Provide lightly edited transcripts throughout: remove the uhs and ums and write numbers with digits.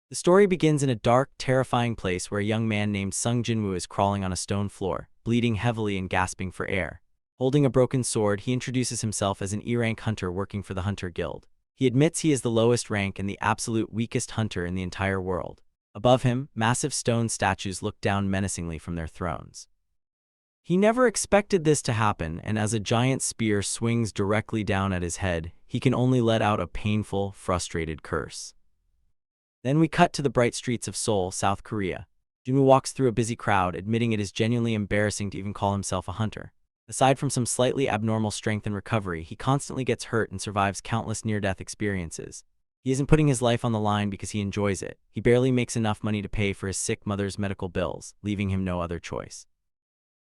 The story begins in a dark, terrifying place where a young man named Sung Jinwoo is crawling on a stone floor, bleeding heavily and gasping for air. Holding a broken sword, he introduces himself as an E-rank hunter working for the Hunter Guild. He admits he is the lowest rank and the absolute weakest hunter in the entire world. Above him, massive stone statues look down menacingly from their thrones. He never expected this to happen, and as a giant spear swings directly down at his head, he can only let out a painful, frustrated curse. Then we cut to the bright streets of Seoul, South Korea. Jinwoo walks through a busy crowd, admitting it is genuinely embarrassing to even call himself a hunter. Aside from some slightly abnormal strength and recovery, he constantly gets hurt and survives countless near-death experiences. He isn't putting his life on the line because he enjoys it. He barely makes enough money to pay for his sick mother's medical bills, leaving him no other choice.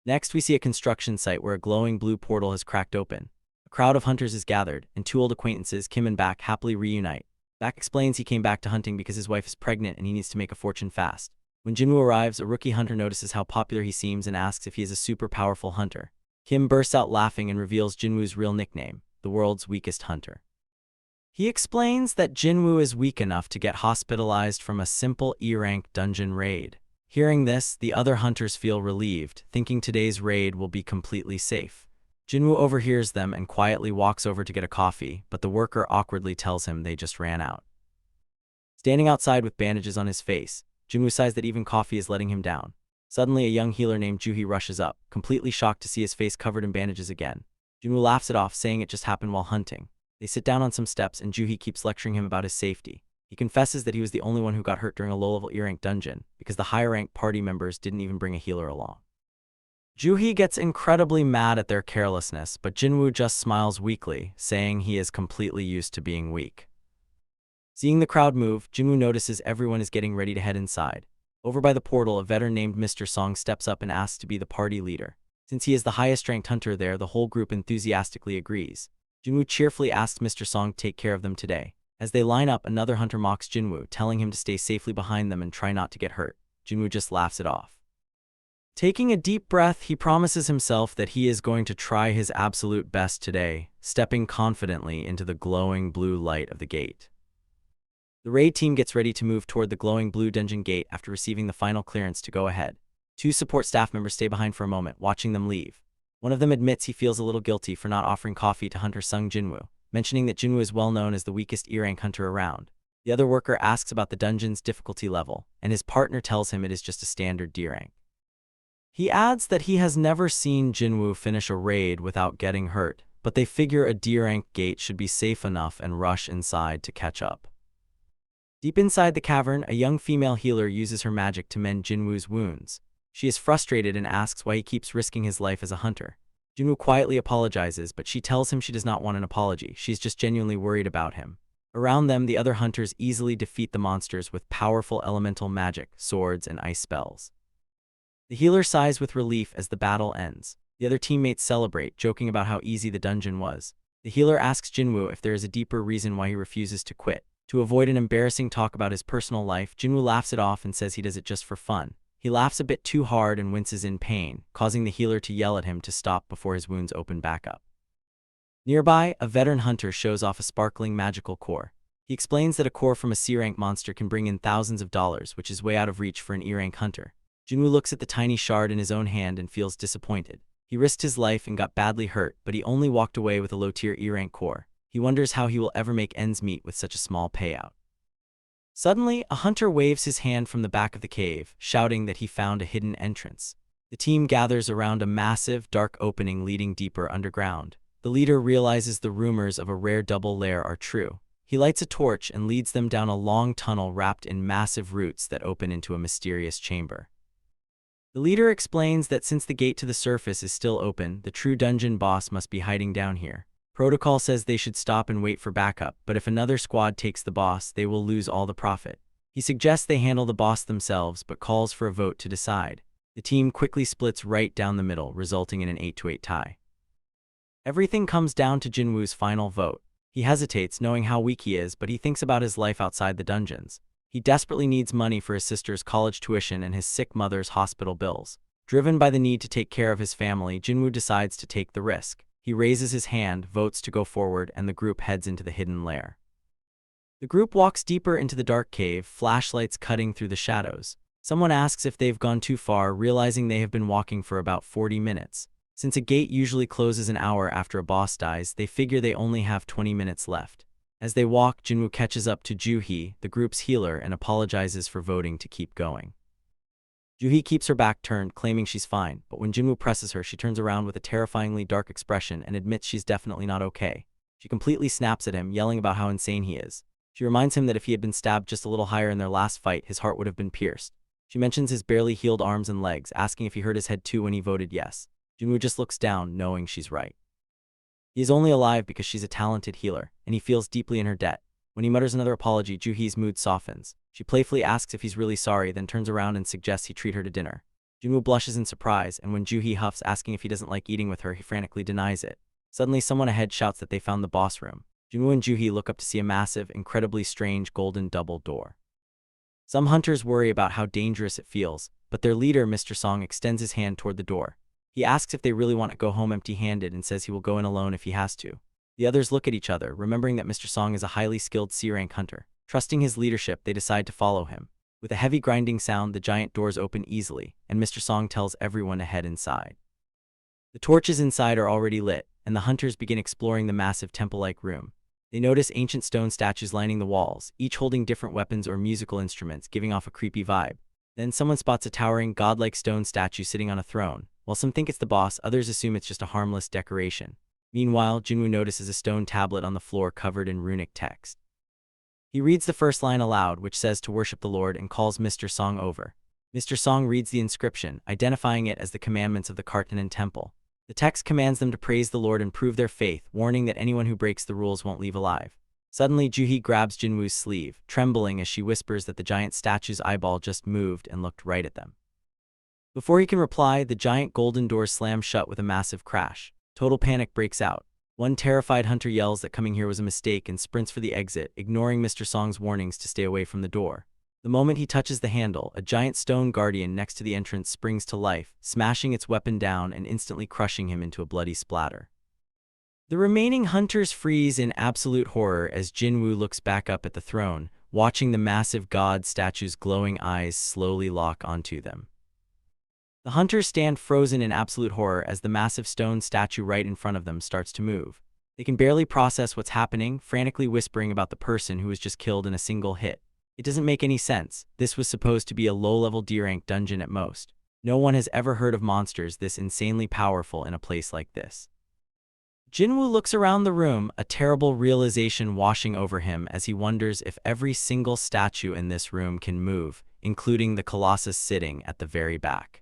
Next, we see a construction site where a glowing blue portal has cracked open. A crowd of hunters is gathered, and two old acquaintances, Kim and Bak, happily reunite. Bak explains he came back to hunting because his wife is pregnant and he needs to make a fortune fast. When Jinwoo arrives, a rookie hunter notices how popular he seems and asks if he is a super powerful hunter. Kim bursts out laughing and reveals Jinwoo's real nickname, the world's weakest hunter. He explains that Jinwoo is weak enough to get hospitalized from a simple E-rank dungeon raid. Hearing this, the other hunters feel relieved, thinking today's raid will be completely safe. Jinwoo overhears them and quietly walks over to get a coffee, but the worker awkwardly tells him they just ran out. Standing outside with bandages on his face, Jinwoo sighs that even coffee is letting him down. Suddenly, a young healer named Juhi rushes up, completely shocked to see his face covered in bandages again. Jinwoo laughs it off, saying it just happened while hunting. They sit down on some steps and Juhi keeps lecturing him about his safety. He confesses that he was the only one who got hurt during a low-level E-rank dungeon, because the higher-rank party members didn't even bring a healer along. Juhi gets incredibly mad at their carelessness, but Jinwoo just smiles weakly, saying he is completely used to being weak. Seeing the crowd move, Jinwoo notices everyone is getting ready to head inside. Over by the portal, a veteran named Mr. Song steps up and asks to be the party leader. Since he is the highest-ranked hunter there, the whole group enthusiastically agrees. Jinwoo cheerfully asks Mr. Song to take care of them today. As they line up, another hunter mocks Jinwoo, telling him to stay safely behind them and try not to get hurt. Jinwoo just laughs it off. Taking a deep breath, he promises himself that he is going to try his absolute best today, stepping confidently into the glowing blue light of the gate. The raid team gets ready to move toward the glowing blue dungeon gate after receiving the final clearance to go ahead. Two support staff members stay behind for a moment, watching them leave. One of them admits he feels a little guilty for not offering coffee to hunter Sung Jinwoo, mentioning that Jinwoo is well known as the weakest E-rank hunter around. The other worker asks about the dungeon's difficulty level, and his partner tells him it is just a standard D rank. He adds that he has never seen Jinwoo finish a raid without getting hurt, but they figure a D rank gate should be safe enough and rush inside to catch up. Deep inside the cavern, a young female healer uses her magic to mend Jinwoo's wounds. She is frustrated and asks why he keeps risking his life as a hunter. Jinwoo quietly apologizes, but she tells him she does not want an apology. She's just genuinely worried about him. Around them, the other hunters easily defeat the monsters with powerful elemental magic, swords, and ice spells. The healer sighs with relief as the battle ends. The other teammates celebrate, joking about how easy the dungeon was. The healer asks Jinwoo if there is a deeper reason why he refuses to quit. To avoid an embarrassing talk about his personal life, Jinwoo laughs it off and says he does it just for fun. He laughs a bit too hard and winces in pain, causing the healer to yell at him to stop before his wounds open back up. Nearby, a veteran hunter shows off a sparkling magical core. He explains that a core from a C-rank monster can bring in thousands of dollars, which is way out of reach for an E-rank hunter. Jinwoo looks at the tiny shard in his own hand and feels disappointed. He risked his life and got badly hurt, but he only walked away with a low-tier E-rank core. He wonders how he will ever make ends meet with such a small payout. Suddenly, a hunter waves his hand from the back of the cave, shouting that he found a hidden entrance. The team gathers around a massive, dark opening leading deeper underground. The leader realizes the rumors of a rare double lair are true. He lights a torch and leads them down a long tunnel wrapped in massive roots that open into a mysterious chamber. The leader explains that since the gate to the surface is still open, the true dungeon boss must be hiding down here. Protocol says they should stop and wait for backup, but if another squad takes the boss, they will lose all the profit. He suggests they handle the boss themselves, but calls for a vote to decide. The team quickly splits right down the middle, resulting in an 8-8 tie. Everything comes down to Jinwoo's final vote. He hesitates, knowing how weak he is, but he thinks about his life outside the dungeons. He desperately needs money for his sister's college tuition and his sick mother's hospital bills. Driven by the need to take care of his family, Jinwoo decides to take the risk. He raises his hand, votes to go forward, and the group heads into the hidden lair. The group walks deeper into the dark cave, flashlights cutting through the shadows. Someone asks if they've gone too far, realizing they have been walking for about 40 minutes. Since a gate usually closes an hour after a boss dies, they figure they only have 20 minutes left. As they walk, Jinwoo catches up to Juhee, the group's healer, and apologizes for voting to keep going. Juhee keeps her back turned, claiming she's fine, but when Jinwoo presses her, she turns around with a terrifyingly dark expression and admits she's definitely not okay. She completely snaps at him, yelling about how insane he is. She reminds him that if he had been stabbed just a little higher in their last fight, his heart would have been pierced. She mentions his barely healed arms and legs, asking if he hurt his head too when he voted yes. Jinwoo just looks down, knowing she's right. He is only alive because she's a talented healer, and he feels deeply in her debt. When he mutters another apology, Juhee's mood softens. She playfully asks if he's really sorry, then turns around and suggests he treat her to dinner. Jinwoo blushes in surprise, and when Juhee huffs, asking if he doesn't like eating with her, he frantically denies it. Suddenly, someone ahead shouts that they found the boss room. Jinwoo and Juhee look up to see a massive, incredibly strange golden double door. Some hunters worry about how dangerous it feels, but their leader, Mr. Song, extends his hand toward the door. He asks if they really want to go home empty-handed and says he will go in alone if he has to. The others look at each other, remembering that Mr. Song is a highly skilled C-rank hunter. Trusting his leadership, they decide to follow him. With a heavy grinding sound, the giant doors open easily, and Mr. Song tells everyone to head inside. The torches inside are already lit, and the hunters begin exploring the massive temple-like room. They notice ancient stone statues lining the walls, each holding different weapons or musical instruments, giving off a creepy vibe. Then someone spots a towering, godlike stone statue sitting on a throne. While some think it's the boss, others assume it's just a harmless decoration. Meanwhile, Jinwoo notices a stone tablet on the floor covered in runic text. He reads the first line aloud, which says to worship the Lord, and calls Mr. Song over. Mr. Song reads the inscription, identifying it as the commandments of the Kartanan Temple. The text commands them to praise the Lord and prove their faith, warning that anyone who breaks the rules won't leave alive. Suddenly, Juhee grabs Jinwoo's sleeve, trembling as she whispers that the giant statue's eyeball just moved and looked right at them. Before he can reply, the giant golden doors slam shut with a massive crash. Total panic breaks out. One terrified hunter yells that coming here was a mistake and sprints for the exit, ignoring Mr. Song's warnings to stay away from the door. The moment he touches the handle, a giant stone guardian next to the entrance springs to life, smashing its weapon down and instantly crushing him into a bloody splatter. The remaining hunters freeze in absolute horror as Jinwoo looks back up at the throne, watching the massive god statue's glowing eyes slowly lock onto them. The hunters stand frozen in absolute horror as the massive stone statue right in front of them starts to move. They can barely process what's happening, frantically whispering about the person who was just killed in a single hit. It doesn't make any sense. This was supposed to be a low-level D-rank dungeon at most. No one has ever heard of monsters this insanely powerful in a place like this. Jinwoo looks around the room, a terrible realization washing over him as he wonders if every single statue in this room can move, including the colossus sitting at the very back.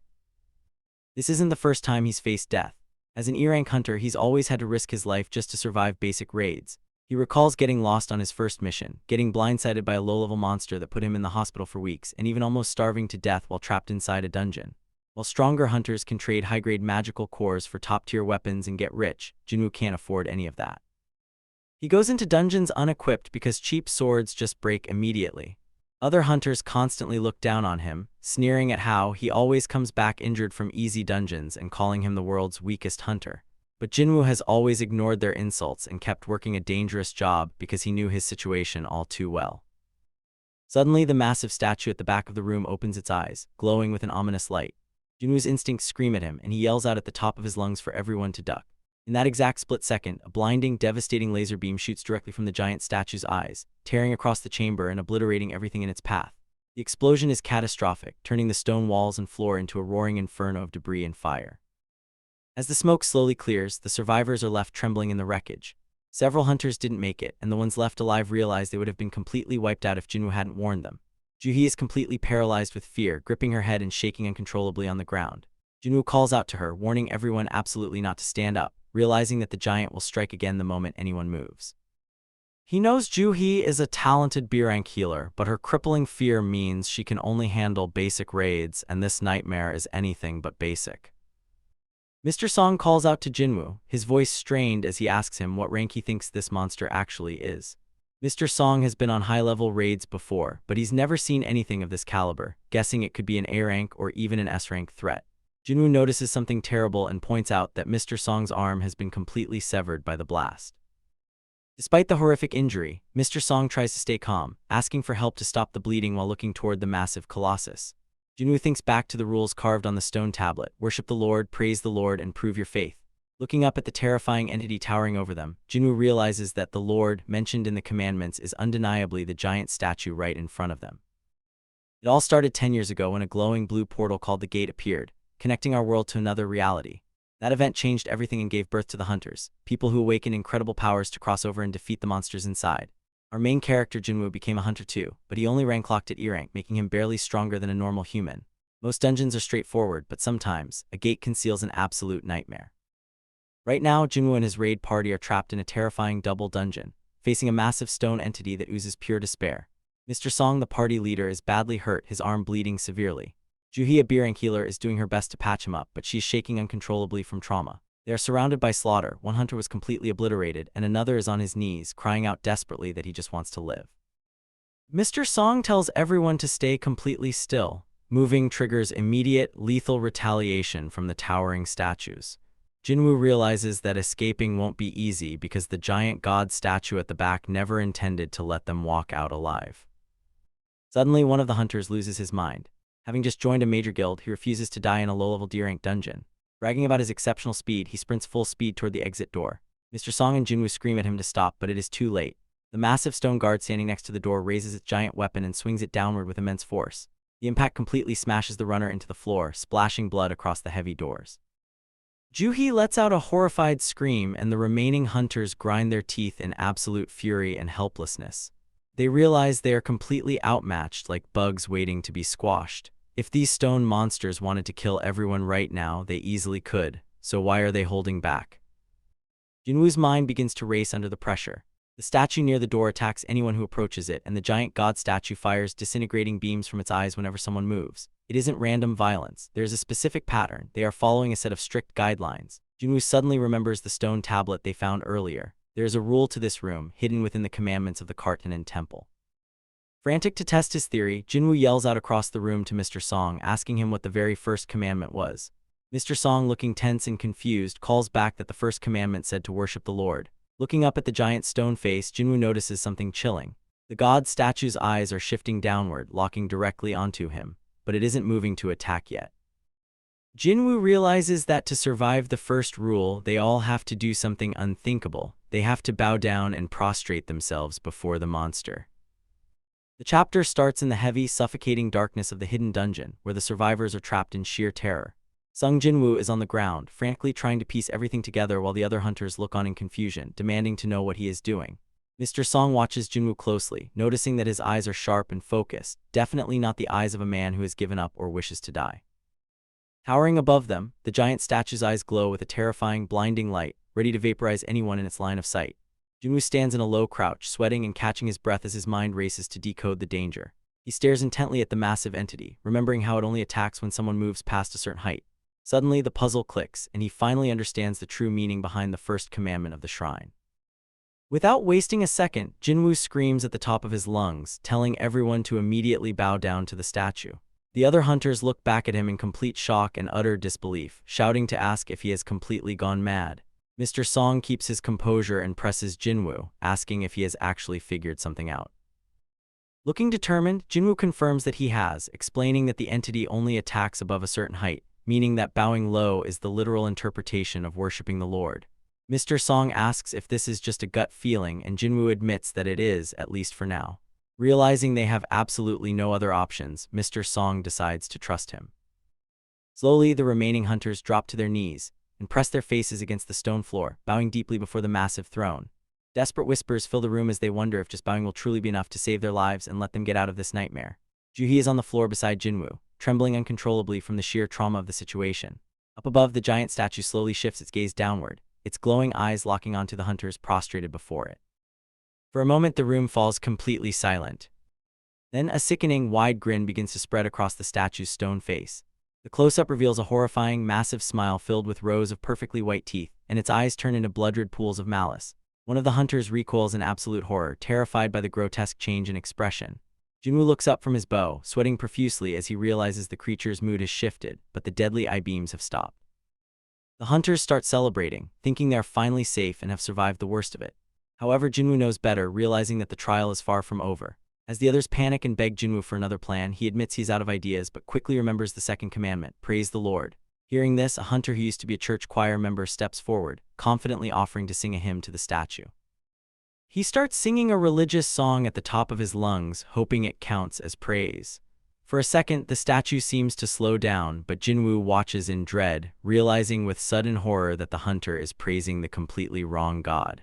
This isn't the first time he's faced death. As an E-rank hunter, he's always had to risk his life just to survive basic raids. He recalls getting lost on his first mission, getting blindsided by a low-level monster that put him in the hospital for weeks, and even almost starving to death while trapped inside a dungeon. While stronger hunters can trade high-grade magical cores for top-tier weapons and get rich, Jinwoo can't afford any of that. He goes into dungeons unequipped because cheap swords just break immediately. Other hunters constantly look down on him, sneering at how he always comes back injured from easy dungeons and calling him the world's weakest hunter. But Jinwoo has always ignored their insults and kept working a dangerous job because he knew his situation all too well. Suddenly, the massive statue at the back of the room opens its eyes, glowing with an ominous light. Jinwoo's instincts scream at him, and he yells out at the top of his lungs for everyone to duck. In that exact split second, a blinding, devastating laser beam shoots directly from the giant statue's eyes, tearing across the chamber and obliterating everything in its path. The explosion is catastrophic, turning the stone walls and floor into a roaring inferno of debris and fire. As the smoke slowly clears, the survivors are left trembling in the wreckage. Several hunters didn't make it, and the ones left alive realize they would have been completely wiped out if Jinwoo hadn't warned them. Juhee is completely paralyzed with fear, gripping her head and shaking uncontrollably on the ground. Jinwoo calls out to her, warning everyone absolutely not to stand up, realizing that the giant will strike again the moment anyone moves. He knows Juhee is a talented B-rank healer, but her crippling fear means she can only handle basic raids, and this nightmare is anything but basic. Mr. Song calls out to Jinwoo, his voice strained as he asks him what rank he thinks this monster actually is. Mr. Song has been on high-level raids before, but he's never seen anything of this caliber, guessing it could be an A-rank or even an S-rank threat. Jinwoo notices something terrible and points out that Mr. Song's arm has been completely severed by the blast. Despite the horrific injury, Mr. Song tries to stay calm, asking for help to stop the bleeding while looking toward the massive colossus. Jinwoo thinks back to the rules carved on the stone tablet: worship the Lord, praise the Lord, and prove your faith. Looking up at the terrifying entity towering over them, Jinwoo realizes that the Lord, mentioned in the commandments, is undeniably the giant statue right in front of them. It all started 10 years ago when a glowing blue portal called the Gate appeared, connecting our world to another reality. That event changed everything and gave birth to the Hunters, people who awakened incredible powers to cross over and defeat the monsters inside. Our main character Jinwoo became a hunter too, but he only rank locked at E rank, making him barely stronger than a normal human. Most dungeons are straightforward, but sometimes, a gate conceals an absolute nightmare. Right now, Jinwoo and his raid party are trapped in a terrifying double dungeon, facing a massive stone entity that oozes pure despair. Mr. Song, the party leader, is badly hurt, his arm bleeding severely. Juhee, a B rank healer, is doing her best to patch him up, but she's shaking uncontrollably from trauma. They are surrounded by slaughter. One hunter was completely obliterated, and another is on his knees, crying out desperately that he just wants to live. Mr. Song tells everyone to stay completely still. Moving triggers immediate, lethal retaliation from the towering statues. Jinwoo realizes that escaping won't be easy because the giant god statue at the back never intended to let them walk out alive. Suddenly, one of the hunters loses his mind. Having just joined a major guild, he refuses to die in a low-level D-rank dungeon. Bragging about his exceptional speed, he sprints full speed toward the exit door. Mr. Song and Jinwoo scream at him to stop, but it is too late. The massive stone guard standing next to the door raises its giant weapon and swings it downward with immense force. The impact completely smashes the runner into the floor, splashing blood across the heavy doors. Juhee lets out a horrified scream, and the remaining hunters grind their teeth in absolute fury and helplessness. They realize they are completely outmatched, like bugs waiting to be squashed. If these stone monsters wanted to kill everyone right now, they easily could, so why are they holding back? Jinwoo's mind begins to race under the pressure. The statue near the door attacks anyone who approaches it, and the giant god statue fires disintegrating beams from its eyes whenever someone moves. It isn't random violence. There is a specific pattern. They are following a set of strict guidelines. Jinwoo suddenly remembers the stone tablet they found earlier. There is a rule to this room, hidden within the commandments of the Kartanen Temple. Frantic to test his theory, Jinwoo yells out across the room to Mr. Song, asking him what the very first commandment was. Mr. Song, looking tense and confused, calls back that the first commandment said to worship the Lord. Looking up at the giant stone face, Jinwoo notices something chilling. The god statue's eyes are shifting downward, locking directly onto him, but it isn't moving to attack yet. Jinwoo realizes that to survive the first rule, they all have to do something unthinkable. They have to bow down and prostrate themselves before the monster. The chapter starts in the heavy, suffocating darkness of the hidden dungeon, where the survivors are trapped in sheer terror. Sung Jinwoo is on the ground, frantically trying to piece everything together while the other hunters look on in confusion, demanding to know what he is doing. Mr. Song watches Jinwoo closely, noticing that his eyes are sharp and focused, definitely not the eyes of a man who has given up or wishes to die. Towering above them, the giant statue's eyes glow with a terrifying, blinding light, ready to vaporize anyone in its line of sight. Jinwoo stands in a low crouch, sweating and catching his breath as his mind races to decode the danger. He stares intently at the massive entity, remembering how it only attacks when someone moves past a certain height. Suddenly, the puzzle clicks, and he finally understands the true meaning behind the first commandment of the shrine. Without wasting a second, Jinwoo screams at the top of his lungs, telling everyone to immediately bow down to the statue. The other hunters look back at him in complete shock and utter disbelief, shouting to ask if he has completely gone mad. Mr. Song keeps his composure and presses Jinwoo, asking if he has actually figured something out. Looking determined, Jinwoo confirms that he has, explaining that the entity only attacks above a certain height, meaning that bowing low is the literal interpretation of worshipping the Lord. Mr. Song asks if this is just a gut feeling, and Jinwoo admits that it is, at least for now. Realizing they have absolutely no other options, Mr. Song decides to trust him. Slowly, the remaining hunters drop to their knees and press their faces against the stone floor, bowing deeply before the massive throne. Desperate whispers fill the room as they wonder if just bowing will truly be enough to save their lives and let them get out of this nightmare. Juhee is on the floor beside Jinwoo, trembling uncontrollably from the sheer trauma of the situation. Up above, the giant statue slowly shifts its gaze downward, its glowing eyes locking onto the hunters prostrated before it. For a moment, the room falls completely silent. Then a sickening, wide grin begins to spread across the statue's stone face. The close-up reveals a horrifying, massive smile filled with rows of perfectly white teeth, and its eyes turn into blood-red pools of malice. One of the hunters recoils in absolute horror, terrified by the grotesque change in expression. Jinwoo looks up from his bow, sweating profusely as he realizes the creature's mood has shifted, but the deadly eye beams have stopped. The hunters start celebrating, thinking they are finally safe and have survived the worst of it. However, Jinwoo knows better, realizing that the trial is far from over. As the others panic and beg Jinwoo for another plan, he admits he's out of ideas but quickly remembers the second commandment, praise the Lord. Hearing this, a hunter who used to be a church choir member steps forward, confidently offering to sing a hymn to the statue. He starts singing a religious song at the top of his lungs, hoping it counts as praise. For a second, the statue seems to slow down, but Jinwoo watches in dread, realizing with sudden horror that the hunter is praising the completely wrong god.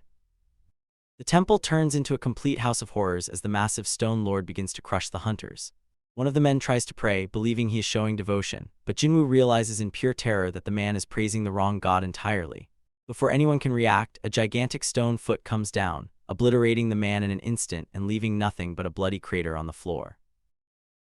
The temple turns into a complete house of horrors as the massive stone lord begins to crush the hunters. One of the men tries to pray, believing he is showing devotion, but Jinwoo realizes in pure terror that the man is praising the wrong god entirely. Before anyone can react, a gigantic stone foot comes down, obliterating the man in an instant and leaving nothing but a bloody crater on the floor.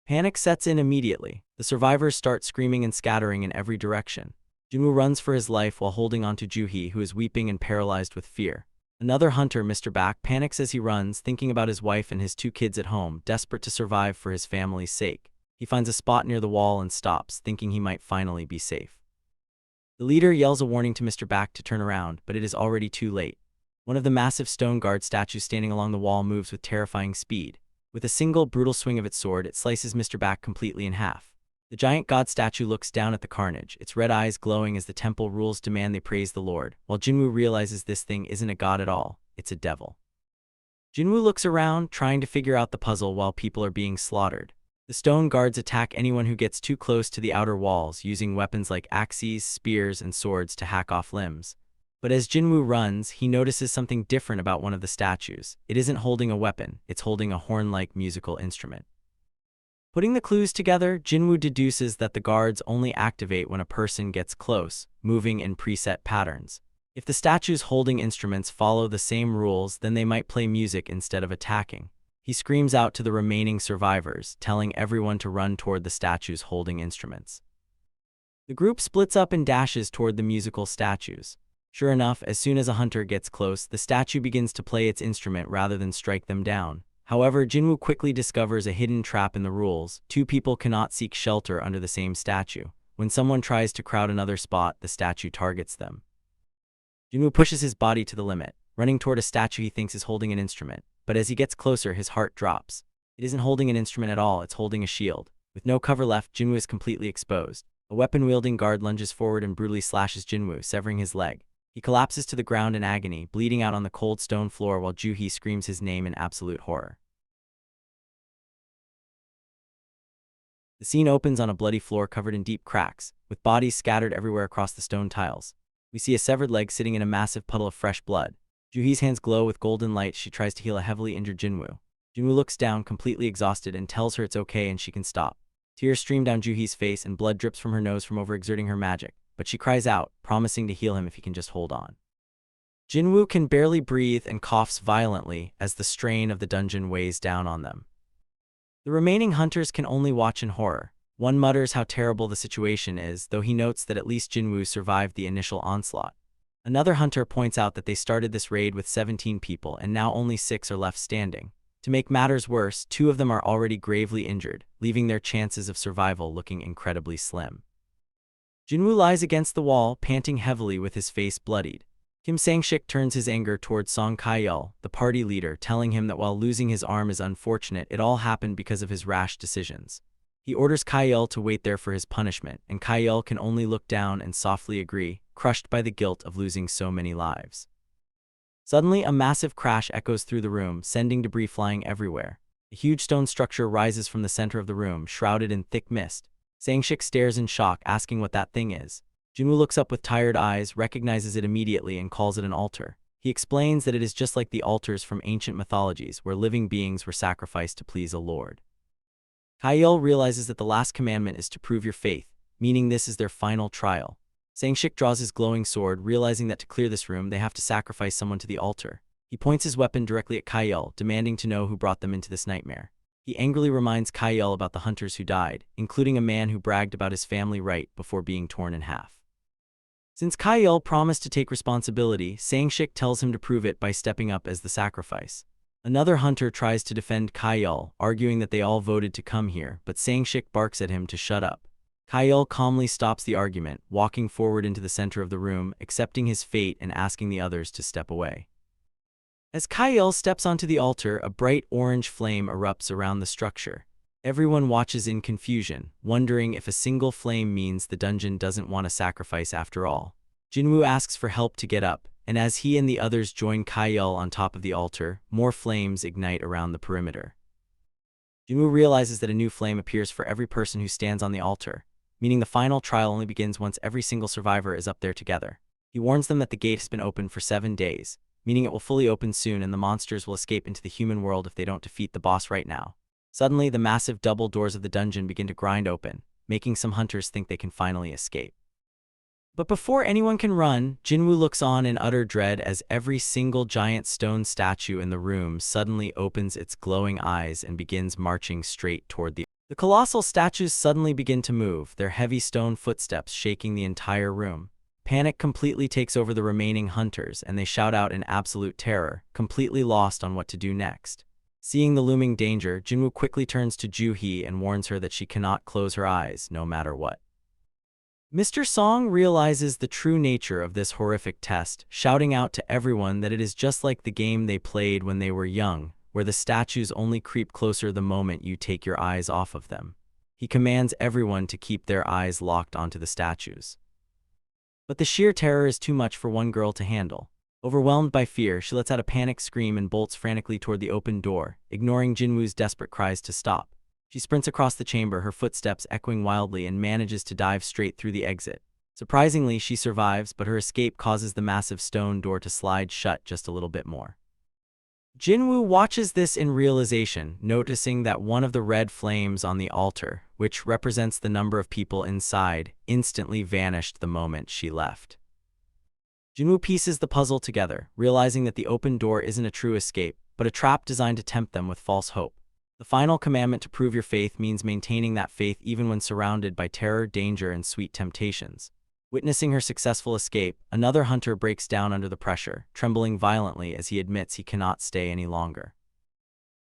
Panic sets in immediately. The survivors start screaming and scattering in every direction. Jinwoo runs for his life while holding onto Juhee, who is weeping and paralyzed with fear. Another hunter, Mr. Back, panics as he runs, thinking about his wife and his 2 kids at home, desperate to survive for his family's sake. He finds a spot near the wall and stops, thinking he might finally be safe. The leader yells a warning to Mr. Back to turn around, but it is already too late. One of the massive stone guard statues standing along the wall moves with terrifying speed. With a single brutal swing of its sword, it slices Mr. Back completely in half. The giant god statue looks down at the carnage, its red eyes glowing as the temple rules demand they praise the Lord, while Jinwoo realizes this thing isn't a god at all, it's a devil. Jinwoo looks around, trying to figure out the puzzle while people are being slaughtered. The stone guards attack anyone who gets too close to the outer walls, using weapons like axes, spears, and swords to hack off limbs. But as Jinwoo runs, he notices something different about one of the statues. It isn't holding a weapon, it's holding a horn-like musical instrument. Putting the clues together, Jinwoo deduces that the guards only activate when a person gets close, moving in preset patterns. If the statues holding instruments follow the same rules, then they might play music instead of attacking. He screams out to the remaining survivors, telling everyone to run toward the statues holding instruments. The group splits up and dashes toward the musical statues. Sure enough, as soon as a hunter gets close, the statue begins to play its instrument rather than strike them down. However, Jinwoo quickly discovers a hidden trap in the rules. 2 people cannot seek shelter under the same statue. When someone tries to crowd another spot, the statue targets them. Jinwoo pushes his body to the limit, running toward a statue he thinks is holding an instrument. But as he gets closer, his heart drops. It isn't holding an instrument at all, it's holding a shield. With no cover left, Jinwoo is completely exposed. A weapon-wielding guard lunges forward and brutally slashes Jinwoo, severing his leg. He collapses to the ground in agony, bleeding out on the cold stone floor while Juhee screams his name in absolute horror. The scene opens on a bloody floor covered in deep cracks, with bodies scattered everywhere across the stone tiles. We see a severed leg sitting in a massive puddle of fresh blood. Juhee's hands glow with golden light as she tries to heal a heavily injured Jinwoo. Jinwoo looks down, completely exhausted, and tells her it's okay and she can stop. Tears stream down Juhee's face and blood drips from her nose from overexerting her magic. But she cries out, promising to heal him if he can just hold on. Jinwoo can barely breathe and coughs violently as the strain of the dungeon weighs down on them. The remaining hunters can only watch in horror. One mutters how terrible the situation is, though he notes that at least Jinwoo survived the initial onslaught. Another hunter points out that they started this raid with 17 people and now only 6 are left standing. To make matters worse, 2 of them are already gravely injured, leaving their chances of survival looking incredibly slim. Jinwoo lies against the wall, panting heavily with his face bloodied. Kim Sang-shik turns his anger towards Song Kye-yeol, the party leader, telling him that while losing his arm is unfortunate, it all happened because of his rash decisions. He orders Kye-yeol to wait there for his punishment, and Kye-yeol can only look down and softly agree, crushed by the guilt of losing so many lives. Suddenly, a massive crash echoes through the room, sending debris flying everywhere. A huge stone structure rises from the center of the room, shrouded in thick mist. Sang-shik stares in shock, asking what that thing is. Jinwoo looks up with tired eyes, recognizes it immediately, and calls it an altar. He explains that it is just like the altars from ancient mythologies, where living beings were sacrificed to please a lord. Kye-yeol realizes that the last commandment is to prove your faith, meaning this is their final trial. Sang-shik draws his glowing sword, realizing that to clear this room, they have to sacrifice someone to the altar. He points his weapon directly at Kye-yeol, demanding to know who brought them into this nightmare. He angrily reminds Kye-yeol about the hunters who died, including a man who bragged about his family right before being torn in half. Since Kye-yeol promised to take responsibility, Sang-shik tells him to prove it by stepping up as the sacrifice. Another hunter tries to defend Kye-yeol, arguing that they all voted to come here, but Sang-shik barks at him to shut up. Kye-yeol calmly stops the argument, walking forward into the center of the room, accepting his fate and asking the others to step away. As Kyle steps onto the altar, a bright orange flame erupts around the structure. Everyone watches in confusion, wondering if a single flame means the dungeon doesn't want a sacrifice after all. Jinwoo asks for help to get up, and as he and the others join Kyle on top of the altar, more flames ignite around the perimeter. Jinwoo realizes that a new flame appears for every person who stands on the altar, meaning the final trial only begins once every single survivor is up there together. He warns them that the gate has been open for 7 days, meaning it will fully open soon and the monsters will escape into the human world if they don't defeat the boss right now. Suddenly, the massive double doors of the dungeon begin to grind open, making some hunters think they can finally escape. But before anyone can run, Jinwoo looks on in utter dread as every single giant stone statue in the room suddenly opens its glowing eyes and begins marching straight toward the colossal statues suddenly begin to move, their heavy stone footsteps shaking the entire room. Panic completely takes over the remaining hunters, and they shout out in absolute terror, completely lost on what to do next. Seeing the looming danger, Jinwoo quickly turns to Joo-hee and warns her that she cannot close her eyes, no matter what. Mr. Song realizes the true nature of this horrific test, shouting out to everyone that it is just like the game they played when they were young, where the statues only creep closer the moment you take your eyes off of them. He commands everyone to keep their eyes locked onto the statues. But the sheer terror is too much for one girl to handle. Overwhelmed by fear, she lets out a panicked scream and bolts frantically toward the open door, ignoring Jinwoo's desperate cries to stop. She sprints across the chamber, her footsteps echoing wildly, and manages to dive straight through the exit. Surprisingly, she survives, but her escape causes the massive stone door to slide shut just a little bit more. Jinwoo watches this in realization, noticing that one of the red flames on the altar, which represents the number of people inside, instantly vanished the moment she left. Jinwoo pieces the puzzle together, realizing that the open door isn't a true escape, but a trap designed to tempt them with false hope. The final commandment to prove your faith means maintaining that faith even when surrounded by terror, danger, and sweet temptations. Witnessing her successful escape, another hunter breaks down under the pressure, trembling violently as he admits he cannot stay any longer.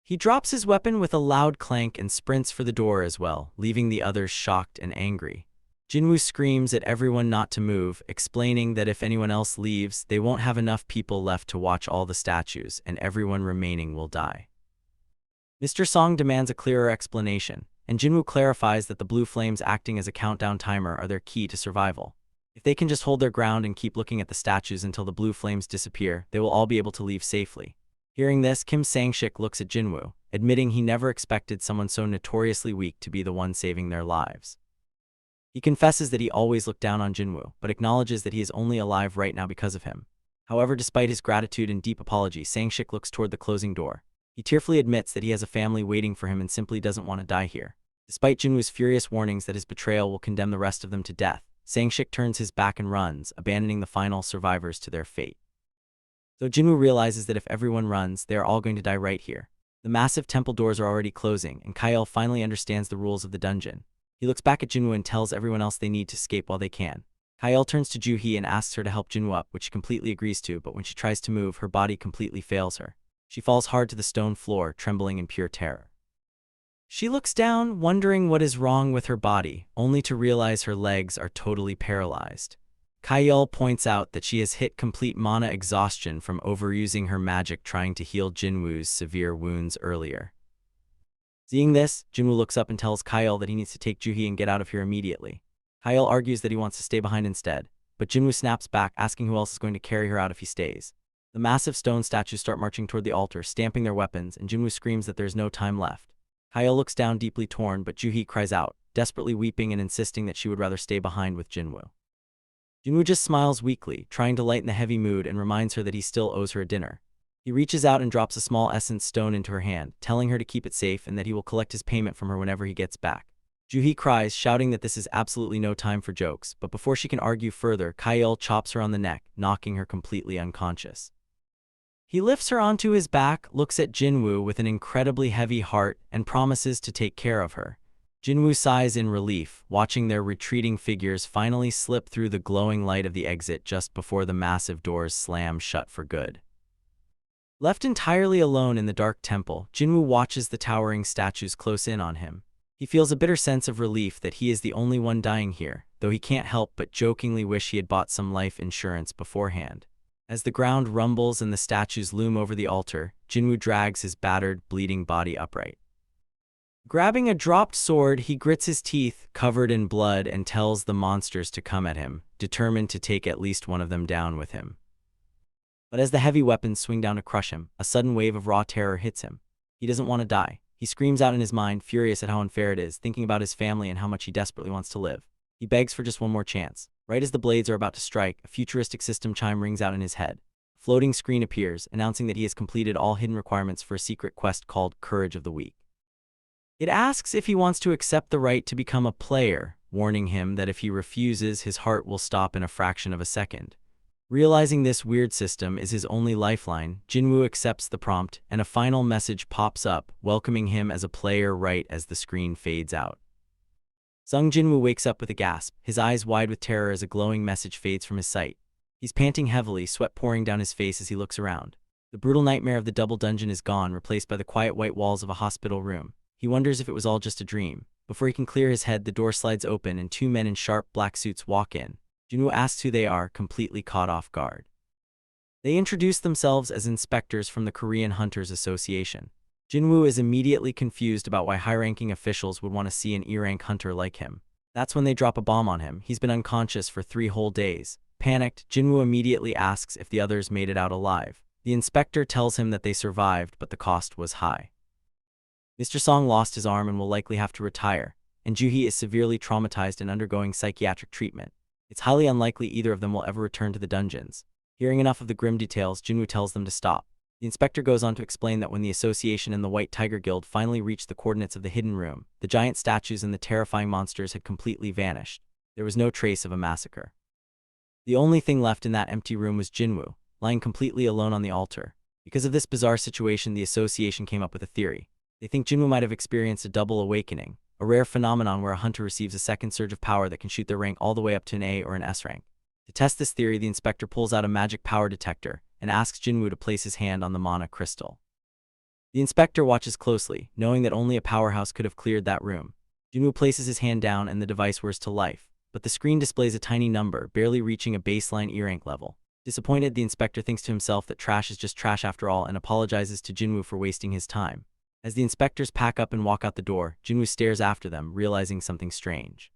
He drops his weapon with a loud clank and sprints for the door as well, leaving the others shocked and angry. Jinwoo screams at everyone not to move, explaining that if anyone else leaves, they won't have enough people left to watch all the statues, and everyone remaining will die. Mr. Song demands a clearer explanation, and Jinwoo clarifies that the blue flames acting as a countdown timer are their key to survival. If they can just hold their ground and keep looking at the statues until the blue flames disappear, they will all be able to leave safely. Hearing this, Kim Sang-shik looks at Jinwoo, admitting he never expected someone so notoriously weak to be the one saving their lives. He confesses that he always looked down on Jinwoo, but acknowledges that he is only alive right now because of him. However, despite his gratitude and deep apology, Sang-shik looks toward the closing door. He tearfully admits that he has a family waiting for him and simply doesn't want to die here. Despite Jinwoo's furious warnings that his betrayal will condemn the rest of them to death, Sang-shik turns his back and runs, abandoning the final survivors to their fate. So Jinwoo realizes that if everyone runs, they are all going to die right here. The massive temple doors are already closing, and Kyle finally understands the rules of the dungeon. He looks back at Jinwoo and tells everyone else they need to escape while they can. Kyle turns to Joo-hee and asks her to help Jinwoo up, which she completely agrees to, but when she tries to move, her body completely fails her. She falls hard to the stone floor, trembling in pure terror. She looks down, wondering what is wrong with her body, only to realize her legs are totally paralyzed. Kyle points out that she has hit complete mana exhaustion from overusing her magic trying to heal Jinwoo's severe wounds earlier. Seeing this, Jinwoo looks up and tells Kyle that he needs to take Joo-hee and get out of here immediately. Kyle argues that he wants to stay behind instead, but Jinwoo snaps back, asking who else is going to carry her out if he stays. The massive stone statues start marching toward the altar, stamping their weapons, and Jinwoo screams that there is no time left. Kyle looks down deeply torn, but Joo-hee cries out, desperately weeping and insisting that she would rather stay behind with Jinwoo. Jinwoo just smiles weakly, trying to lighten the heavy mood, and reminds her that he still owes her a dinner. He reaches out and drops a small essence stone into her hand, telling her to keep it safe and that he will collect his payment from her whenever he gets back. Joo-hee cries, shouting that this is absolutely no time for jokes, but before she can argue further, Kyle chops her on the neck, knocking her completely unconscious. He lifts her onto his back, looks at Jinwoo with an incredibly heavy heart, and promises to take care of her. Jinwoo sighs in relief, watching their retreating figures finally slip through the glowing light of the exit just before the massive doors slam shut for good. Left entirely alone in the dark temple, Jinwoo watches the towering statues close in on him. He feels a bitter sense of relief that he is the only one dying here, though he can't help but jokingly wish he had bought some life insurance beforehand. As the ground rumbles and the statues loom over the altar, Jinwoo drags his battered, bleeding body upright. Grabbing a dropped sword, he grits his teeth, covered in blood, and tells the monsters to come at him, determined to take at least one of them down with him. But as the heavy weapons swing down to crush him, a sudden wave of raw terror hits him. He doesn't want to die. He screams out in his mind, furious at how unfair it is, thinking about his family and how much he desperately wants to live. He begs for just one more chance. Right as the blades are about to strike, a futuristic system chime rings out in his head. A floating screen appears, announcing that he has completed all hidden requirements for a secret quest called Courage of the Weak. It asks if he wants to accept the right to become a player, warning him that if he refuses, his heart will stop in a fraction of a second. Realizing this weird system is his only lifeline, Jinwoo accepts the prompt, and a final message pops up, welcoming him as a player right as the screen fades out. Sung Jinwoo wakes up with a gasp, his eyes wide with terror as a glowing message fades from his sight. He's panting heavily, sweat pouring down his face as he looks around. The brutal nightmare of the double dungeon is gone, replaced by the quiet white walls of a hospital room. He wonders if it was all just a dream. Before he can clear his head, the door slides open and two men in sharp black suits walk in. Jinwoo asks who they are, completely caught off guard. They introduce themselves as inspectors from the Korean Hunters Association. Jinwoo is immediately confused about why high-ranking officials would want to see an E-rank hunter like him. That's when they drop a bomb on him. He's been unconscious for 3 whole days. Panicked, Jinwoo immediately asks if the others made it out alive. The inspector tells him that they survived, but the cost was high. Mr. Song lost his arm and will likely have to retire, and Juhee is severely traumatized and undergoing psychiatric treatment. It's highly unlikely either of them will ever return to the dungeons. Hearing enough of the grim details, Jinwoo tells them to stop. The inspector goes on to explain that when the association and the White Tiger Guild finally reached the coordinates of the hidden room, the giant statues and the terrifying monsters had completely vanished. There was no trace of a massacre. The only thing left in that empty room was Jinwoo, lying completely alone on the altar. Because of this bizarre situation, the association came up with a theory. They think Jinwoo might have experienced a double awakening, a rare phenomenon where a hunter receives a second surge of power that can shoot their rank all the way up to an A or an S rank. To test this theory, the inspector pulls out a magic power detector and asks Jinwoo to place his hand on the mana crystal. The inspector watches closely, knowing that only a powerhouse could have cleared that room. Jinwoo places his hand down and the device whirs to life, but the screen displays a tiny number, barely reaching a baseline E-rank level. Disappointed, the inspector thinks to himself that trash is just trash after all and apologizes to Jinwoo for wasting his time. As the inspectors pack up and walk out the door, Jinwoo stares after them, realizing something strange.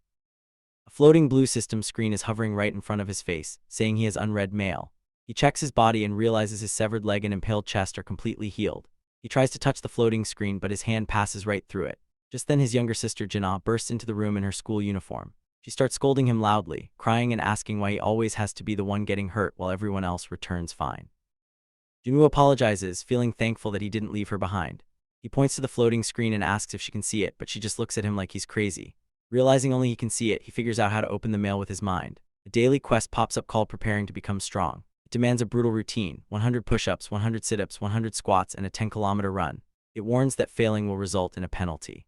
A floating blue system screen is hovering right in front of his face, saying he has unread mail. He checks his body and realizes his severed leg and impaled chest are completely healed. He tries to touch the floating screen, but his hand passes right through it. Just then his younger sister Jinah bursts into the room in her school uniform. She starts scolding him loudly, crying and asking why he always has to be the one getting hurt while everyone else returns fine. Jinwoo apologizes, feeling thankful that he didn't leave her behind. He points to the floating screen and asks if she can see it, but she just looks at him like he's crazy. Realizing only he can see it, he figures out how to open the mail with his mind. A daily quest pops up called Preparing to Become Strong. It demands a brutal routine, 100 push-ups, 100 sit-ups, 100 squats, and a 10-kilometer run. It warns that failing will result in a penalty.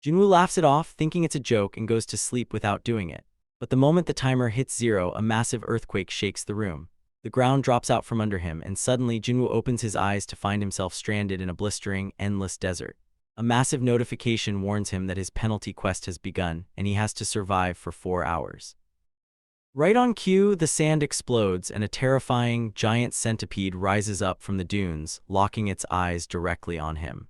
Jinwoo laughs it off, thinking it's a joke, and goes to sleep without doing it. But the moment the timer hits 0, a massive earthquake shakes the room. The ground drops out from under him, and suddenly Jinwoo opens his eyes to find himself stranded in a blistering, endless desert. A massive notification warns him that his penalty quest has begun, and he has to survive for 4 hours. Right on cue, the sand explodes, and a terrifying, giant centipede rises up from the dunes, locking its eyes directly on him.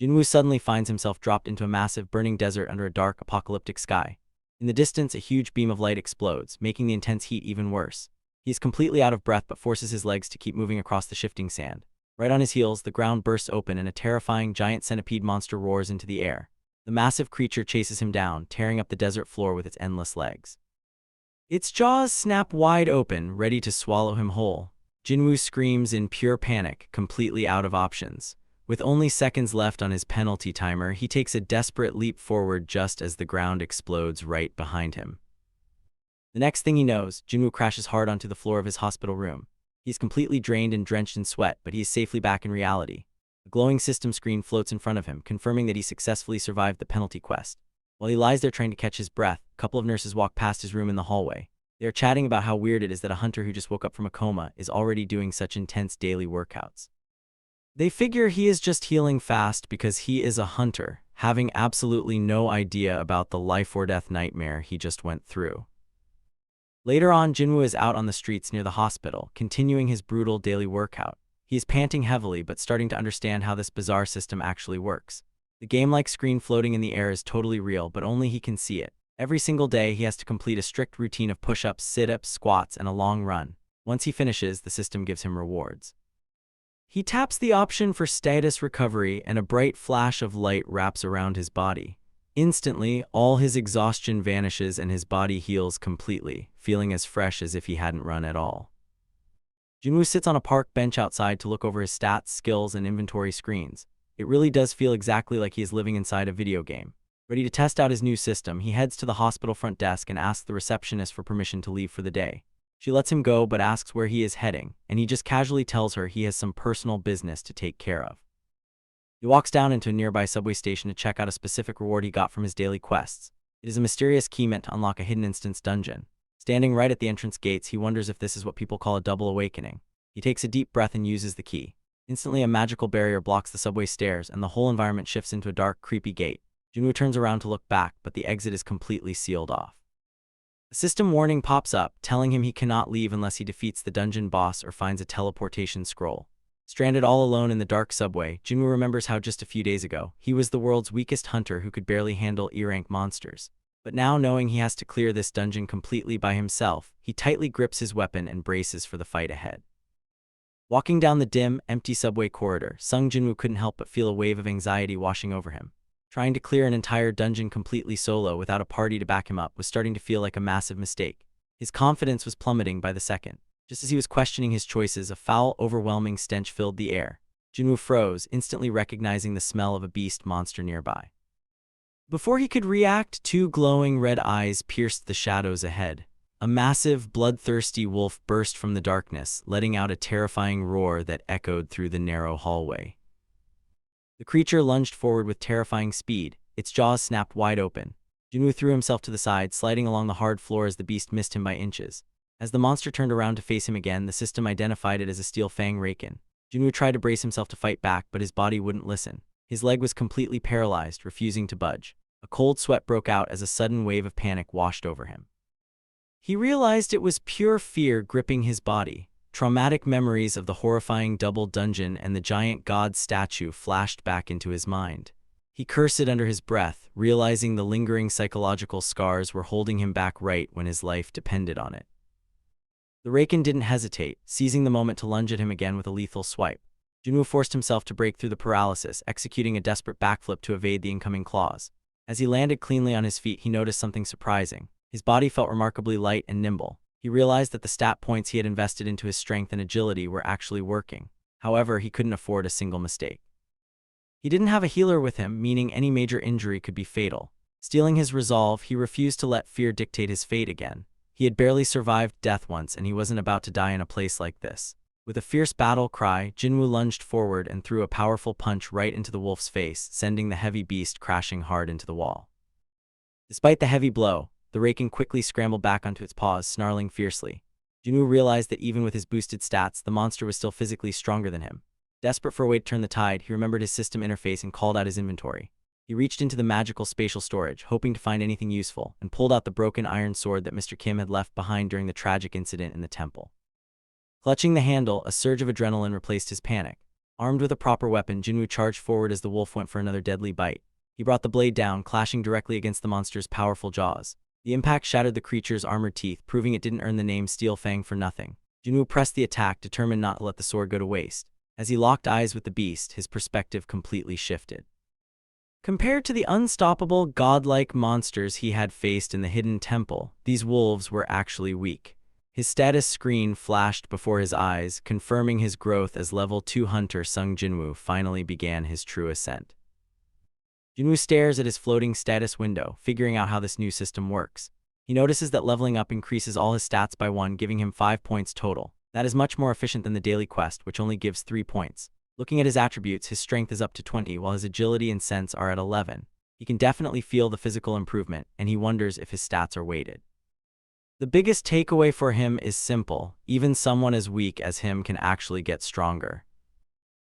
Jinwoo suddenly finds himself dropped into a massive, burning desert under a dark, apocalyptic sky. In the distance, a huge beam of light explodes, making the intense heat even worse. He is completely out of breath but forces his legs to keep moving across the shifting sand. Right on his heels, the ground bursts open and a terrifying giant centipede monster roars into the air. The massive creature chases him down, tearing up the desert floor with its endless legs. Its jaws snap wide open, ready to swallow him whole. Jinwoo screams in pure panic, completely out of options. With only seconds left on his penalty timer, he takes a desperate leap forward just as the ground explodes right behind him. The next thing he knows, Jinwoo crashes hard onto the floor of his hospital room. He is completely drained and drenched in sweat, but he is safely back in reality. A glowing system screen floats in front of him, confirming that he successfully survived the penalty quest. While he lies there trying to catch his breath, a couple of nurses walk past his room in the hallway. They are chatting about how weird it is that a hunter who just woke up from a coma is already doing such intense daily workouts. They figure he is just healing fast because he is a hunter, having absolutely no idea about the life-or-death nightmare he just went through. Later on, Jinwoo is out on the streets near the hospital, continuing his brutal daily workout. He is panting heavily but starting to understand how this bizarre system actually works. The game-like screen floating in the air is totally real, but only he can see it. Every single day, he has to complete a strict routine of push-ups, sit-ups, squats, and a long run. Once he finishes, the system gives him rewards. He taps the option for status recovery, and a bright flash of light wraps around his body. Instantly, all his exhaustion vanishes and his body heals completely, feeling as fresh as if he hadn't run at all. Jinwoo sits on a park bench outside to look over his stats, skills, and inventory screens. It really does feel exactly like he is living inside a video game. Ready to test out his new system, he heads to the hospital front desk and asks the receptionist for permission to leave for the day. She lets him go but asks where he is heading, and he just casually tells her he has some personal business to take care of. He walks down into a nearby subway station to check out a specific reward he got from his daily quests. It is a mysterious key meant to unlock a hidden instance dungeon. Standing right at the entrance gates, he wonders if this is what people call a double awakening. He takes a deep breath and uses the key. Instantly, a magical barrier blocks the subway stairs, and the whole environment shifts into a dark, creepy gate. Jinwoo turns around to look back, but the exit is completely sealed off. A system warning pops up, telling him he cannot leave unless he defeats the dungeon boss or finds a teleportation scroll. Stranded all alone in the dark subway, Jinwoo remembers how just a few days ago, he was the world's weakest hunter who could barely handle E-rank monsters. But now, knowing he has to clear this dungeon completely by himself, he tightly grips his weapon and braces for the fight ahead. Walking down the dim, empty subway corridor, Jinwoo couldn't help but feel a wave of anxiety washing over him. Trying to clear an entire dungeon completely solo without a party to back him up was starting to feel like a massive mistake. His confidence was plummeting by the second. Just as he was questioning his choices, a foul, overwhelming stench filled the air. Jinwoo froze, instantly recognizing the smell of a beast monster nearby. Before he could react, two glowing red eyes pierced the shadows ahead. A massive, bloodthirsty wolf burst from the darkness, letting out a terrifying roar that echoed through the narrow hallway. The creature lunged forward with terrifying speed, its jaws snapped wide open. Jinwoo threw himself to the side, sliding along the hard floor as the beast missed him by inches. As the monster turned around to face him again, the system identified it as a steel fang raken. Jinwoo tried to brace himself to fight back, but his body wouldn't listen. His leg was completely paralyzed, refusing to budge. A cold sweat broke out as a sudden wave of panic washed over him. He realized it was pure fear gripping his body. Traumatic memories of the horrifying double dungeon and the giant god statue flashed back into his mind. He cursed under his breath, realizing the lingering psychological scars were holding him back right when his life depended on it. The Raken didn't hesitate, seizing the moment to lunge at him again with a lethal swipe. Jinwoo forced himself to break through the paralysis, executing a desperate backflip to evade the incoming claws. As he landed cleanly on his feet, he noticed something surprising. His body felt remarkably light and nimble. He realized that the stat points he had invested into his strength and agility were actually working. However, he couldn't afford a single mistake. He didn't have a healer with him, meaning any major injury could be fatal. Stealing his resolve, he refused to let fear dictate his fate again. He had barely survived death once, and he wasn't about to die in a place like this. With a fierce battle cry, Jinwoo lunged forward and threw a powerful punch right into the wolf's face, sending the heavy beast crashing hard into the wall. Despite the heavy blow, the Raken quickly scrambled back onto its paws, snarling fiercely. Jinwoo realized that even with his boosted stats, the monster was still physically stronger than him. Desperate for a way to turn the tide, he remembered his system interface and called out his inventory. He reached into the magical spatial storage, hoping to find anything useful, and pulled out the broken iron sword that Mr. Kim had left behind during the tragic incident in the temple. Clutching the handle, a surge of adrenaline replaced his panic. Armed with a proper weapon, Jinwoo charged forward as the wolf went for another deadly bite. He brought the blade down, clashing directly against the monster's powerful jaws. The impact shattered the creature's armored teeth, proving it didn't earn the name Steel Fang for nothing. Jinwoo pressed the attack, determined not to let the sword go to waste. As he locked eyes with the beast, his perspective completely shifted. Compared to the unstoppable, godlike monsters he had faced in the hidden temple, these wolves were actually weak. His status screen flashed before his eyes, confirming his growth as level 2 hunter Jinwoo finally began his true ascent. Jinwoo stares at his floating status window, figuring out how this new system works. He notices that leveling up increases all his stats by 1, giving him 5 points total. That is much more efficient than the daily quest, which only gives 3 points. Looking at his attributes, his strength is up to 20, while his agility and sense are at 11. He can definitely feel the physical improvement, and he wonders if his stats are weighted. The biggest takeaway for him is simple: even someone as weak as him can actually get stronger.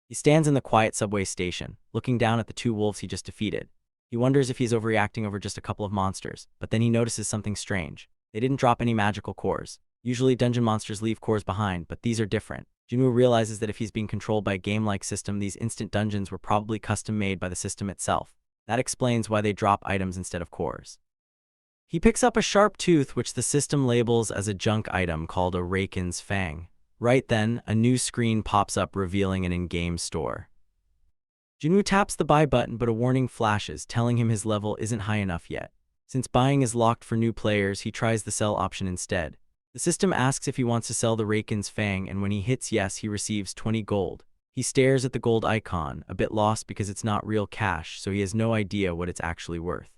He stands in the quiet subway station, looking down at the 2 wolves he just defeated. He wonders if he's overreacting over just a couple of monsters, but then he notices something strange. They didn't drop any magical cores. Usually dungeon monsters leave cores behind, but these are different. Jinwoo realizes that if he's being controlled by a game-like system, these instant dungeons were probably custom-made by the system itself. That explains why they drop items instead of cores. He picks up a sharp tooth which the system labels as a junk item called a Raken's Fang. Right then, a new screen pops up revealing an in-game store. Jinwoo taps the buy button, but a warning flashes telling him his level isn't high enough yet. Since buying is locked for new players, he tries the sell option instead. The system asks if he wants to sell the Raken's Fang, and when he hits yes, he receives 20 gold. He stares at the gold icon, a bit lost because it's not real cash, so he has no idea what it's actually worth.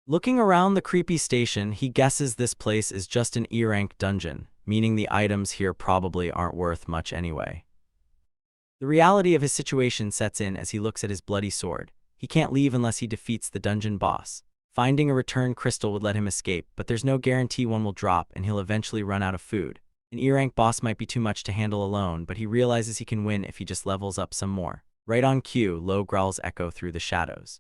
Looking around the creepy station, he guesses this place is just an E-rank dungeon, meaning the items here probably aren't worth much anyway. The reality of his situation sets in as he looks at his bloody sword. He can't leave unless he defeats the dungeon boss. Finding a return crystal would let him escape, but there's no guarantee one will drop and he'll eventually run out of food. An E-rank boss might be too much to handle alone, but he realizes he can win if he just levels up some more. Right on cue, low growls echo through the shadows.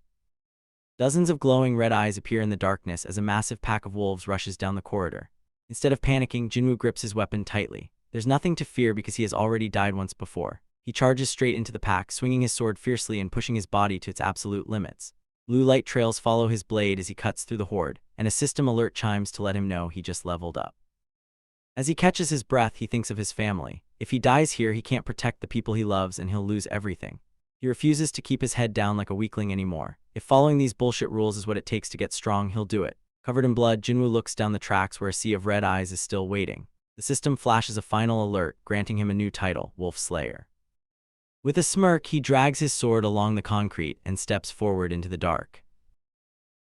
Dozens of glowing red eyes appear in the darkness as a massive pack of wolves rushes down the corridor. Instead of panicking, Jinwoo grips his weapon tightly. There's nothing to fear because he has already died once before. He charges straight into the pack, swinging his sword fiercely and pushing his body to its absolute limits. Blue light trails follow his blade as he cuts through the horde, and a system alert chimes to let him know he just leveled up. As he catches his breath, he thinks of his family. If he dies here, he can't protect the people he loves and he'll lose everything. He refuses to keep his head down like a weakling anymore. If following these bullshit rules is what it takes to get strong, he'll do it. Covered in blood, Jinwoo looks down the tracks where a sea of red eyes is still waiting. The system flashes a final alert, granting him a new title, Wolf Slayer. With a smirk, he drags his sword along the concrete and steps forward into the dark.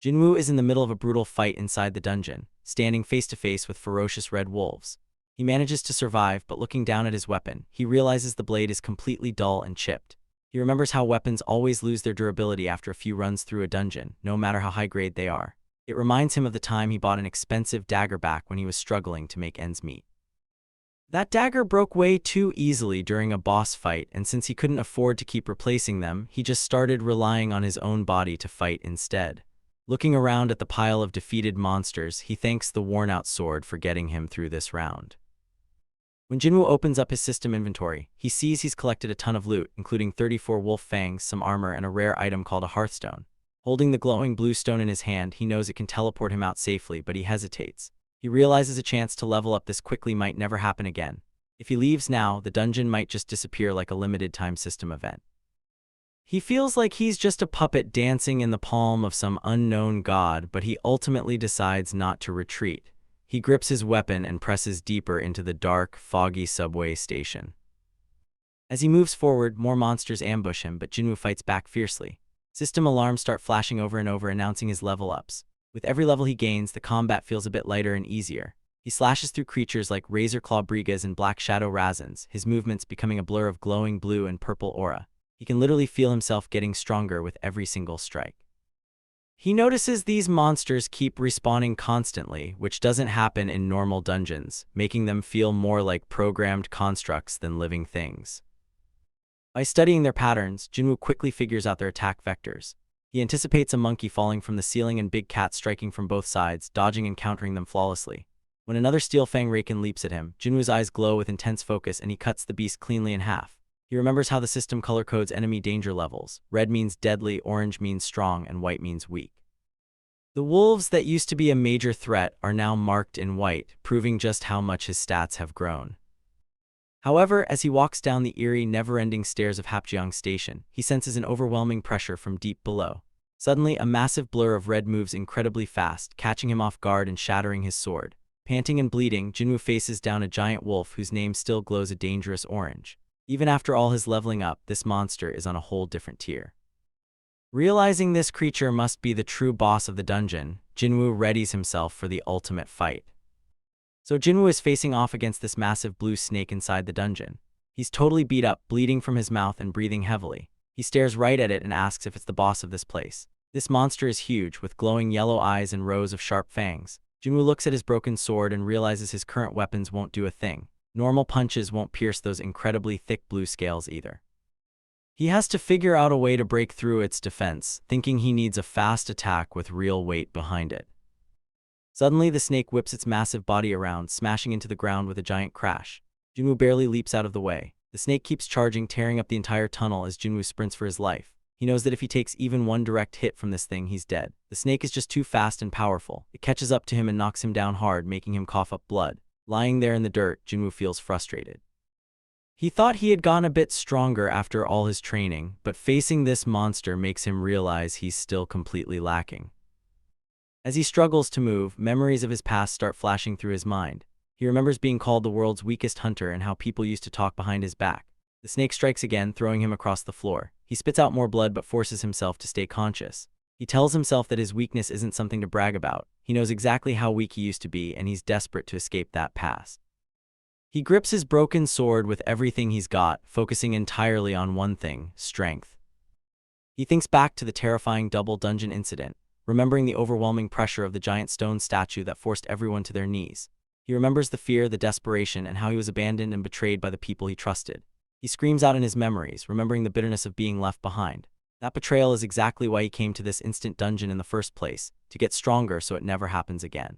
Jinwoo is in the middle of a brutal fight inside the dungeon, standing face to face with ferocious red wolves. He manages to survive, but looking down at his weapon, he realizes the blade is completely dull and chipped. He remembers how weapons always lose their durability after a few runs through a dungeon, no matter how high grade they are. It reminds him of the time he bought an expensive dagger back when he was struggling to make ends meet. That dagger broke way too easily during a boss fight, and since he couldn't afford to keep replacing them, he just started relying on his own body to fight instead. Looking around at the pile of defeated monsters, he thanks the worn-out sword for getting him through this round. When Jinwoo opens up his system inventory, he sees he's collected a ton of loot, including 34 wolf fangs, some armor, and a rare item called a hearthstone. Holding the glowing blue stone in his hand, he knows it can teleport him out safely, but he hesitates. He realizes a chance to level up this quickly might never happen again. If he leaves now, the dungeon might just disappear like a limited-time system event. He feels like he's just a puppet dancing in the palm of some unknown god, but he ultimately decides not to retreat. He grips his weapon and presses deeper into the dark, foggy subway station. As he moves forward, more monsters ambush him, but Jinwoo fights back fiercely. System alarms start flashing over and over, announcing his level ups. With every level he gains, the combat feels a bit lighter and easier. He slashes through creatures like Razor Claw Brigas and Black Shadow Razans, his movements becoming a blur of glowing blue and purple aura. He can literally feel himself getting stronger with every single strike. He notices these monsters keep respawning constantly, which doesn't happen in normal dungeons, making them feel more like programmed constructs than living things. By studying their patterns, Jinwoo quickly figures out their attack vectors. He anticipates a monkey falling from the ceiling and big cats striking from both sides, dodging and countering them flawlessly. When another Steel Fang Raken leaps at him, Jinwoo's eyes glow with intense focus and he cuts the beast cleanly in half. He remembers how the system color codes enemy danger levels. Red means deadly, orange means strong, and white means weak. The wolves that used to be a major threat are now marked in white, proving just how much his stats have grown. However, as he walks down the eerie, never-ending stairs of Hapjeong Station, he senses an overwhelming pressure from deep below. Suddenly, a massive blur of red moves incredibly fast, catching him off guard and shattering his sword. Panting and bleeding, Jinwoo faces down a giant wolf whose name still glows a dangerous orange. Even after all his leveling up, this monster is on a whole different tier. Realizing this creature must be the true boss of the dungeon, Jinwoo readies himself for the ultimate fight. So Jinwoo is facing off against this massive blue snake inside the dungeon. He's totally beat up, bleeding from his mouth and breathing heavily. He stares right at it and asks if it's the boss of this place. This monster is huge, with glowing yellow eyes and rows of sharp fangs. Jinwoo looks at his broken sword and realizes his current weapons won't do a thing. Normal punches won't pierce those incredibly thick blue scales either. He has to figure out a way to break through its defense, thinking he needs a fast attack with real weight behind it. Suddenly, the snake whips its massive body around, smashing into the ground with a giant crash. Junwoo barely leaps out of the way. The snake keeps charging, tearing up the entire tunnel as Junwoo sprints for his life. He knows that if he takes even one direct hit from this thing, he's dead. The snake is just too fast and powerful. It catches up to him and knocks him down hard, making him cough up blood. Lying there in the dirt, Junwoo feels frustrated. He thought he had gotten a bit stronger after all his training, but facing this monster makes him realize he's still completely lacking. As he struggles to move, memories of his past start flashing through his mind. He remembers being called the world's weakest hunter and how people used to talk behind his back. The snake strikes again, throwing him across the floor. He spits out more blood but forces himself to stay conscious. He tells himself that his weakness isn't something to brag about. He knows exactly how weak he used to be, and he's desperate to escape that past. He grips his broken sword with everything he's got, focusing entirely on one thing: strength. He thinks back to the terrifying double dungeon incident, remembering the overwhelming pressure of the giant stone statue that forced everyone to their knees. He remembers the fear, the desperation, and how he was abandoned and betrayed by the people he trusted. He screams out in his memories, remembering the bitterness of being left behind. That betrayal is exactly why he came to this instant dungeon in the first place, to get stronger so it never happens again.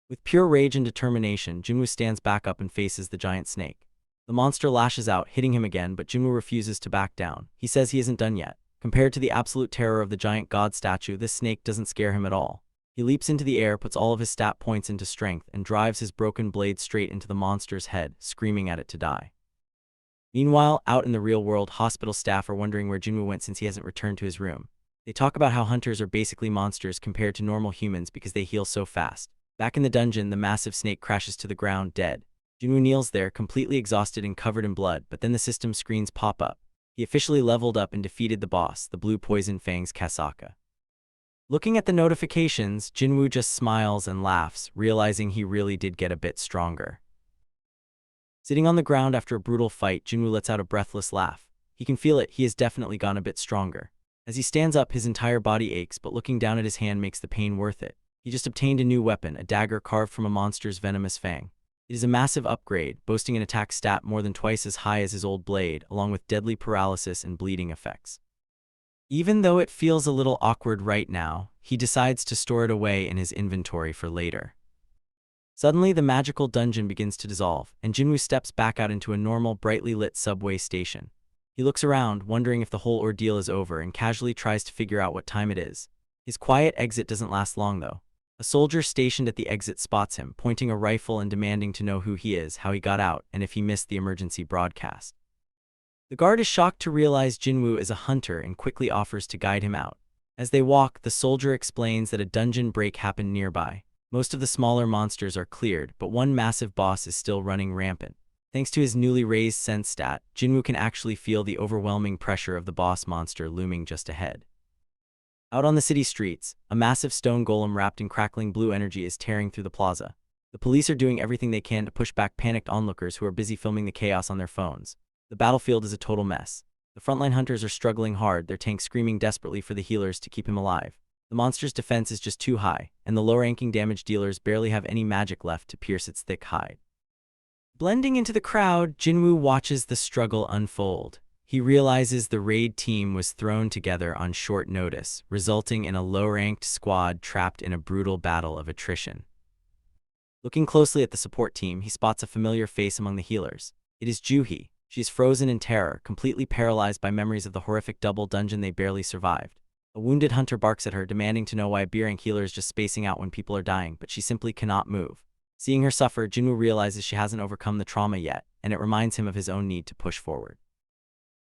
With pure rage and determination, Junwoo stands back up and faces the giant snake. The monster lashes out, hitting him again, but Junwoo refuses to back down. He says he isn't done yet. Compared to the absolute terror of the giant god statue, this snake doesn't scare him at all. He leaps into the air, puts all of his stat points into strength, and drives his broken blade straight into the monster's head, screaming at it to die. Meanwhile, out in the real world, hospital staff are wondering where Junwoo went since he hasn't returned to his room. They talk about how hunters are basically monsters compared to normal humans because they heal so fast. Back in the dungeon, the massive snake crashes to the ground, dead. Junwoo kneels there, completely exhausted and covered in blood, but then the system screens pop up. He officially leveled up and defeated the boss, the blue poison fangs Kasaka. Looking at the notifications, Junwoo just smiles and laughs, realizing he really did get a bit stronger. Sitting on the ground after a brutal fight, Junwoo lets out a breathless laugh. He can feel it, he has definitely gone a bit stronger. As he stands up, his entire body aches, but looking down at his hand makes the pain worth it. He just obtained a new weapon, a dagger carved from a monster's venomous fang. It is a massive upgrade, boasting an attack stat more than twice as high as his old blade, along with deadly paralysis and bleeding effects. Even though it feels a little awkward right now, he decides to store it away in his inventory for later. Suddenly, the magical dungeon begins to dissolve, and Junwoo steps back out into a normal, brightly lit subway station. He looks around, wondering if the whole ordeal is over, and casually tries to figure out what time it is. His quiet exit doesn't last long, though. A soldier stationed at the exit spots him, pointing a rifle and demanding to know who he is, how he got out, and if he missed the emergency broadcast. The guard is shocked to realize Junwoo is a hunter and quickly offers to guide him out. As they walk, the soldier explains that a dungeon break happened nearby. Most of the smaller monsters are cleared, but one massive boss is still running rampant. Thanks to his newly raised sense stat, Junwoo can actually feel the overwhelming pressure of the boss monster looming just ahead. Out on the city streets, a massive stone golem wrapped in crackling blue energy is tearing through the plaza. The police are doing everything they can to push back panicked onlookers who are busy filming the chaos on their phones. The battlefield is a total mess. The frontline hunters are struggling hard, their tanks screaming desperately for the healers to keep him alive. The monster's defense is just too high, and the low-ranking damage dealers barely have any magic left to pierce its thick hide. Blending into the crowd, Junwoo watches the struggle unfold. He realizes the raid team was thrown together on short notice, resulting in a low-ranked squad trapped in a brutal battle of attrition. Looking closely at the support team, he spots a familiar face among the healers. It is Juhi. She is frozen in terror, completely paralyzed by memories of the horrific double dungeon they barely survived. A wounded hunter barks at her, demanding to know why a B-rank healer is just spacing out when people are dying, but she simply cannot move. Seeing her suffer, Junwoo realizes she hasn't overcome the trauma yet, and it reminds him of his own need to push forward.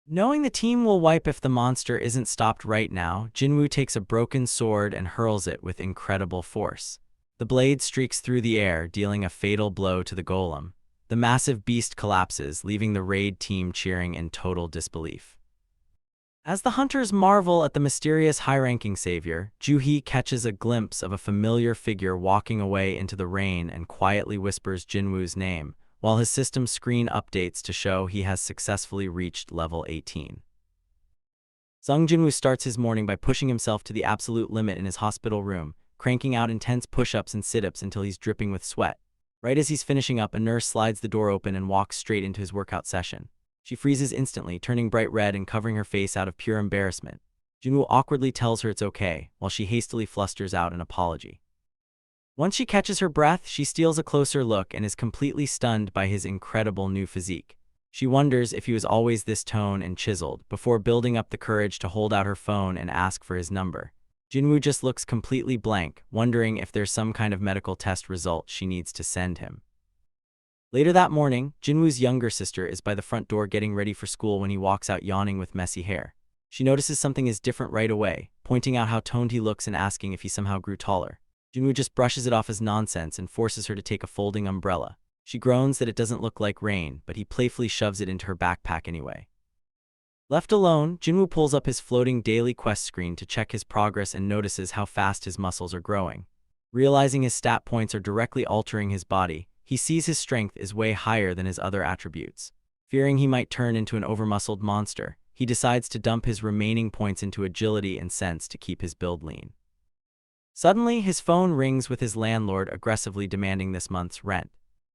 Knowing the team will wipe if the monster isn't stopped right now, Junwoo takes a broken sword and hurls it with incredible force. The blade streaks through the air, dealing a fatal blow to the golem. The massive beast collapses, leaving the raid team cheering in total disbelief. As the hunters marvel at the mysterious high-ranking savior, Juhi catches a glimpse of a familiar figure walking away into the rain and quietly whispers Jinwoo's name, while his system screen updates to show he has successfully reached level 18. Sung Jinwoo starts his morning by pushing himself to the absolute limit in his hospital room, cranking out intense push-ups and sit-ups until he's dripping with sweat. Right as he's finishing up, a nurse slides the door open and walks straight into his workout session. She freezes instantly, turning bright red and covering her face out of pure embarrassment. Junwoo awkwardly tells her it's okay, while she hastily flusters out an apology. Once she catches her breath, she steals a closer look and is completely stunned by his incredible new physique. She wonders if he was always this toned and chiseled, before building up the courage to hold out her phone and ask for his number. Jinwoo just looks completely blank, wondering if there's some kind of medical test result she needs to send him. Later that morning, Jinwoo's younger sister is by the front door getting ready for school when he walks out yawning with messy hair. She notices something is different right away, pointing out how toned he looks and asking if he somehow grew taller. Jinwoo just brushes it off as nonsense and forces her to take a folding umbrella. She groans that it doesn't look like rain, but he playfully shoves it into her backpack anyway. Left alone, Jinwoo pulls up his floating daily quest screen to check his progress and notices how fast his muscles are growing. Realizing his stat points are directly altering his body, he sees his strength is way higher than his other attributes. Fearing he might turn into an overmuscled monster, he decides to dump his remaining points into agility and sense to keep his build lean. Suddenly, his phone rings with his landlord aggressively demanding this month's rent.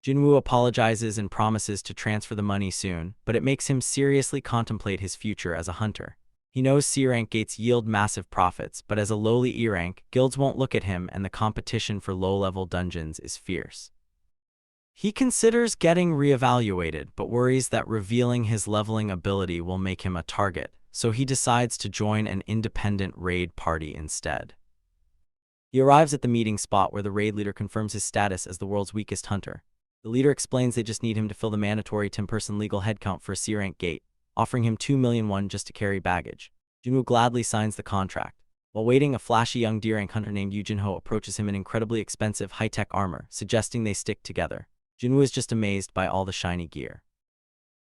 Jinwoo apologizes and promises to transfer the money soon, but it makes him seriously contemplate his future as a hunter. He knows C-rank gates yield massive profits, but as a lowly E-rank, guilds won't look at him and the competition for low-level dungeons is fierce. He considers getting reevaluated, but worries that revealing his leveling ability will make him a target, so he decides to join an independent raid party instead. He arrives at the meeting spot where the raid leader confirms his status as the world's weakest hunter. The leader explains they just need him to fill the mandatory 10-person legal headcount for a C-rank gate, offering him 2 million won just to carry baggage. Jinwoo gladly signs the contract. While waiting, a flashy young D-rank hunter named Yoo Jin-ho approaches him in incredibly expensive high-tech armor, suggesting they stick together. Jinwoo is just amazed by all the shiny gear.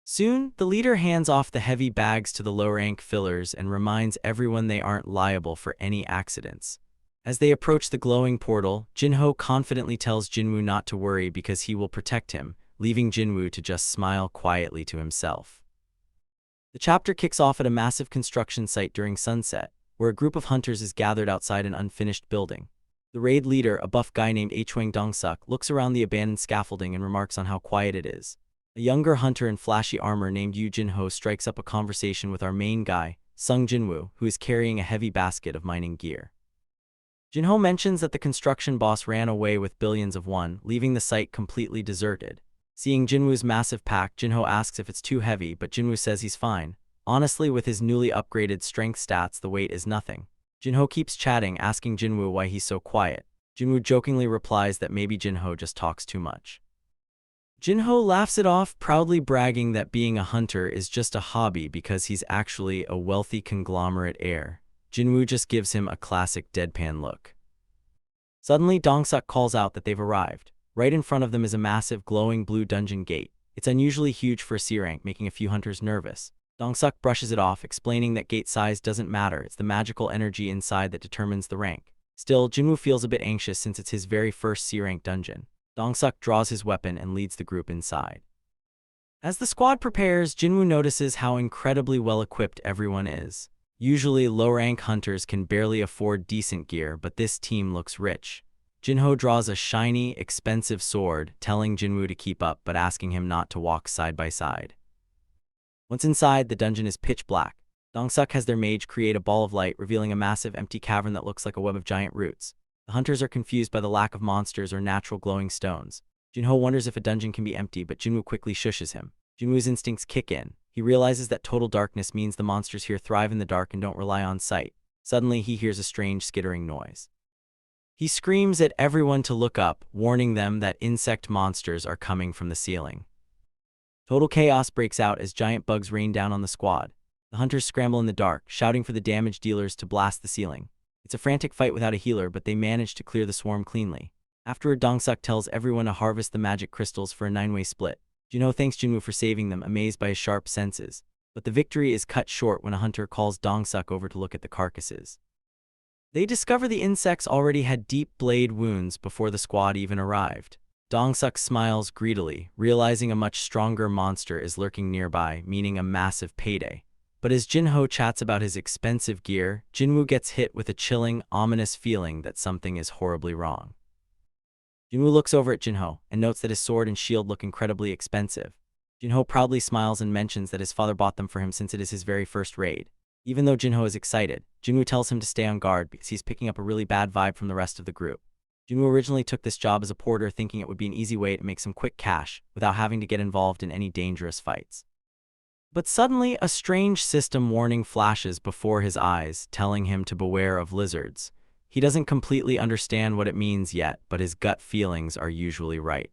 Soon, the leader hands off the heavy bags to the low-rank fillers and reminds everyone they aren't liable for any accidents. As they approach the glowing portal, Jin-ho confidently tells Jinwoo not to worry because he will protect him, leaving Jinwoo to just smile quietly to himself. The chapter kicks off at a massive construction site during sunset, where a group of hunters is gathered outside an unfinished building. The raid leader, a buff guy named Hwang Dong-suk, looks around the abandoned scaffolding and remarks on how quiet it is. A younger hunter in flashy armor named Yoo Jin-ho strikes up a conversation with our main guy, Sung Jinwoo, who is carrying a heavy basket of mining gear. Jin-ho mentions that the construction boss ran away with billions of won, leaving the site completely deserted. Seeing Jinwoo's massive pack, Jin-ho asks if it's too heavy, but Jinwoo says he's fine. Honestly, with his newly upgraded strength stats, the weight is nothing. Jin-ho keeps chatting, asking Jinwoo why he's so quiet. Jinwoo jokingly replies that maybe Jin-ho just talks too much. Jin-ho laughs it off, proudly bragging that being a hunter is just a hobby because he's actually a wealthy conglomerate heir. Jinwoo just gives him a classic deadpan look. Suddenly, Dong-suk calls out that they've arrived. Right in front of them is a massive glowing blue dungeon gate. It's unusually huge for a C-rank, making a few hunters nervous. Dong-suk brushes it off, explaining that gate size doesn't matter, it's the magical energy inside that determines the rank. Still, Jinwoo feels a bit anxious since it's his very first C-rank dungeon. Dong-suk draws his weapon and leads the group inside. As the squad prepares, Jinwoo notices how incredibly well-equipped everyone is. Usually, low-rank hunters can barely afford decent gear, but this team looks rich. Jin-ho draws a shiny, expensive sword, telling Jinwoo to keep up but asking him not to walk side by side. Once inside, the dungeon is pitch black. Dong-suk has their mage create a ball of light, revealing a massive empty cavern that looks like a web of giant roots. The hunters are confused by the lack of monsters or natural glowing stones. Jin-ho wonders if a dungeon can be empty, but Jinwoo quickly shushes him. Jinwoo's instincts kick in. He realizes that total darkness means the monsters here thrive in the dark and don't rely on sight. Suddenly, he hears a strange skittering noise. He screams at everyone to look up, warning them that insect monsters are coming from the ceiling. Total chaos breaks out as giant bugs rain down on the squad. The hunters scramble in the dark, shouting for the damage dealers to blast the ceiling. It's a frantic fight without a healer, but they manage to clear the swarm cleanly. Afterward, Dong-suk tells everyone to harvest the magic crystals for a 9-way split. Jin-ho thanks Jinwoo for saving them, amazed by his sharp senses. But the victory is cut short when a hunter calls Dong-suk over to look at the carcasses. They discover the insects already had deep blade wounds before the squad even arrived. Dong-suk smiles greedily, realizing a much stronger monster is lurking nearby, meaning a massive payday. But as Jin-ho chats about his expensive gear, Jinwoo gets hit with a chilling, ominous feeling that something is horribly wrong. Jinwoo looks over at Jin-ho and notes that his sword and shield look incredibly expensive. Jin-ho proudly smiles and mentions that his father bought them for him since it is his very first raid. Even though Jin-ho is excited, Jinwoo tells him to stay on guard because he's picking up a really bad vibe from the rest of the group. Jinwoo originally took this job as a porter thinking it would be an easy way to make some quick cash without having to get involved in any dangerous fights. But suddenly, a strange system warning flashes before his eyes, telling him to beware of lizards. He doesn't completely understand what it means yet, but his gut feelings are usually right.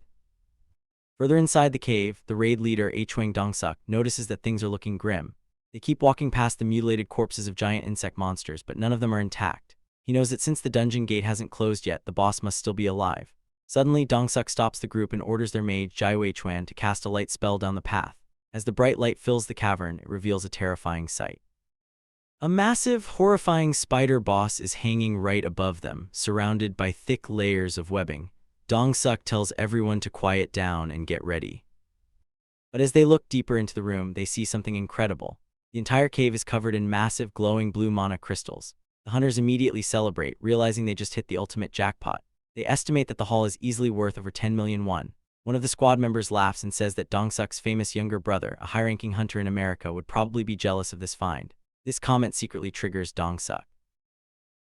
Further inside the cave, the raid leader Hwang Dong-suk notices that things are looking grim. They keep walking past the mutilated corpses of giant insect monsters, but none of them are intact. He knows that since the dungeon gate hasn't closed yet, the boss must still be alive. Suddenly, Dong-suk stops the group and orders their mage Jae Chuan to cast a light spell down the path. As the bright light fills the cavern, it reveals a terrifying sight. A massive, horrifying spider boss is hanging right above them, surrounded by thick layers of webbing. Dong-suk tells everyone to quiet down and get ready. But as they look deeper into the room, they see something incredible. The entire cave is covered in massive, glowing blue mana crystals. The hunters immediately celebrate, realizing they just hit the ultimate jackpot. They estimate that the haul is easily worth over 10 million won. One of the squad members laughs and says that Dong-suk's famous younger brother, a high-ranking hunter in America, would probably be jealous of this find. This comment secretly triggers Dong-suk.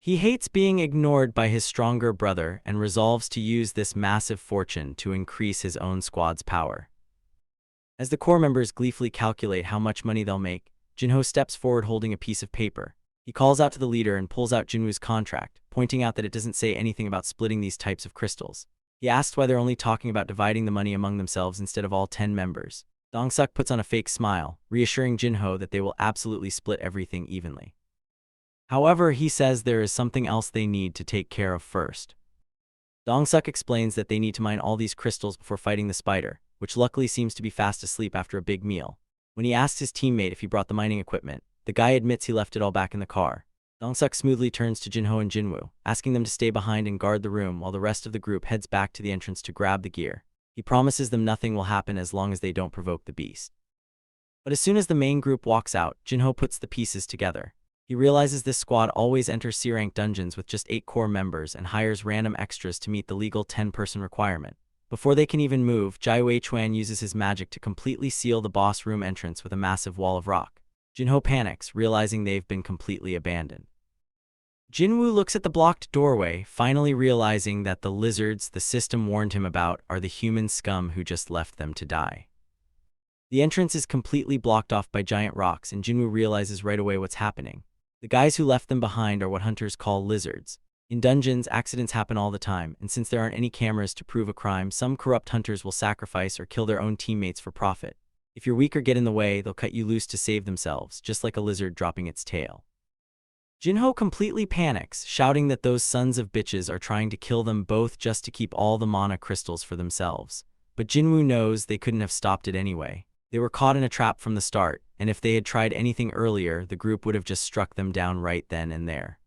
He hates being ignored by his stronger brother and resolves to use this massive fortune to increase his own squad's power. As the core members gleefully calculate how much money they'll make, Jinho steps forward holding a piece of paper. He calls out to the leader and pulls out Jinwoo's contract, pointing out that it doesn't say anything about splitting these types of crystals. He asks why they're only talking about dividing the money among themselves instead of all 10 members. Dong-suk puts on a fake smile, reassuring Jinho that they will absolutely split everything evenly. However, he says there is something else they need to take care of first. Dong-suk explains that they need to mine all these crystals before fighting the spider, which luckily seems to be fast asleep after a big meal. When he asks his teammate if he brought the mining equipment, the guy admits he left it all back in the car. Dong-suk smoothly turns to Jinho and Jinwoo, asking them to stay behind and guard the room while the rest of the group heads back to the entrance to grab the gear. He promises them nothing will happen as long as they don't provoke the beast. But as soon as the main group walks out, Jinho puts the pieces together. He realizes this squad always enters C-rank dungeons with just 8 core members and hires random extras to meet the legal 10-person requirement. Before they can even move, Jae Chuan uses his magic to completely seal the boss room entrance with a massive wall of rock. Jinho panics, realizing they've been completely abandoned. Jinwoo looks at the blocked doorway, finally realizing that the lizards the system warned him about are the human scum who just left them to die. The entrance is completely blocked off by giant rocks, and Jinwoo realizes right away what's happening. The guys who left them behind are what hunters call lizards. In dungeons, accidents happen all the time, and since there aren't any cameras to prove a crime, some corrupt hunters will sacrifice or kill their own teammates for profit. If you're weak or get in the way, they'll cut you loose to save themselves, just like a lizard dropping its tail. Jinho completely panics, shouting that those sons of bitches are trying to kill them both just to keep all the mana crystals for themselves. But Jinwoo knows they couldn't have stopped it anyway. They were caught in a trap from the start, and if they had tried anything earlier, the group would have just struck them down right then and there.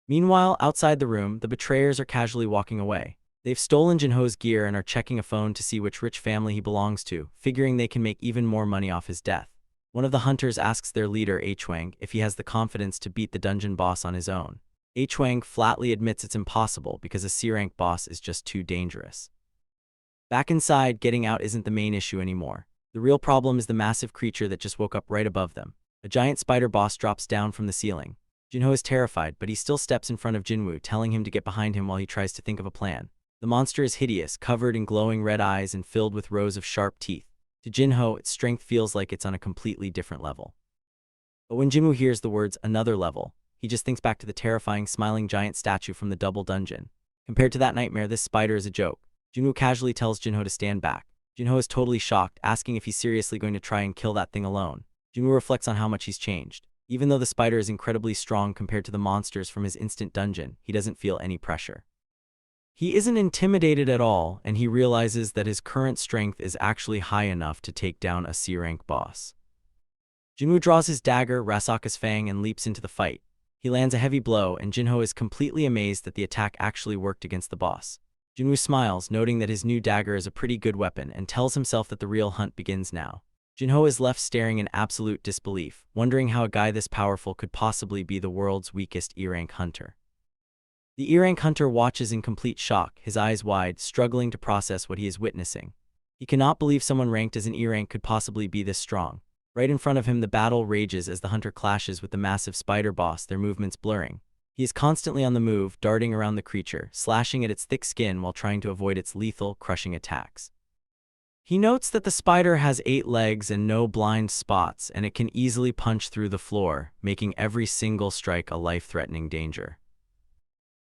Meanwhile, outside the room, the betrayers are casually walking away. They've stolen Jinho's gear and are checking a phone to see which rich family he belongs to, figuring they can make even more money off his death. One of the hunters asks their leader, Hwang, if he has the confidence to beat the dungeon boss on his own. Hwang flatly admits it's impossible because a C-rank boss is just too dangerous. Back inside, getting out isn't the main issue anymore. The real problem is the massive creature that just woke up right above them. A giant spider boss drops down from the ceiling. Jinho is terrified, but he still steps in front of Jinwoo, telling him to get behind him while he tries to think of a plan. The monster is hideous, covered in glowing red eyes and filled with rows of sharp teeth. To Jinho, its strength feels like it's on a completely different level. But when Jinwoo hears the words, another level, he just thinks back to the terrifying, smiling giant statue from the double dungeon. Compared to that nightmare, this spider is a joke. Jinwoo casually tells Jinho to stand back. Jinho is totally shocked, asking if he's seriously going to try and kill that thing alone. Jinwoo reflects on how much he's changed. Even though the spider is incredibly strong compared to the monsters from his instant dungeon, he doesn't feel any pressure. He isn't intimidated at all, and he realizes that his current strength is actually high enough to take down a C-rank boss. Jinwoo draws his dagger, Rasaka's Fang, and leaps into the fight. He lands a heavy blow, and Jinho is completely amazed that the attack actually worked against the boss. Jinwoo smiles, noting that his new dagger is a pretty good weapon, and tells himself that the real hunt begins now. Jinho is left staring in absolute disbelief, wondering how a guy this powerful could possibly be the world's weakest E-rank hunter. The E-rank hunter watches in complete shock, his eyes wide, struggling to process what he is witnessing. He cannot believe someone ranked as an E-rank could possibly be this strong. Right in front of him, the battle rages as the hunter clashes with the massive spider boss, their movements blurring. He is constantly on the move, darting around the creature, slashing at its thick skin while trying to avoid its lethal, crushing attacks. He notes that the spider has 8 legs and no blind spots, and it can easily punch through the floor, making every single strike a life-threatening danger.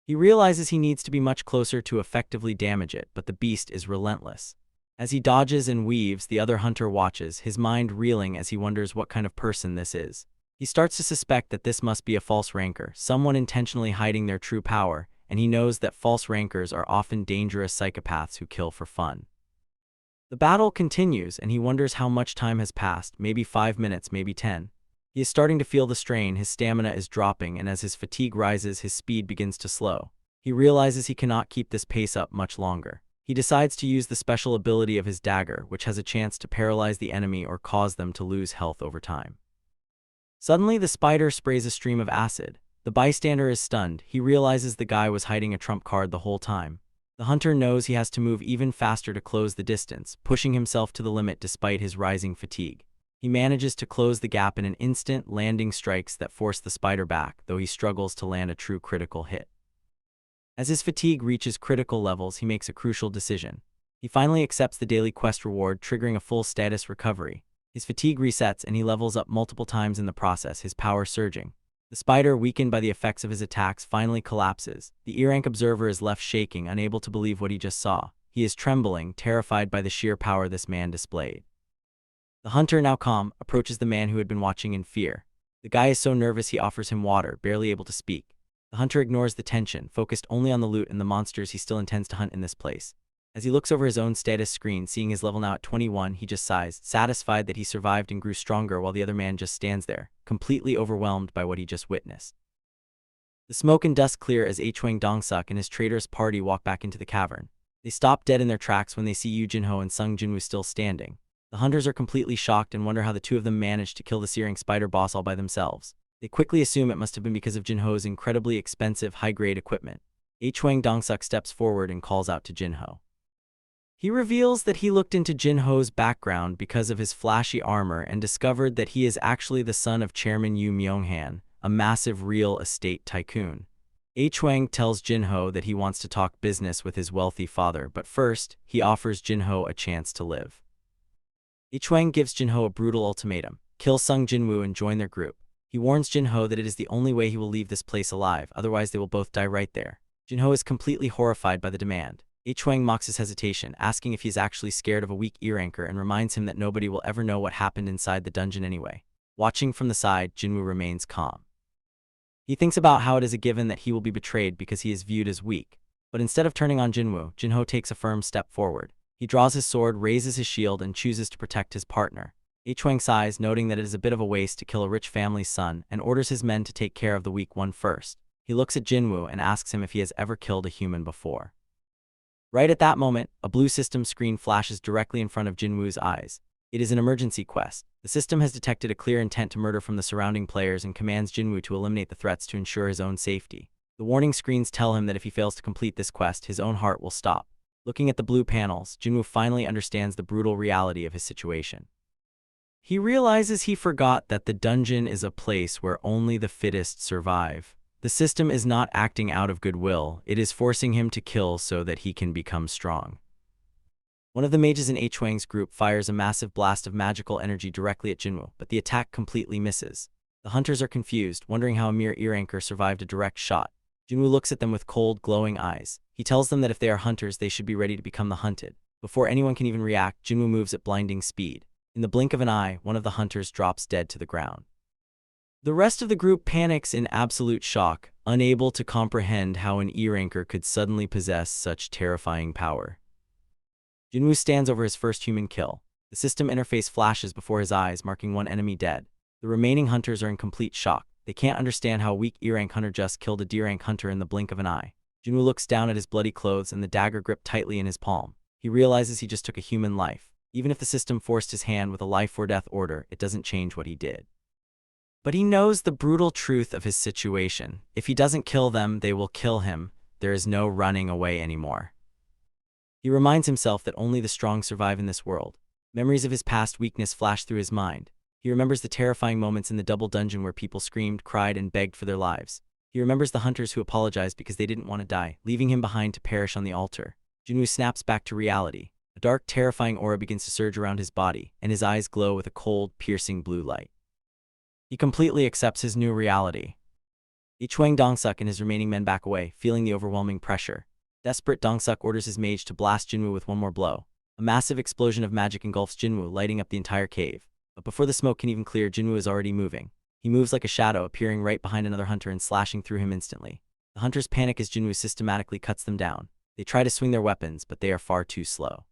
He realizes he needs to be much closer to effectively damage it, but the beast is relentless. As he dodges and weaves, the other hunter watches, his mind reeling as he wonders what kind of person this is. He starts to suspect that this must be a false rancor, someone intentionally hiding their true power, and he knows that false rancors are often dangerous psychopaths who kill for fun. The battle continues, and he wonders how much time has passed, maybe 5 minutes, maybe 10. He is starting to feel the strain, his stamina is dropping, and as his fatigue rises, his speed begins to slow. He realizes he cannot keep this pace up much longer. He decides to use the special ability of his dagger, which has a chance to paralyze the enemy or cause them to lose health over time. Suddenly, the spider sprays a stream of acid. The bystander is stunned. He realizes the guy was hiding a trump card the whole time. The hunter knows he has to move even faster to close the distance, pushing himself to the limit despite his rising fatigue. He manages to close the gap in an instant, landing strikes that force the spider back, though he struggles to land a true critical hit. As his fatigue reaches critical levels, he makes a crucial decision. He finally accepts the daily quest reward, triggering a full status recovery. His fatigue resets and he levels up multiple times in the process, his power surging. The spider, weakened by the effects of his attacks, finally collapses. The E-rank observer is left shaking, unable to believe what he just saw. He is trembling, terrified by the sheer power this man displayed. The hunter, now calm, approaches the man who had been watching in fear. The guy is so nervous he offers him water, barely able to speak. The hunter ignores the tension, focused only on the loot and the monsters he still intends to hunt in this place. As he looks over his own status screen, seeing his level now at 21, he just sighs, satisfied that he survived and grew stronger while the other man just stands there, completely overwhelmed by what he just witnessed. The smoke and dust clear as Hwang Dong-suk and his traitorous party walk back into the cavern. They stop dead in their tracks when they see Yoo Jin-ho and Sung Jin-woo still standing. The hunters are completely shocked and wonder how the two of them managed to kill the searing spider boss all by themselves. They quickly assume it must have been because of Jin-ho's incredibly expensive, high-grade equipment. Hwang Dong-suk steps forward and calls out to Jin-ho. He reveals that he looked into Jin-ho's background because of his flashy armor and discovered that he is actually the son of Chairman Yoo Myung-han, a massive real estate tycoon. Hwang tells Jin-ho that he wants to talk business with his wealthy father, but first, he offers Jin-ho a chance to live. Hwang gives Jin-ho a brutal ultimatum: kill Sung Jin-woo and join their group. He warns Jin-ho that it is the only way he will leave this place alive, otherwise they will both die right there. Jin-ho is completely horrified by the demand. Hwang mocks his hesitation, asking if he is actually scared of a weak E-ranker and reminds him that nobody will ever know what happened inside the dungeon anyway. Watching from the side, Jin-woo remains calm. He thinks about how it is a given that he will be betrayed because he is viewed as weak. But instead of turning on Jin-woo, Jin-ho takes a firm step forward. He draws his sword, raises his shield, and chooses to protect his partner. Hwang sighs, noting that it is a bit of a waste to kill a rich family's son, and orders his men to take care of the weak one first. He looks at Jin-woo and asks him if he has ever killed a human before. Right at that moment, a blue system screen flashes directly in front of Jin-woo's eyes. It is an emergency quest. The system has detected a clear intent to murder from the surrounding players and commands Jin-woo to eliminate the threats to ensure his own safety. The warning screens tell him that if he fails to complete this quest, his own heart will stop. Looking at the blue panels, Jin-woo finally understands the brutal reality of his situation. He realizes he forgot that the dungeon is a place where only the fittest survive. The system is not acting out of goodwill, it is forcing him to kill so that he can become strong. One of the mages in Hwang's group fires a massive blast of magical energy directly at Jin-woo, but the attack completely misses. The hunters are confused, wondering how a mere E-ranker survived a direct shot. Jin-woo looks at them with cold, glowing eyes. He tells them that if they are hunters, they should be ready to become the hunted. Before anyone can even react, Jin-woo moves at blinding speed. In the blink of an eye, one of the hunters drops dead to the ground. The rest of the group panics in absolute shock, unable to comprehend how an E-ranker could suddenly possess such terrifying power. Jin-woo stands over his first human kill. The system interface flashes before his eyes, marking one enemy dead. The remaining hunters are in complete shock. They can't understand how a weak E-rank hunter just killed a D-rank hunter in the blink of an eye. Jin-woo looks down at his bloody clothes and the dagger gripped tightly in his palm. He realizes he just took a human life. Even if the system forced his hand with a life-or-death order, it doesn't change what he did. But he knows the brutal truth of his situation. If he doesn't kill them, they will kill him. There is no running away anymore. He reminds himself that only the strong survive in this world. Memories of his past weakness flash through his mind. He remembers the terrifying moments in the double dungeon where people screamed, cried, and begged for their lives. He remembers the hunters who apologized because they didn't want to die, leaving him behind to perish on the altar. Jinwoo snaps back to reality. A dark, terrifying aura begins to surge around his body, and his eyes glow with a cold, piercing blue light. He completely accepts his new reality. Ichwang Dongsuk and his remaining men back away, feeling the overwhelming pressure. Desperate, Dongsuk orders his mage to blast Jinwoo with one more blow. A massive explosion of magic engulfs Jinwoo, lighting up the entire cave. But before the smoke can even clear, Jinwoo is already moving. He moves like a shadow, appearing right behind another hunter and slashing through him instantly. The hunters panic as Jinwoo systematically cuts them down. They try to swing their weapons, but they are far too slow.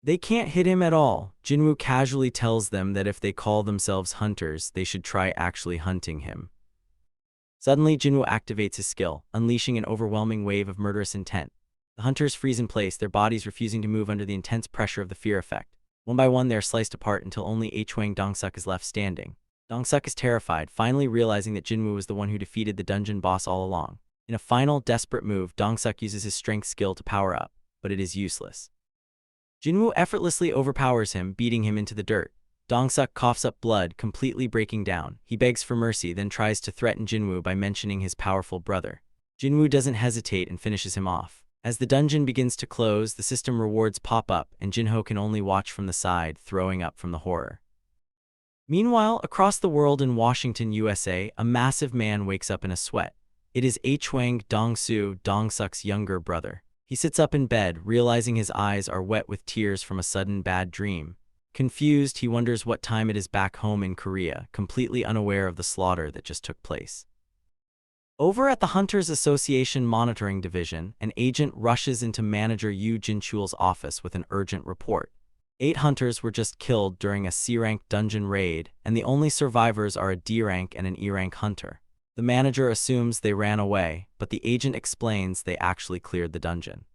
They can't hit him at all. Jinwoo casually tells them that if they call themselves hunters, they should try actually hunting him. Suddenly, Jinwoo activates his skill, unleashing an overwhelming wave of murderous intent. The hunters freeze in place, their bodies refusing to move under the intense pressure of the fear effect. One by one, they are sliced apart until only Ichwang Dongsuk is left standing. Dongsuk is terrified, finally realizing that Jinwoo was the one who defeated the dungeon boss all along. In a final, desperate move, Dongsuk uses his strength skill to power up, but it is useless. Jinwoo effortlessly overpowers him, beating him into the dirt. Dongsuk coughs up blood, completely breaking down. He begs for mercy, then tries to threaten Jinwoo by mentioning his powerful brother. Jinwoo doesn't hesitate and finishes him off. As the dungeon begins to close, the system rewards pop up, and Jinho can only watch from the side, throwing up from the horror. Meanwhile, across the world in Washington, USA, a massive man wakes up in a sweat. It is Ichwang Dongsu, Dongsuk's younger brother. He sits up in bed, realizing his eyes are wet with tears from a sudden bad dream. Confused, he wonders what time it is back home in Korea, completely unaware of the slaughter that just took place. Over at the Hunters Association Monitoring Division, an agent rushes into manager Yu Jinchul's office with an urgent report. 8 hunters were just killed during a C-rank dungeon raid, and the only survivors are a D-rank and an E-rank hunter. The manager assumes they ran away, but the agent explains they actually cleared the dungeon.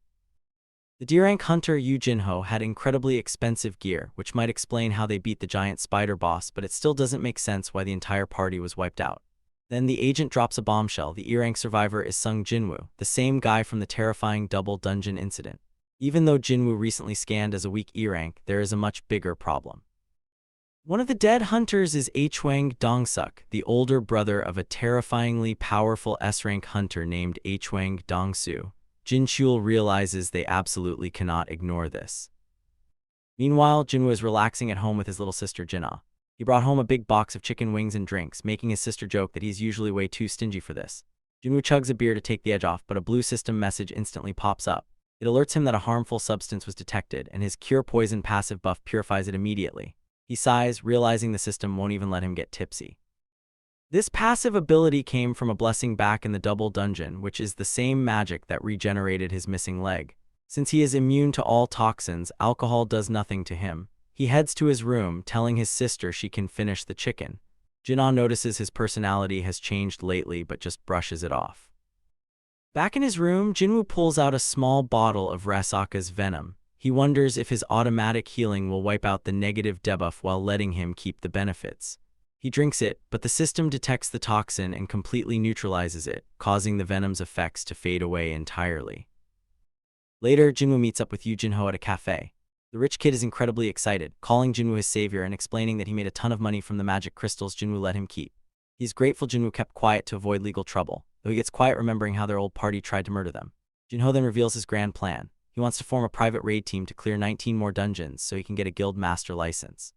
The D-rank hunter Yu Jinho had incredibly expensive gear, which might explain how they beat the giant spider boss, but it still doesn't make sense why the entire party was wiped out. Then the agent drops a bombshell. The E-rank survivor is Sung Jinwoo, the same guy from the terrifying double dungeon incident. Even though Jinwoo recently scanned as a weak E-rank, there is a much bigger problem. One of the dead hunters is Ichwang Dongsuk, the older brother of a terrifyingly powerful S-rank hunter named Ichwang Dongsu. Jinchul realizes they absolutely cannot ignore this. Meanwhile, Jinwoo is relaxing at home with his little sister Jinna. He brought home a big box of chicken wings and drinks, making his sister joke that he's usually way too stingy for this. Jinwoo chugs a beer to take the edge off, but a blue system message instantly pops up. It alerts him that a harmful substance was detected, and his Cure Poison passive buff purifies it immediately. He sighs, realizing the system won't even let him get tipsy. This passive ability came from a blessing back in the double dungeon, which is the same magic that regenerated his missing leg. Since he is immune to all toxins, alcohol does nothing to him. He heads to his room, telling his sister she can finish the chicken. Jinna notices his personality has changed lately, but just brushes it off. Back in his room, Jinwoo pulls out a small bottle of Rasaka's venom. He wonders if his automatic healing will wipe out the negative debuff while letting him keep the benefits. He drinks it, but the system detects the toxin and completely neutralizes it, causing the venom's effects to fade away entirely. Later, Jinwoo meets up with Yu Jinho at a cafe. The rich kid is incredibly excited, calling Jinwoo his savior and explaining that he made a ton of money from the magic crystals Jinwoo let him keep. He's grateful Jinwoo kept quiet to avoid legal trouble, though he gets quiet remembering how their old party tried to murder them. Jinho then reveals his grand plan. He wants to form a private raid team to clear 19 more dungeons so he can get a guild master license.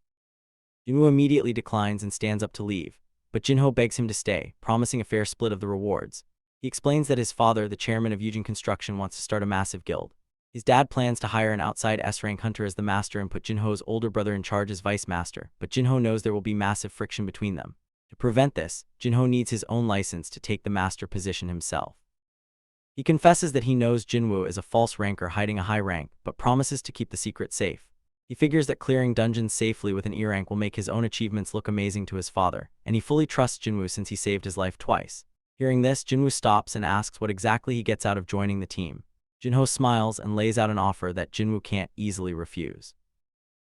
Jinwoo immediately declines and stands up to leave, but Jinho begs him to stay, promising a fair split of the rewards. He explains that his father, the chairman of Yujin Construction, wants to start a massive guild. His dad plans to hire an outside S-rank hunter as the master and put Jinho's older brother in charge as vice master, but Jinho knows there will be massive friction between them. To prevent this, Jinho needs his own license to take the master position himself. He confesses that he knows Jinwoo is a false ranker hiding a high rank, but promises to keep the secret safe. He figures that clearing dungeons safely with an E rank will make his own achievements look amazing to his father, and he fully trusts Jinwoo since he saved his life twice. Hearing this, Jinwoo stops and asks what exactly he gets out of joining the team. Jinho smiles and lays out an offer that Jinwoo can't easily refuse.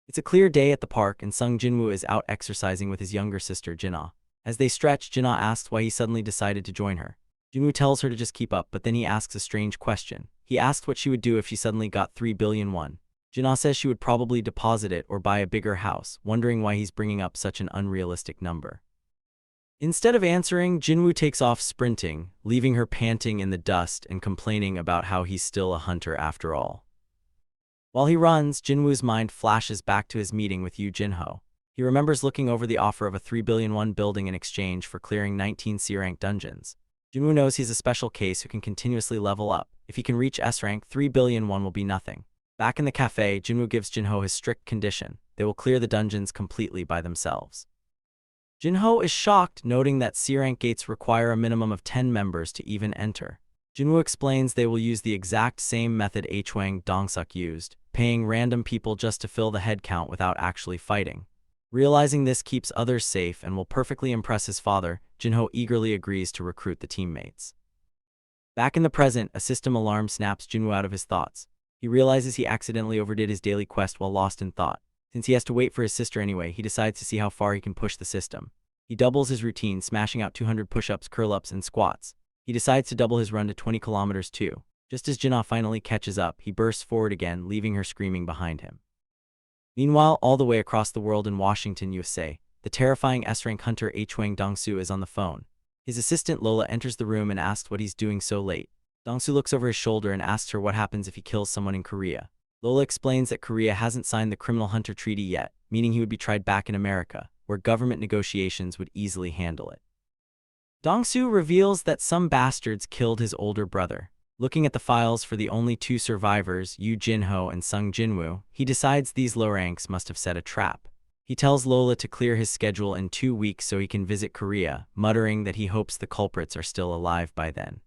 It's a clear day at the park, and Sung Jinwoo is out exercising with his younger sister Jinna. As they stretch, Jinna asks why he suddenly decided to join her. Jinwoo tells her to just keep up, but then he asks a strange question. He asks what she would do if she suddenly got 3 billion won. Jinna says she would probably deposit it or buy a bigger house, wondering why he's bringing up such an unrealistic number. Instead of answering, Jinwoo takes off sprinting, leaving her panting in the dust and complaining about how he's still a hunter after all. While he runs, Jinwoo's mind flashes back to his meeting with Yu Jinho. He remembers looking over the offer of a 3 billion won building in exchange for clearing 19 C-rank dungeons. Jinwoo knows he's a special case who can continuously level up. If he can reach S-rank, 3 billion won will be nothing. Back in the cafe, Jinwoo gives Jinho his strict condition. They will clear the dungeons completely by themselves. Jinho is shocked, noting that C-rank gates require a minimum of 10 members to even enter. Jinwoo explains they will use the exact same method Hwang Dongsuk used, paying random people just to fill the head count without actually fighting. Realizing this keeps others safe and will perfectly impress his father, Jinho eagerly agrees to recruit the teammates. Back in the present, a system alarm snaps Jinwoo out of his thoughts. He realizes he accidentally overdid his daily quest while lost in thought. Since he has to wait for his sister anyway, he decides to see how far he can push the system. He doubles his routine, smashing out 200 push-ups, curl-ups, and squats. He decides to double his run to 20 kilometers too. Just as Jinha finally catches up, he bursts forward again, leaving her screaming behind him. Meanwhile, all the way across the world in Washington, USA, the terrifying S-rank hunter Hwang Dongsu is on the phone. His assistant Lola enters the room and asks what he's doing so late. Dongsu looks over his shoulder and asks her what happens if he kills someone in Korea. Lola explains that Korea hasn't signed the criminal hunter treaty yet, meaning he would be tried back in America, where government negotiations would easily handle it. Dongsu reveals that some bastards killed his older brother. Looking at the files for the only two survivors, Yu Jinho and Sung Jinwoo, he decides these low ranks must have set a trap. He tells Lola to clear his schedule in 2 weeks so he can visit Korea, muttering that he hopes the culprits are still alive by then.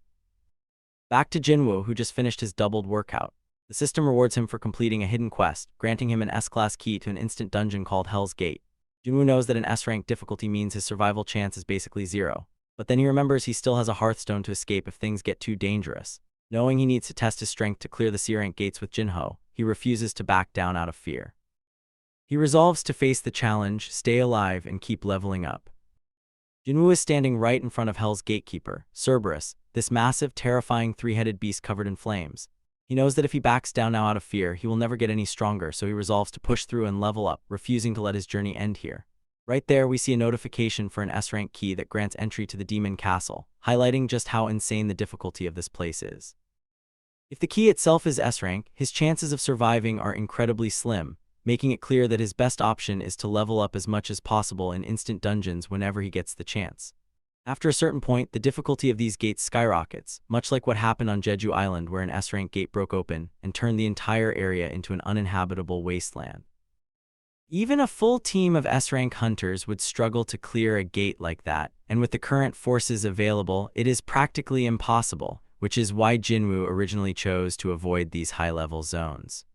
Back to Jinwoo, who just finished his doubled workout. The system rewards him for completing a hidden quest, granting him an S-class key to an instant dungeon called Hell's Gate. Jinwoo knows that an S-rank difficulty means his survival chance is basically 0. But then he remembers he still has a Hearthstone to escape if things get too dangerous. Knowing he needs to test his strength to clear the C-rank gates with Jinho, he refuses to back down out of fear. He resolves to face the challenge, stay alive, and keep leveling up. Jinwoo is standing right in front of Hell's Gatekeeper, Cerberus, this massive, terrifying three-headed beast covered in flames. He knows that if he backs down now out of fear, he will never get any stronger, so he resolves to push through and level up, refusing to let his journey end here. Right there, we see a notification for an S-rank key that grants entry to the Demon Castle, highlighting just how insane the difficulty of this place is. If the key itself is S-rank, his chances of surviving are incredibly slim, making it clear that his best option is to level up as much as possible in instant dungeons whenever he gets the chance. After a certain point, the difficulty of these gates skyrockets, much like what happened on Jeju Island where an S-rank gate broke open and turned the entire area into an uninhabitable wasteland. Even a full team of S-rank hunters would struggle to clear a gate like that, and with the current forces available, it is practically impossible, which is why Jinwoo originally chose to avoid these high-level zones.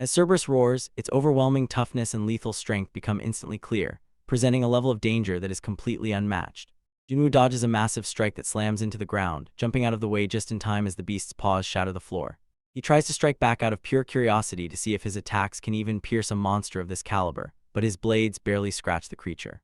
As Cerberus roars, its overwhelming toughness and lethal strength become instantly clear, presenting a level of danger that is completely unmatched. Jinwoo dodges a massive strike that slams into the ground, jumping out of the way just in time as the beast's paws shatter the floor. He tries to strike back out of pure curiosity to see if his attacks can even pierce a monster of this caliber, but his blades barely scratch the creature.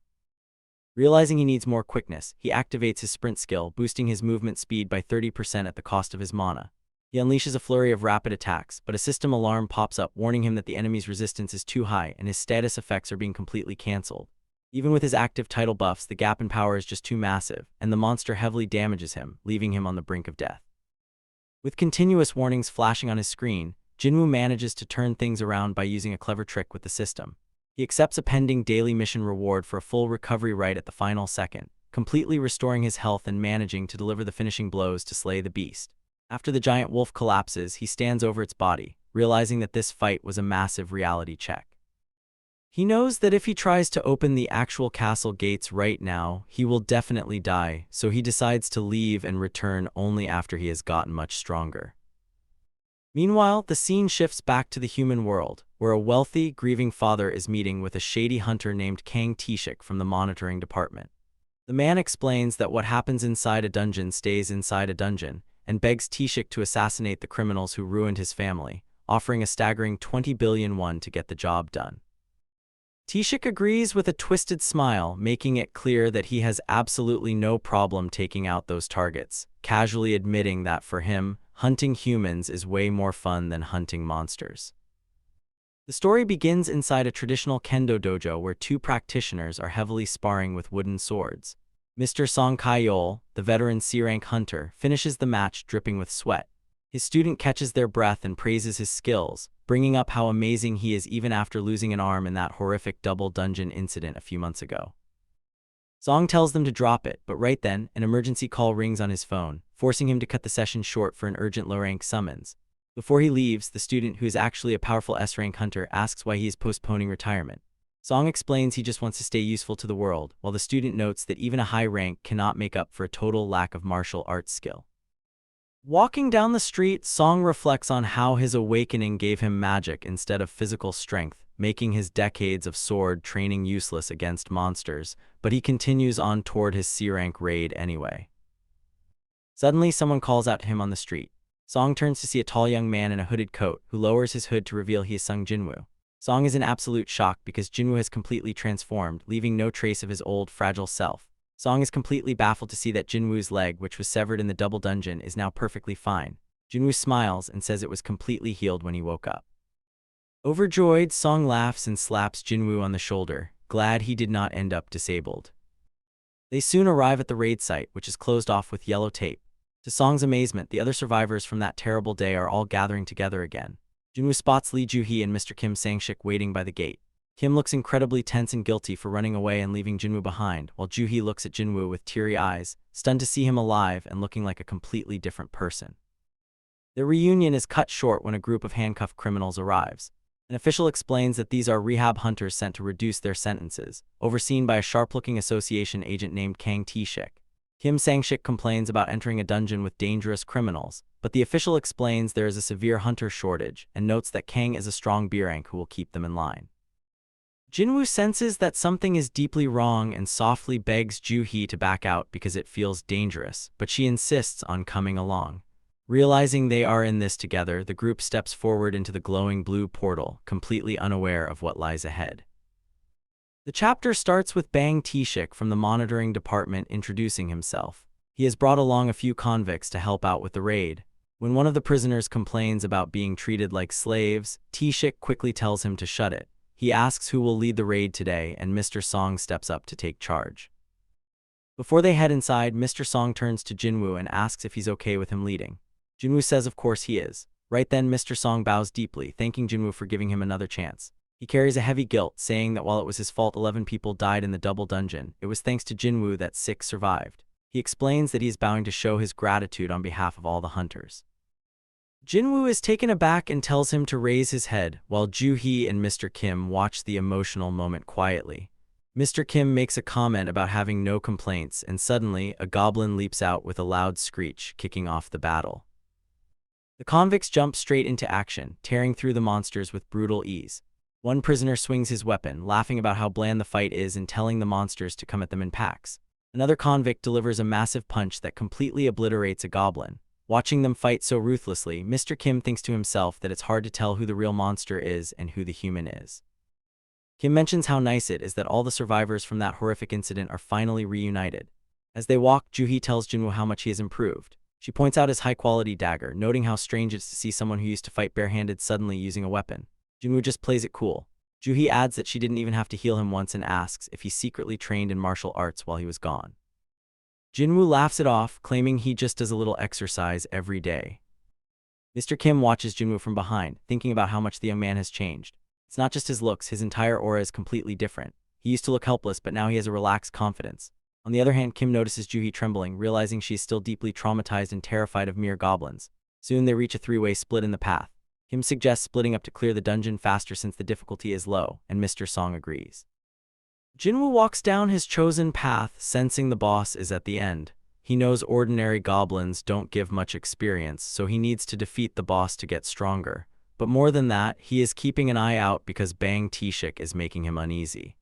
Realizing he needs more quickness, he activates his sprint skill, boosting his movement speed by 30% at the cost of his mana. He unleashes a flurry of rapid attacks, but a system alarm pops up warning him that the enemy's resistance is too high and his status effects are being completely cancelled. Even with his active title buffs, the gap in power is just too massive, and the monster heavily damages him, leaving him on the brink of death. With continuous warnings flashing on his screen, Jinwoo manages to turn things around by using a clever trick with the system. He accepts a pending daily mission reward for a full recovery right at the final second, completely restoring his health and managing to deliver the finishing blows to slay the beast. After the giant wolf collapses, he stands over its body, realizing that this fight was a massive reality check. He knows that if he tries to open the actual castle gates right now, he will definitely die, so he decides to leave and return only after he has gotten much stronger. Meanwhile, the scene shifts back to the human world, where a wealthy, grieving father is meeting with a shady hunter named Kang Taeshik from the monitoring department. The man explains that what happens inside a dungeon stays inside a dungeon, and begs Taeshik to assassinate the criminals who ruined his family, offering a staggering 20 billion won to get the job done. Taeshik agrees with a twisted smile, making it clear that he has absolutely no problem taking out those targets, casually admitting that for him, hunting humans is way more fun than hunting monsters. The story begins inside a traditional kendo dojo where two practitioners are heavily sparring with wooden swords. Mr. Song Kai-yol, the veteran C-rank hunter, finishes the match dripping with sweat. His student catches their breath and praises his skills, bringing up how amazing he is even after losing an arm in that horrific double dungeon incident a few months ago. Song tells them to drop it, but right then, an emergency call rings on his phone, forcing him to cut the session short for an urgent low-rank summons. Before he leaves, the student, who is actually a powerful S-rank hunter, asks why he is postponing retirement. Song explains he just wants to stay useful to the world, while the student notes that even a high rank cannot make up for a total lack of martial arts skill. Walking down the street, Song reflects on how his awakening gave him magic instead of physical strength, making his decades of sword training useless against monsters, but he continues on toward his C-rank raid anyway. Suddenly, someone calls out to him on the street. Song turns to see a tall young man in a hooded coat, who lowers his hood to reveal he is Sung Jinwoo. Song is in absolute shock because Jinwoo has completely transformed, leaving no trace of his old, fragile self. Song is completely baffled to see that Jinwoo's leg, which was severed in the double dungeon, is now perfectly fine. Jinwoo smiles and says it was completely healed when he woke up. Overjoyed, Song laughs and slaps Jinwoo on the shoulder, glad he did not end up disabled. They soon arrive at the raid site, which is closed off with yellow tape. To Song's amazement, the other survivors from that terrible day are all gathering together again. Jinwoo spots Lee Joo-hee and Mr. Kim Sang-shik waiting by the gate. Kim looks incredibly tense and guilty for running away and leaving Jinwoo behind, while Joo-hee looks at Jinwoo with teary eyes, stunned to see him alive and looking like a completely different person. Their reunion is cut short when a group of handcuffed criminals arrives. An official explains that these are rehab hunters sent to reduce their sentences, overseen by a sharp-looking association agent named Kang Tae-shik. Kim Sang-shik complains about entering a dungeon with dangerous criminals, but the official explains there is a severe hunter shortage and notes that Kang is a strong B-rank who will keep them in line. Jinwoo senses that something is deeply wrong and softly begs Joo-hee to back out because it feels dangerous, but she insists on coming along. Realizing they are in this together, the group steps forward into the glowing blue portal, completely unaware of what lies ahead. The chapter starts with Bang Tae-shik from the monitoring department introducing himself. He has brought along a few convicts to help out with the raid. When one of the prisoners complains about being treated like slaves, Tae-shik quickly tells him to shut it. He asks who will lead the raid today, and Mr. Song steps up to take charge. Before they head inside, Mr. Song turns to Jinwoo and asks if he's okay with him leading. Jinwoo says of course he is. Right then, Mr. Song bows deeply, thanking Jinwoo for giving him another chance. He carries a heavy guilt, saying that while it was his fault 11 people died in the double dungeon, it was thanks to Jinwoo that 6 survived. He explains that he is bowing to show his gratitude on behalf of all the hunters. Jinwoo is taken aback and tells him to raise his head, while Joo-hee and Mr. Kim watch the emotional moment quietly. Mr. Kim makes a comment about having no complaints, and suddenly, a goblin leaps out with a loud screech, kicking off the battle. The convicts jump straight into action, tearing through the monsters with brutal ease. One prisoner swings his weapon, laughing about how bland the fight is and telling the monsters to come at them in packs. Another convict delivers a massive punch that completely obliterates a goblin. Watching them fight so ruthlessly, Mr. Kim thinks to himself that it's hard to tell who the real monster is and who the human is. Kim mentions how nice it is that all the survivors from that horrific incident are finally reunited. As they walk, Joo-hee tells Jinwoo how much he has improved. She points out his high-quality dagger, noting how strange it is to see someone who used to fight barehanded suddenly using a weapon. Jinwoo just plays it cool. Joo-hee adds that she didn't even have to heal him once and asks if he secretly trained in martial arts while he was gone. Jinwoo laughs it off, claiming he just does a little exercise every day. Mr. Kim watches Jinwoo from behind, thinking about how much the young man has changed. It's not just his looks, his entire aura is completely different. He used to look helpless, but now he has a relaxed confidence. On the other hand, Kim notices Joo-hee trembling, realizing she is still deeply traumatized and terrified of mere goblins. Soon they reach a three-way split in the path. Kim suggests splitting up to clear the dungeon faster since the difficulty is low, and Mr. Song agrees. Jinwoo walks down his chosen path, sensing the boss is at the end. He knows ordinary goblins don't give much experience, so he needs to defeat the boss to get stronger. But more than that, he is keeping an eye out because Bang Tae-shik is making him uneasy.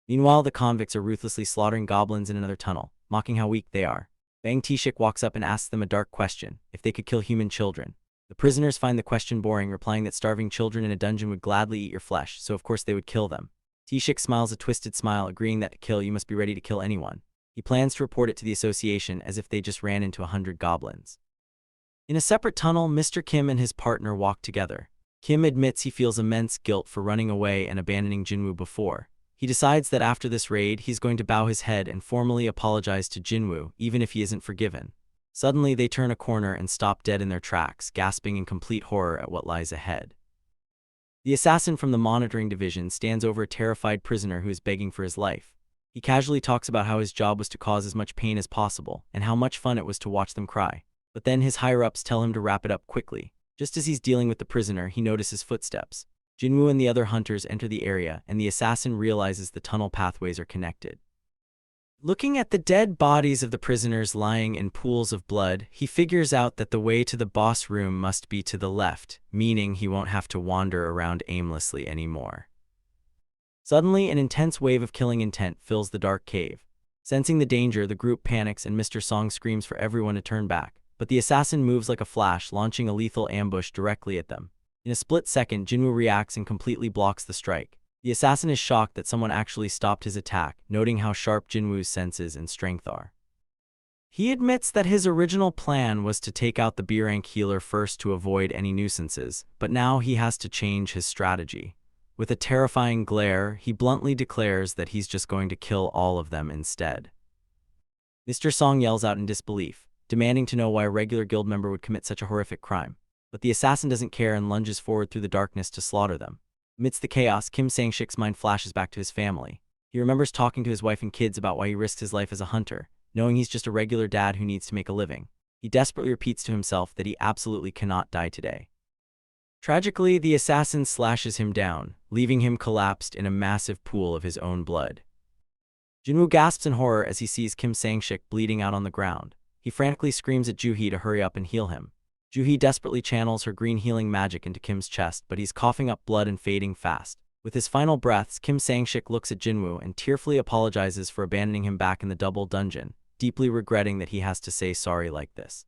Meanwhile, the convicts are ruthlessly slaughtering goblins in another tunnel, mocking how weak they are. Bang Tae-shik walks up and asks them a dark question, if they could kill human children. The prisoners find the question boring, replying that starving children in a dungeon would gladly eat your flesh, so of course they would kill them. Tae-shik smiles a twisted smile, agreeing that to kill you must be ready to kill anyone. He plans to report it to the association as if they just ran into 100 goblins. In a separate tunnel, Mr. Kim and his partner walk together. Kim admits he feels immense guilt for running away and abandoning Jinwoo before. He decides that after this raid, he's going to bow his head and formally apologize to Jinwoo, even if he isn't forgiven. Suddenly, they turn a corner and stop dead in their tracks, gasping in complete horror at what lies ahead. The assassin from the monitoring division stands over a terrified prisoner who is begging for his life. He casually talks about how his job was to cause as much pain as possible, and how much fun it was to watch them cry. But then his higher-ups tell him to wrap it up quickly. Just as he's dealing with the prisoner, he notices footsteps. Jinwoo and the other hunters enter the area, and the assassin realizes the tunnel pathways are connected. Looking at the dead bodies of the prisoners lying in pools of blood, he figures out that the way to the boss room must be to the left, meaning he won't have to wander around aimlessly anymore. Suddenly, an intense wave of killing intent fills the dark cave. Sensing the danger, the group panics and Mr. Song screams for everyone to turn back. But the assassin moves like a flash, launching a lethal ambush directly at them. In a split second, Jinwoo reacts and completely blocks the strike. The assassin is shocked that someone actually stopped his attack, noting how sharp Jinwoo's senses and strength are. He admits that his original plan was to take out the B-rank healer first to avoid any nuisances, but now he has to change his strategy. With a terrifying glare, he bluntly declares that he's just going to kill all of them instead. Mr. Song yells out in disbelief, demanding to know why a regular guild member would commit such a horrific crime. But the assassin doesn't care and lunges forward through the darkness to slaughter them. Amidst the chaos, Kim Sang-shik's mind flashes back to his family. He remembers talking to his wife and kids about why he risked his life as a hunter, knowing he's just a regular dad who needs to make a living. He desperately repeats to himself that he absolutely cannot die today. Tragically, the assassin slashes him down, leaving him collapsed in a massive pool of his own blood. Jinwoo gasps in horror as he sees Kim Sang-shik bleeding out on the ground. He frantically screams at Joo-hee to hurry up and heal him. Joo-hee desperately channels her green healing magic into Kim's chest, but he's coughing up blood and fading fast. With his final breaths, Kim Sang-shik looks at Jinwoo and tearfully apologizes for abandoning him back in the double dungeon, deeply regretting that he has to say sorry like this.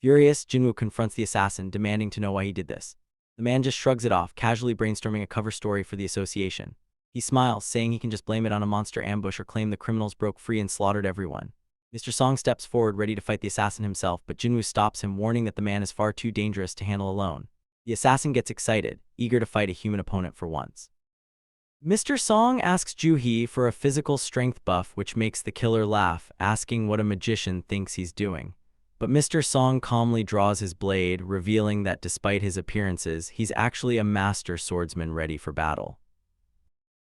Furious, Jinwoo confronts the assassin, demanding to know why he did this. The man just shrugs it off, casually brainstorming a cover story for the association. He smiles, saying he can just blame it on a monster ambush or claim the criminals broke free and slaughtered everyone. Mr. Song steps forward, ready to fight the assassin himself, but Jinwoo stops him, warning that the man is far too dangerous to handle alone. The assassin gets excited, eager to fight a human opponent for once. Mr. Song asks Joo-hee for a physical strength buff, which makes the killer laugh, asking what a magician thinks he's doing. But Mr. Song calmly draws his blade, revealing that despite his appearances, he's actually a master swordsman ready for battle.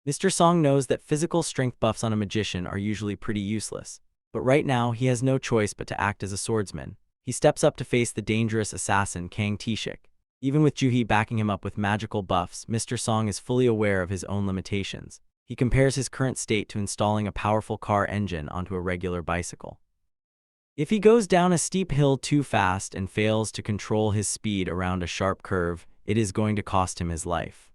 Mr. Song knows that physical strength buffs on a magician are usually pretty useless. But right now, he has no choice but to act as a swordsman. He steps up to face the dangerous assassin Kang Tae-shik. Even with Joo-hee backing him up with magical buffs, Mr. Song is fully aware of his own limitations. He compares his current state to installing a powerful car engine onto a regular bicycle. If he goes down a steep hill too fast and fails to control his speed around a sharp curve, it is going to cost him his life.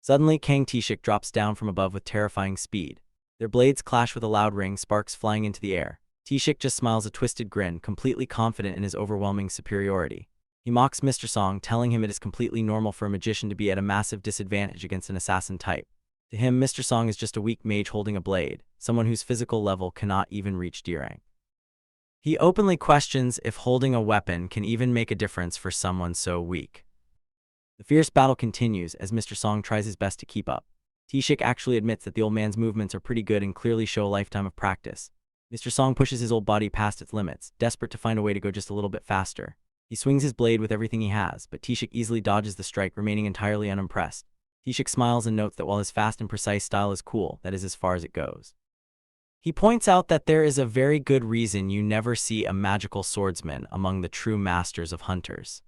Suddenly, Kang Tae-shik drops down from above with terrifying speed. Their blades clash with a loud ring, sparks flying into the air. Tae-shik just smiles a twisted grin, completely confident in his overwhelming superiority. He mocks Mr. Song, telling him it is completely normal for a magician to be at a massive disadvantage against an assassin type. To him, Mr. Song is just a weak mage holding a blade, someone whose physical level cannot even reach D rank. He openly questions if holding a weapon can even make a difference for someone so weak. The fierce battle continues as Mr. Song tries his best to keep up. Tae-shik actually admits that the old man's movements are pretty good and clearly show a lifetime of practice. Mr. Song pushes his old body past its limits, desperate to find a way to go just a little bit faster. He swings his blade with everything he has, but Tae-shik easily dodges the strike, remaining entirely unimpressed. Tae-shik smiles and notes that while his fast and precise style is cool, that is as far as it goes. He points out that there is a very good reason you never see a magical swordsman among the true masters of hunters.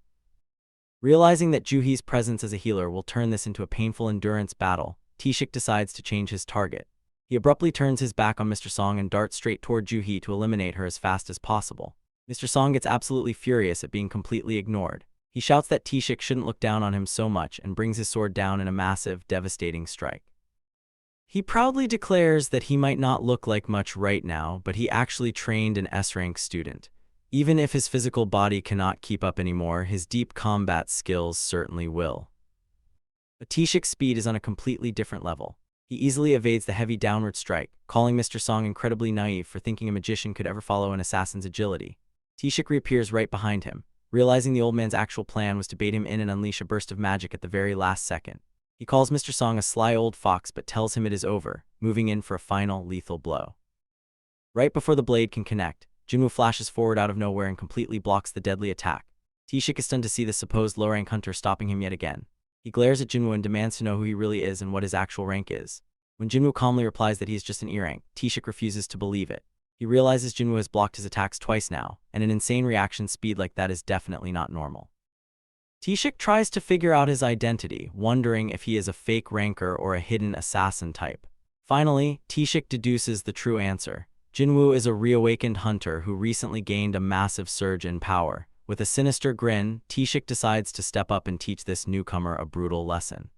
Realizing that Joo-hee's presence as a healer will turn this into a painful endurance battle, Tae-shik decides to change his target. He abruptly turns his back on Mr. Song and darts straight toward Joo-hee to eliminate her as fast as possible. Mr. Song gets absolutely furious at being completely ignored. He shouts that Tae-shik shouldn't look down on him so much and brings his sword down in a massive, devastating strike. He proudly declares that he might not look like much right now, but he actually trained an S-rank student. Even if his physical body cannot keep up anymore, his deep combat skills certainly will. But Tae-shik's speed is on a completely different level. He easily evades the heavy downward strike, calling Mr. Song incredibly naive for thinking a magician could ever follow an assassin's agility. Tae-shik reappears right behind him. realizing the old man's actual plan was to bait him in and unleash a burst of magic at the very last second. He calls Mr. Song a sly old fox but tells him it is over, moving in for a final lethal blow. Right before the blade can connect, Jinwoo flashes forward out of nowhere and completely blocks the deadly attack. Taeshik is stunned to see the supposed low-rank hunter stopping him yet again. He glares at Jinwoo and demands to know who he really is and what his actual rank is. When Jinwoo calmly replies that he is just an E-rank, Taeshik refuses to believe it. He realizes Jinwoo has blocked his attacks twice now, and an insane reaction speed like that is definitely not normal. Taeshik tries to figure out his identity, wondering if he is a fake ranker or a hidden assassin type. Finally, Taeshik deduces the true answer. Jinwoo is a reawakened hunter who recently gained a massive surge in power. With a sinister grin, Taeshik decides to step up and teach this newcomer a brutal lesson.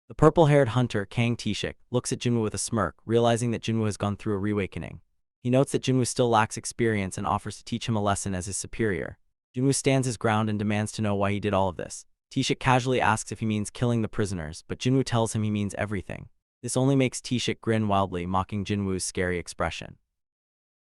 The purple-haired hunter, Kang Taeshik, looks at Jinwoo with a smirk, realizing that Jinwoo has gone through a reawakening. He notes that Jinwoo still lacks experience and offers to teach him a lesson as his superior. Jinwoo stands his ground and demands to know why he did all of this. Taeshik casually asks if he means killing the prisoners, but Jinwoo tells him he means everything. This only makes Taeshik grin wildly, mocking Jinwoo's scary expression.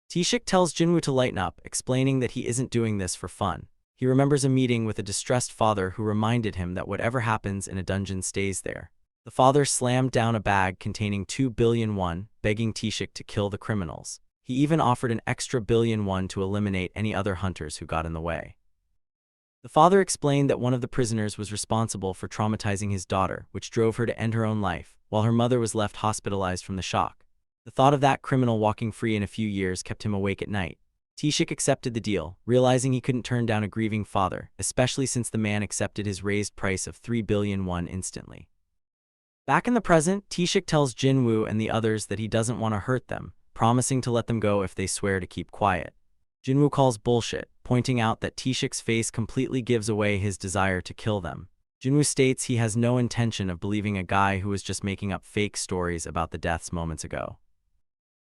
Taeshik tells Jinwoo to lighten up, explaining that he isn't doing this for fun. He remembers a meeting with a distressed father who reminded him that whatever happens in a dungeon stays there. The father slammed down a bag containing 2 billion won, begging Taeshik to kill the criminals. He even offered an extra billion won to eliminate any other hunters who got in the way. The father explained that one of the prisoners was responsible for traumatizing his daughter, which drove her to end her own life, while her mother was left hospitalized from the shock. The thought of that criminal walking free in a few years kept him awake at night. Taeshik accepted the deal, realizing he couldn't turn down a grieving father, especially since the man accepted his raised price of 3 billion won instantly. Back in the present, Taeshik tells Jinwoo and the others that he doesn't want to hurt them, promising to let them go if they swear to keep quiet. Jinwoo calls bullshit, pointing out that Taeshik's face completely gives away his desire to kill them. Jinwoo states he has no intention of believing a guy who was just making up fake stories about the deaths moments ago.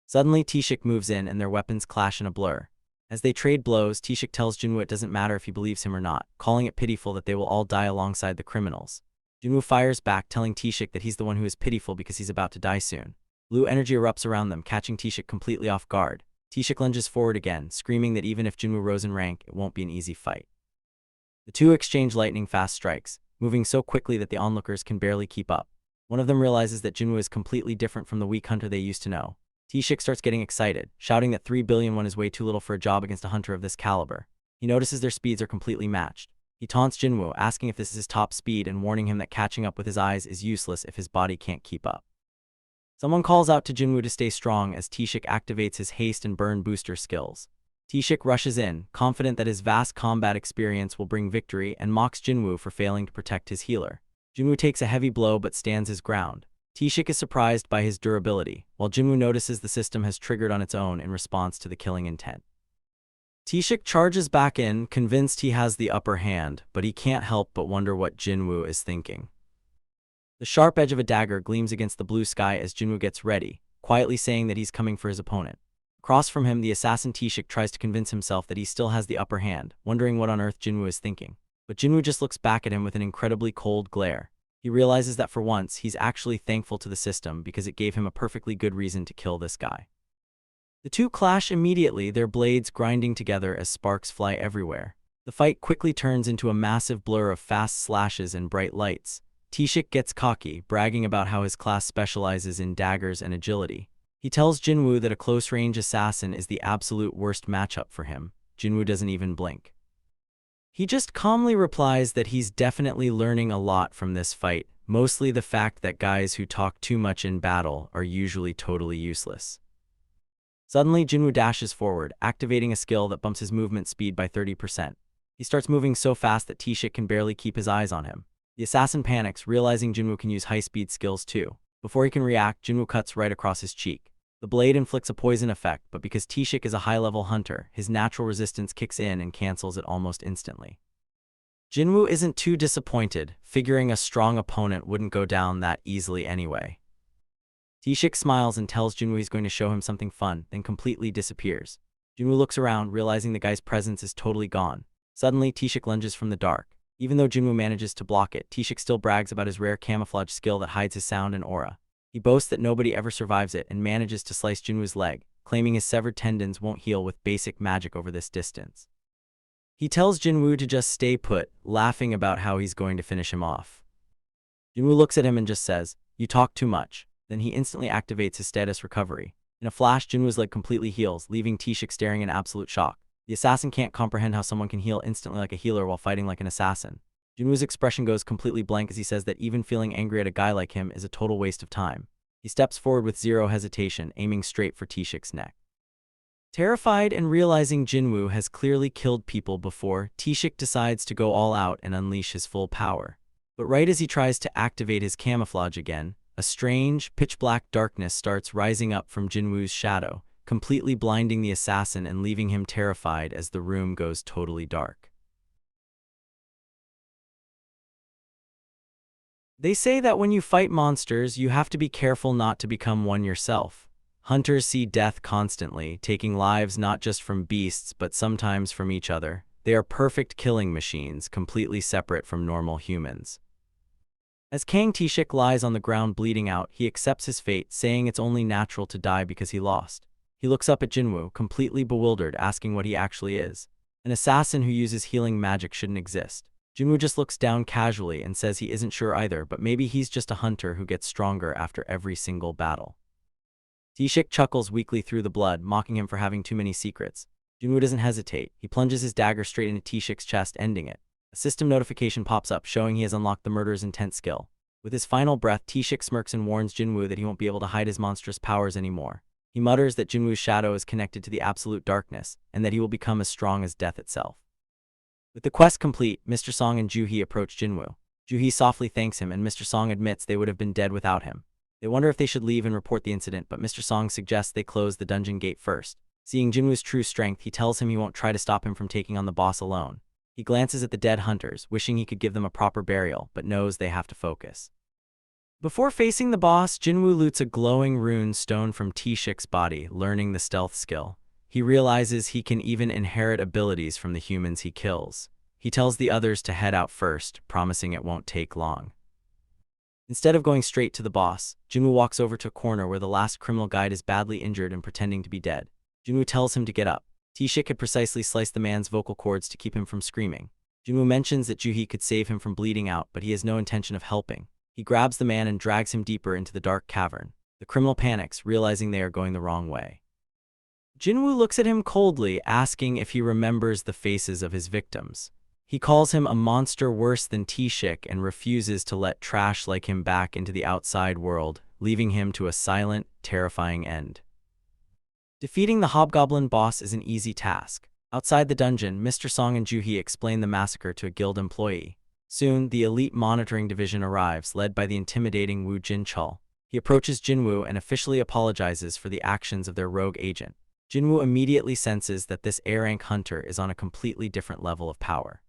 Suddenly, Taeshik moves in and their weapons clash in a blur. As they trade blows, Taeshik tells Jinwoo it doesn't matter if he believes him or not, calling it pitiful that they will all die alongside the criminals. Jinwoo fires back, telling Taeshik that he's the one who is pitiful because he's about to die soon. Blue energy erupts around them, catching Taeshik completely off guard. Taeshik lunges forward again, screaming that even if Jinwoo rose in rank, it won't be an easy fight. The two exchange lightning-fast strikes, moving so quickly that the onlookers can barely keep up. One of them realizes that Jinwoo is completely different from the weak hunter they used to know. Taeshik starts getting excited, shouting that 3 billion won is way too little for a job against a hunter of this caliber. He notices their speeds are completely matched. He taunts Jinwoo, asking if this is his top speed and warning him that catching up with his eyes is useless if his body can't keep up. Someone calls out to Jinwoo to stay strong as Taeshik activates his haste and burn booster skills. Taeshik rushes in, confident that his vast combat experience will bring victory, and mocks Jinwoo for failing to protect his healer. Jinwoo takes a heavy blow but stands his ground. Taeshik is surprised by his durability, while Jinwoo notices the system has triggered on its own in response to the killing intent. Taeshik charges back in, convinced he has the upper hand, but he can't help but wonder what Jinwoo is thinking. The sharp edge of a dagger gleams against the blue sky as Jinwoo gets ready, quietly saying that he's coming for his opponent. Across from him, the assassin Taeshik tries to convince himself that he still has the upper hand, wondering what on earth Jinwoo is thinking. But Jinwoo just looks back at him with an incredibly cold glare. He realizes that for once, he's actually thankful to the system because it gave him a perfectly good reason to kill this guy. The two clash immediately, their blades grinding together as sparks fly everywhere. The fight quickly turns into a massive blur of fast slashes and bright lights. Taeshik gets cocky, bragging about how his class specializes in daggers and agility. He tells Jinwoo that a close-range assassin is the absolute worst matchup for him. Jinwoo doesn't even blink. He just calmly replies that he's definitely learning a lot from this fight, mostly the fact that guys who talk too much in battle are usually totally useless. Suddenly, Jinwoo dashes forward, activating a skill that bumps his movement speed by 30%. He starts moving so fast that Taeshik can barely keep his eyes on him. The assassin panics, realizing Jinwoo can use high-speed skills too. Before he can react, Jinwoo cuts right across his cheek. The blade inflicts a poison effect, but because Taeshik is a high-level hunter, his natural resistance kicks in and cancels it almost instantly. Jinwoo isn't too disappointed, figuring a strong opponent wouldn't go down that easily anyway. Taeshik smiles and tells Jinwoo he's going to show him something fun, then completely disappears. Jinwoo looks around, realizing the guy's presence is totally gone. Suddenly, Taeshik lunges from the dark. Even though Jinwoo manages to block it, Taeshik still brags about his rare camouflage skill that hides his sound and aura. He boasts that nobody ever survives it and manages to slice Jinwoo's leg, claiming his severed tendons won't heal with basic magic over this distance. He tells Jinwoo to just stay put, laughing about how he's going to finish him off. Jinwoo looks at him and just says, "You talk too much." Then he instantly activates his status recovery. In a flash, Jinwoo's leg completely heals, leaving T-Shik staring in absolute shock. The assassin can't comprehend how someone can heal instantly like a healer while fighting like an assassin. Jinwoo's expression goes completely blank as he says that even feeling angry at a guy like him is a total waste of time. He steps forward with zero hesitation, aiming straight for T-Shik's neck. Terrified and realizing Jinwoo has clearly killed people before, T-Shik decides to go all out and unleash his full power. But right as he tries to activate his camouflage again, a strange, pitch-black darkness starts rising up from Jinwoo's shadow, completely blinding the assassin and leaving him terrified as the room goes totally dark. They say that when you fight monsters, you have to be careful not to become one yourself. Hunters see death constantly, taking lives not just from beasts but sometimes from each other. They are perfect killing machines, completely separate from normal humans. As Kang T-Shik lies on the ground bleeding out, he accepts his fate, saying it's only natural to die because he lost. He looks up at Jinwoo, completely bewildered, asking what he actually is. An assassin who uses healing magic shouldn't exist. Jinwoo just looks down casually and says he isn't sure either, but maybe he's just a hunter who gets stronger after every single battle. T-Shik chuckles weakly through the blood, mocking him for having too many secrets. Jinwoo doesn't hesitate. He plunges his dagger straight into T-Shik's chest, ending it. A system notification pops up, showing he has unlocked the murderer's intent skill. With his final breath, T-Shik smirks and warns Jinwoo that he won't be able to hide his monstrous powers anymore. He mutters that Jinwoo's shadow is connected to the absolute darkness, and that he will become as strong as death itself. With the quest complete, Mr. Song and Joo-hee approach Jinwoo. Joo-hee softly thanks him, and Mr. Song admits they would have been dead without him. They wonder if they should leave and report the incident, but Mr. Song suggests they close the dungeon gate first. Seeing Jinwoo's true strength, he tells him he won't try to stop him from taking on the boss alone. He glances at the dead hunters, wishing he could give them a proper burial, but knows they have to focus. Before facing the boss, Jinwoo loots a glowing rune stone from T-Shik's body, learning the stealth skill. He realizes he can even inherit abilities from the humans he kills. He tells the others to head out first, promising it won't take long. Instead of going straight to the boss, Jinwoo walks over to a corner where the last criminal guide is badly injured and pretending to be dead. Jinwoo tells him to get up. T-Shik had precisely sliced the man's vocal cords to keep him from screaming. Jinwoo mentions that Joo-hee could save him from bleeding out, but he has no intention of helping. He grabs the man and drags him deeper into the dark cavern. The criminal panics, realizing they are going the wrong way. Jinwoo looks at him coldly, asking if he remembers the faces of his victims. He calls him a monster worse than T-Shik and refuses to let trash like him back into the outside world, leaving him to a silent, terrifying end. Defeating the hobgoblin boss is an easy task. Outside the dungeon, Mr. Song and Joo-hee explain the massacre to a guild employee. Soon, the elite monitoring division arrives, led by the intimidating Woo Jin-chul. He approaches Jinwoo and officially apologizes for the actions of their rogue agent. Jinwoo immediately senses that this A-rank hunter is on a completely different level of power.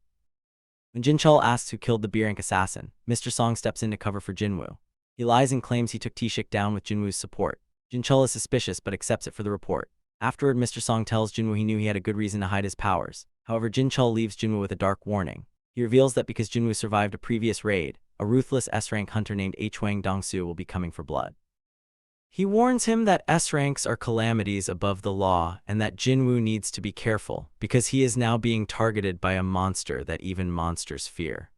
When Jin-chul asks who killed the B-rank assassin, Mr. Song steps in to cover for Jinwoo. He lies and claims he took T-Shik down with Jinwoo's support. Jin-chul is suspicious but accepts it for the report. Afterward, Mr. Song tells Jinwoo he knew he had a good reason to hide his powers. However, Jin-chul leaves Jinwoo with a dark warning. He reveals that because Jinwoo survived a previous raid, a ruthless S-rank hunter named Hwang Dong-soo will be coming for blood. He warns him that S-ranks are calamities above the law and that Jinwoo needs to be careful because he is now being targeted by a monster that even monsters fear.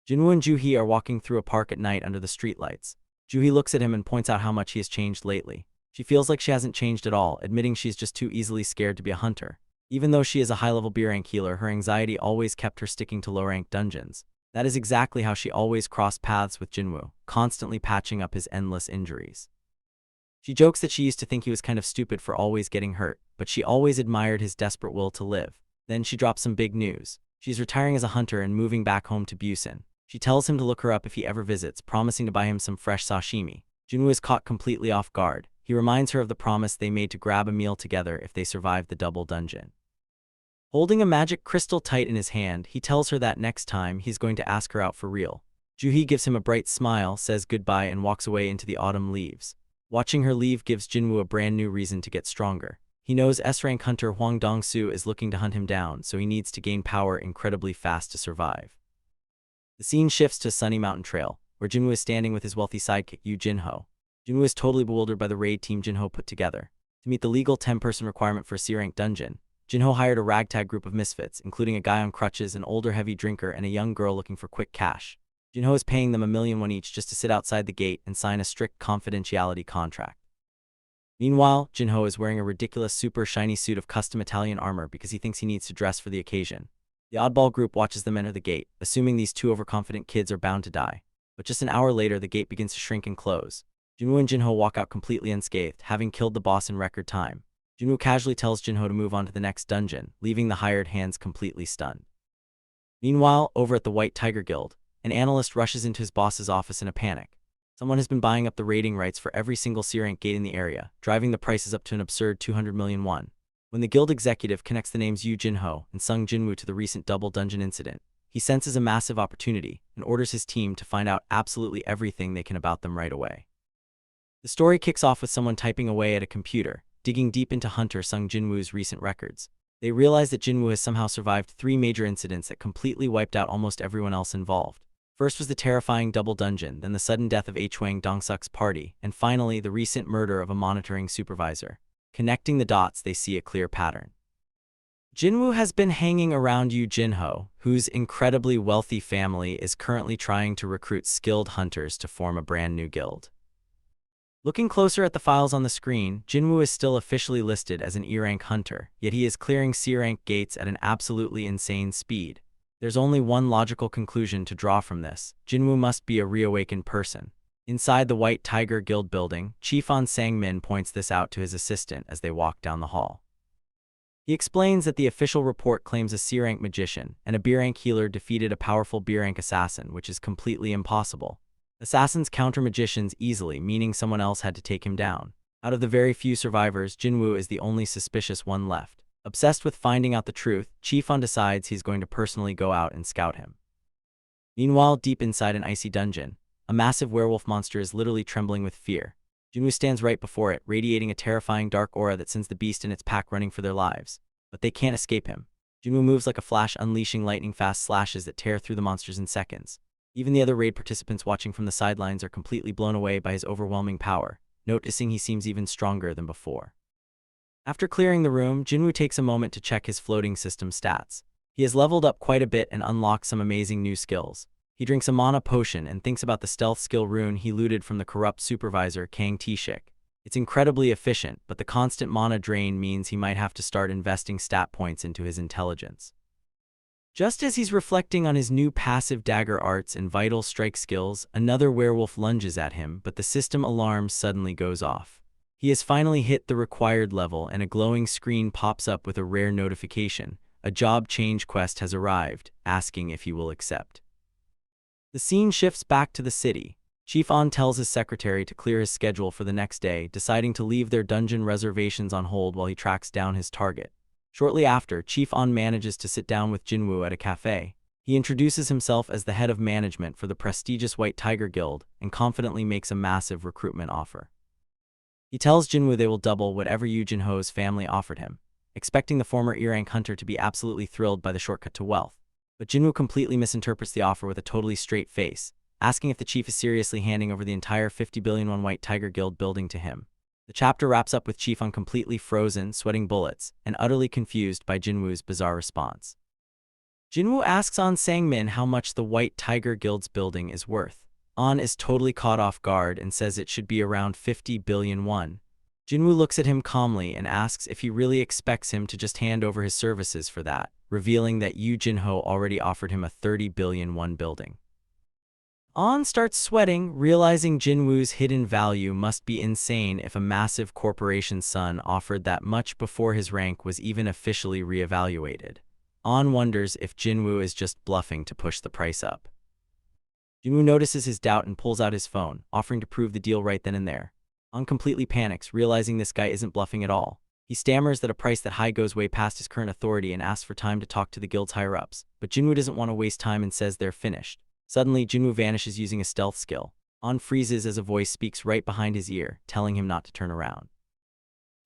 Jinwoo and Joo-hee are walking through a park at night under the streetlights. Joo-hee looks at him and points out how much he has changed lately. She feels like she hasn't changed at all, admitting she's just too easily scared to be a hunter. Even though she is a high-level B-rank healer, her anxiety always kept her sticking to low-rank dungeons. That is exactly how she always crossed paths with Jinwoo, constantly patching up his endless injuries. She jokes that she used to think he was kind of stupid for always getting hurt, but she always admired his desperate will to live. Then she drops some big news. She's retiring as a hunter and moving back home to Busan. She tells him to look her up if he ever visits, promising to buy him some fresh sashimi. Jinwoo is caught completely off guard. He reminds her of the promise they made to grab a meal together if they survived the double dungeon. Holding a magic crystal tight in his hand, he tells her that next time he's going to ask her out for real. Joo-hee gives him a bright smile, says goodbye and walks away into the autumn leaves. Watching her leave gives Jinwoo a brand new reason to get stronger. He knows S-rank hunter Hwang Dong-soo is looking to hunt him down, so he needs to gain power incredibly fast to survive. The scene shifts to Sunny Mountain Trail, where Jinwoo is standing with his wealthy sidekick Yoo Jin-ho. Jinwoo is totally bewildered by the raid team Jin-ho put together. To meet the legal 10-person requirement for a C-rank dungeon, Jinho hired a ragtag group of misfits, including a guy on crutches, an older heavy drinker, and a young girl looking for quick cash. Jinho is paying them $1,000,000 each just to sit outside the gate and sign a strict confidentiality contract. Meanwhile, Jinho is wearing a ridiculous super shiny suit of custom Italian armor because he thinks he needs to dress for the occasion. The oddball group watches them enter the gate, assuming these two overconfident kids are bound to die. But just an hour later, the gate begins to shrink and close. Jinwoo and Jinho walk out completely unscathed, having killed the boss in record time. Jinwoo casually tells Jinho to move on to the next dungeon, leaving the hired hands completely stunned. Meanwhile, over at the White Tiger Guild, an analyst rushes into his boss's office in a panic. Someone has been buying up the rating rights for every single C-rank gate in the area, driving the prices up to an absurd 200 million won. When the guild executive connects the names Yu Jinho and Sung Jinwoo to the recent double dungeon incident, he senses a massive opportunity and orders his team to find out absolutely everything they can about them right away. The story kicks off with someone typing away at a computer, digging deep into Hunter Sung Jinwoo's recent records. They realize that Jinwoo has somehow survived 3 major incidents that completely wiped out almost everyone else involved. First was the terrifying double dungeon, then the sudden death of Hwang Dongsuk's party, and finally the recent murder of a monitoring supervisor. Connecting the dots, they see a clear pattern. Jinwoo has been hanging around Yu Jinho, whose incredibly wealthy family is currently trying to recruit skilled hunters to form a brand new guild. Looking closer at the files on the screen, Jinwoo is still officially listed as an E-rank hunter, yet he is clearing C-rank gates at an absolutely insane speed. There's only one logical conclusion to draw from this: Jinwoo must be a reawakened person. Inside the White Tiger Guild building, Chief On Sang-min points this out to his assistant as they walk down the hall. He explains that the official report claims a C-rank magician and a B-rank healer defeated a powerful B-rank assassin, which is completely impossible. Assassins counter magicians easily, meaning someone else had to take him down. Out of the very few survivors, Jinwoo is the only suspicious one left. Obsessed with finding out the truth, Chief On decides he's going to personally go out and scout him. Meanwhile, deep inside an icy dungeon, a massive werewolf monster is literally trembling with fear. Jinwoo stands right before it, radiating a terrifying dark aura that sends the beast and its pack running for their lives. But they can't escape him. Jinwoo moves like a flash, unleashing lightning-fast slashes that tear through the monsters in seconds. Even the other raid participants watching from the sidelines are completely blown away by his overwhelming power, noticing he seems even stronger than before. After clearing the room, Jinwoo takes a moment to check his floating system stats. He has leveled up quite a bit and unlocked some amazing new skills. He drinks a mana potion and thinks about the stealth skill rune he looted from the corrupt supervisor Kang Tae-shik. It's incredibly efficient, but the constant mana drain means he might have to start investing stat points into his intelligence. Just as he's reflecting on his new passive dagger arts and vital strike skills, another werewolf lunges at him, but the system alarm suddenly goes off. He has finally hit the required level and a glowing screen pops up with a rare notification. A job change quest has arrived, asking if he will accept. The scene shifts back to the city. Chief On tells his secretary to clear his schedule for the next day, deciding to leave their dungeon reservations on hold while he tracks down his target. Shortly after, Chief On manages to sit down with Jinwoo at a cafe. He introduces himself as the head of management for the prestigious White Tiger Guild and confidently makes a massive recruitment offer. He tells Jinwoo they will double whatever Yu Jinho's family offered him, expecting the former E-rank hunter to be absolutely thrilled by the shortcut to wealth. But Jinwoo completely misinterprets the offer with a totally straight face, asking if the chief is seriously handing over the entire 50 billion won White Tiger Guild building to him. The chapter wraps up with Chief On completely frozen, sweating bullets, and utterly confused by Jinwoo's bizarre response. Jinwoo asks On Sang-min how much the White Tiger Guild's building is worth. On is totally caught off guard and says it should be around 50 billion won. Jinwoo looks at him calmly and asks if he really expects him to just hand over his services for that, revealing that Yu Jinho already offered him a 30 billion won building. On starts sweating, realizing Jinwoo's hidden value must be insane if a massive corporation's son offered that much before his rank was even officially reevaluated. On wonders if Jinwoo is just bluffing to push the price up. Jinwoo notices his doubt and pulls out his phone, offering to prove the deal right then and there. On completely panics, realizing this guy isn't bluffing at all. He stammers that a price that high goes way past his current authority and asks for time to talk to the guild's higher-ups, but Jinwoo doesn't want to waste time and says they're finished. Suddenly, Jinwoo vanishes using a stealth skill. On freezes as a voice speaks right behind his ear, telling him not to turn around.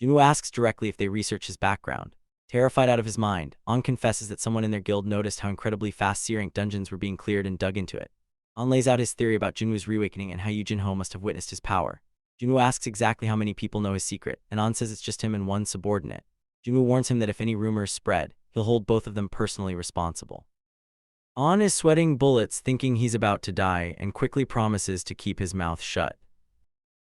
Jinwoo asks directly if they research his background. Terrified out of his mind, On confesses that someone in their guild noticed how incredibly fast C-rank dungeons were being cleared and dug into it. On lays out his theory about Jinwoo's reawakening and how Yu Jinho must have witnessed his power. Jinwoo asks exactly how many people know his secret, and On says it's just him and one subordinate. Jinwoo warns him that if any rumors spread, he'll hold both of them personally responsible. On is sweating bullets, thinking he's about to die, and quickly promises to keep his mouth shut.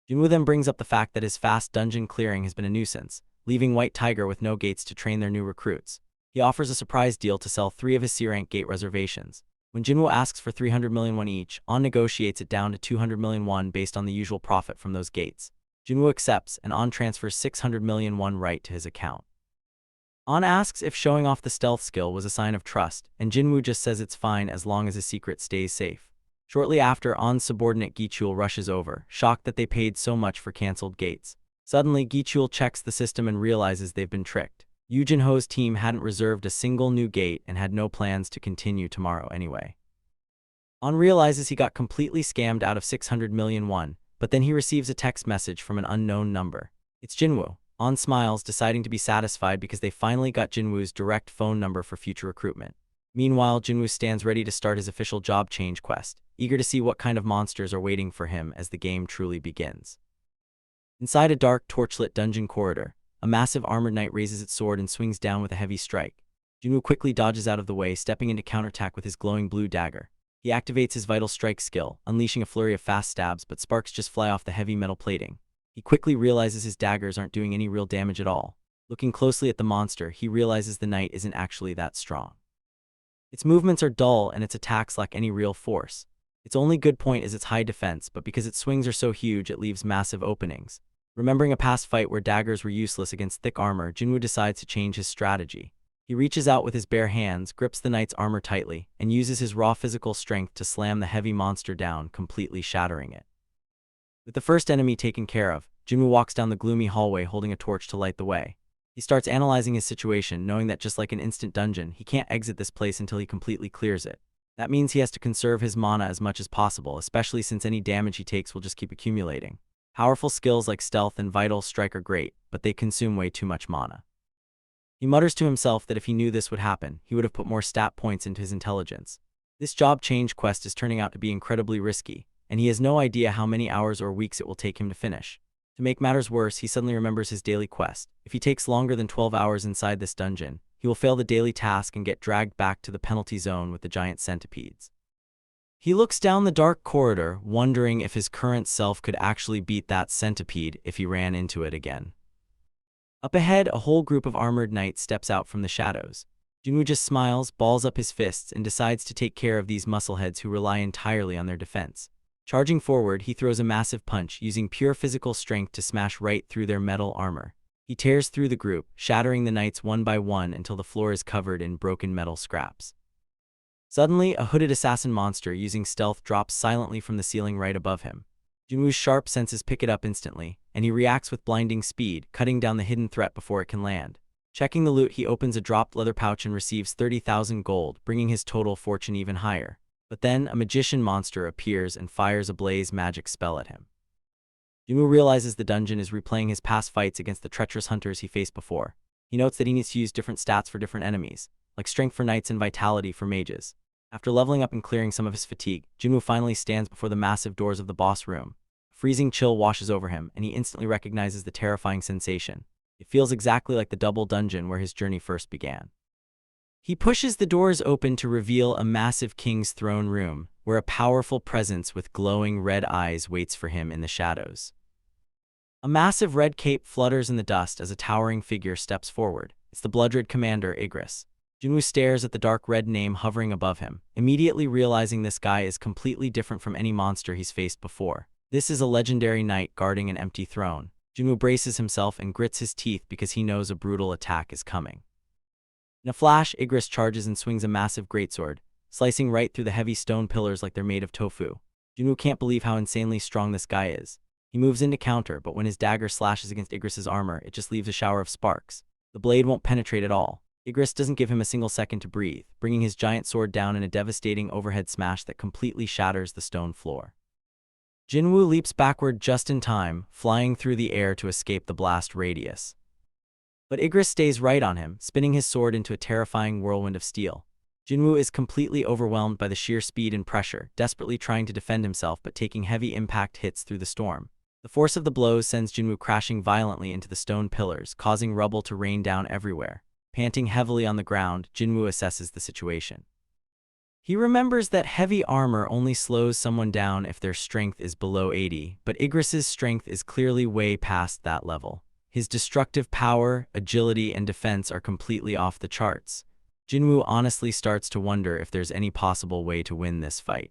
Jinwoo then brings up the fact that his fast dungeon clearing has been a nuisance, leaving White Tiger with no gates to train their new recruits. He offers a surprise deal to sell 3 of his C-rank gate reservations. When Jinwoo asks for 300 million won each, On negotiates it down to 200 million won based on the usual profit from those gates. Jinwoo accepts, and On transfers 600 million won right to his account. On asks if showing off the stealth skill was a sign of trust, and Jinwoo just says it's fine as long as his secret stays safe. Shortly after, On's subordinate Gichul rushes over, shocked that they paid so much for cancelled gates. Suddenly, Gichul checks the system and realizes they've been tricked. Yoo Jin-ho's team hadn't reserved a single new gate and had no plans to continue tomorrow anyway. On realizes he got completely scammed out of 600 million won, but then he receives a text message from an unknown number. It's Jinwoo. On smiles, deciding to be satisfied because they finally got Jinwoo's direct phone number for future recruitment. Meanwhile, Jinwoo stands ready to start his official job change quest, eager to see what kind of monsters are waiting for him as the game truly begins. Inside a dark, torchlit dungeon corridor, a massive armored knight raises its sword and swings down with a heavy strike. Jinwoo quickly dodges out of the way, stepping into counterattack with his glowing blue dagger. He activates his vital strike skill, unleashing a flurry of fast stabs, but sparks just fly off the heavy metal plating. He quickly realizes his daggers aren't doing any real damage at all. Looking closely at the monster, he realizes the knight isn't actually that strong. Its movements are dull and its attacks lack any real force. Its only good point is its high defense, but because its swings are so huge, it leaves massive openings. Remembering a past fight where daggers were useless against thick armor, Jinwoo decides to change his strategy. He reaches out with his bare hands, grips the knight's armor tightly, and uses his raw physical strength to slam the heavy monster down, completely shattering it. With the first enemy taken care of, Jinwoo walks down the gloomy hallway holding a torch to light the way. He starts analyzing his situation, knowing that just like an instant dungeon, he can't exit this place until he completely clears it. That means he has to conserve his mana as much as possible, especially since any damage he takes will just keep accumulating. Powerful skills like stealth and vital strike are great, but they consume way too much mana. He mutters to himself that if he knew this would happen, he would have put more stat points into his intelligence. This job change quest is turning out to be incredibly risky, and he has no idea how many hours or weeks it will take him to finish. To make matters worse, he suddenly remembers his daily quest. If he takes longer than 12 hours inside this dungeon, he will fail the daily task and get dragged back to the penalty zone with the giant centipedes. He looks down the dark corridor, wondering if his current self could actually beat that centipede if he ran into it again. Up ahead, a whole group of armored knights steps out from the shadows. Jinwoo just smiles, balls up his fists, and decides to take care of these muscleheads who rely entirely on their defense. Charging forward, he throws a massive punch, using pure physical strength to smash right through their metal armor. He tears through the group, shattering the knights one by one until the floor is covered in broken metal scraps. Suddenly, a hooded assassin monster using stealth drops silently from the ceiling right above him. Jinwoo's sharp senses pick it up instantly, and he reacts with blinding speed, cutting down the hidden threat before it can land. Checking the loot, he opens a dropped leather pouch and receives 30,000 gold, bringing his total fortune even higher. But then, a magician monster appears and fires a blaze magic spell at him. Jinwoo realizes the dungeon is replaying his past fights against the treacherous hunters he faced before. He notes that he needs to use different stats for different enemies, like strength for knights and vitality for mages. After leveling up and clearing some of his fatigue, Jinwoo finally stands before the massive doors of the boss room. A freezing chill washes over him, and he instantly recognizes the terrifying sensation. It feels exactly like the double dungeon where his journey first began. He pushes the doors open to reveal a massive king's throne room, where a powerful presence with glowing red eyes waits for him in the shadows. A massive red cape flutters in the dust as a towering figure steps forward. It's the blood-red commander, Igris. Jinwoo stares at the dark red name hovering above him, immediately realizing this guy is completely different from any monster he's faced before. This is a legendary knight guarding an empty throne. Jinwoo braces himself and grits his teeth because he knows a brutal attack is coming. In a flash, Igris charges and swings a massive greatsword, slicing right through the heavy stone pillars like they're made of tofu. Jinwoo can't believe how insanely strong this guy is. He moves in to counter, but when his dagger slashes against Igris's armor, it just leaves a shower of sparks. The blade won't penetrate at all. Igris doesn't give him a single second to breathe, bringing his giant sword down in a devastating overhead smash that completely shatters the stone floor. Jinwoo leaps backward just in time, flying through the air to escape the blast radius. But Igris stays right on him, spinning his sword into a terrifying whirlwind of steel. Jinwoo is completely overwhelmed by the sheer speed and pressure, desperately trying to defend himself but taking heavy impact hits through the storm. The force of the blows sends Jinwoo crashing violently into the stone pillars, causing rubble to rain down everywhere. Panting heavily on the ground, Jinwoo assesses the situation. He remembers that heavy armor only slows someone down if their strength is below 80, but Igris's strength is clearly way past that level. His destructive power, agility, and defense are completely off the charts. Jinwoo honestly starts to wonder if there's any possible way to win this fight.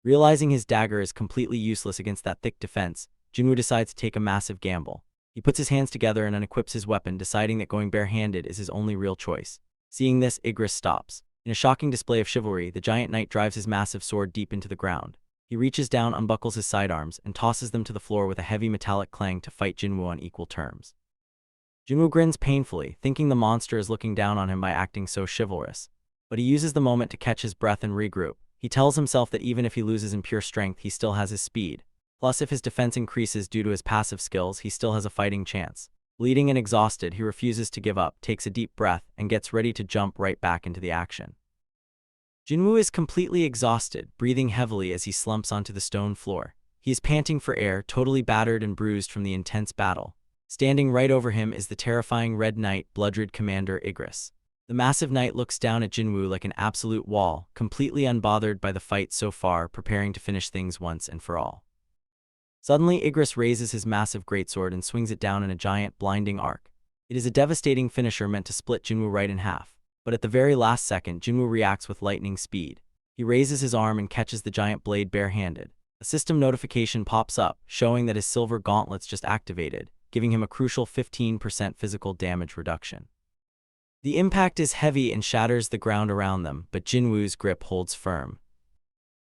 Realizing his dagger is completely useless against that thick defense, Jinwoo decides to take a massive gamble. He puts his hands together and unequips his weapon, deciding that going barehanded is his only real choice. Seeing this, Igris stops. In a shocking display of chivalry, the giant knight drives his massive sword deep into the ground. He reaches down, unbuckles his sidearms, and tosses them to the floor with a heavy metallic clang to fight Jinwoo on equal terms. Jinwoo grins painfully, thinking the monster is looking down on him by acting so chivalrous. But he uses the moment to catch his breath and regroup. He tells himself that even if he loses in pure strength, he still has his speed. Plus, if his defense increases due to his passive skills, he still has a fighting chance. Bleeding and exhausted, he refuses to give up, takes a deep breath, and gets ready to jump right back into the action. Jinwoo is completely exhausted, breathing heavily as he slumps onto the stone floor. He is panting for air, totally battered and bruised from the intense battle. Standing right over him is the terrifying Red Knight, Bloodred Commander Igris. The massive knight looks down at Jinwoo like an absolute wall, completely unbothered by the fight so far, preparing to finish things once and for all. Suddenly, Igris raises his massive greatsword and swings it down in a giant, blinding arc. It is a devastating finisher meant to split Jinwoo right in half. But at the very last second, Jinwoo reacts with lightning speed. He raises his arm and catches the giant blade barehanded. A system notification pops up, showing that his silver gauntlets just activated, giving him a crucial 15% physical damage reduction. The impact is heavy and shatters the ground around them, but Jinwoo's grip holds firm.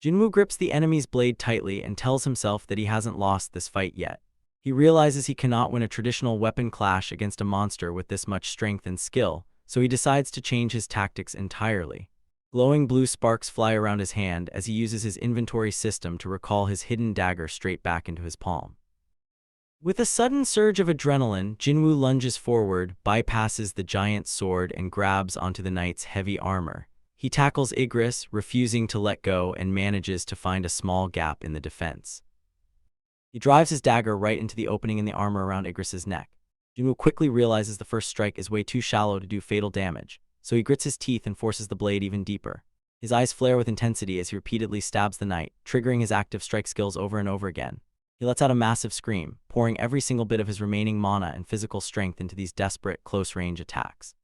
Jinwoo grips the enemy's blade tightly and tells himself that he hasn't lost this fight yet. He realizes he cannot win a traditional weapon clash against a monster with this much strength and skill, so he decides to change his tactics entirely. Glowing blue sparks fly around his hand as he uses his inventory system to recall his hidden dagger straight back into his palm. With a sudden surge of adrenaline, Jinwoo lunges forward, bypasses the giant sword, and grabs onto the knight's heavy armor. He tackles Igris, refusing to let go, and manages to find a small gap in the defense. He drives his dagger right into the opening in the armor around Igris's neck. Jinwoo quickly realizes the first strike is way too shallow to do fatal damage, so he grits his teeth and forces the blade even deeper. His eyes flare with intensity as he repeatedly stabs the knight, triggering his active strike skills over and over again. He lets out a massive scream, pouring every single bit of his remaining mana and physical strength into these desperate, close-range attacks.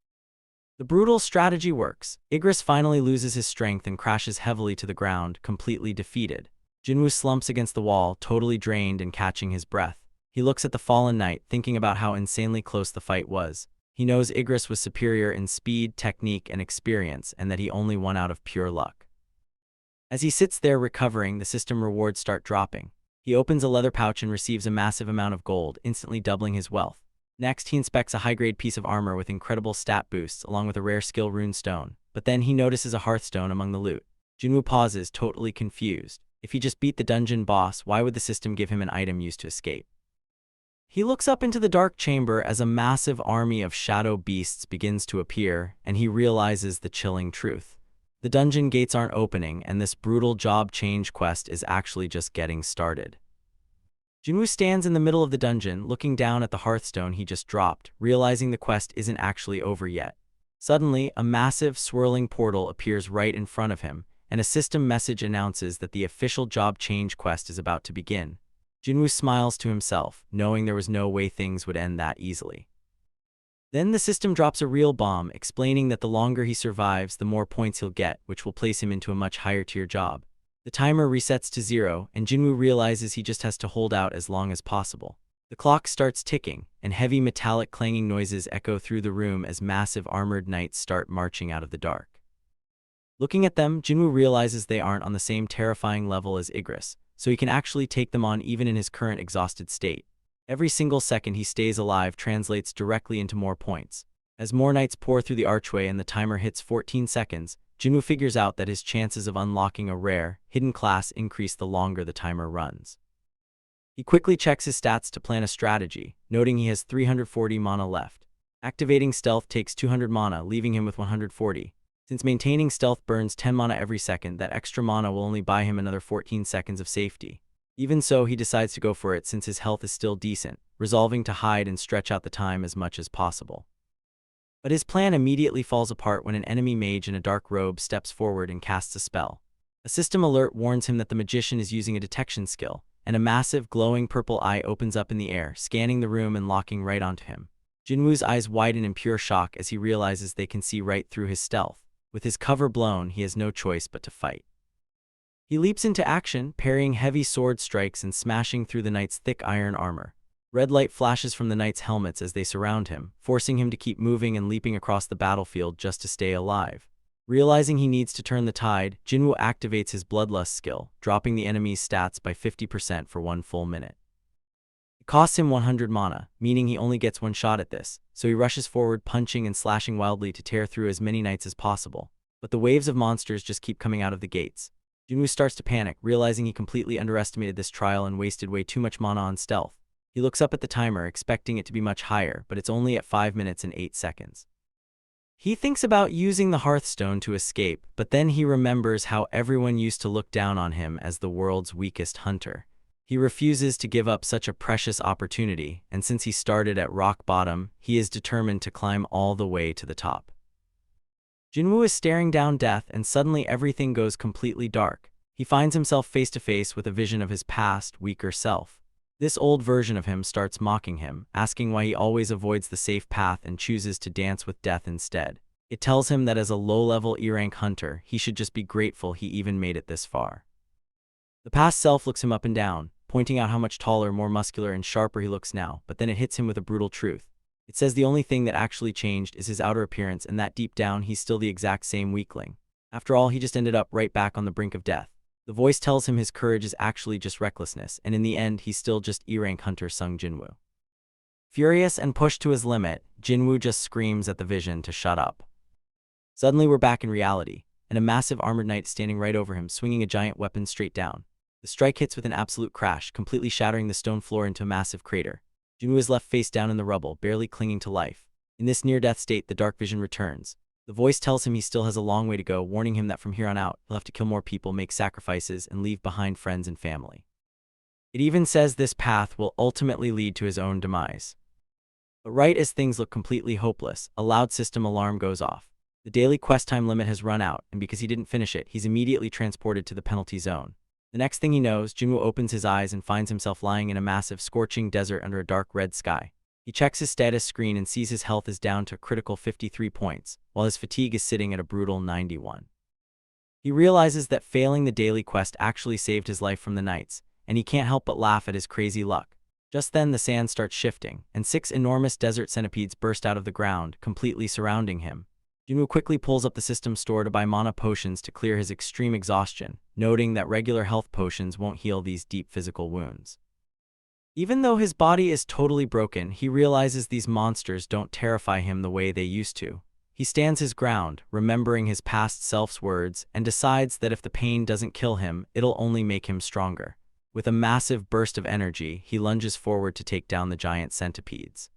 The brutal strategy works. Igris finally loses his strength and crashes heavily to the ground, completely defeated. Jinwoo slumps against the wall, totally drained and catching his breath. He looks at the fallen knight, thinking about how insanely close the fight was. He knows Igris was superior in speed, technique, and experience, and that he only won out of pure luck. As he sits there recovering, the system rewards start dropping. He opens a leather pouch and receives a massive amount of gold, instantly doubling his wealth. Next, he inspects a high-grade piece of armor with incredible stat boosts, along with a rare skill rune stone. But then he notices a hearthstone among the loot. Jinwoo pauses, totally confused. If he just beat the dungeon boss, why would the system give him an item used to escape? He looks up into the dark chamber as a massive army of shadow beasts begins to appear, and he realizes the chilling truth. The dungeon gates aren't opening, and this brutal job change quest is actually just getting started. Jinwoo stands in the middle of the dungeon, looking down at the hearthstone he just dropped, realizing the quest isn't actually over yet. Suddenly, a massive, swirling portal appears right in front of him, and a system message announces that the official job change quest is about to begin. Jinwoo smiles to himself, knowing there was no way things would end that easily. Then the system drops a real bomb, explaining that the longer he survives, the more points he'll get, which will place him into a much higher tier job. The timer resets to 0, and Jinwoo realizes he just has to hold out as long as possible. The clock starts ticking, and heavy metallic clanging noises echo through the room as massive armored knights start marching out of the dark. Looking at them, Jinwoo realizes they aren't on the same terrifying level as Igris, so he can actually take them on even in his current exhausted state. Every single second he stays alive translates directly into more points. As more knights pour through the archway and the timer hits 14 seconds, Jinwoo figures out that his chances of unlocking a rare, hidden class increase the longer the timer runs. He quickly checks his stats to plan a strategy, noting he has 340 mana left. Activating stealth takes 200 mana, leaving him with 140. Since maintaining stealth burns 10 mana every second, that extra mana will only buy him another 14 seconds of safety. Even so, he decides to go for it since his health is still decent, resolving to hide and stretch out the time as much as possible. But his plan immediately falls apart when an enemy mage in a dark robe steps forward and casts a spell. A system alert warns him that the magician is using a detection skill, and a massive glowing purple eye opens up in the air, scanning the room and locking right onto him. Jinwoo's eyes widen in pure shock as he realizes they can see right through his stealth. With his cover blown, he has no choice but to fight. He leaps into action, parrying heavy sword strikes and smashing through the knight's thick iron armor. Red light flashes from the knights' helmets as they surround him, forcing him to keep moving and leaping across the battlefield just to stay alive. Realizing he needs to turn the tide, Jinwoo activates his Bloodlust skill, dropping the enemy's stats by 50% for 1 full minute. It costs him 100 mana, meaning he only gets one shot at this, so he rushes forward, punching and slashing wildly to tear through as many knights as possible. But the waves of monsters just keep coming out of the gates. Jinwoo starts to panic, realizing he completely underestimated this trial and wasted way too much mana on stealth. He looks up at the timer, expecting it to be much higher, but it's only at 5 minutes and 8 seconds. He thinks about using the Hearthstone to escape, but then he remembers how everyone used to look down on him as the world's weakest hunter. He refuses to give up such a precious opportunity, and since he started at rock bottom, he is determined to climb all the way to the top. Jinwoo is staring down death, and suddenly everything goes completely dark. He finds himself face to face with a vision of his past, weaker self. This old version of him starts mocking him, asking why he always avoids the safe path and chooses to dance with death instead. It tells him that as a low-level E-rank hunter, he should just be grateful he even made it this far. The past self looks him up and down, pointing out how much taller, more muscular, and sharper he looks now, but then it hits him with a brutal truth. It says the only thing that actually changed is his outer appearance, and that deep down he's still the exact same weakling. After all, he just ended up right back on the brink of death. The voice tells him his courage is actually just recklessness, and in the end, he's still just E-rank hunter Sung Jinwoo. Furious and pushed to his limit, Jinwoo just screams at the vision to shut up. Suddenly, we're back in reality, and a massive armored knight standing right over him, swinging a giant weapon straight down. The strike hits with an absolute crash, completely shattering the stone floor into a massive crater. Jinwoo is left face down in the rubble, barely clinging to life. In this near-death state, the dark vision returns. The voice tells him he still has a long way to go, warning him that from here on out, he'll have to kill more people, make sacrifices, and leave behind friends and family. It even says this path will ultimately lead to his own demise. But right as things look completely hopeless, a loud system alarm goes off. The daily quest time limit has run out, and because he didn't finish it, he's immediately transported to the penalty zone. The next thing he knows, Jinwoo opens his eyes and finds himself lying in a massive, scorching desert under a dark red sky. He checks his status screen and sees his health is down to a critical 53 points, while his fatigue is sitting at a brutal 91. He realizes that failing the daily quest actually saved his life from the knights, and he can't help but laugh at his crazy luck. Just then, the sand starts shifting, and 6 enormous desert centipedes burst out of the ground, completely surrounding him. Jinwoo quickly pulls up the system store to buy mana potions to clear his extreme exhaustion, noting that regular health potions won't heal these deep physical wounds. Even though his body is totally broken, he realizes these monsters don't terrify him the way they used to. He stands his ground, remembering his past self's words, and decides that if the pain doesn't kill him, it'll only make him stronger. With a massive burst of energy, he lunges forward to take down the giant centipedes.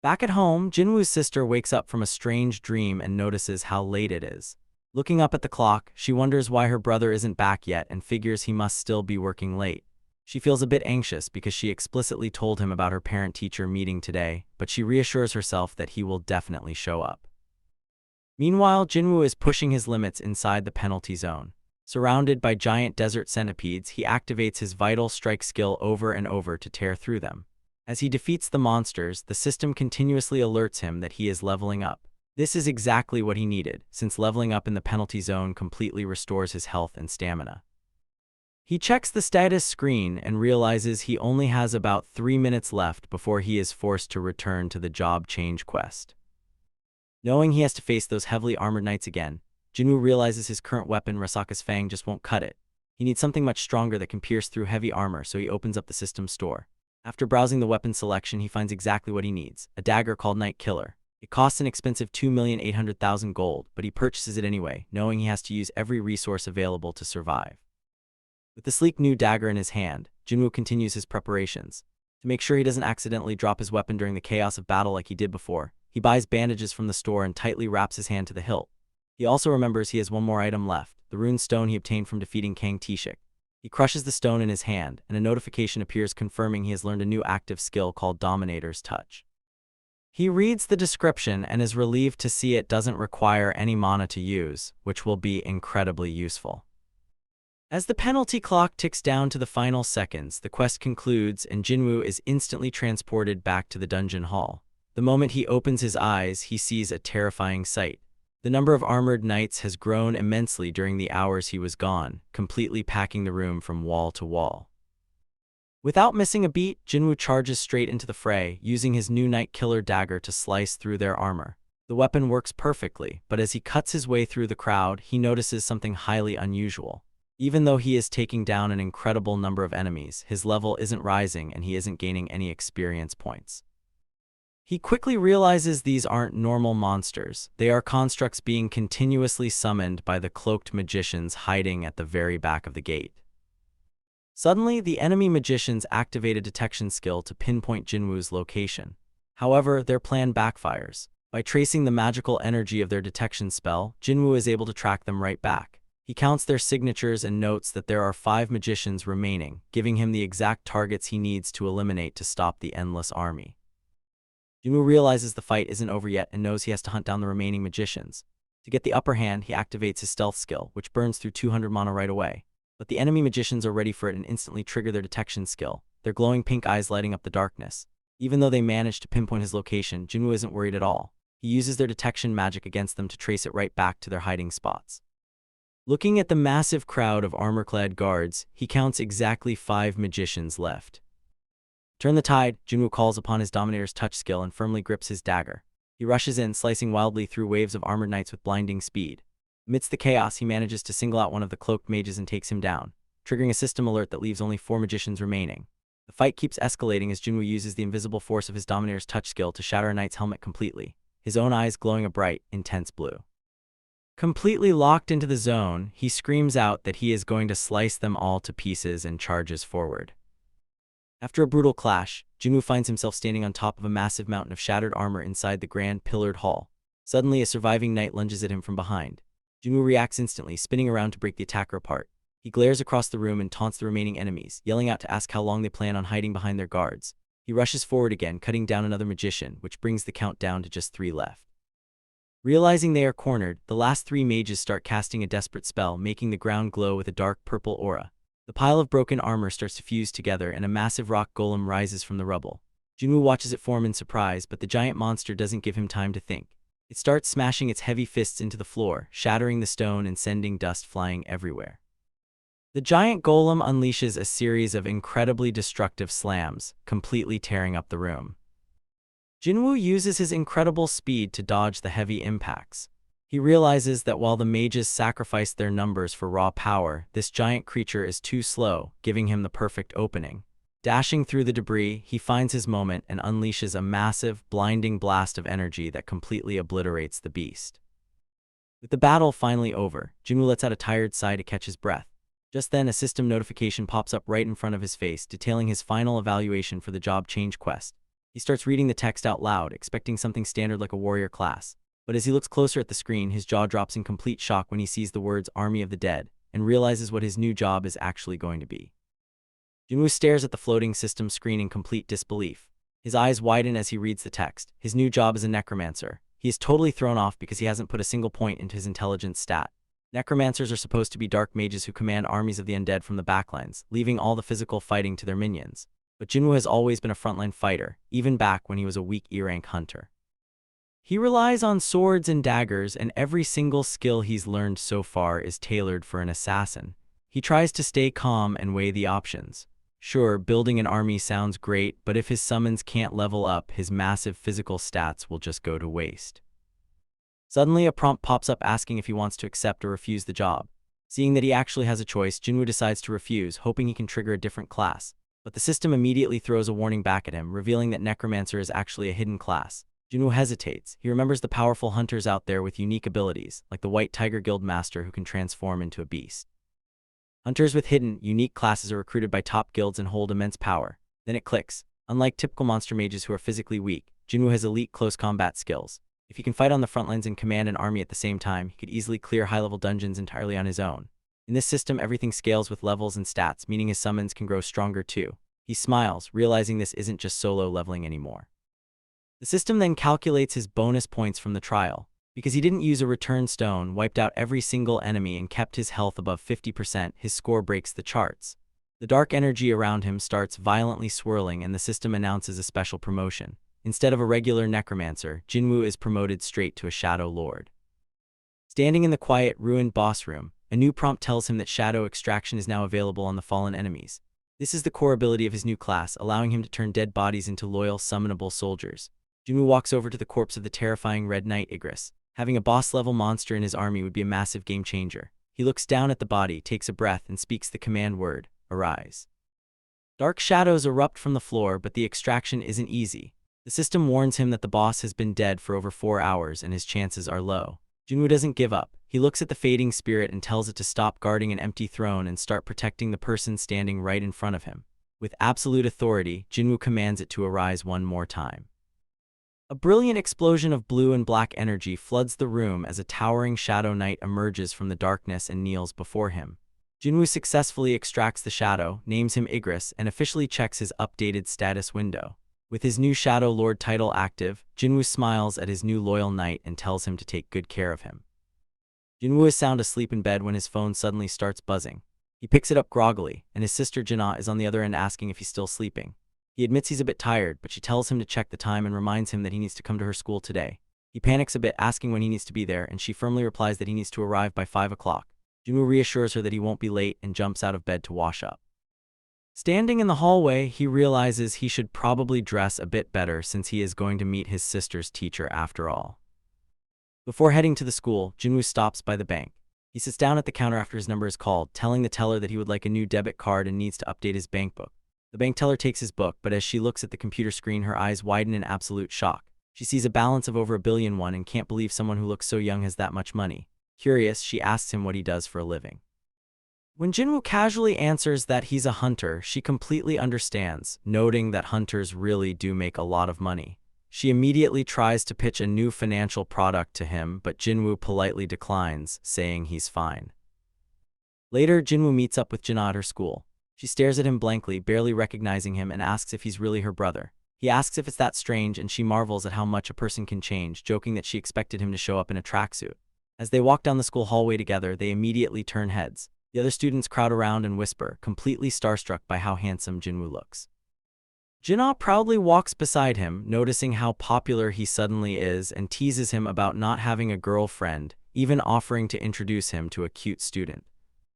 Back at home, Jinwoo's sister wakes up from a strange dream and notices how late it is. Looking up at the clock, she wonders why her brother isn't back yet and figures he must still be working late. She feels a bit anxious because she explicitly told him about her parent-teacher meeting today, but she reassures herself that he will definitely show up. Meanwhile, Jinwoo is pushing his limits inside the penalty zone. Surrounded by giant desert centipedes, he activates his vital strike skill over and over to tear through them. As he defeats the monsters, the system continuously alerts him that he is leveling up. This is exactly what he needed, since leveling up in the penalty zone completely restores his health and stamina. He checks the status screen and realizes he only has about 3 minutes left before he is forced to return to the job change quest. Knowing he has to face those heavily armored knights again, Jinwoo realizes his current weapon, Rasaka's Fang, just won't cut it. He needs something much stronger that can pierce through heavy armor, so he opens up the system store. After browsing the weapon selection, he finds exactly what he needs, a dagger called Night Killer. It costs an expensive 2,800,000 gold, but he purchases it anyway, knowing he has to use every resource available to survive. With the sleek new dagger in his hand, Jinwoo continues his preparations. To make sure he doesn't accidentally drop his weapon during the chaos of battle like he did before, he buys bandages from the store and tightly wraps his hand to the hilt. He also remembers he has one more item left, the rune stone he obtained from defeating Kang Tishik. He crushes the stone in his hand, and a notification appears confirming he has learned a new active skill called Dominator's Touch. He reads the description and is relieved to see it doesn't require any mana to use, which will be incredibly useful. As the penalty clock ticks down to the final seconds, the quest concludes and Jinwoo is instantly transported back to the dungeon hall. The moment he opens his eyes, he sees a terrifying sight. The number of armored knights has grown immensely during the hours he was gone, completely packing the room from wall to wall. Without missing a beat, Jinwoo charges straight into the fray, using his new Night Killer dagger to slice through their armor. The weapon works perfectly, but as he cuts his way through the crowd, he notices something highly unusual. Even though he is taking down an incredible number of enemies, his level isn't rising and he isn't gaining any experience points. He quickly realizes these aren't normal monsters. They are constructs being continuously summoned by the cloaked magicians hiding at the very back of the gate. Suddenly, the enemy magicians activate a detection skill to pinpoint Jinwoo's location. However, their plan backfires. By tracing the magical energy of their detection spell, Jinwoo is able to track them right back. He counts their signatures and notes that there are 5 magicians remaining, giving him the exact targets he needs to eliminate to stop the endless army. Jinwoo realizes the fight isn't over yet and knows he has to hunt down the remaining magicians. To get the upper hand, he activates his stealth skill, which burns through 200 mana right away. But the enemy magicians are ready for it and instantly trigger their detection skill, their glowing pink eyes lighting up the darkness. Even though they manage to pinpoint his location, Jinwoo isn't worried at all. He uses their detection magic against them to trace it right back to their hiding spots. Looking at the massive crowd of armor-clad guards, he counts exactly 5 magicians left. Turn the tide, Jinwoo calls upon his Dominator's Touch skill and firmly grips his dagger. He rushes in, slicing wildly through waves of armored knights with blinding speed. Amidst the chaos, he manages to single out one of the cloaked mages and takes him down, triggering a system alert that leaves only 4 magicians remaining. The fight keeps escalating as Jinwoo uses the invisible force of his Dominator's Touch skill to shatter a knight's helmet completely, his own eyes glowing a bright, intense blue. Completely locked into the zone, he screams out that he is going to slice them all to pieces and charges forward. After a brutal clash, Jinwoo finds himself standing on top of a massive mountain of shattered armor inside the grand pillared hall. Suddenly, a surviving knight lunges at him from behind. Jinwoo reacts instantly, spinning around to break the attacker apart. He glares across the room and taunts the remaining enemies, yelling out to ask how long they plan on hiding behind their guards. He rushes forward again, cutting down another magician, which brings the count down to just 3 left. Realizing they are cornered, the last 3 mages start casting a desperate spell, making the ground glow with a dark purple aura. The pile of broken armor starts to fuse together and a massive rock golem rises from the rubble. Jinwoo watches it form in surprise, but the giant monster doesn't give him time to think. It starts smashing its heavy fists into the floor, shattering the stone and sending dust flying everywhere. The giant golem unleashes a series of incredibly destructive slams, completely tearing up the room. Jinwoo uses his incredible speed to dodge the heavy impacts. He realizes that while the mages sacrifice their numbers for raw power, this giant creature is too slow, giving him the perfect opening. Dashing through the debris, he finds his moment and unleashes a massive, blinding blast of energy that completely obliterates the beast. With the battle finally over, Jinwoo lets out a tired sigh to catch his breath. Just then, a system notification pops up right in front of his face, detailing his final evaluation for the job change quest. He starts reading the text out loud, expecting something standard like a warrior class. But as he looks closer at the screen, his jaw drops in complete shock when he sees the words Army of the Dead, and realizes what his new job is actually going to be. Jinwoo stares at the floating system screen in complete disbelief. His eyes widen as he reads the text. His new job is a necromancer. He is totally thrown off because he hasn't put a single point into his intelligence stat. Necromancers are supposed to be dark mages who command armies of the undead from the backlines, leaving all the physical fighting to their minions. But Jinwoo has always been a frontline fighter, even back when he was a weak E-rank hunter. He relies on swords and daggers, and every single skill he's learned so far is tailored for an assassin. He tries to stay calm and weigh the options. Sure, building an army sounds great, but if his summons can't level up, his massive physical stats will just go to waste. Suddenly, a prompt pops up asking if he wants to accept or refuse the job. Seeing that he actually has a choice, Jinwoo decides to refuse, hoping he can trigger a different class. But the system immediately throws a warning back at him, revealing that Necromancer is actually a hidden class. Jinwoo hesitates. He remembers the powerful hunters out there with unique abilities, like the White Tiger Guild Master who can transform into a beast. Hunters with hidden, unique classes are recruited by top guilds and hold immense power. Then it clicks. Unlike typical monster mages who are physically weak, Jinwoo has elite close combat skills. If he can fight on the front lines and command an army at the same time, he could easily clear high-level dungeons entirely on his own. In this system, everything scales with levels and stats, meaning his summons can grow stronger too. He smiles, realizing this isn't just solo leveling anymore. The system then calculates his bonus points from the trial. Because he didn't use a return stone, wiped out every single enemy, and kept his health above 50%, his score breaks the charts. The dark energy around him starts violently swirling, and the system announces a special promotion. Instead of a regular necromancer, Jinwoo is promoted straight to a Shadow Lord. Standing in the quiet, ruined boss room, a new prompt tells him that shadow extraction is now available on the fallen enemies. This is the core ability of his new class, allowing him to turn dead bodies into loyal, summonable soldiers. Jinwoo walks over to the corpse of the terrifying Red Knight Igris. Having a boss-level monster in his army would be a massive game-changer. He looks down at the body, takes a breath, and speaks the command word, "Arise." Dark shadows erupt from the floor, but the extraction isn't easy. The system warns him that the boss has been dead for over 4 hours and his chances are low. Jinwoo doesn't give up. He looks at the fading spirit and tells it to stop guarding an empty throne and start protecting the person standing right in front of him. With absolute authority, Jinwoo commands it to arise one more time. A brilliant explosion of blue and black energy floods the room as a towering Shadow Knight emerges from the darkness and kneels before him. Jinwoo successfully extracts the shadow, names him Igris, and officially checks his updated status window. With his new Shadow Lord title active, Jinwoo smiles at his new loyal knight and tells him to take good care of him. Jinwoo is sound asleep in bed when his phone suddenly starts buzzing. He picks it up groggily, and his sister Jinna is on the other end asking if he's still sleeping. He admits he's a bit tired, but she tells him to check the time and reminds him that he needs to come to her school today. He panics a bit, asking when he needs to be there, and she firmly replies that he needs to arrive by 5 o'clock. Jinwoo reassures her that he won't be late and jumps out of bed to wash up. Standing in the hallway, he realizes he should probably dress a bit better since he is going to meet his sister's teacher after all. Before heading to the school, Jinwoo stops by the bank. He sits down at the counter after his number is called, telling the teller that he would like a new debit card and needs to update his bank book. The bank teller takes his book, but as she looks at the computer screen, her eyes widen in absolute shock. She sees a balance of over 1 billion won and can't believe someone who looks so young has that much money. Curious, she asks him what he does for a living. When Jinwoo casually answers that he's a hunter, she completely understands, noting that hunters really do make a lot of money. She immediately tries to pitch a new financial product to him, but Jinwoo politely declines, saying he's fine. Later, Jinwoo meets up with Jinna at her school. She stares at him blankly, barely recognizing him, and asks if he's really her brother. He asks if it's that strange, and she marvels at how much a person can change, joking that she expected him to show up in a tracksuit. As they walk down the school hallway together, they immediately turn heads. The other students crowd around and whisper, completely starstruck by how handsome Jinwoo looks. Jinna proudly walks beside him, noticing how popular he suddenly is, and teases him about not having a girlfriend, even offering to introduce him to a cute student.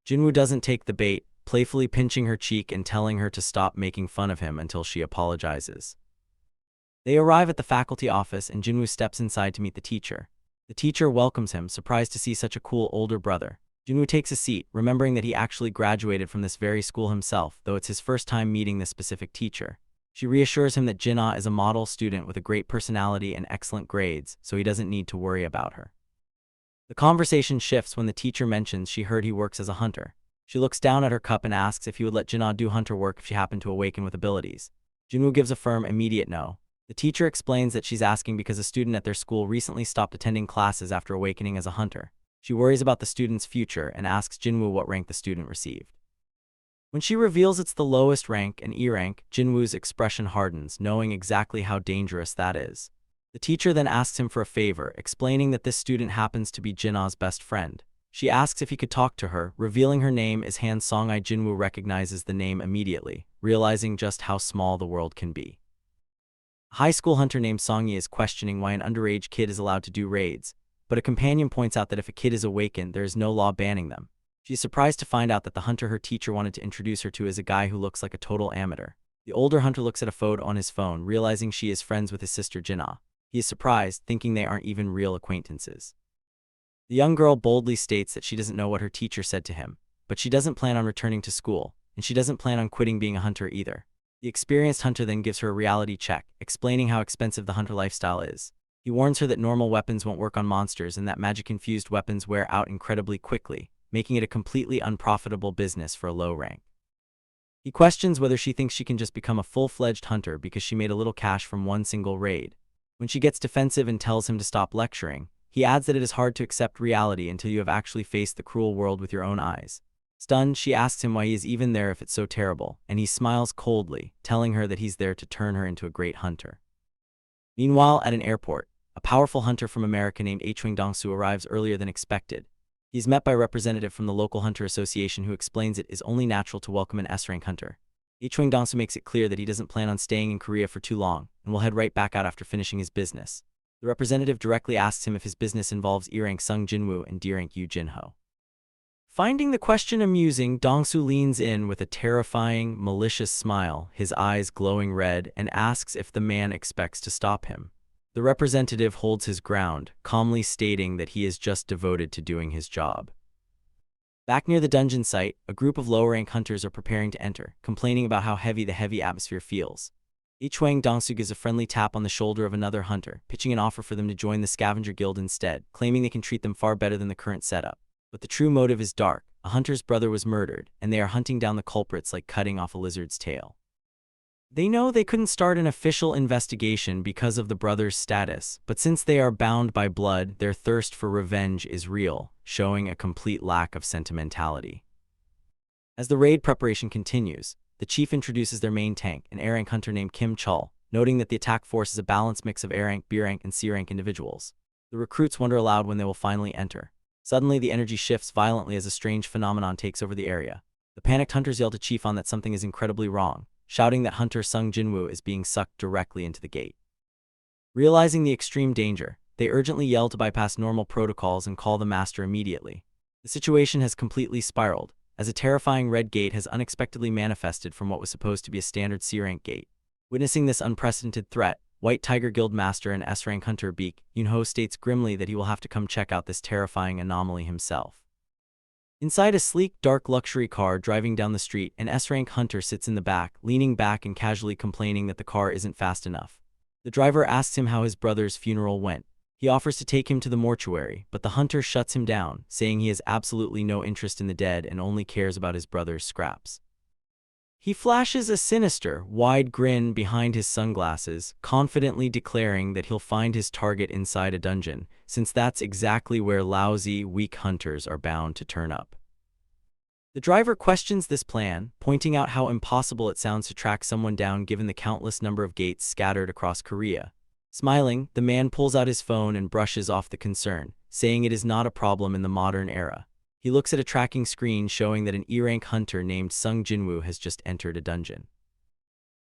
Jinwoo doesn't take the bait, playfully pinching her cheek and telling her to stop making fun of him until she apologizes. They arrive at the faculty office and Jinwoo steps inside to meet the teacher. The teacher welcomes him, surprised to see such a cool older brother. Jinwoo takes a seat, remembering that he actually graduated from this very school himself, though it's his first time meeting this specific teacher. She reassures him that Jinna is a model student with a great personality and excellent grades, so he doesn't need to worry about her. The conversation shifts when the teacher mentions she heard he works as a hunter. She looks down at her cup and asks if he would let Jinna do hunter work if she happened to awaken with abilities. Jinwoo gives a firm, immediate no. The teacher explains that she's asking because a student at their school recently stopped attending classes after awakening as a hunter. She worries about the student's future and asks Jinwoo what rank the student received. When she reveals it's the lowest rank, an E rank, Jinwoo's expression hardens, knowing exactly how dangerous that is. The teacher then asks him for a favor, explaining that this student happens to be Jinna's best friend. She asks if he could talk to her, revealing her name is Han Song-ai. Jinwoo recognizes the name immediately, realizing just how small the world can be. A high school hunter named Song-yi is questioning why an underage kid is allowed to do raids, but a companion points out that if a kid is awakened, there is no law banning them. She's surprised to find out that the hunter her teacher wanted to introduce her to is a guy who looks like a total amateur. The older hunter looks at a photo on his phone, realizing she is friends with his sister Jinna. He is surprised, thinking they aren't even real acquaintances. The young girl boldly states that she doesn't know what her teacher said to him, but she doesn't plan on returning to school, and she doesn't plan on quitting being a hunter either. The experienced hunter then gives her a reality check, explaining how expensive the hunter lifestyle is. He warns her that normal weapons won't work on monsters and that magic-infused weapons wear out incredibly quickly, making it a completely unprofitable business for a low rank. He questions whether she thinks she can just become a full-fledged hunter because she made a little cash from one single raid. When she gets defensive and tells him to stop lecturing, he adds that it is hard to accept reality until you have actually faced the cruel world with your own eyes. Stunned, she asks him why he is even there if it's so terrible, and he smiles coldly, telling her that he's there to turn her into a great hunter. Meanwhile, at an airport, a powerful hunter from America named Achwing Dongsu arrives earlier than expected. He's met by a representative from the local hunter association who explains it is only natural to welcome an S-rank hunter. Achwing Dongsu makes it clear that he doesn't plan on staying in Korea for too long, and will head right back out after finishing his business. The representative directly asks him if his business involves E-rank Sung Jinwoo and D-rank Yu Jinho. Finding the question amusing, Dongsu leans in with a terrifying, malicious smile, his eyes glowing red, and asks if the man expects to stop him. The representative holds his ground, calmly stating that he is just devoted to doing his job. Back near the dungeon site, a group of lower-rank hunters are preparing to enter, complaining about how heavy the heavy atmosphere feels. Achwing Dongsu gives a friendly tap on the shoulder of another hunter, pitching an offer for them to join the scavenger guild instead, claiming they can treat them far better than the current setup. But the true motive is dark. A hunter's brother was murdered, and they are hunting down the culprits like cutting off a lizard's tail. They know they couldn't start an official investigation because of the brother's status, but since they are bound by blood, their thirst for revenge is real, showing a complete lack of sentimentality. As the raid preparation continues, the chief introduces their main tank, an A-rank hunter named Kim Chul, noting that the attack force is a balanced mix of A-rank, B-rank, and C-rank individuals. The recruits wonder aloud when they will finally enter. Suddenly, the energy shifts violently as a strange phenomenon takes over the area. The panicked hunters yell to Chief On that something is incredibly wrong, shouting that hunter Sung Jinwoo is being sucked directly into the gate. Realizing the extreme danger, they urgently yell to bypass normal protocols and call the master immediately. The situation has completely spiraled, as a terrifying red gate has unexpectedly manifested from what was supposed to be a standard C-rank gate. Witnessing this unprecedented threat, White Tiger Guild Master and S-rank hunter Beak Yunho states grimly that he will have to come check out this terrifying anomaly himself. Inside a sleek, dark luxury car driving down the street, an S-rank hunter sits in the back, leaning back and casually complaining that the car isn't fast enough. The driver asks him how his brother's funeral went. He offers to take him to the mortuary, but the hunter shuts him down, saying he has absolutely no interest in the dead and only cares about his brother's scraps. He flashes a sinister, wide grin behind his sunglasses, confidently declaring that he'll find his target inside a dungeon, since that's exactly where lousy, weak hunters are bound to turn up. The driver questions this plan, pointing out how impossible it sounds to track someone down given the countless number of gates scattered across Korea. Smiling, the man pulls out his phone and brushes off the concern, saying it is not a problem in the modern era. He looks at a tracking screen showing that an E-rank hunter named Sung Jinwoo has just entered a dungeon.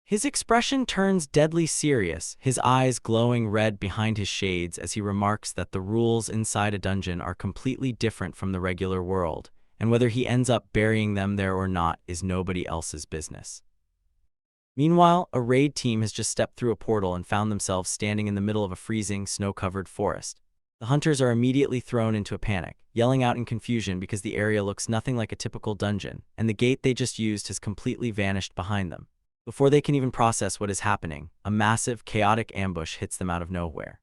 His expression turns deadly serious, his eyes glowing red behind his shades as he remarks that the rules inside a dungeon are completely different from the regular world, and whether he ends up burying them there or not is nobody else's business. Meanwhile, a raid team has just stepped through a portal and found themselves standing in the middle of a freezing, snow-covered forest. The hunters are immediately thrown into a panic, yelling out in confusion because the area looks nothing like a typical dungeon, and the gate they just used has completely vanished behind them. Before they can even process what is happening, a massive, chaotic ambush hits them out of nowhere.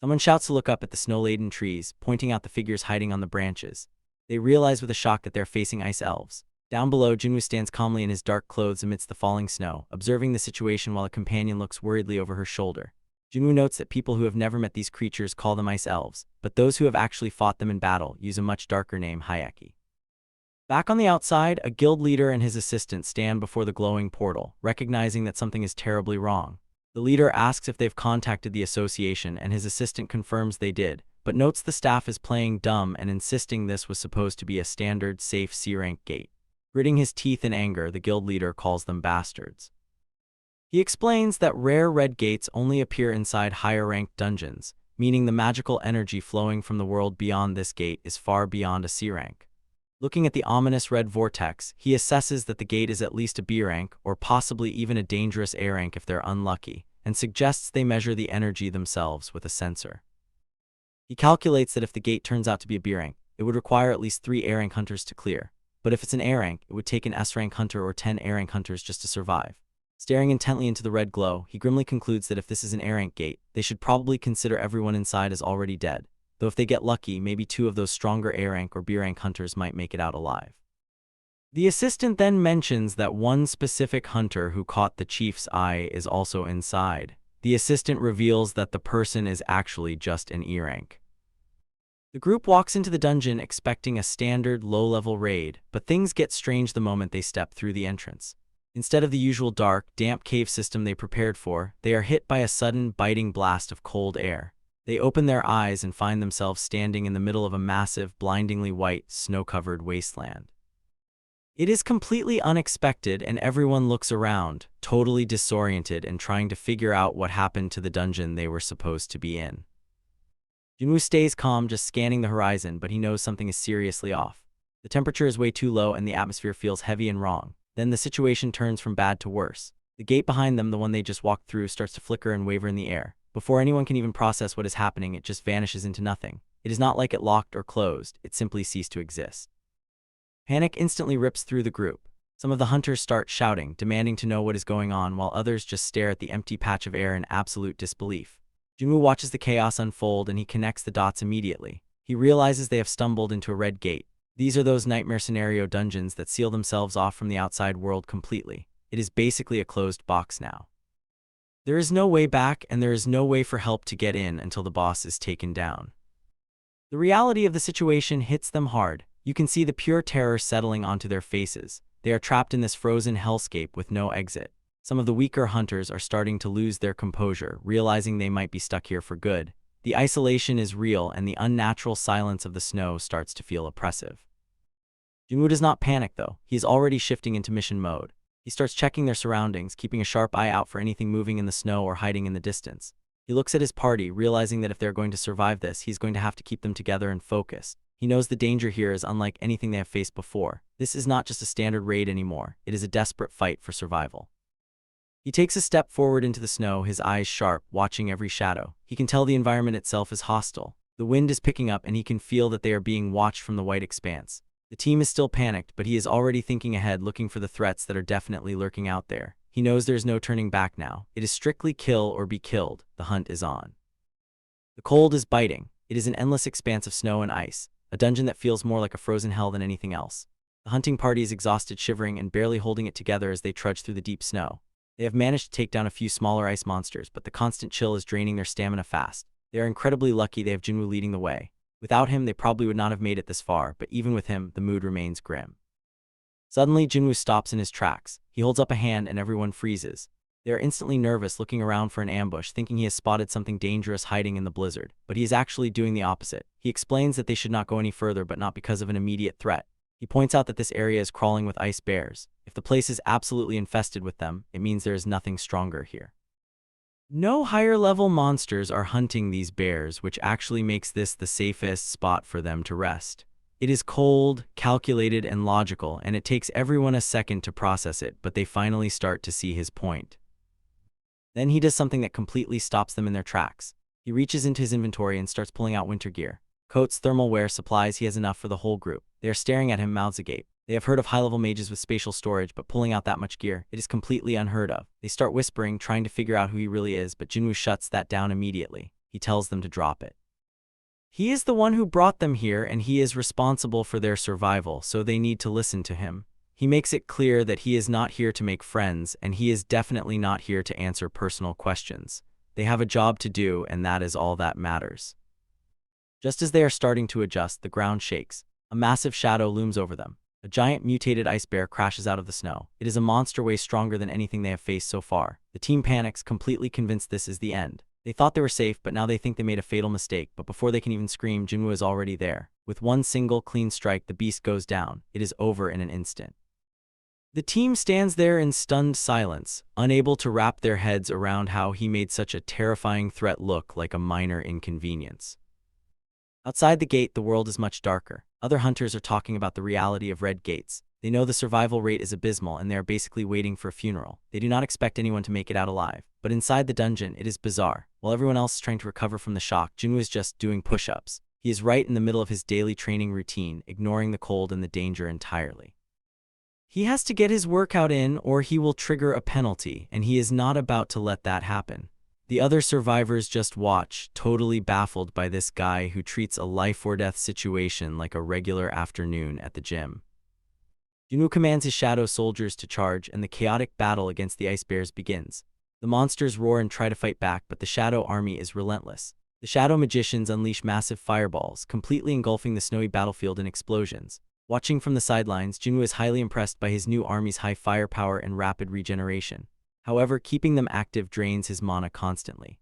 Someone shouts to look up at the snow-laden trees, pointing out the figures hiding on the branches. They realize with a shock that they're facing ice elves. Down below, Jinwoo stands calmly in his dark clothes amidst the falling snow, observing the situation while a companion looks worriedly over her shoulder. Jinwoo notes that people who have never met these creatures call them ice elves, but those who have actually fought them in battle use a much darker name, Hyeki. Back on the outside, a guild leader and his assistant stand before the glowing portal, recognizing that something is terribly wrong. The leader asks if they've contacted the association, and his assistant confirms they did, but notes the staff is playing dumb and insisting this was supposed to be a standard, safe C-rank gate. Gritting his teeth in anger, the guild leader calls them bastards. He explains that rare red gates only appear inside higher-ranked dungeons, meaning the magical energy flowing from the world beyond this gate is far beyond a C-rank. Looking at the ominous red vortex, he assesses that the gate is at least a B-rank, or possibly even a dangerous A-rank if they're unlucky, and suggests they measure the energy themselves with a sensor. He calculates that if the gate turns out to be a B-rank, it would require at least 3 A-rank hunters to clear, but if it's an A-rank, it would take an S-rank hunter or 10 A-rank hunters just to survive. Staring intently into the red glow, he grimly concludes that if this is an A-rank gate, they should probably consider everyone inside as already dead, though if they get lucky, maybe 2 of those stronger A-rank or B-rank hunters might make it out alive. The assistant then mentions that one specific hunter who caught the chief's eye is also inside. The assistant reveals that the person is actually just an E-rank. The group walks into the dungeon expecting a standard low-level raid, but things get strange the moment they step through the entrance. Instead of the usual dark, damp cave system they prepared for, they are hit by a sudden, biting blast of cold air. They open their eyes and find themselves standing in the middle of a massive, blindingly white, snow-covered wasteland. It is completely unexpected and everyone looks around, totally disoriented and trying to figure out what happened to the dungeon they were supposed to be in. Jinwoo stays calm, just scanning the horizon, but he knows something is seriously off. The temperature is way too low and the atmosphere feels heavy and wrong. Then the situation turns from bad to worse. The gate behind them, the one they just walked through, starts to flicker and waver in the air. Before anyone can even process what is happening, it just vanishes into nothing. It is not like it locked or closed, it simply ceased to exist. Panic instantly rips through the group. Some of the hunters start shouting, demanding to know what is going on, while others just stare at the empty patch of air in absolute disbelief. Jinwoo watches the chaos unfold and he connects the dots immediately. He realizes they have stumbled into a red gate. These are those nightmare scenario dungeons that seal themselves off from the outside world completely. It is basically a closed box now. There is no way back and there is no way for help to get in until the boss is taken down. The reality of the situation hits them hard. You can see the pure terror settling onto their faces. They are trapped in this frozen hellscape with no exit. Some of the weaker hunters are starting to lose their composure, realizing they might be stuck here for good. The isolation is real and the unnatural silence of the snow starts to feel oppressive. Jinwoo does not panic though. He is already shifting into mission mode. He starts checking their surroundings, keeping a sharp eye out for anything moving in the snow or hiding in the distance. He looks at his party, realizing that if they're going to survive this, he's going to have to keep them together and focused. He knows the danger here is unlike anything they have faced before. This is not just a standard raid anymore. It is a desperate fight for survival. He takes a step forward into the snow, his eyes sharp, watching every shadow. He can tell the environment itself is hostile. The wind is picking up and he can feel that they are being watched from the white expanse. The team is still panicked, but he is already thinking ahead, looking for the threats that are definitely lurking out there. He knows there's no turning back now. It is strictly kill or be killed. The hunt is on. The cold is biting. It is an endless expanse of snow and ice, a dungeon that feels more like a frozen hell than anything else. The hunting party is exhausted, shivering and barely holding it together as they trudge through the deep snow. They have managed to take down a few smaller ice monsters, but the constant chill is draining their stamina fast. They are incredibly lucky they have Jinwoo leading the way. Without him, they probably would not have made it this far, but even with him, the mood remains grim. Suddenly, Jinwoo stops in his tracks. He holds up a hand and everyone freezes. They are instantly nervous, looking around for an ambush, thinking he has spotted something dangerous hiding in the blizzard. But he is actually doing the opposite. He explains that they should not go any further, but not because of an immediate threat. He points out that this area is crawling with ice bears. If the place is absolutely infested with them, it means there is nothing stronger here. No higher-level monsters are hunting these bears, which actually makes this the safest spot for them to rest. It is cold, calculated, and logical, and it takes everyone a second to process it, but they finally start to see his point. Then he does something that completely stops them in their tracks. He reaches into his inventory and starts pulling out winter gear. Coats, thermal wear, supplies, he has enough for the whole group. They are staring at him, mouths agape. They have heard of high-level mages with spatial storage, but pulling out that much gear, it is completely unheard of. They start whispering, trying to figure out who he really is, but Jinwoo shuts that down immediately. He tells them to drop it. He is the one who brought them here, and he is responsible for their survival, so they need to listen to him. He makes it clear that he is not here to make friends, and he is definitely not here to answer personal questions. They have a job to do, and that is all that matters. Just as they are starting to adjust, the ground shakes. A massive shadow looms over them. A giant mutated ice bear crashes out of the snow. It is a monster way stronger than anything they have faced so far. The team panics, completely convinced this is the end. They thought they were safe, but now they think they made a fatal mistake. But before they can even scream, Jinwoo is already there. With one single clean strike, the beast goes down. It is over in an instant. The team stands there in stunned silence, unable to wrap their heads around how he made such a terrifying threat look like a minor inconvenience. Outside the gate, the world is much darker. Other hunters are talking about the reality of red gates. They know the survival rate is abysmal and they are basically waiting for a funeral. They do not expect anyone to make it out alive. But inside the dungeon, it is bizarre. While everyone else is trying to recover from the shock, Jinwoo is just doing push-ups. He is right in the middle of his daily training routine, ignoring the cold and the danger entirely. He has to get his workout in or he will trigger a penalty, and he is not about to let that happen. The other survivors just watch, totally baffled by this guy who treats a life-or-death situation like a regular afternoon at the gym. Jinwoo commands his shadow soldiers to charge, and the chaotic battle against the ice bears begins. The monsters roar and try to fight back, but the shadow army is relentless. The shadow magicians unleash massive fireballs, completely engulfing the snowy battlefield in explosions. Watching from the sidelines, Jinwoo is highly impressed by his new army's high firepower and rapid regeneration. However, keeping them active drains his mana constantly.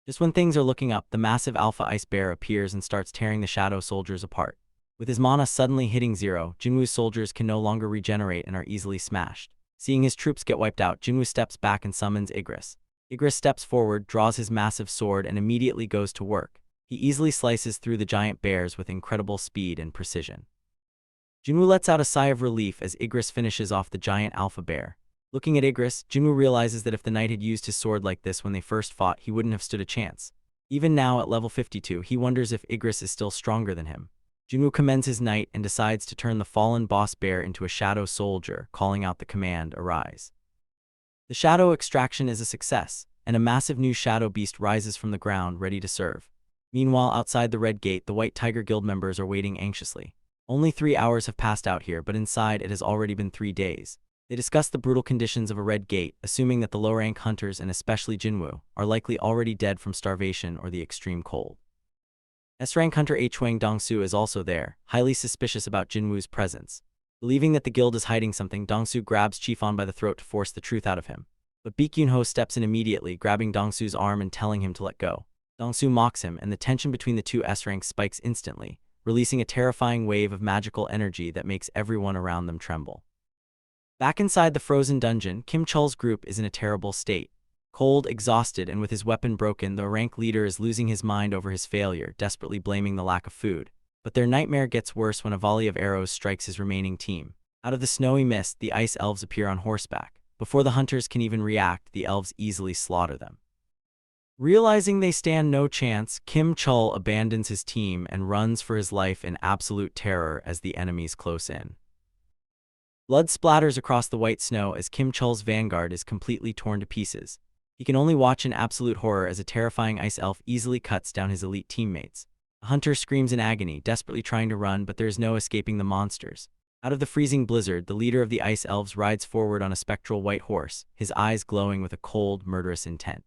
Just when things are looking up, the massive alpha ice bear appears and starts tearing the shadow soldiers apart. With his mana suddenly hitting zero, Jinwoo's soldiers can no longer regenerate and are easily smashed. Seeing his troops get wiped out, Jinwoo steps back and summons Igris. Igris steps forward, draws his massive sword, and immediately goes to work. He easily slices through the giant bears with incredible speed and precision. Jinwoo lets out a sigh of relief as Igris finishes off the giant alpha bear. Looking at Igris, Jinwoo realizes that if the knight had used his sword like this when they first fought, he wouldn't have stood a chance. Even now at level 52, he wonders if Igris is still stronger than him. Jinwoo commends his knight and decides to turn the fallen boss bear into a shadow soldier, calling out the command, "Arise." The shadow extraction is a success, and a massive new shadow beast rises from the ground, ready to serve. Meanwhile, outside the Red Gate, the White Tiger Guild members are waiting anxiously. Only 3 hours have passed out here, but inside it has already been 3 days. They discuss the brutal conditions of a Red Gate, assuming that the low-rank hunters, and especially Jinwoo, are likely already dead from starvation or the extreme cold. S-rank hunter Hwang Dongsu is also there, highly suspicious about Jinwoo's presence. Believing that the guild is hiding something, Dongsu grabs Chiefon by the throat to force the truth out of him. But Baekhyunho steps in immediately, grabbing Dongsu's arm and telling him to let go. Dongsu mocks him, and the tension between the two S-ranks spikes instantly, releasing a terrifying wave of magical energy that makes everyone around them tremble. Back inside the frozen dungeon, Kim Chul's group is in a terrible state. Cold, exhausted, and with his weapon broken, the rank leader is losing his mind over his failure, desperately blaming the lack of food. But their nightmare gets worse when a volley of arrows strikes his remaining team. Out of the snowy mist, the ice elves appear on horseback. Before the hunters can even react, the elves easily slaughter them. Realizing they stand no chance, Kim Chul abandons his team and runs for his life in absolute terror as the enemies close in. Blood splatters across the white snow as Kim Chul's vanguard is completely torn to pieces. He can only watch in absolute horror as a terrifying ice elf easily cuts down his elite teammates. A hunter screams in agony, desperately trying to run, but there is no escaping the monsters. Out of the freezing blizzard, the leader of the ice elves rides forward on a spectral white horse, his eyes glowing with a cold, murderous intent.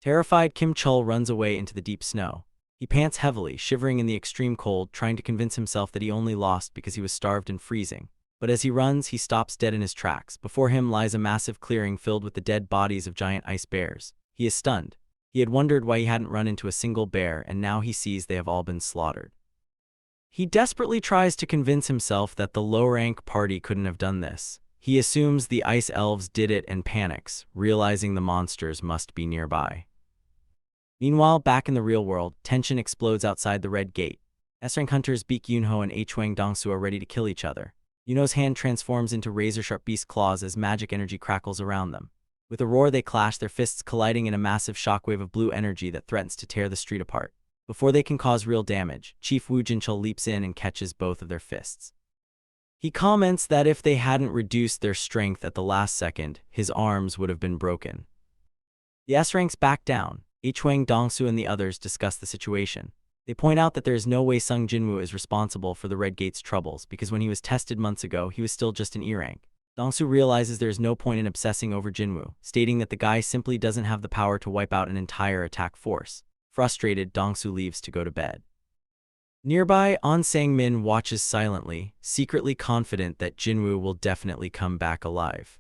Terrified, Kim Chul runs away into the deep snow. He pants heavily, shivering in the extreme cold, trying to convince himself that he only lost because he was starved and freezing. But as he runs, he stops dead in his tracks. Before him lies a massive clearing filled with the dead bodies of giant ice bears. He is stunned. He had wondered why he hadn't run into a single bear, and now he sees they have all been slaughtered. He desperately tries to convince himself that the low-rank party couldn't have done this. He assumes the ice elves did it and panics, realizing the monsters must be nearby. Meanwhile, back in the real world, tension explodes outside the Red Gate. S-rank hunters Baekhyunho and Hwang Dongsu are ready to kill each other. Yuno's hand transforms into razor-sharp beast claws as magic energy crackles around them. With a roar they clash, their fists colliding in a massive shockwave of blue energy that threatens to tear the street apart. Before they can cause real damage, Chief Wu Jinchul leaps in and catches both of their fists. He comments that if they hadn't reduced their strength at the last second, his arms would have been broken. The S-ranks back down. Hwang Dongsu and the others discuss the situation. They point out that there is no way Sung Jinwoo is responsible for the Red Gate's troubles because when he was tested months ago, he was still just an E-rank. Dongsu realizes there is no point in obsessing over Jinwoo, stating that the guy simply doesn't have the power to wipe out an entire attack force. Frustrated, Dongsu leaves to go to bed. Nearby, An Sang-min watches silently, secretly confident that Jinwoo will definitely come back alive.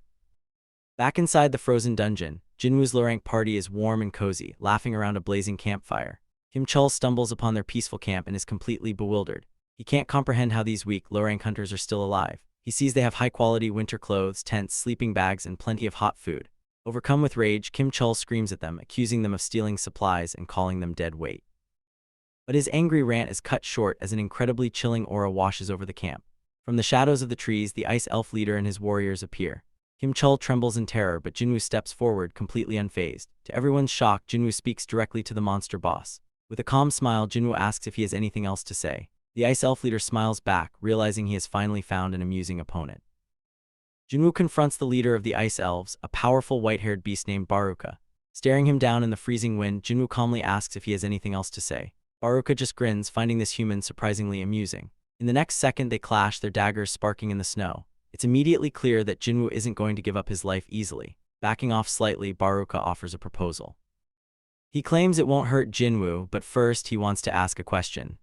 Back inside the frozen dungeon, Jinwoo's low-rank party is warm and cozy, laughing around a blazing campfire. Kim Chul stumbles upon their peaceful camp and is completely bewildered. He can't comprehend how these weak, low-rank hunters are still alive. He sees they have high-quality winter clothes, tents, sleeping bags, and plenty of hot food. Overcome with rage, Kim Chul screams at them, accusing them of stealing supplies and calling them dead weight. But his angry rant is cut short as an incredibly chilling aura washes over the camp. From the shadows of the trees, the ice elf leader and his warriors appear. Kim Chul trembles in terror, but Jinwoo steps forward, completely unfazed. To everyone's shock, Jinwoo speaks directly to the monster boss. With a calm smile, Jinwoo asks if he has anything else to say. The ice elf leader smiles back, realizing he has finally found an amusing opponent. Jinwoo confronts the leader of the ice elves, a powerful white-haired beast named Baruka. Staring him down in the freezing wind, Jinwoo calmly asks if he has anything else to say. Baruka just grins, finding this human surprisingly amusing. In the next second, they clash, their daggers sparking in the snow. It's immediately clear that Jinwoo isn't going to give up his life easily. Backing off slightly, Baruka offers a proposal. He claims it won't hurt Jinwoo, but first he wants to ask a question.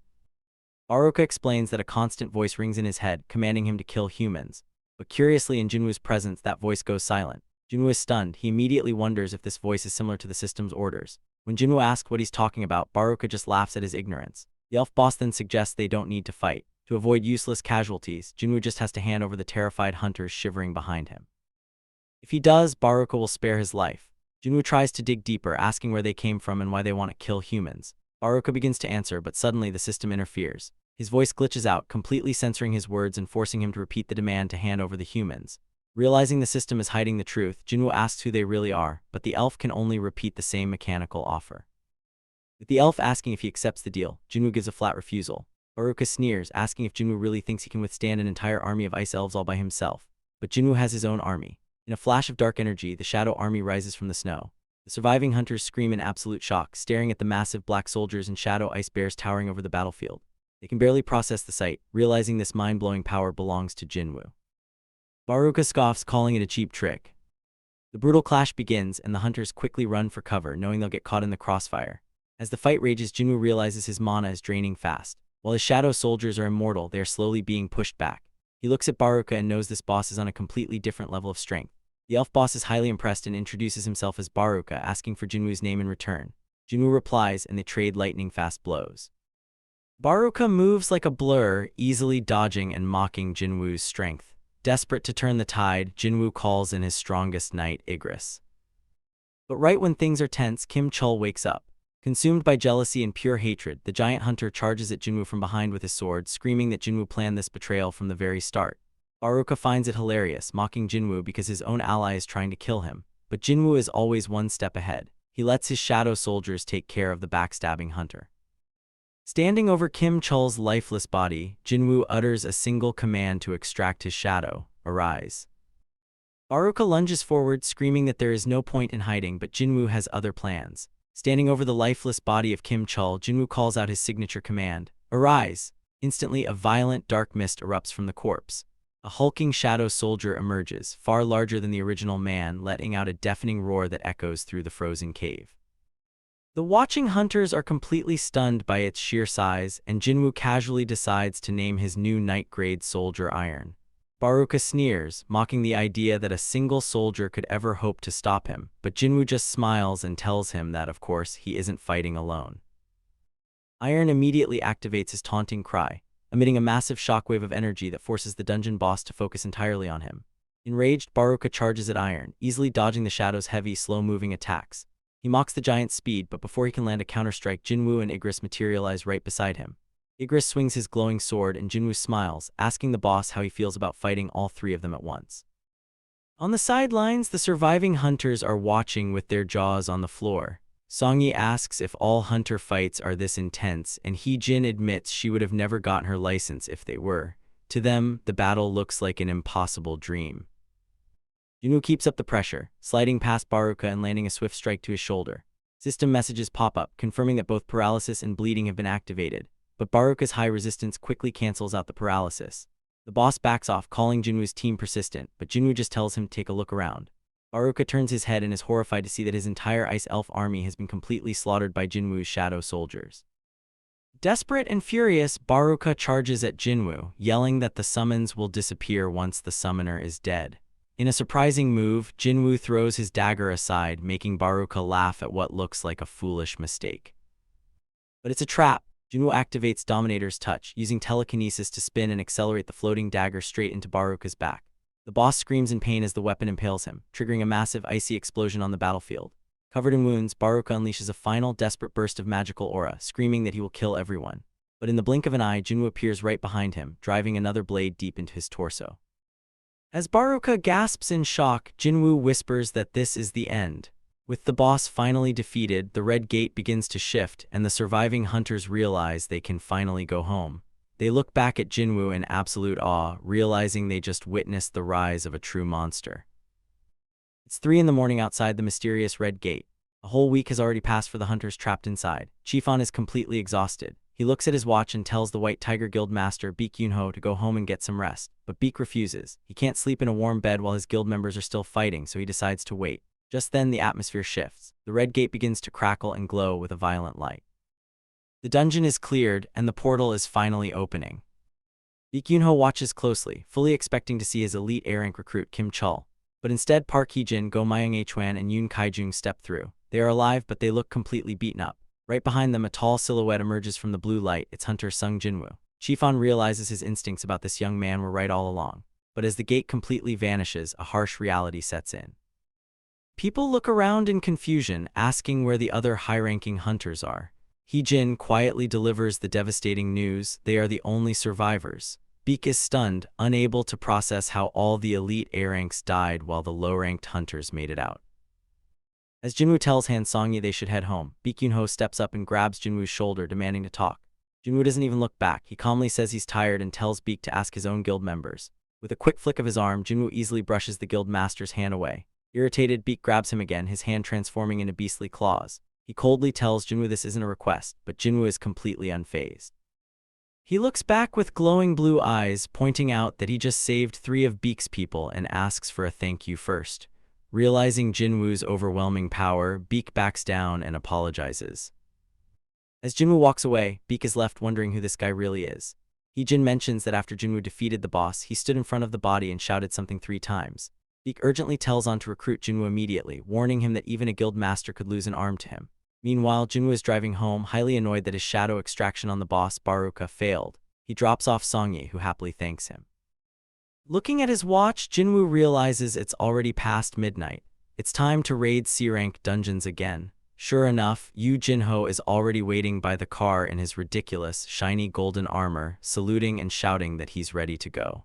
Baruka explains that a constant voice rings in his head, commanding him to kill humans. But curiously, in Jinwoo's presence, that voice goes silent. Jinwoo is stunned. He immediately wonders if this voice is similar to the system's orders. When Jinwoo asks what he's talking about, Baruka just laughs at his ignorance. The elf boss then suggests they don't need to fight. To avoid useless casualties, Jinwoo just has to hand over the terrified hunters shivering behind him. If he does, Baruka will spare his life. Jinwoo tries to dig deeper, asking where they came from and why they want to kill humans. Baruka begins to answer, but suddenly the system interferes. His voice glitches out, completely censoring his words and forcing him to repeat the demand to hand over the humans. Realizing the system is hiding the truth, Jinwoo asks who they really are, but the elf can only repeat the same mechanical offer. With the elf asking if he accepts the deal, Jinwoo gives a flat refusal. Baruka sneers, asking if Jinwoo really thinks he can withstand an entire army of ice elves all by himself. But Jinwoo has his own army. In a flash of dark energy, the shadow army rises from the snow. The surviving hunters scream in absolute shock, staring at the massive black soldiers and shadow ice bears towering over the battlefield. They can barely process the sight, realizing this mind-blowing power belongs to Jinwoo. Baruka scoffs, calling it a cheap trick. The brutal clash begins, and the hunters quickly run for cover, knowing they'll get caught in the crossfire. As the fight rages, Jinwoo realizes his mana is draining fast. While his shadow soldiers are immortal, they are slowly being pushed back. He looks at Baruka and knows this boss is on a completely different level of strength. The elf boss is highly impressed and introduces himself as Baruka, asking for Jinwoo's name in return. Jinwoo replies, and they trade lightning-fast blows. Baruka moves like a blur, easily dodging and mocking Jinwoo's strength. Desperate to turn the tide, Jinwoo calls in his strongest knight, Igris. But right when things are tense, Kim Chul wakes up. Consumed by jealousy and pure hatred, the giant hunter charges at Jinwoo from behind with his sword, screaming that Jinwoo planned this betrayal from the very start. Baruka finds it hilarious, mocking Jinwoo because his own ally is trying to kill him. But Jinwoo is always one step ahead. He lets his shadow soldiers take care of the backstabbing hunter. Standing over Kim Chul's lifeless body, Jinwoo utters a single command to extract his shadow, arise. Baruka lunges forward, screaming that there is no point in hiding, but Jinwoo has other plans. Standing over the lifeless body of Kim Chul, Jinwoo calls out his signature command, arise. Instantly, a violent dark mist erupts from the corpse. A hulking shadow soldier emerges, far larger than the original man, letting out a deafening roar that echoes through the frozen cave. The watching hunters are completely stunned by its sheer size, and Jinwoo casually decides to name his new knight-grade soldier Iron. Baruka sneers, mocking the idea that a single soldier could ever hope to stop him, but Jinwoo just smiles and tells him that, of course, he isn't fighting alone. Iron immediately activates his taunting cry, emitting a massive shockwave of energy that forces the dungeon boss to focus entirely on him. Enraged, Baruka charges at Iron, easily dodging the shadow's heavy, slow-moving attacks. He mocks the giant's speed, but before he can land a counterstrike, Jinwoo and Igris materialize right beside him. Igris swings his glowing sword, and Jinwoo smiles, asking the boss how he feels about fighting all three of them at once. On the sidelines, the surviving hunters are watching with their jaws on the floor. Songyi asks if all hunter fights are this intense, and Hee-jin admits she would have never gotten her license if they were. To them, the battle looks like an impossible dream. Jinwoo keeps up the pressure, sliding past Baruka and landing a swift strike to his shoulder. System messages pop up, confirming that both paralysis and bleeding have been activated, but Baruka's high resistance quickly cancels out the paralysis. The boss backs off, calling Jinwoo's team persistent, but Jinwoo just tells him to take a look around. Baruka turns his head and is horrified to see that his entire ice elf army has been completely slaughtered by Jinwoo's shadow soldiers. Desperate and furious, Baruka charges at Jinwoo, yelling that the summons will disappear once the summoner is dead. In a surprising move, Jinwoo throws his dagger aside, making Baruka laugh at what looks like a foolish mistake. But it's a trap. Jinwoo activates Dominator's Touch, using telekinesis to spin and accelerate the floating dagger straight into Baruka's back. The boss screams in pain as the weapon impales him, triggering a massive icy explosion on the battlefield. Covered in wounds, Baruka unleashes a final desperate burst of magical aura, screaming that he will kill everyone. But in the blink of an eye, Jinwoo appears right behind him, driving another blade deep into his torso. As Baruka gasps in shock, Jinwoo whispers that this is the end. With the boss finally defeated, the red gate begins to shift, and the surviving hunters realize they can finally go home. They look back at Jinwoo in absolute awe, realizing they just witnessed the rise of a true monster. It's 3 in the morning outside the mysterious red gate. A whole week has already passed for the hunters trapped inside. Chiefon is completely exhausted. He looks at his watch and tells the White Tiger Guild master Baek Yunho to go home and get some rest. But Baek refuses. He can't sleep in a warm bed while his guild members are still fighting, so he decides to wait. Just then, the atmosphere shifts. The red gate begins to crackle and glow with a violent light. The dungeon is cleared, and the portal is finally opening. Baek Yoon-ho watches closely, fully expecting to see his elite A-rank recruit Kim Chul. But instead, Park Hee-jin, Go Myung-hwan, and Yoon Kai-jung step through. They are alive, but they look completely beaten up. Right behind them, a tall silhouette emerges from the blue light. It's hunter Sung Jinwoo. Chifon realizes his instincts about this young man were right all along. But as the gate completely vanishes, a harsh reality sets in. People look around in confusion, asking where the other high-ranking hunters are. Hee-jin quietly delivers the devastating news: they are the only survivors. Baek is stunned, unable to process how all the elite A-ranks died while the low-ranked hunters made it out. As Jinwoo tells Han Song-yi they should head home, Baek Yoon-ho steps up and grabs Jinwoo's shoulder, demanding to talk. Jinwoo doesn't even look back. He calmly says he's tired and tells Baek to ask his own guild members. With a quick flick of his arm, Jinwoo easily brushes the guild master's hand away. Irritated, Baek grabs him again, his hand transforming into beastly claws. He coldly tells Jinwoo this isn't a request, but Jinwoo is completely unfazed. He looks back with glowing blue eyes, pointing out that he just saved 3 of Baek's people and asks for a thank you first. Realizing Jinwoo's overwhelming power, Baek backs down and apologizes. As Jinwoo walks away, Baek is left wondering who this guy really is. Hee-jin mentions that after Jinwoo defeated the boss, he stood in front of the body and shouted something 3 times. Baek urgently tells On to recruit Jinwoo immediately, warning him that even a guild master could lose an arm to him. Meanwhile, Jinwoo is driving home, highly annoyed that his shadow extraction on the boss, Baruka, failed. He drops off Song-yi, who happily thanks him. Looking at his watch, Jinwoo realizes it's already past midnight. It's time to raid C-rank dungeons again. Sure enough, Yoo Jin-ho is already waiting by the car in his ridiculous, shiny golden armor, saluting and shouting that he's ready to go.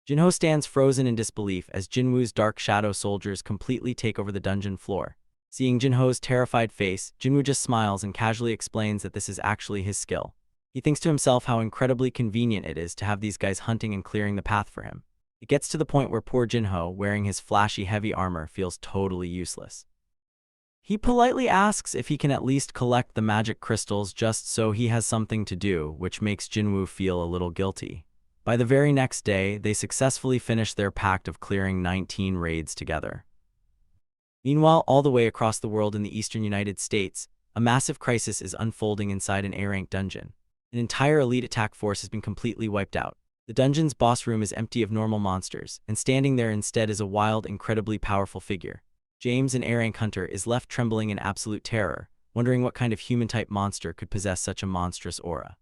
Jin-ho stands frozen in disbelief as Jinwoo's dark shadow soldiers completely take over the dungeon floor. Seeing Jin-ho's terrified face, Jinwoo just smiles and casually explains that this is actually his skill. He thinks to himself how incredibly convenient it is to have these guys hunting and clearing the path for him. It gets to the point where poor Jin-ho, wearing his flashy heavy armor, feels totally useless. He politely asks if he can at least collect the magic crystals just so he has something to do, which makes Jinwoo feel a little guilty. By the very next day, they successfully finish their pact of clearing 19 raids together. Meanwhile, all the way across the world in the eastern United States, a massive crisis is unfolding inside an A-rank dungeon. An entire elite attack force has been completely wiped out. The dungeon's boss room is empty of normal monsters, and standing there instead is a wild, incredibly powerful figure. James, an A-rank hunter, is left trembling in absolute terror, wondering what kind of human-type monster could possess such a monstrous aura.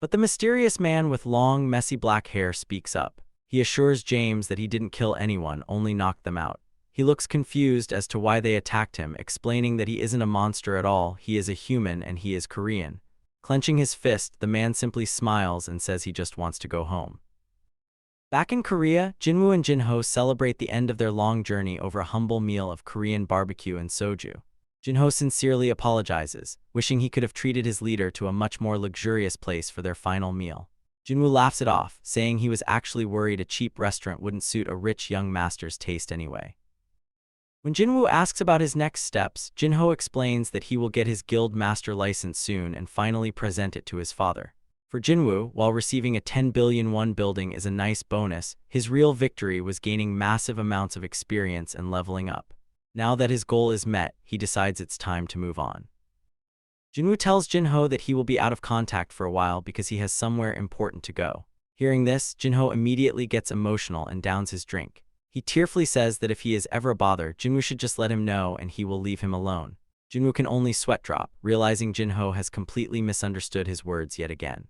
But the mysterious man with long, messy black hair speaks up. He assures James that he didn't kill anyone, only knocked them out. He looks confused as to why they attacked him, explaining that he isn't a monster at all, he is a human and he is Korean. Clenching his fist, the man simply smiles and says he just wants to go home. Back in Korea, Jinwoo and Jin-ho celebrate the end of their long journey over a humble meal of Korean barbecue and soju. Jin-ho sincerely apologizes, wishing he could have treated his leader to a much more luxurious place for their final meal. Jinwoo laughs it off, saying he was actually worried a cheap restaurant wouldn't suit a rich young master's taste anyway. When Jinwoo asks about his next steps, Jin-ho explains that he will get his guild master license soon and finally present it to his father. For Jinwoo, while receiving a 10 billion won building is a nice bonus, his real victory was gaining massive amounts of experience and leveling up. Now that his goal is met, he decides it's time to move on. Jinwoo tells Jin-ho that he will be out of contact for a while because he has somewhere important to go. Hearing this, Jin-ho immediately gets emotional and downs his drink. He tearfully says that if he is ever a bother, Jinwoo should just let him know and he will leave him alone. Jinwoo can only sweat drop, realizing Jin-ho has completely misunderstood his words yet again.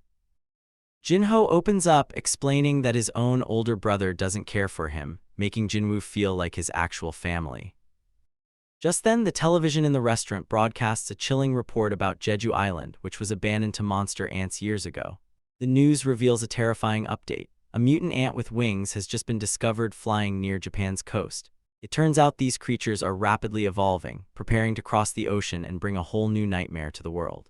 Jin-ho opens up, explaining that his own older brother doesn't care for him, making Jinwoo feel like his actual family. Just then, the television in the restaurant broadcasts a chilling report about Jeju Island, which was abandoned to monster ants years ago. The news reveals a terrifying update. A mutant ant with wings has just been discovered flying near Japan's coast. It turns out these creatures are rapidly evolving, preparing to cross the ocean and bring a whole new nightmare to the world.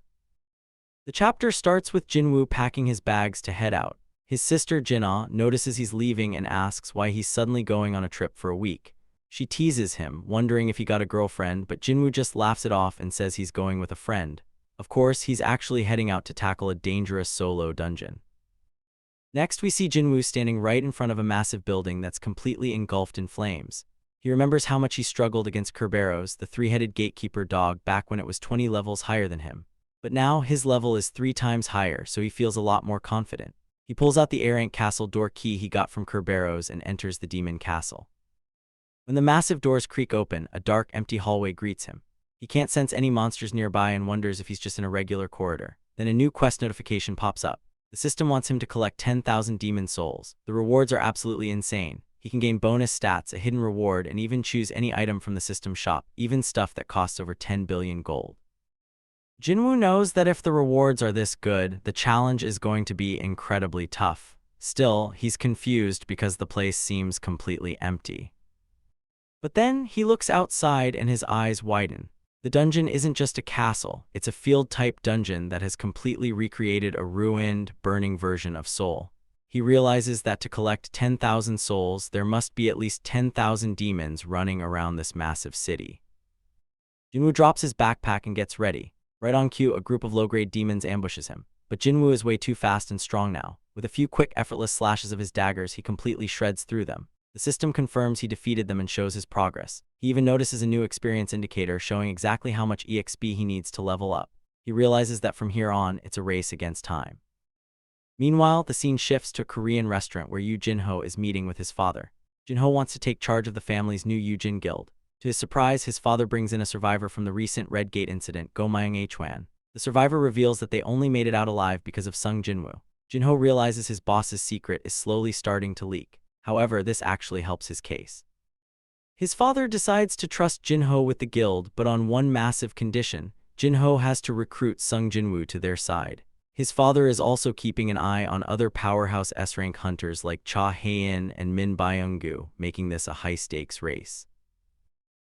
The chapter starts with Jinwoo packing his bags to head out. His sister Jin-ah notices he's leaving and asks why he's suddenly going on a trip for a week. She teases him, wondering if he got a girlfriend, but Jinwoo just laughs it off and says he's going with a friend. Of course, he's actually heading out to tackle a dangerous solo dungeon. Next, we see Jinwoo standing right in front of a massive building that's completely engulfed in flames. He remembers how much he struggled against Kerberos, the three-headed gatekeeper dog, back when it was 20 levels higher than him. But now his level is 3 times higher, so he feels a lot more confident. He pulls out the Arank Castle door key he got from Kerberos and enters the demon castle. When the massive doors creak open, a dark, empty hallway greets him. He can't sense any monsters nearby and wonders if he's just in a regular corridor. Then a new quest notification pops up. The system wants him to collect 10,000 demon souls. The rewards are absolutely insane. He can gain bonus stats, a hidden reward, and even choose any item from the system shop, even stuff that costs over 10 billion gold. Jinwoo knows that if the rewards are this good, the challenge is going to be incredibly tough. Still, he's confused because the place seems completely empty. But then he looks outside and his eyes widen. The dungeon isn't just a castle, it's a field-type dungeon that has completely recreated a ruined, burning version of Seoul. He realizes that to collect 10,000 souls, there must be at least 10,000 demons running around this massive city. Jinwoo drops his backpack and gets ready. Right on cue, a group of low-grade demons ambushes him. But Jinwoo is way too fast and strong now. With a few quick, effortless slashes of his daggers, he completely shreds through them. The system confirms he defeated them and shows his progress. He even notices a new experience indicator showing exactly how much EXP he needs to level up. He realizes that from here on, it's a race against time. Meanwhile, the scene shifts to a Korean restaurant where Yoo Jin-ho is meeting with his father. Jin-ho wants to take charge of the family's new Yoo-jin guild. To his surprise, his father brings in a survivor from the recent Red Gate incident, Go Myung-hwan. The survivor reveals that they only made it out alive because of Sung Jinwoo. Jin-ho realizes his boss's secret is slowly starting to leak. However, this actually helps his case. His father decides to trust Jin-ho with the guild, but on one massive condition: Jin-ho has to recruit Sung Jinwoo to their side. His father is also keeping an eye on other powerhouse S-rank hunters like Cha Hae-in and Min Byung-gu, making this a high-stakes race.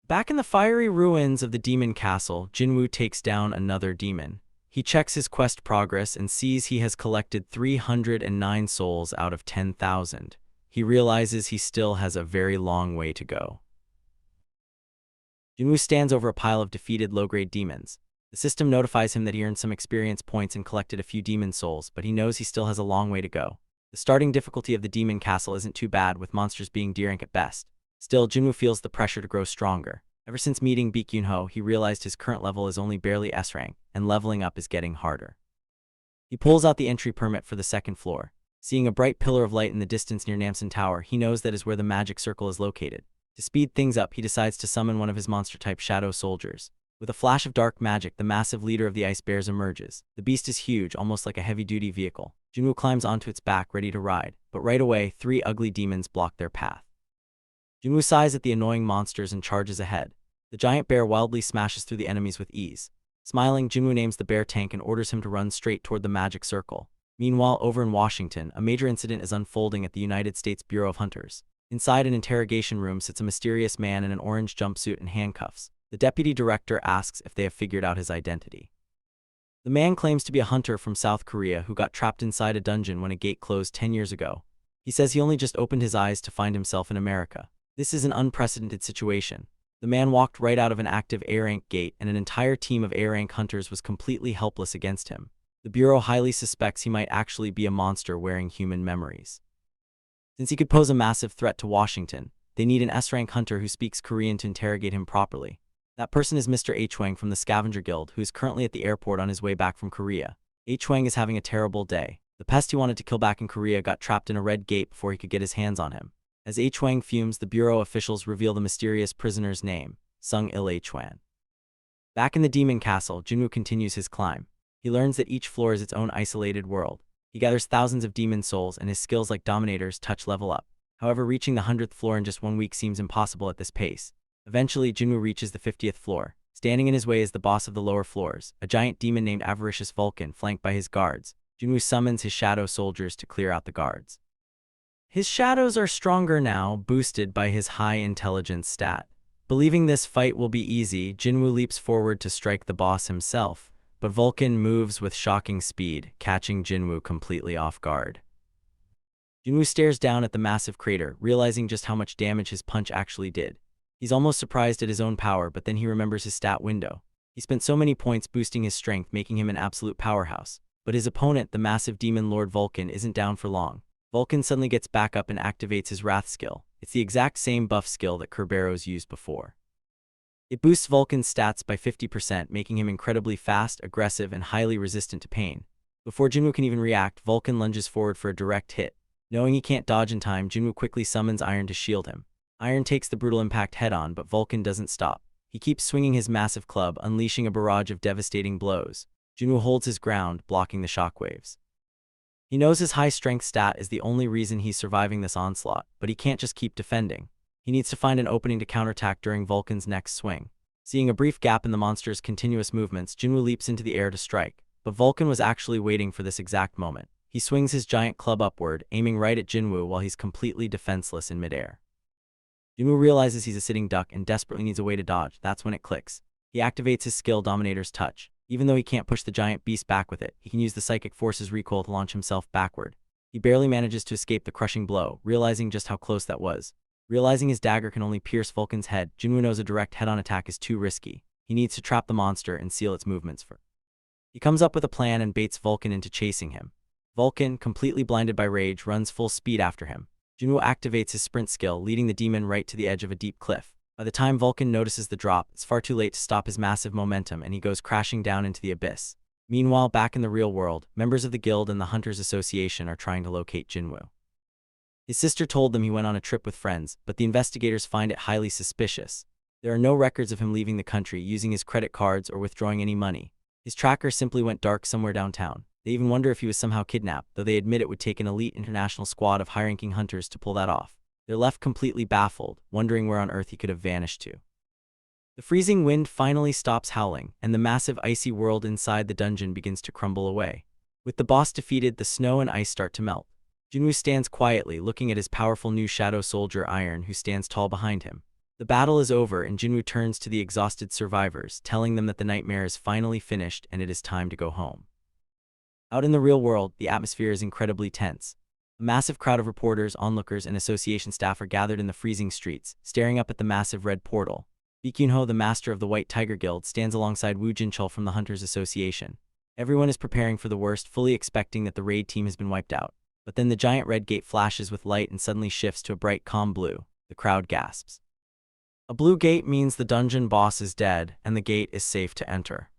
Back in the fiery ruins of the demon castle, Jinwoo takes down another demon. He checks his quest progress and sees he has collected 309 souls out of 10,000. He realizes he still has a very long way to go. Jinwoo stands over a pile of defeated low-grade demons. The system notifies him that he earned some experience points and collected a few demon souls, but he knows he still has a long way to go. The starting difficulty of the demon castle isn't too bad, with monsters being D rank at best. Still, Jinwoo feels the pressure to grow stronger. Ever since meeting Baek Yoon-ho, he realized his current level is only barely S rank, and leveling up is getting harder. He pulls out the entry permit for the second floor. Seeing a bright pillar of light in the distance near Namsan Tower, he knows that is where the magic circle is located. To speed things up, he decides to summon one of his monster-type shadow soldiers. With a flash of dark magic, the massive leader of the Ice Bears emerges. The beast is huge, almost like a heavy-duty vehicle. Jinwoo climbs onto its back, ready to ride, but right away, 3 ugly demons block their path. Jinwoo sighs at the annoying monsters and charges ahead. The giant bear wildly smashes through the enemies with ease. Smiling, Jinwoo names the bear tank and orders him to run straight toward the magic circle. Meanwhile, over in Washington, a major incident is unfolding at the United States Bureau of Hunters. Inside an interrogation room sits a mysterious man in an orange jumpsuit and handcuffs. The deputy director asks if they have figured out his identity. The man claims to be a hunter from South Korea who got trapped inside a dungeon when a gate closed 10 years ago. He says he only just opened his eyes to find himself in America. This is an unprecedented situation. The man walked right out of an active A-rank gate, and an entire team of A-rank hunters was completely helpless against him. The Bureau highly suspects he might actually be a monster wearing human memories. Since he could pose a massive threat to Washington, they need an S-rank hunter who speaks Korean to interrogate him properly. That person is Mr. H. Hwang from the Scavenger Guild, who is currently at the airport on his way back from Korea. H. Hwang is having a terrible day. The pest he wanted to kill back in Korea got trapped in a red gate before he could get his hands on him. As H. Hwang fumes, the Bureau officials reveal the mysterious prisoner's name, Sung-il H. Hwan. Back in the demon castle, Jinwoo continues his climb. He learns that each floor is its own isolated world. He gathers thousands of demon souls, and his skills like Dominator's touch level up. However, reaching the 100th floor in just 1 week seems impossible at this pace. Eventually, Jinwoo reaches the 50th floor. Standing in his way is the boss of the lower floors, a giant demon named Avaricious Vulcan, flanked by his guards. Jinwoo summons his shadow soldiers to clear out the guards. His shadows are stronger now, boosted by his high intelligence stat. Believing this fight will be easy, Jinwoo leaps forward to strike the boss himself, but Vulcan moves with shocking speed, catching Jinwoo completely off guard. Jinwoo stares down at the massive crater, realizing just how much damage his punch actually did. He's almost surprised at his own power, but then he remembers his stat window. He spent so many points boosting his strength, making him an absolute powerhouse. But his opponent, the massive demon Lord Vulcan, isn't down for long. Vulcan suddenly gets back up and activates his Wrath skill. It's the exact same buff skill that Kerberos used before. It boosts Vulcan's stats by 50%, making him incredibly fast, aggressive, and highly resistant to pain. Before Jinwoo can even react, Vulcan lunges forward for a direct hit. Knowing he can't dodge in time, Jinwoo quickly summons Iron to shield him. Iron takes the brutal impact head-on, but Vulcan doesn't stop. He keeps swinging his massive club, unleashing a barrage of devastating blows. Jinwoo holds his ground, blocking the shockwaves. He knows his high-strength stat is the only reason he's surviving this onslaught, but he can't just keep defending. He needs to find an opening to counterattack during Vulcan's next swing. Seeing a brief gap in the monster's continuous movements, Jinwoo leaps into the air to strike. But Vulcan was actually waiting for this exact moment. He swings his giant club upward, aiming right at Jinwoo while he's completely defenseless in midair. Jinwoo realizes he's a sitting duck and desperately needs a way to dodge. That's when it clicks. He activates his skill, Dominator's Touch. Even though he can't push the giant beast back with it, he can use the Psychic Force's recoil to launch himself backward. He barely manages to escape the crushing blow, realizing just how close that was. Realizing his dagger can only pierce Vulcan's head, Jinwoo knows a direct head-on attack is too risky. He needs to trap the monster and seal its movements first. He comes up with a plan and baits Vulcan into chasing him. Vulcan, completely blinded by rage, runs full speed after him. Jinwoo activates his sprint skill, leading the demon right to the edge of a deep cliff. By the time Vulcan notices the drop, it's far too late to stop his massive momentum and he goes crashing down into the abyss. Meanwhile, back in the real world, members of the guild and the Hunters Association are trying to locate Jinwoo. His sister told them he went on a trip with friends, but the investigators find it highly suspicious. There are no records of him leaving the country, using his credit cards, or withdrawing any money. His tracker simply went dark somewhere downtown. They even wonder if he was somehow kidnapped, though they admit it would take an elite international squad of high-ranking hunters to pull that off. They're left completely baffled, wondering where on earth he could have vanished to. The freezing wind finally stops howling, and the massive icy world inside the dungeon begins to crumble away. With the boss defeated, the snow and ice start to melt. Jinwoo stands quietly, looking at his powerful new shadow soldier Iron, who stands tall behind him. The battle is over, and Jinwoo turns to the exhausted survivors, telling them that the nightmare is finally finished and it is time to go home. Out in the real world, the atmosphere is incredibly tense. A massive crowd of reporters, onlookers, and association staff are gathered in the freezing streets, staring up at the massive red portal. Baekhyunho, the master of the White Tiger Guild, stands alongside Woo Jinchul from the Hunters Association. Everyone is preparing for the worst, fully expecting that the raid team has been wiped out. But then the giant red gate flashes with light and suddenly shifts to a bright calm blue. The crowd gasps. A blue gate means the dungeon boss is dead, and the gate is safe to enter.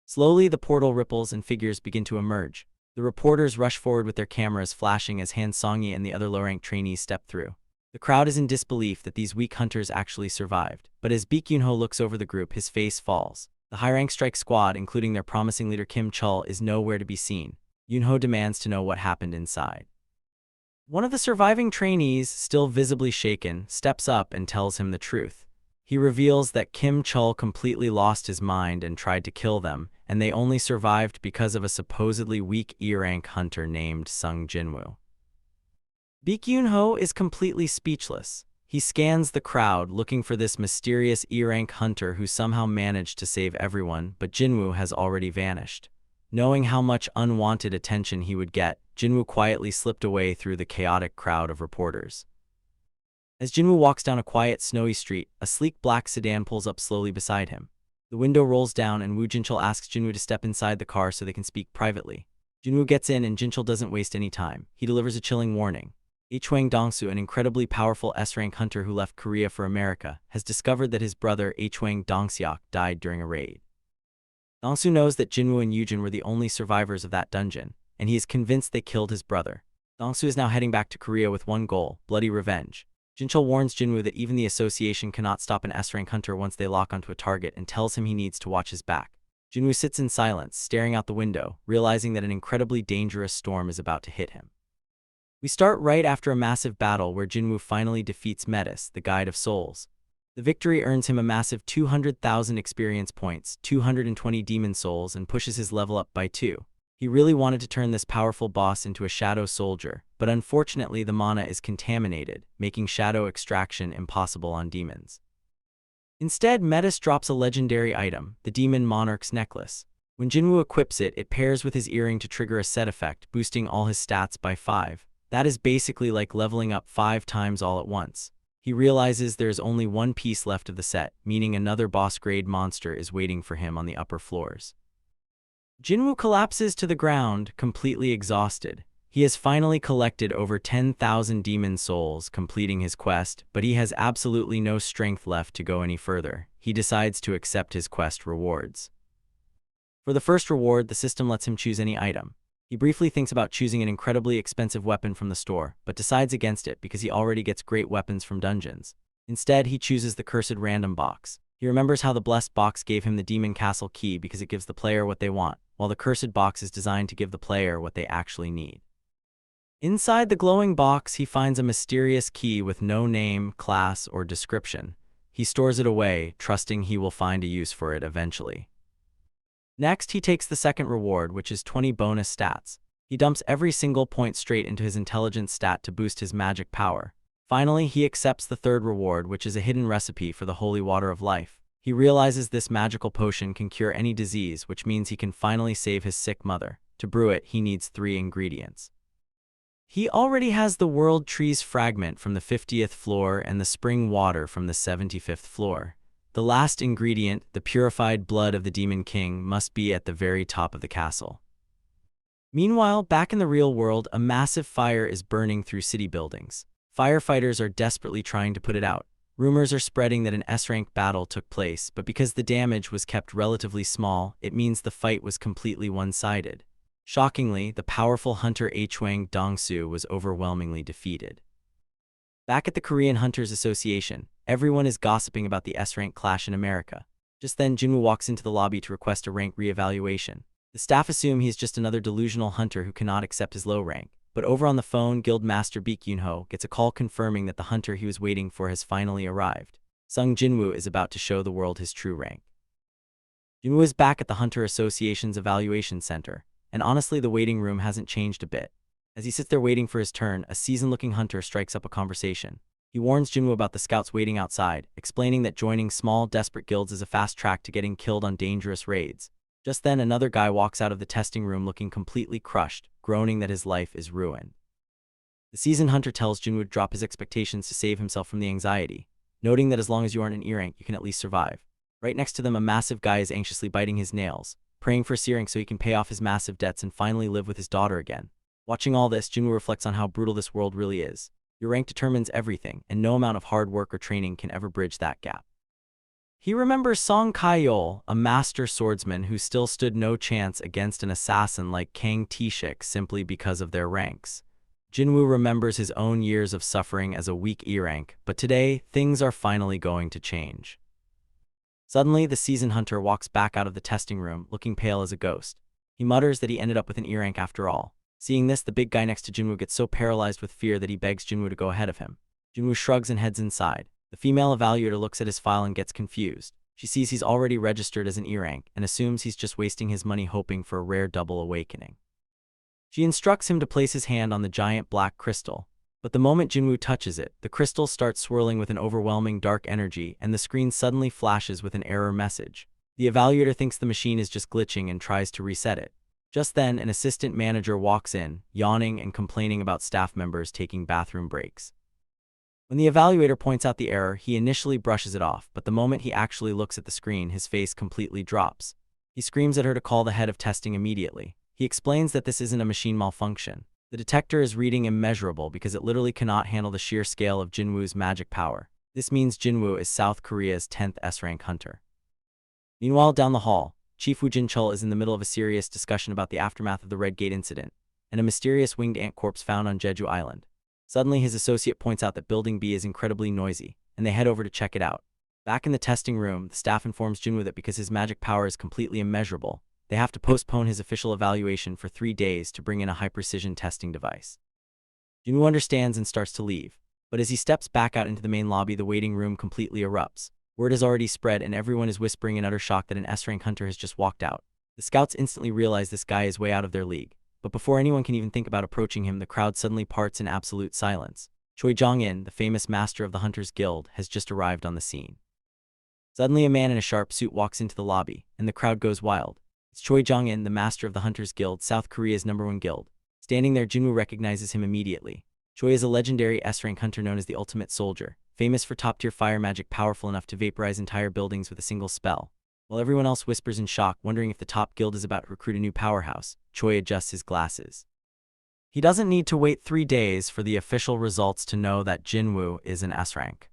Slowly, the portal ripples and figures begin to emerge. The reporters rush forward with their cameras flashing as Han Songyi and the other low-ranked trainees step through. The crowd is in disbelief that these weak hunters actually survived. But as Baekhyunho looks over the group, his face falls. The high-rank strike squad, including their promising leader Kim Chul, is nowhere to be seen. Yunho demands to know what happened inside. One of the surviving trainees, still visibly shaken, steps up and tells him the truth. He reveals that Kim Chul completely lost his mind and tried to kill them, and they only survived because of a supposedly weak E-rank hunter named Sung Jinwoo. Baekhyunho is completely speechless. He scans the crowd, looking for this mysterious E-rank hunter who somehow managed to save everyone, but Jinwoo has already vanished. Knowing how much unwanted attention he would get, Jinwoo quietly slipped away through the chaotic crowd of reporters. As Jinwoo walks down a quiet, snowy street, a sleek black sedan pulls up slowly beside him. The window rolls down and Woo Jinchul asks Jinwoo to step inside the car so they can speak privately. Jinwoo gets in and Jinchul doesn't waste any time. He delivers a chilling warning. Hwang Dongsu, an incredibly powerful S-rank hunter who left Korea for America, has discovered that his brother Hwang Dongseok died during a raid. Dongsu knows that Jinwoo and Yujin were the only survivors of that dungeon, and he is convinced they killed his brother. Dongsu is now heading back to Korea with one goal: bloody revenge. Jinchul warns Jinwoo that even the association cannot stop an S-rank hunter once they lock onto a target and tells him he needs to watch his back. Jinwoo sits in silence, staring out the window, realizing that an incredibly dangerous storm is about to hit him. We start right after a massive battle where Jinwoo finally defeats Metis, the Guide of Souls. The victory earns him a massive 200,000 experience points, 220 demon souls, and pushes his level up by 2. He really wanted to turn this powerful boss into a shadow soldier, but unfortunately the mana is contaminated, making shadow extraction impossible on demons. Instead, Metis drops a legendary item, the Demon Monarch's Necklace. When Jinwoo equips it, it pairs with his earring to trigger a set effect, boosting all his stats by 5. That is basically like leveling up 5 times all at once. He realizes there is only one piece left of the set, meaning another boss-grade monster is waiting for him on the upper floors. Jinwoo collapses to the ground, completely exhausted. He He has finally collected over 10,000 demon souls, completing his quest, but he has absolutely no strength left to go any further. He decides to accept his quest rewards. For the first reward, the system lets him choose any item. He briefly thinks about choosing an incredibly expensive weapon from the store, but decides against it because he already gets great weapons from dungeons. Instead, he chooses the cursed random box. He remembers how the blessed box gave him the demon castle key because it gives the player what they want, while the cursed box is designed to give the player what they actually need. Inside the glowing box, he finds a mysterious key with no name, class, or description. He stores it away, trusting he will find a use for it eventually. Next, he takes the second reward, which is 20 bonus stats. He dumps every single point straight into his intelligence stat to boost his magic power. Finally, he accepts the third reward, which is a hidden recipe for the holy water of life. He realizes this magical potion can cure any disease, which means he can finally save his sick mother. To brew it, he needs 3 ingredients. He already has the world trees fragment from the 50th floor and the spring water from the 75th floor. The last ingredient, the purified blood of the Demon King, must be at the very top of the castle. Meanwhile, back in the real world, a massive fire is burning through city buildings. Firefighters are desperately trying to put it out. Rumors are spreading that an S-rank battle took place, but because the damage was kept relatively small, it means the fight was completely one-sided. Shockingly, the powerful hunter Hwang Dong-soo was overwhelmingly defeated. Back at the Korean Hunters Association, everyone is gossiping about the S-rank clash in America. Just then, Jinwoo walks into the lobby to request a rank re-evaluation. The staff assume he is just another delusional hunter who cannot accept his low rank. But over on the phone, Guild Master Baek Yoon-ho gets a call confirming that the hunter he was waiting for has finally arrived. Sung Jinwoo is about to show the world his true rank. Jinwoo is back at the Hunter Association's evaluation center, and honestly the waiting room hasn't changed a bit. As he sits there waiting for his turn, a seasoned-looking hunter strikes up a conversation. He warns Jinwoo about the scouts waiting outside, explaining that joining small, desperate guilds is a fast track to getting killed on dangerous raids. Just then, another guy walks out of the testing room looking completely crushed, groaning that his life is ruined. The seasoned hunter tells Jinwoo to drop his expectations to save himself from the anxiety, noting that as long as you aren't an E rank, you can at least survive. Right next to them, a massive guy is anxiously biting his nails, praying for C rank so he can pay off his massive debts and finally live with his daughter again. Watching all this, Jinwoo reflects on how brutal this world really is. Your rank determines everything, and no amount of hard work or training can ever bridge that gap. He remembers Song Kai-yeol, a master swordsman who still stood no chance against an assassin like Kang Tae-shik simply because of their ranks. Jinwoo remembers his own years of suffering as a weak E rank, but today, things are finally going to change. Suddenly, the seasoned hunter walks back out of the testing room, looking pale as a ghost. He mutters that he ended up with an E rank after all. Seeing this, the big guy next to Jinwoo gets so paralyzed with fear that he begs Jinwoo to go ahead of him. Jinwoo shrugs and heads inside. The female evaluator looks at his file and gets confused. She sees he's already registered as an E rank and assumes he's just wasting his money hoping for a rare double awakening. She instructs him to place his hand on the giant black crystal. But the moment Jinwoo touches it, the crystal starts swirling with an overwhelming dark energy and the screen suddenly flashes with an error message. The evaluator thinks the machine is just glitching and tries to reset it. Just then, an assistant manager walks in, yawning and complaining about staff members taking bathroom breaks. When the evaluator points out the error, he initially brushes it off, but the moment he actually looks at the screen, his face completely drops. He screams at her to call the head of testing immediately. He explains that this isn't a machine malfunction. The detector is reading immeasurable because it literally cannot handle the sheer scale of Jinwoo's magic power. This means Jinwoo is South Korea's 10th S-rank hunter. Meanwhile, down the hall, Chief Woo Jin-chul is in the middle of a serious discussion about the aftermath of the Red Gate incident and a mysterious winged ant corpse found on Jeju Island. Suddenly, his associate points out that Building B is incredibly noisy, and they head over to check it out. Back in the testing room, the staff informs Jinwoo that because his magic power is completely immeasurable, they have to postpone his official evaluation for 3 days to bring in a high-precision testing device. Jinwoo understands and starts to leave, but as he steps back out into the main lobby, the waiting room completely erupts. Word has already spread, and everyone is whispering in utter shock that an S-rank hunter has just walked out. The scouts instantly realize this guy is way out of their league. But before anyone can even think about approaching him, the crowd suddenly parts in absolute silence. Choi Jong-in, the famous master of the Hunters Guild, has just arrived on the scene. Suddenly, a man in a sharp suit walks into the lobby, and the crowd goes wild. It's Choi Jong-in, the master of the Hunters Guild, South Korea's #1 guild. Standing there, Jinwoo recognizes him immediately. Choi is a legendary S-rank hunter known as the Ultimate Soldier, famous for top-tier fire magic powerful enough to vaporize entire buildings with a single spell. While everyone else whispers in shock, wondering if the top guild is about to recruit a new powerhouse, Choi adjusts his glasses. He doesn't need to wait 3 days for the official results to know that Jinwoo is an S rank.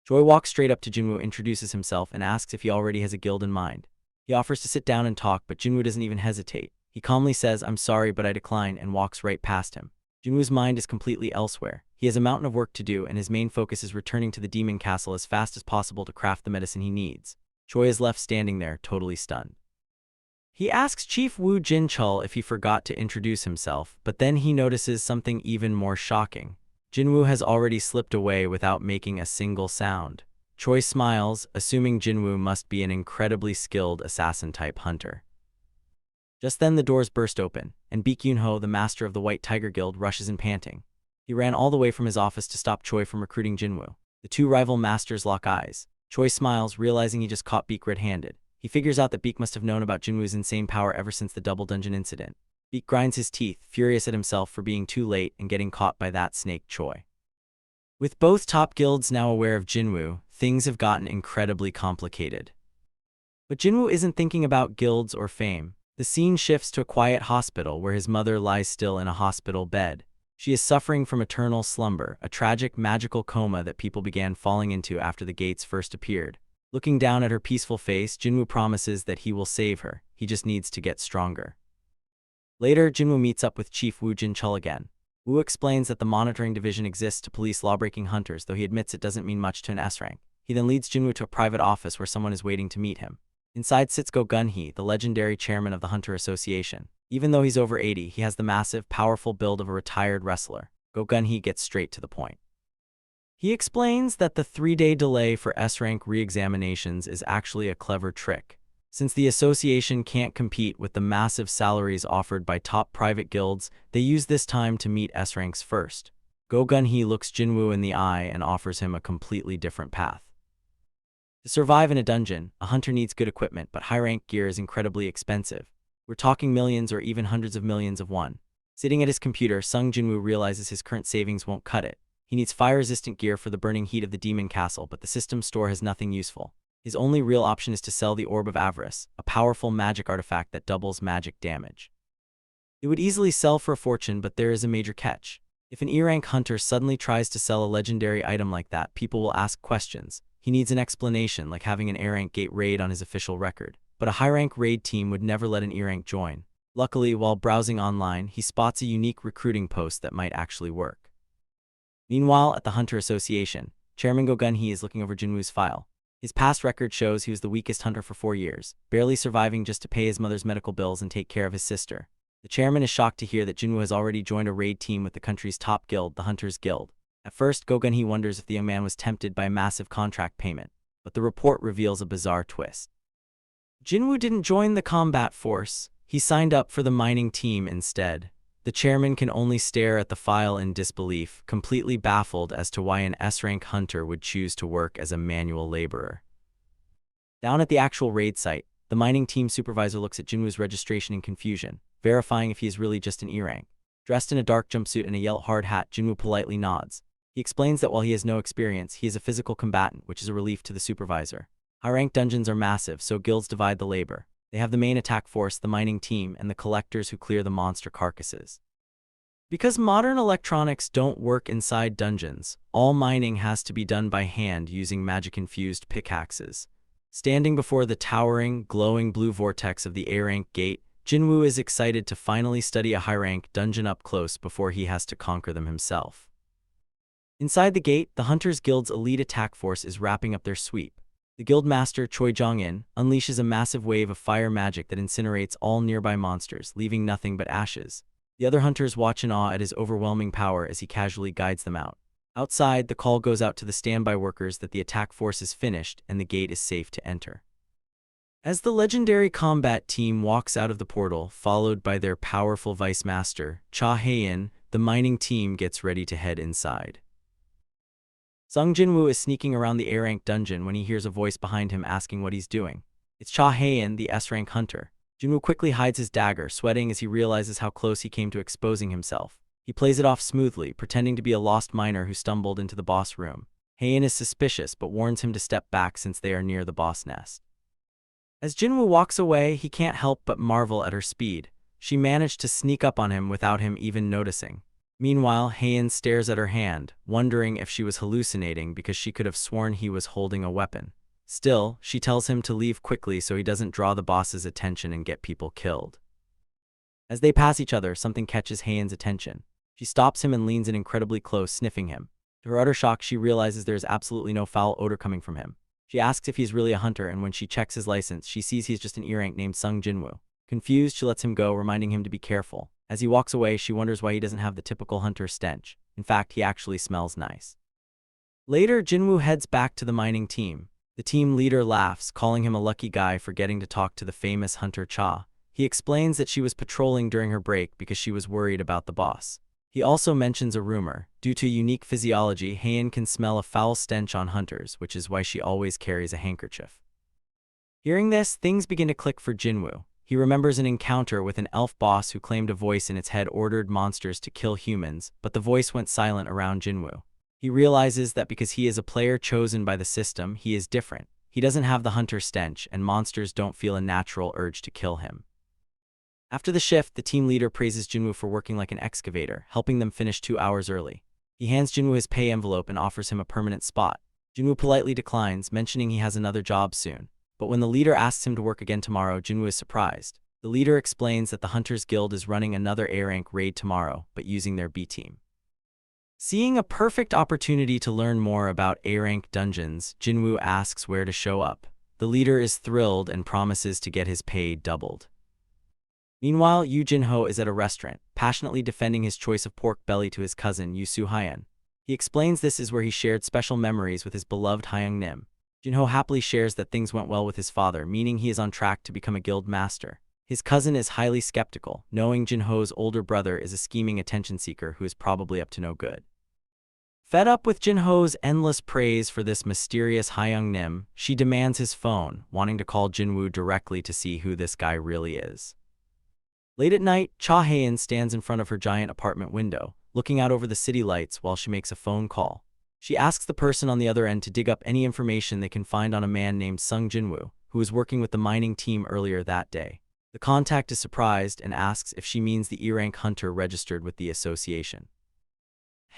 Choi walks straight up to Jinwoo, introduces himself, and asks if he already has a guild in mind. He offers to sit down and talk, but Jinwoo doesn't even hesitate. He calmly says, "I'm sorry, but I decline," and walks right past him. Jinwoo's mind is completely elsewhere. He has a mountain of work to do, and his main focus is returning to the demon castle as fast as possible to craft the medicine he needs. Choi is left standing there, totally stunned. He asks Chief Woo Jinchul if he forgot to introduce himself, but then he notices something even more shocking. Jinwoo has already slipped away without making a single sound. Choi smiles, assuming Jinwoo must be an incredibly skilled assassin-type hunter. Just then the doors burst open, and Baek Yoon-ho, the master of the White Tiger Guild, rushes in panting. He ran all the way from his office to stop Choi from recruiting Jinwoo. The two rival masters lock eyes. Choi smiles, realizing he just caught Baek red-handed. He figures out that Baek must have known about Jinwoo's insane power ever since the double dungeon incident. Baek grinds his teeth, furious at himself for being too late and getting caught by that snake Choi. With both top guilds now aware of Jinwoo, things have gotten incredibly complicated. But Jinwoo isn't thinking about guilds or fame. The scene shifts to a quiet hospital where his mother lies still in a hospital bed. She is suffering from eternal slumber, a tragic magical coma that people began falling into after the gates first appeared. Looking down at her peaceful face, Jinwoo promises that he will save her. He just needs to get stronger. Later, Jinwoo meets up with Chief Woo Jinchul again. Woo explains that the monitoring division exists to police law-breaking hunters, though he admits it doesn't mean much to an S rank. He then leads Jinwoo to a private office where someone is waiting to meet him. Inside sits Go Gun-hee, the legendary chairman of the Hunter Association. Even though he's over 80, he has the massive, powerful build of a retired wrestler. Go Gun-hee gets straight to the point. He explains that the 3-day delay for S-rank re-examinations is actually a clever trick. Since the association can't compete with the massive salaries offered by top private guilds, they use this time to meet S-ranks first. Go Gun-hee looks Jinwoo in the eye and offers him a completely different path. To survive in a dungeon, a hunter needs good equipment, but high-rank gear is incredibly expensive. We're talking millions or even hundreds of millions of won. Sitting at his computer, Sung Jinwoo realizes his current savings won't cut it. He needs fire-resistant gear for the burning heat of the demon castle, but the system store has nothing useful. His only real option is to sell the Orb of Avarice, a powerful magic artifact that doubles magic damage. It would easily sell for a fortune, but there is a major catch. If an E-rank hunter suddenly tries to sell a legendary item like that, people will ask questions. He needs an explanation, like having an A-rank gate raid on his official record. But a high-rank raid team would never let an E-rank join. Luckily, while browsing online, he spots a unique recruiting post that might actually work. Meanwhile, at the Hunter Association, Chairman Go Gun-hee is looking over Jinwoo's file. His past record shows he was the weakest hunter for 4 years, barely surviving just to pay his mother's medical bills and take care of his sister. The chairman is shocked to hear that Jinwoo has already joined a raid team with the country's top guild, the Hunters Guild. At first, Go Gun-hee wonders if the young man was tempted by a massive contract payment, but the report reveals a bizarre twist. Jinwoo didn't join the combat force. He signed up for the mining team instead. The chairman can only stare at the file in disbelief, completely baffled as to why an S-rank hunter would choose to work as a manual laborer. Down at the actual raid site, the mining team supervisor looks at Jinwoo's registration in confusion, verifying if he is really just an E-rank. Dressed in a dark jumpsuit and a yellow hard hat, Jinwoo politely nods. He explains that while he has no experience, he is a physical combatant, which is a relief to the supervisor. High-rank dungeons are massive, so guilds divide the labor. They have the main attack force, the mining team, and the collectors who clear the monster carcasses. Because modern electronics don't work inside dungeons, all mining has to be done by hand using magic-infused pickaxes. Standing before the towering, glowing blue vortex of the A-rank gate, Jinwoo is excited to finally study a high-rank dungeon up close before he has to conquer them himself. Inside the gate, the Hunters Guild's elite attack force is wrapping up their sweep. The guild master, Choi Jong-in, unleashes a massive wave of fire magic that incinerates all nearby monsters, leaving nothing but ashes. The other hunters watch in awe at his overwhelming power as he casually guides them out. Outside, the call goes out to the standby workers that the attack force is finished and the gate is safe to enter. As the legendary combat team walks out of the portal, followed by their powerful vice master, Cha Hae-in, the mining team gets ready to head inside. Sung Jinwoo is sneaking around the A-rank dungeon when he hears a voice behind him asking what he's doing. It's Cha Hae-in, the S-rank hunter. Jinwoo quickly hides his dagger, sweating as he realizes how close he came to exposing himself. He plays it off smoothly, pretending to be a lost miner who stumbled into the boss room. Hae-in is suspicious, but warns him to step back since they are near the boss nest. As Jinwoo walks away, he can't help but marvel at her speed. she managed to sneak up on him without him even noticing. Meanwhile, Heian stares at her hand, wondering if she was hallucinating because she could have sworn he was holding a weapon. Still, she tells him to leave quickly so he doesn't draw the boss's attention and get people killed. As they pass each other, something catches Heian's attention. She stops him and leans in incredibly close, sniffing him. To her utter shock, she realizes there is absolutely no foul odor coming from him. She asks if he's really a hunter, and when she checks his license, she sees he's just an E-rank named Sung Jinwoo. Confused, she lets him go, reminding him to be careful. As he walks away, she wonders why he doesn't have the typical hunter stench. In fact, he actually smells nice. Later, Jinwoo heads back to the mining team. The team leader laughs, calling him a lucky guy for getting to talk to the famous hunter Cha. He explains that she was patrolling during her break because she was worried about the boss. He also mentions a rumor. Due to unique physiology, Heian can smell a foul stench on hunters, which is why she always carries a handkerchief. Hearing this, things begin to click for Jinwoo. He remembers an encounter with an elf boss who claimed a voice in its head ordered monsters to kill humans, but the voice went silent around Jinwoo. He realizes that because he is a player chosen by the system, he is different. He doesn't have the hunter stench, and monsters don't feel a natural urge to kill him. After the shift, the team leader praises Jinwoo for working like an excavator, helping them finish 2 hours early. He hands Jinwoo his pay envelope and offers him a permanent spot. Jinwoo politely declines, mentioning he has another job soon. But when the leader asks him to work again tomorrow, Jinwoo is surprised. The leader explains that the Hunters Guild is running another A-rank raid tomorrow, but using their B team. Seeing a perfect opportunity to learn more about A-rank dungeons, Jinwoo asks where to show up. The leader is thrilled and promises to get his pay doubled. Meanwhile, Yu Jinho is at a restaurant, passionately defending his choice of pork belly to his cousin, Yu Su-hyun. He explains this is where he shared special memories with his beloved Hyung Nim. Jinho happily shares that things went well with his father, meaning he is on track to become a guild master. His cousin is highly skeptical, knowing Jinho's older brother is a scheming attention seeker who is probably up to no good. Fed up with Jinho's endless praise for this mysterious Hyung Nim, she demands his phone, wanting to call Jinwoo directly to see who this guy really is. Late at night, Cha Heian stands in front of her giant apartment window, looking out over the city lights while she makes a phone call. She asks the person on the other end to dig up any information they can find on a man named Sung Jinwoo, who was working with the mining team earlier that day. The contact is surprised and asks if she means the E-rank hunter registered with the association.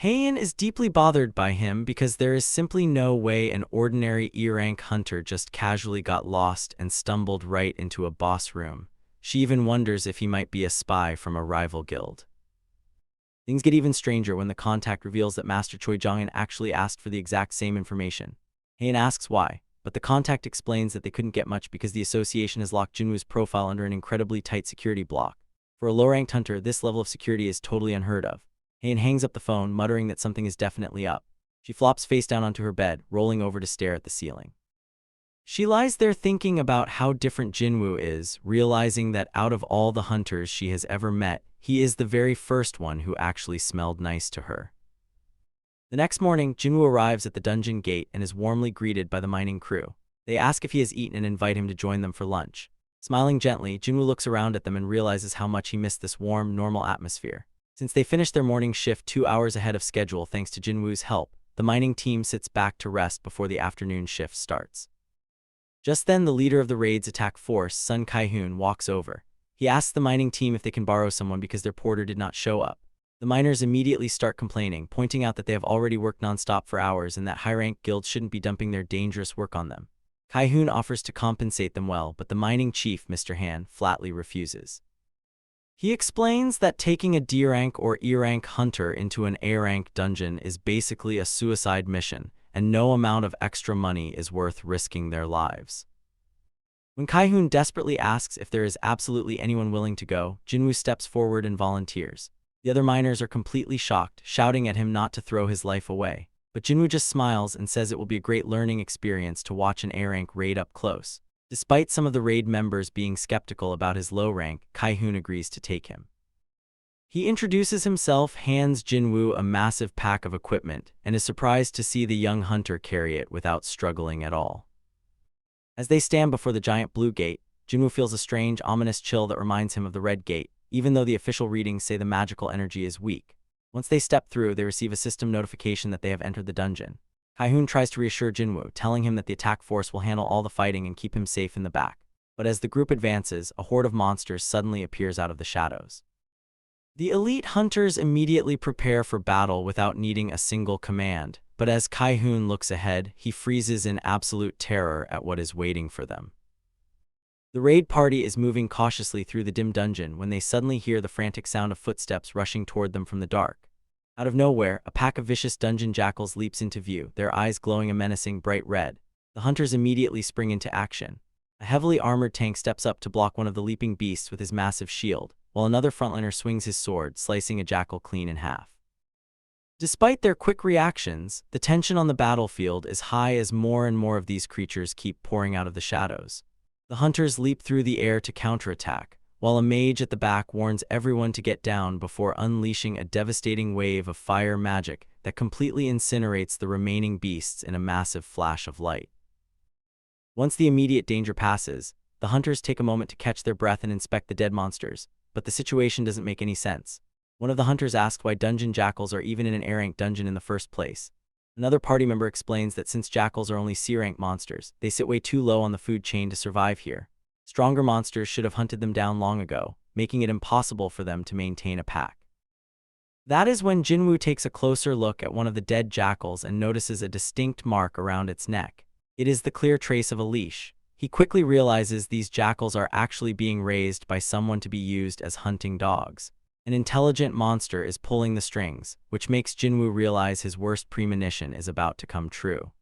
Heian is deeply bothered by him because there is simply no way an ordinary E-rank hunter just casually got lost and stumbled right into a boss room. She even wonders if he might be a spy from a rival guild. Things get even stranger when the contact reveals that Master Choi Jongin actually asked for the exact same information. Heian asks why, but the contact explains that they couldn't get much because the association has locked Jinwoo's profile under an incredibly tight security block. For a low-ranked hunter, this level of security is totally unheard of. Heian hangs up the phone, muttering that something is definitely up. She flops face down onto her bed, rolling over to stare at the ceiling. She lies there thinking about how different Jinwoo is, realizing that out of all the hunters she has ever met, he is the very first one who actually smelled nice to her. The next morning, Jinwoo arrives at the dungeon gate and is warmly greeted by the mining crew. They ask if he has eaten and invite him to join them for lunch. Smiling gently, Jinwoo looks around at them and realizes how much he missed this warm, normal atmosphere. Since they finished their morning shift 2 hours ahead of schedule thanks to Jinwoo's help, the mining team sits back to rest before the afternoon shift starts. Just then, the leader of the raid's attack force, Sun Kai-hoon, walks over. He asks the mining team if they can borrow someone because their porter did not show up. The miners immediately start complaining, pointing out that they have already worked non-stop for hours and that high-rank guilds shouldn't be dumping their dangerous work on them. Kai-hoon offers to compensate them well, but the mining chief, Mr. Han, flatly refuses. He explains that taking a D-rank or E-rank hunter into an A-rank dungeon is basically a suicide mission, and no amount of extra money is worth risking their lives. When Kai-hoon desperately asks if there is absolutely anyone willing to go, Jinwoo steps forward and volunteers. The other miners are completely shocked, shouting at him not to throw his life away. But Jinwoo just smiles and says it will be a great learning experience to watch an A-rank raid up close. Despite some of the raid members being skeptical about his low rank, Kai-hoon agrees to take him. He introduces himself, hands Jinwoo a massive pack of equipment, and is surprised to see the young hunter carry it without struggling at all. As they stand before the giant blue gate, Jinwoo feels a strange, ominous chill that reminds him of the red gate, even though the official readings say the magical energy is weak. Once they step through, they receive a system notification that they have entered the dungeon. Kai-hoon tries to reassure Jinwoo, telling him that the attack force will handle all the fighting and keep him safe in the back. But as the group advances, a horde of monsters suddenly appears out of the shadows. The elite hunters immediately prepare for battle without needing a single command, but as Kai-hoon looks ahead, he freezes in absolute terror at what is waiting for them. The raid party is moving cautiously through the dim dungeon when they suddenly hear the frantic sound of footsteps rushing toward them from the dark. Out of nowhere, a pack of vicious dungeon jackals leaps into view, their eyes glowing a menacing bright red. The hunters immediately spring into action. A heavily armored tank steps up to block one of the leaping beasts with his massive shield, while another frontliner swings his sword, slicing a jackal clean in half. Despite their quick reactions, the tension on the battlefield is high as more and more of these creatures keep pouring out of the shadows. The hunters leap through the air to counterattack, while a mage at the back warns everyone to get down before unleashing a devastating wave of fire magic that completely incinerates the remaining beasts in a massive flash of light. Once the immediate danger passes, the hunters take a moment to catch their breath and inspect the dead monsters, but the situation doesn't make any sense. One of the hunters asks why dungeon jackals are even in an A-rank dungeon in the first place. Another party member explains that since jackals are only C-rank monsters, they sit way too low on the food chain to survive here. Stronger monsters should have hunted them down long ago, making it impossible for them to maintain a pack. That is when Jinwoo takes a closer look at one of the dead jackals and notices a distinct mark around its neck. It is the clear trace of a leash. He quickly realizes these jackals are actually being raised by someone to be used as hunting dogs. An intelligent monster is pulling the strings, which makes Jinwoo realize his worst premonition is about to come true.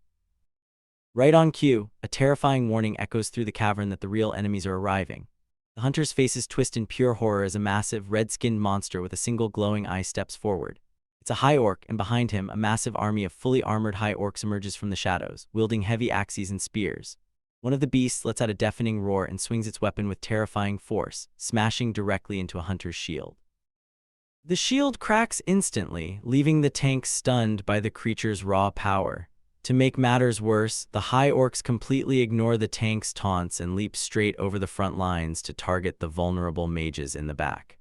Right on cue, a terrifying warning echoes through the cavern that the real enemies are arriving. The hunter's faces twist in pure horror as a massive, red-skinned monster with a single glowing eye steps forward. It's a high orc, and behind him, a massive army of fully armored high orcs emerges from the shadows, wielding heavy axes and spears. One of the beasts lets out a deafening roar and swings its weapon with terrifying force, smashing directly into a hunter's shield. The shield cracks instantly, leaving the tank stunned by the creature's raw power. To make matters worse, the high orcs completely ignore the tank's taunts and leap straight over the front lines to target the vulnerable mages in the back.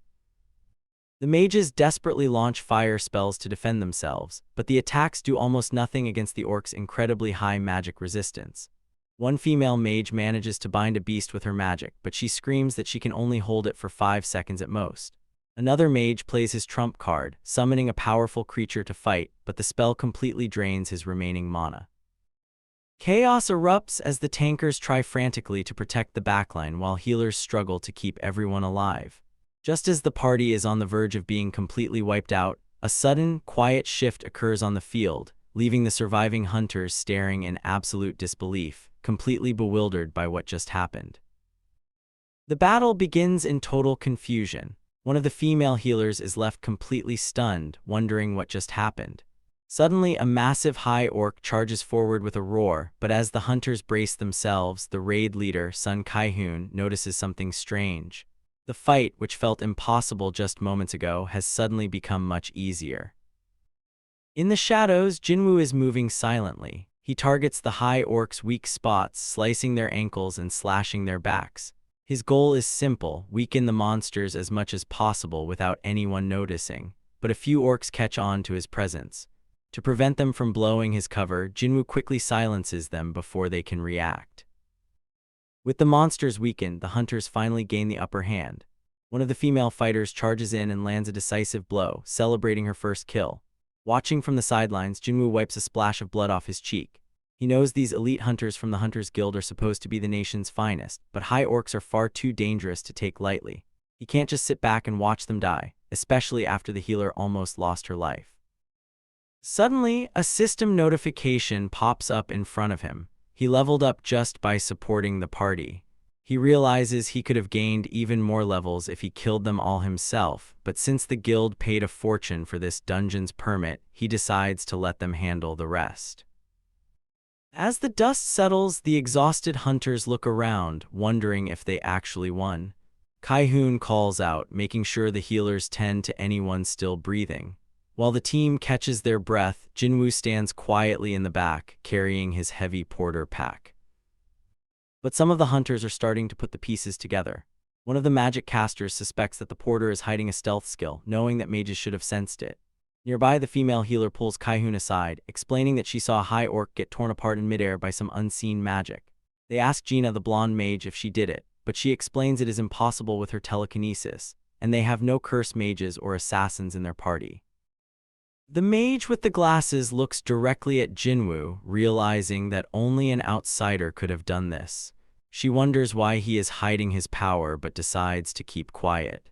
The mages desperately launch fire spells to defend themselves, but the attacks do almost nothing against the orcs' incredibly high magic resistance. One female mage manages to bind a beast with her magic, but she screams that she can only hold it for 5 seconds at most. Another mage plays his trump card, summoning a powerful creature to fight, but the spell completely drains his remaining mana. Chaos erupts as the tankers try frantically to protect the backline while healers struggle to keep everyone alive. Just as the party is on the verge of being completely wiped out, a sudden, quiet shift occurs on the field, leaving the surviving hunters staring in absolute disbelief, completely bewildered by what just happened. The battle begins in total confusion. One of the female healers is left completely stunned, wondering what just happened. Suddenly, a massive high orc charges forward with a roar, but as the hunters brace themselves, the raid leader, Sun Kai-hoon, notices something strange. The fight, which felt impossible just moments ago, has suddenly become much easier. In the shadows, Jinwoo is moving silently. He targets the high orcs' weak spots, slicing their ankles and slashing their backs. His goal is simple: weaken the monsters as much as possible without anyone noticing, but a few orcs catch on to his presence. To prevent them from blowing his cover, Jinwoo quickly silences them before they can react. With the monsters weakened, the hunters finally gain the upper hand. One of the female fighters charges in and lands a decisive blow, celebrating her first kill. Watching from the sidelines, Jinwoo wipes a splash of blood off his cheek. He knows these elite hunters from the Hunters Guild are supposed to be the nation's finest, but high orcs are far too dangerous to take lightly. He can't just sit back and watch them die, especially after the healer almost lost her life. Suddenly, a system notification pops up in front of him. He leveled up just by supporting the party. He realizes he could have gained even more levels if he killed them all himself, but since the guild paid a fortune for this dungeon's permit, he decides to let them handle the rest. As the dust settles, the exhausted hunters look around, wondering if they actually won. Kai-hoon calls out, making sure the healers tend to anyone still breathing. While the team catches their breath, Jinwoo stands quietly in the back, carrying his heavy porter pack. But some of the hunters are starting to put the pieces together. One of the magic casters suspects that the porter is hiding a stealth skill, knowing that mages should have sensed it. Nearby, the female healer pulls Kai-hoon aside, explaining that she saw a high orc get torn apart in midair by some unseen magic. They ask Gina, the blonde mage, if she did it, but she explains it is impossible with her telekinesis, and they have no curse mages or assassins in their party. The mage with the glasses looks directly at Jinwoo, realizing that only an outsider could have done this. She wonders why he is hiding his power but decides to keep quiet.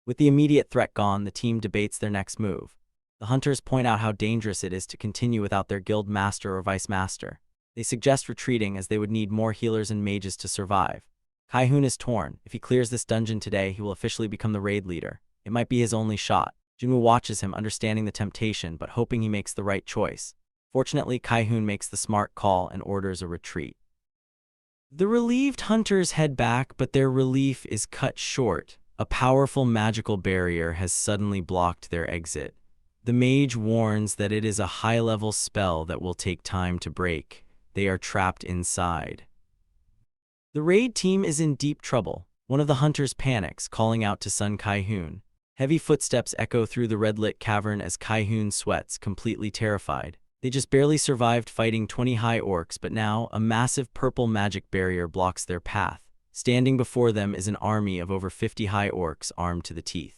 With the immediate threat gone, the team debates their next move. The hunters point out how dangerous it is to continue without their guild master or vice master. They suggest retreating as they would need more healers and mages to survive. Kai-hoon is torn. If he clears this dungeon today, he will officially become the raid leader. It might be his only shot. Jinwoo watches him, understanding the temptation but hoping he makes the right choice. Fortunately, Kai-hoon makes the smart call and orders a retreat. The relieved hunters head back, but their relief is cut short. A powerful magical barrier has suddenly blocked their exit. The mage warns that it is a high-level spell that will take time to break. They are trapped inside. The raid team is in deep trouble. One of the hunters panics, calling out to Sun Kai-hoon. Heavy footsteps echo through the red-lit cavern as Kai-hoon sweats, completely terrified. They just barely survived fighting 20 high orcs, but now a massive purple magic barrier blocks their path. Standing before them is an army of over 50 high orcs armed to the teeth.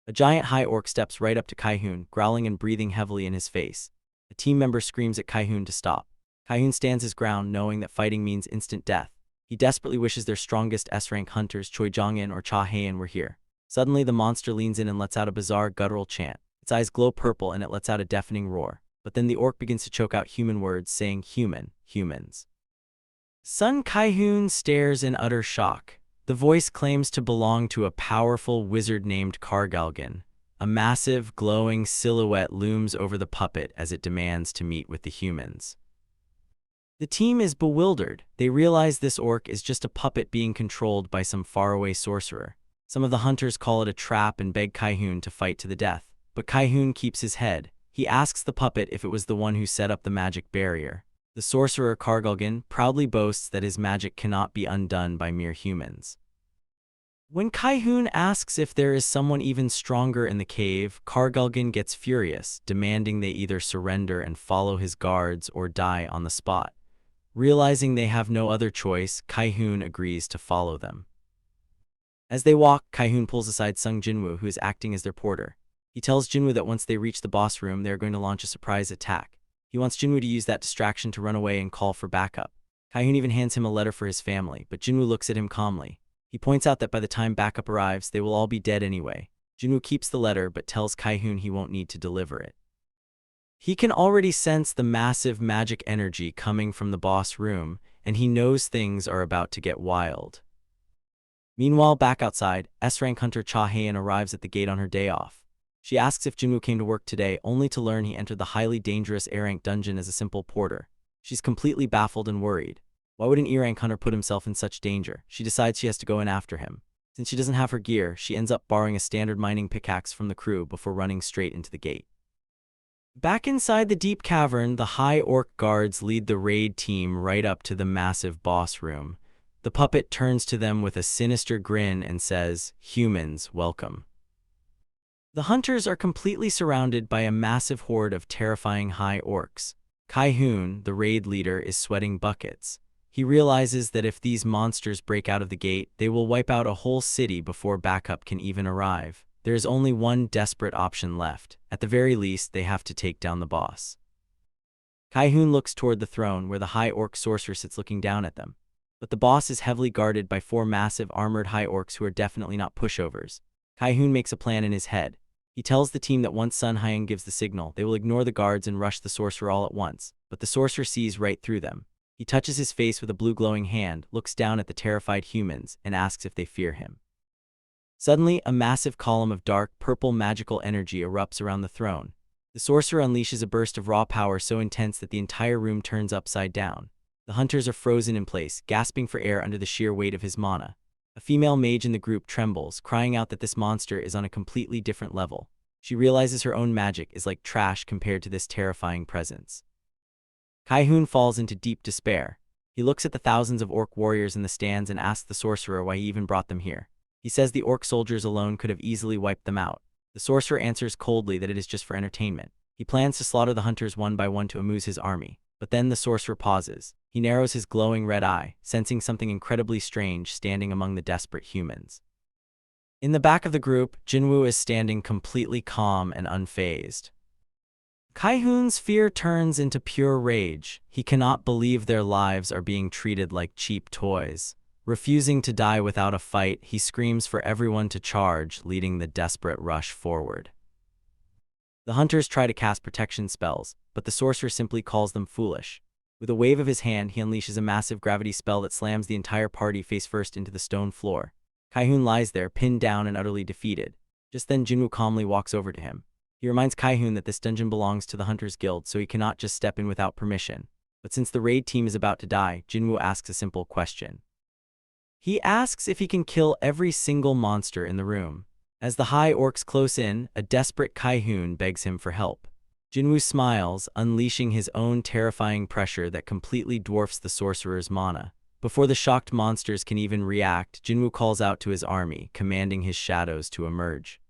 A giant high orc steps right up to Kai-hoon, growling and breathing heavily in his face. A team member screams at Kai-hoon to stop. Kai-hoon stands his ground, knowing that fighting means instant death. He desperately wishes their strongest S-rank hunters, Choi Jong-in or Cha Hae-in, were here. Suddenly, the monster leans in and lets out a bizarre guttural chant. Its eyes glow purple and it lets out a deafening roar. But then the orc begins to choke out human words, saying human, humans. Sun Kai-hoon stares in utter shock. The voice claims to belong to a powerful wizard named Kargalgan. A massive, glowing silhouette looms over the puppet as it demands to meet with the humans. The team is bewildered. They realize this orc is just a puppet being controlled by some faraway sorcerer. Some of the hunters call it a trap and beg Kai-hoon to fight to the death. But Kai-hoon keeps his head. He asks the puppet if it was the one who set up the magic barrier. The sorcerer Kargalgan proudly boasts that his magic cannot be undone by mere humans. When Kai-hoon asks if there is someone even stronger in the cave, Kargalgan gets furious, demanding they either surrender and follow his guards or die on the spot. Realizing they have no other choice, Kai-hoon agrees to follow them. As they walk, Kai-hoon pulls aside Sung Jinwoo, who is acting as their porter. He tells Jinwoo that once they reach the boss room, they are going to launch a surprise attack. He wants Jinwoo to use that distraction to run away and call for backup. Kai-hoon even hands him a letter for his family, but Jinwoo looks at him calmly. He points out that by the time backup arrives, they will all be dead anyway. Jinwoo keeps the letter but tells Kai-hoon he won't need to deliver it. He can already sense the massive magic energy coming from the boss room, and he knows things are about to get wild. Meanwhile, back outside, S-rank hunter Cha Hae-in arrives at the gate on her day off. She asks if Jinwoo came to work today, only to learn he entered the highly dangerous A-rank dungeon as a simple porter. She's completely baffled and worried. Why would an E-rank hunter put himself in such danger? She decides she has to go in after him. Since she doesn't have her gear, she ends up borrowing a standard mining pickaxe from the crew before running straight into the gate. Back inside the deep cavern, the high orc guards lead the raid team right up to the massive boss room. The puppet turns to them with a sinister grin and says, "Humans, welcome." The hunters are completely surrounded by a massive horde of terrifying high orcs. Kai-hoon, the raid leader, is sweating buckets. He realizes that if these monsters break out of the gate, they will wipe out a whole city before backup can even arrive. There is only one desperate option left. At the very least, they have to take down the boss. Kai-hoon looks toward the throne where the high orc sorcerer sits looking down at them. But the boss is heavily guarded by 4 massive armored high orcs who are definitely not pushovers. Kai-hoon makes a plan in his head. He tells the team that once Sun Hae-in gives the signal, they will ignore the guards and rush the sorcerer all at once. But the sorcerer sees right through them. He touches his face with a blue glowing hand, looks down at the terrified humans, and asks if they fear him. Suddenly, a massive column of dark, purple magical energy erupts around the throne. The sorcerer unleashes a burst of raw power so intense that the entire room turns upside down. The hunters are frozen in place, gasping for air under the sheer weight of his mana. A female mage in the group trembles, crying out that this monster is on a completely different level. She realizes her own magic is like trash compared to this terrifying presence. Kai-hoon falls into deep despair. He looks at the thousands of orc warriors in the stands and asks the sorcerer why he even brought them here. He says the orc soldiers alone could have easily wiped them out. The sorcerer answers coldly that it is just for entertainment. He plans to slaughter the hunters one by one to amuse his army. But then the sorcerer pauses. He narrows his glowing red eye, sensing something incredibly strange standing among the desperate humans. In the back of the group, Jinwoo is standing completely calm and unfazed. Kai-hoon's fear turns into pure rage. He cannot believe their lives are being treated like cheap toys. Refusing to die without a fight, he screams for everyone to charge, leading the desperate rush forward. The hunters try to cast protection spells, but the sorcerer simply calls them foolish. With a wave of his hand, he unleashes a massive gravity spell that slams the entire party face first into the stone floor. Kai-hoon lies there, pinned down and utterly defeated. Just then, Jinwoo calmly walks over to him. He reminds Kai-hoon that this dungeon belongs to the Hunters Guild, so he cannot just step in without permission. But since the raid team is about to die, Jinwoo asks a simple question. He asks if he can kill every single monster in the room. As the high orcs close in, a desperate Kai-hoon begs him for help. Jinwoo smiles, unleashing his own terrifying pressure that completely dwarfs the sorcerer's mana. Before the shocked monsters can even react, Jinwoo calls out to his army, commanding his shadows to emerge.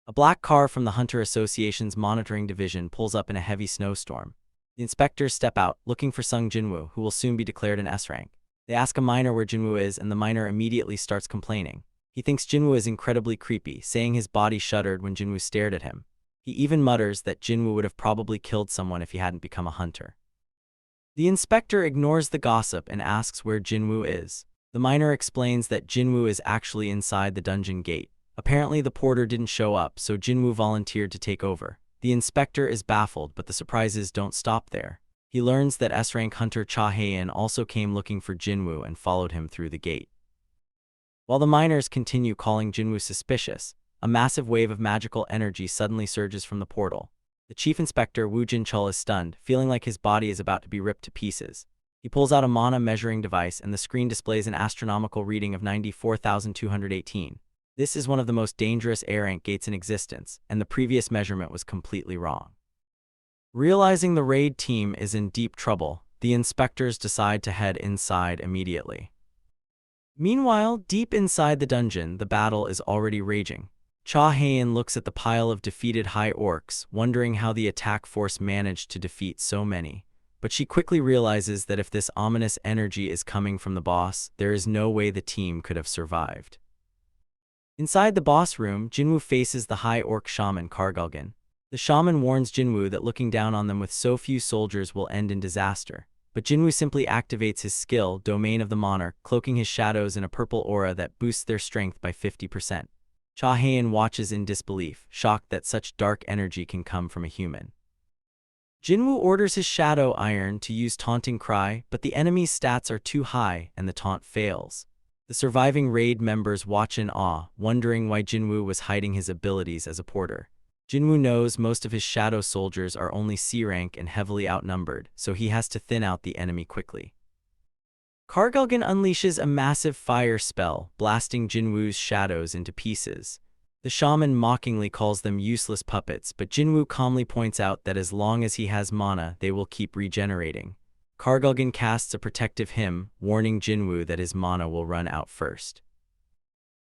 A black car from the Hunter Association's monitoring division pulls up in a heavy snowstorm. The inspectors step out, looking for Sung Jinwoo, who will soon be declared an S rank. They ask a miner where Jinwoo is, and the miner immediately starts complaining. He thinks Jinwoo is incredibly creepy, saying his body shuddered when Jinwoo stared at him. He even mutters that Jinwoo would have probably killed someone if he hadn't become a hunter. The inspector ignores the gossip and asks where Jinwoo is. The miner explains that Jinwoo is actually inside the dungeon gate. Apparently the porter didn't show up, so Jinwoo volunteered to take over. The inspector is baffled, but the surprises don't stop there. He learns that S-rank hunter Cha Hae-in also came looking for Jinwoo and followed him through the gate. While the miners continue calling Jinwoo suspicious, a massive wave of magical energy suddenly surges from the portal. The chief inspector, Woo Jin-chul, is stunned, feeling like his body is about to be ripped to pieces. He pulls out a mana measuring device, and the screen displays an astronomical reading of 94,218. This is one of the most dangerous A-rank gates in existence, and the previous measurement was completely wrong. Realizing the raid team is in deep trouble, the inspectors decide to head inside immediately. Meanwhile, deep inside the dungeon, the battle is already raging. Cha Hae-in looks at the pile of defeated high orcs, wondering how the attack force managed to defeat so many. But she quickly realizes that if this ominous energy is coming from the boss, there is no way the team could have survived. Inside the boss room, Jinwoo faces the high orc shaman Kargulgin. The shaman warns Jinwoo that looking down on them with so few soldiers will end in disaster. But Jinwoo simply activates his skill, Domain of the Monarch, cloaking his shadows in a purple aura that boosts their strength by 50%. Cha Hae-in watches in disbelief, shocked that such dark energy can come from a human. Jinwoo orders his Shadow Iron to use Taunting Cry, but the enemy's stats are too high and the taunt fails. The surviving raid members watch in awe, wondering why Jinwoo was hiding his abilities as a porter. Jinwoo knows most of his shadow soldiers are only C-rank and heavily outnumbered, so he has to thin out the enemy quickly. Kargulgin unleashes a massive fire spell, blasting Jinwoo's shadows into pieces. The shaman mockingly calls them useless puppets, but Jinwoo calmly points out that as long as he has mana, they will keep regenerating. Kargulgin casts a protective hymn, warning Jinwoo that his mana will run out first.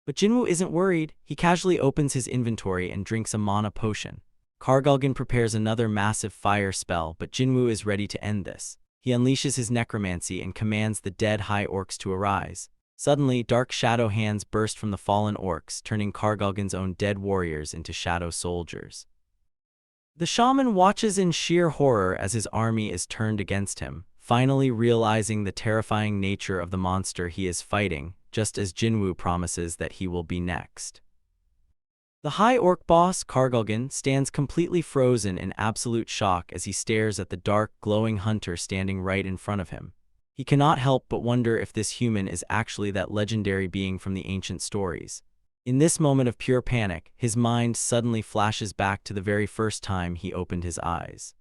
But Jinwoo isn't worried. He casually opens his inventory and drinks a mana potion. Kargulgin prepares another massive fire spell, but Jinwoo is ready to end this. He unleashes his necromancy and commands the dead high orcs to arise. Suddenly, dark shadow hands burst from the fallen orcs, turning Kargulgin's own dead warriors into shadow soldiers. The shaman watches in sheer horror as his army is turned against him, finally realizing the terrifying nature of the monster he is fighting, just as Jinwoo promises that he will be next. The high orc boss, Kargulgin, stands completely frozen in absolute shock as he stares at the dark, glowing hunter standing right in front of him. He cannot help but wonder if this human is actually that legendary being from the ancient stories. In this moment of pure panic, his mind suddenly flashes back to the very first time he opened his eyes.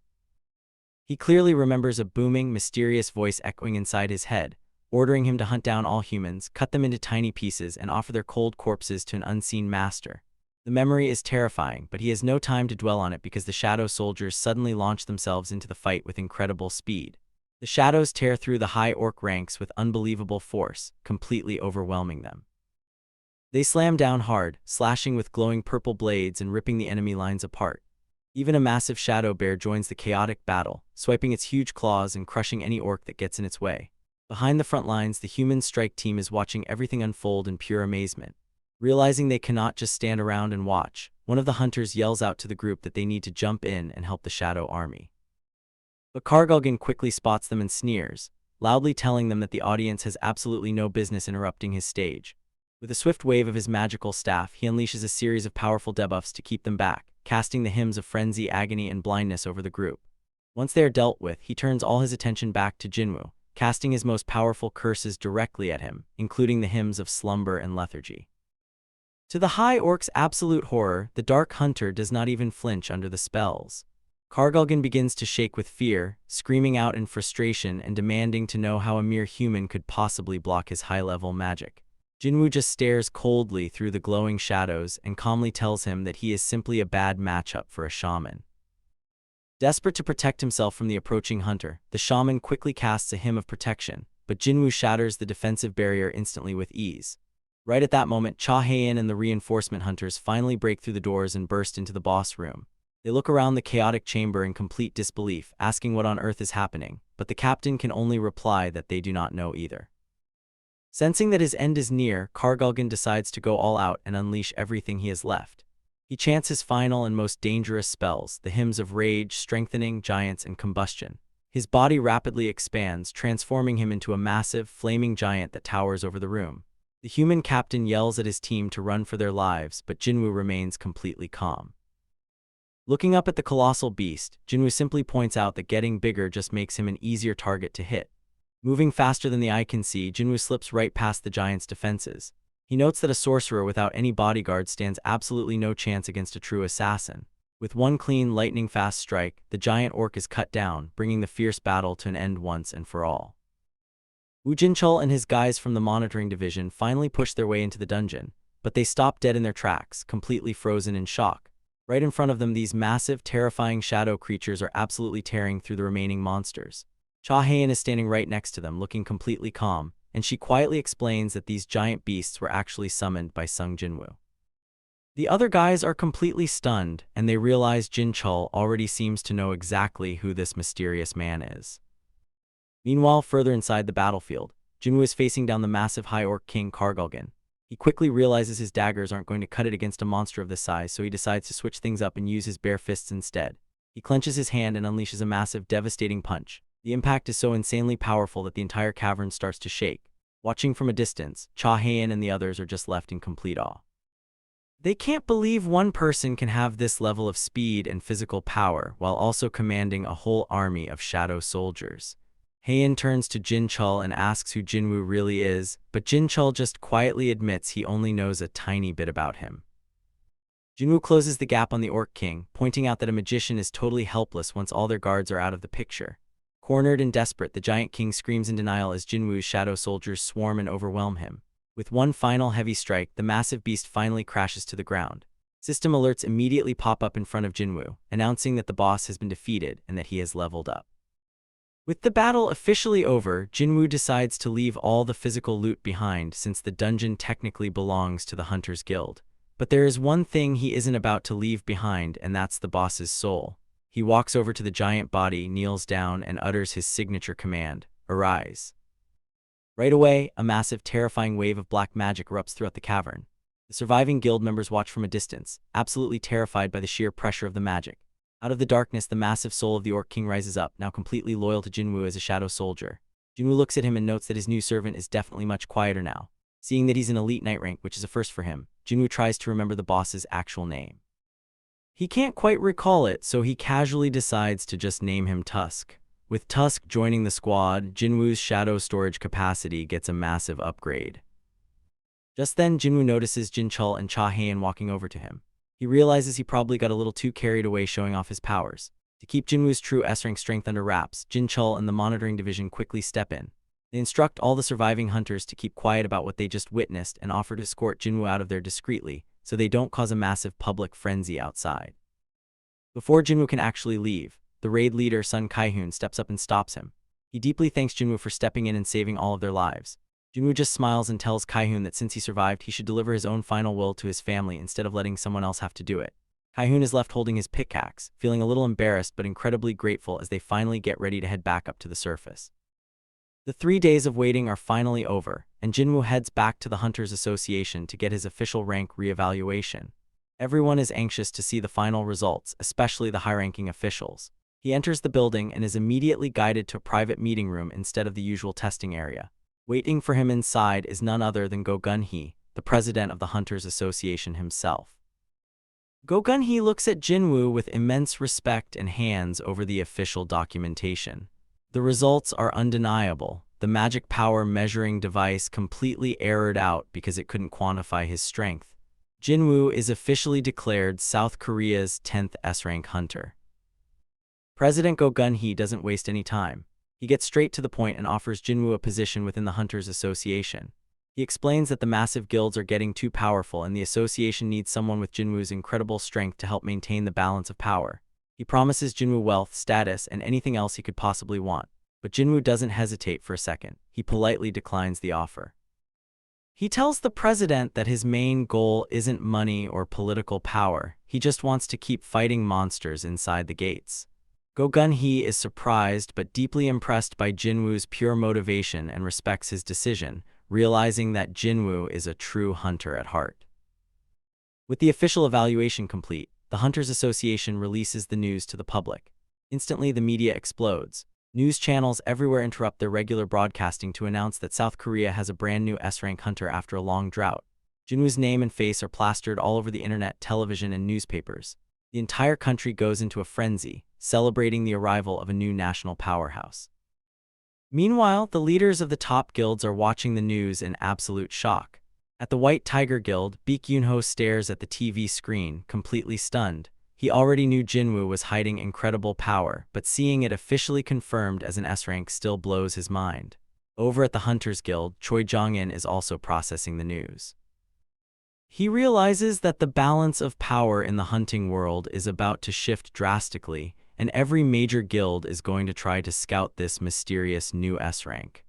He clearly remembers a booming, mysterious voice echoing inside his head, ordering him to hunt down all humans, cut them into tiny pieces, and offer their cold corpses to an unseen master. The memory is terrifying, but he has no time to dwell on it because the shadow soldiers suddenly launch themselves into the fight with incredible speed. The shadows tear through the high orc ranks with unbelievable force, completely overwhelming them. They slam down hard, slashing with glowing purple blades and ripping the enemy lines apart. Even a massive shadow bear joins the chaotic battle, swiping its huge claws and crushing any orc that gets in its way. Behind the front lines, the human strike team is watching everything unfold in pure amazement. Realizing they cannot just stand around and watch, one of the hunters yells out to the group that they need to jump in and help the shadow army. But Kargalgan quickly spots them and sneers, loudly telling them that the audience has absolutely no business interrupting his stage. With a swift wave of his magical staff, he unleashes a series of powerful debuffs to keep them back, casting the hymns of frenzy, agony, and blindness over the group. Once they are dealt with, he turns all his attention back to Jinwoo, casting his most powerful curses directly at him, including the hymns of slumber and lethargy. To the High Orc's absolute horror, the Dark Hunter does not even flinch under the spells. Kargalgan begins to shake with fear, screaming out in frustration and demanding to know how a mere human could possibly block his high-level magic. Jinwoo just stares coldly through the glowing shadows and calmly tells him that he is simply a bad matchup for a shaman. Desperate to protect himself from the approaching hunter, the shaman quickly casts a hymn of protection, but Jinwoo shatters the defensive barrier instantly with ease. Right at that moment, Cha Haein and the reinforcement hunters finally break through the doors and burst into the boss room. They look around the chaotic chamber in complete disbelief, asking what on earth is happening, but the captain can only reply that they do not know either. Sensing that his end is near, Kargalgan decides to go all out and unleash everything he has left. He chants his final and most dangerous spells, the hymns of rage, strengthening, giants, and combustion. His body rapidly expands, transforming him into a massive, flaming giant that towers over the room. The human captain yells at his team to run for their lives, but Jinwoo remains completely calm. Looking up at the colossal beast, Jinwoo simply points out that getting bigger just makes him an easier target to hit. Moving faster than the eye can see, Jinwoo slips right past the giant's defenses. He notes that a sorcerer without any bodyguard stands absolutely no chance against a true assassin. With one clean, lightning-fast strike, the giant orc is cut down, bringing the fierce battle to an end once and for all. Wu Jinchul and his guys from the monitoring division finally push their way into the dungeon, but they stop dead in their tracks, completely frozen in shock. Right in front of them, these massive, terrifying shadow creatures are absolutely tearing through the remaining monsters. Cha Haein is standing right next to them, looking completely calm, and she quietly explains that these giant beasts were actually summoned by Sung Jinwoo. The other guys are completely stunned, and they realize Jinchul already seems to know exactly who this mysterious man is. Meanwhile, further inside the battlefield, Jinwoo is facing down the massive High Orc King Kargalgan. He quickly realizes his daggers aren't going to cut it against a monster of this size, so he decides to switch things up and use his bare fists instead. He clenches his hand and unleashes a massive, devastating punch. The impact is so insanely powerful that the entire cavern starts to shake. Watching from a distance, Cha Haein and the others are just left in complete awe. They can't believe one person can have this level of speed and physical power while also commanding a whole army of shadow soldiers. Haein turns to Jinchul and asks who Jinwoo really is, but Jinchul just quietly admits he only knows a tiny bit about him. Jinwoo closes the gap on the Orc King, pointing out that a magician is totally helpless once all their guards are out of the picture. Cornered and desperate, the Giant King screams in denial as Jinwoo's shadow soldiers swarm and overwhelm him. With one final heavy strike, the massive beast finally crashes to the ground. System alerts immediately pop up in front of Jinwoo, announcing that the boss has been defeated and that he has leveled up. With the battle officially over, Jinwoo decides to leave all the physical loot behind since the dungeon technically belongs to the Hunters Guild. But there is one thing he isn't about to leave behind, and that's the boss's soul. He walks over to the giant body, kneels down, and utters his signature command, "Arise." Right away, a massive, terrifying wave of black magic erupts throughout the cavern. The surviving guild members watch from a distance, absolutely terrified by the sheer pressure of the magic. Out of the darkness, the massive soul of the Orc King rises up, now completely loyal to Jinwoo as a shadow soldier. Jinwoo looks at him and notes that his new servant is definitely much quieter now. Seeing that he's an elite knight rank, which is a first for him, Jinwoo tries to remember the boss's actual name. He can't quite recall it, so he casually decides to just name him Tusk. With Tusk joining the squad, Jinwoo's shadow storage capacity gets a massive upgrade. Just then, Jinwoo notices Jinchul and Cha Haein walking over to him. He realizes he probably got a little too carried away showing off his powers. To keep Jinwoo's true S-rank strength under wraps, Jinchul and the monitoring division quickly step in. They instruct all the surviving hunters to keep quiet about what they just witnessed and offer to escort Jinwoo out of there discreetly, so they don't cause a massive public frenzy outside. Before Jinwoo can actually leave, the raid leader Sun Kaihun steps up and stops him. He deeply thanks Jinwoo for stepping in and saving all of their lives. Jinwoo just smiles and tells Kaihun that since he survived, he should deliver his own final will to his family instead of letting someone else have to do it. Kaihun is left holding his pickaxe, feeling a little embarrassed but incredibly grateful as they finally get ready to head back up to the surface. The 3 days of waiting are finally over, and Jinwoo heads back to the Hunters Association to get his official rank reevaluation. Everyone is anxious to see the final results, especially the high-ranking officials. He enters the building and is immediately guided to a private meeting room instead of the usual testing area. Waiting for him inside is none other than Go Gun-hee, the president of the Hunters Association himself. Go Gun-hee looks at Jinwoo with immense respect and hands over the official documentation. The results are undeniable. The magic power measuring device completely errored out because it couldn't quantify his strength. Jinwoo is officially declared South Korea's 10th S-rank hunter. President Go Gun-hee doesn't waste any time. He gets straight to the point and offers Jinwoo a position within the Hunters Association. He explains that the massive guilds are getting too powerful and the association needs someone with Jinwoo's incredible strength to help maintain the balance of power. He promises Jinwoo wealth, status, and anything else he could possibly want. But Jinwoo doesn't hesitate for a second. He politely declines the offer. He tells the president that his main goal isn't money or political power. He just wants to keep fighting monsters inside the gates. Go Gun-hee is surprised but deeply impressed by Jinwoo's pure motivation and respects his decision, realizing that Jinwoo is a true hunter at heart. With the official evaluation complete, the Hunters Association releases the news to the public. Instantly, the media explodes. News channels everywhere interrupt their regular broadcasting to announce that South Korea has a brand new S-rank hunter after a long drought. Jinwoo's name and face are plastered all over the internet, television, and newspapers. The entire country goes into a frenzy, celebrating the arrival of a new national powerhouse. Meanwhile, the leaders of the top guilds are watching the news in absolute shock. At the White Tiger Guild, Baek Yoon-ho stares at the TV screen, completely stunned. He already knew Jinwoo was hiding incredible power, but seeing it officially confirmed as an S-rank still blows his mind. Over at the Hunters Guild, Choi Jong-in is also processing the news. He realizes that the balance of power in the hunting world is about to shift drastically, and every major guild is going to try to scout this mysterious new S-rank.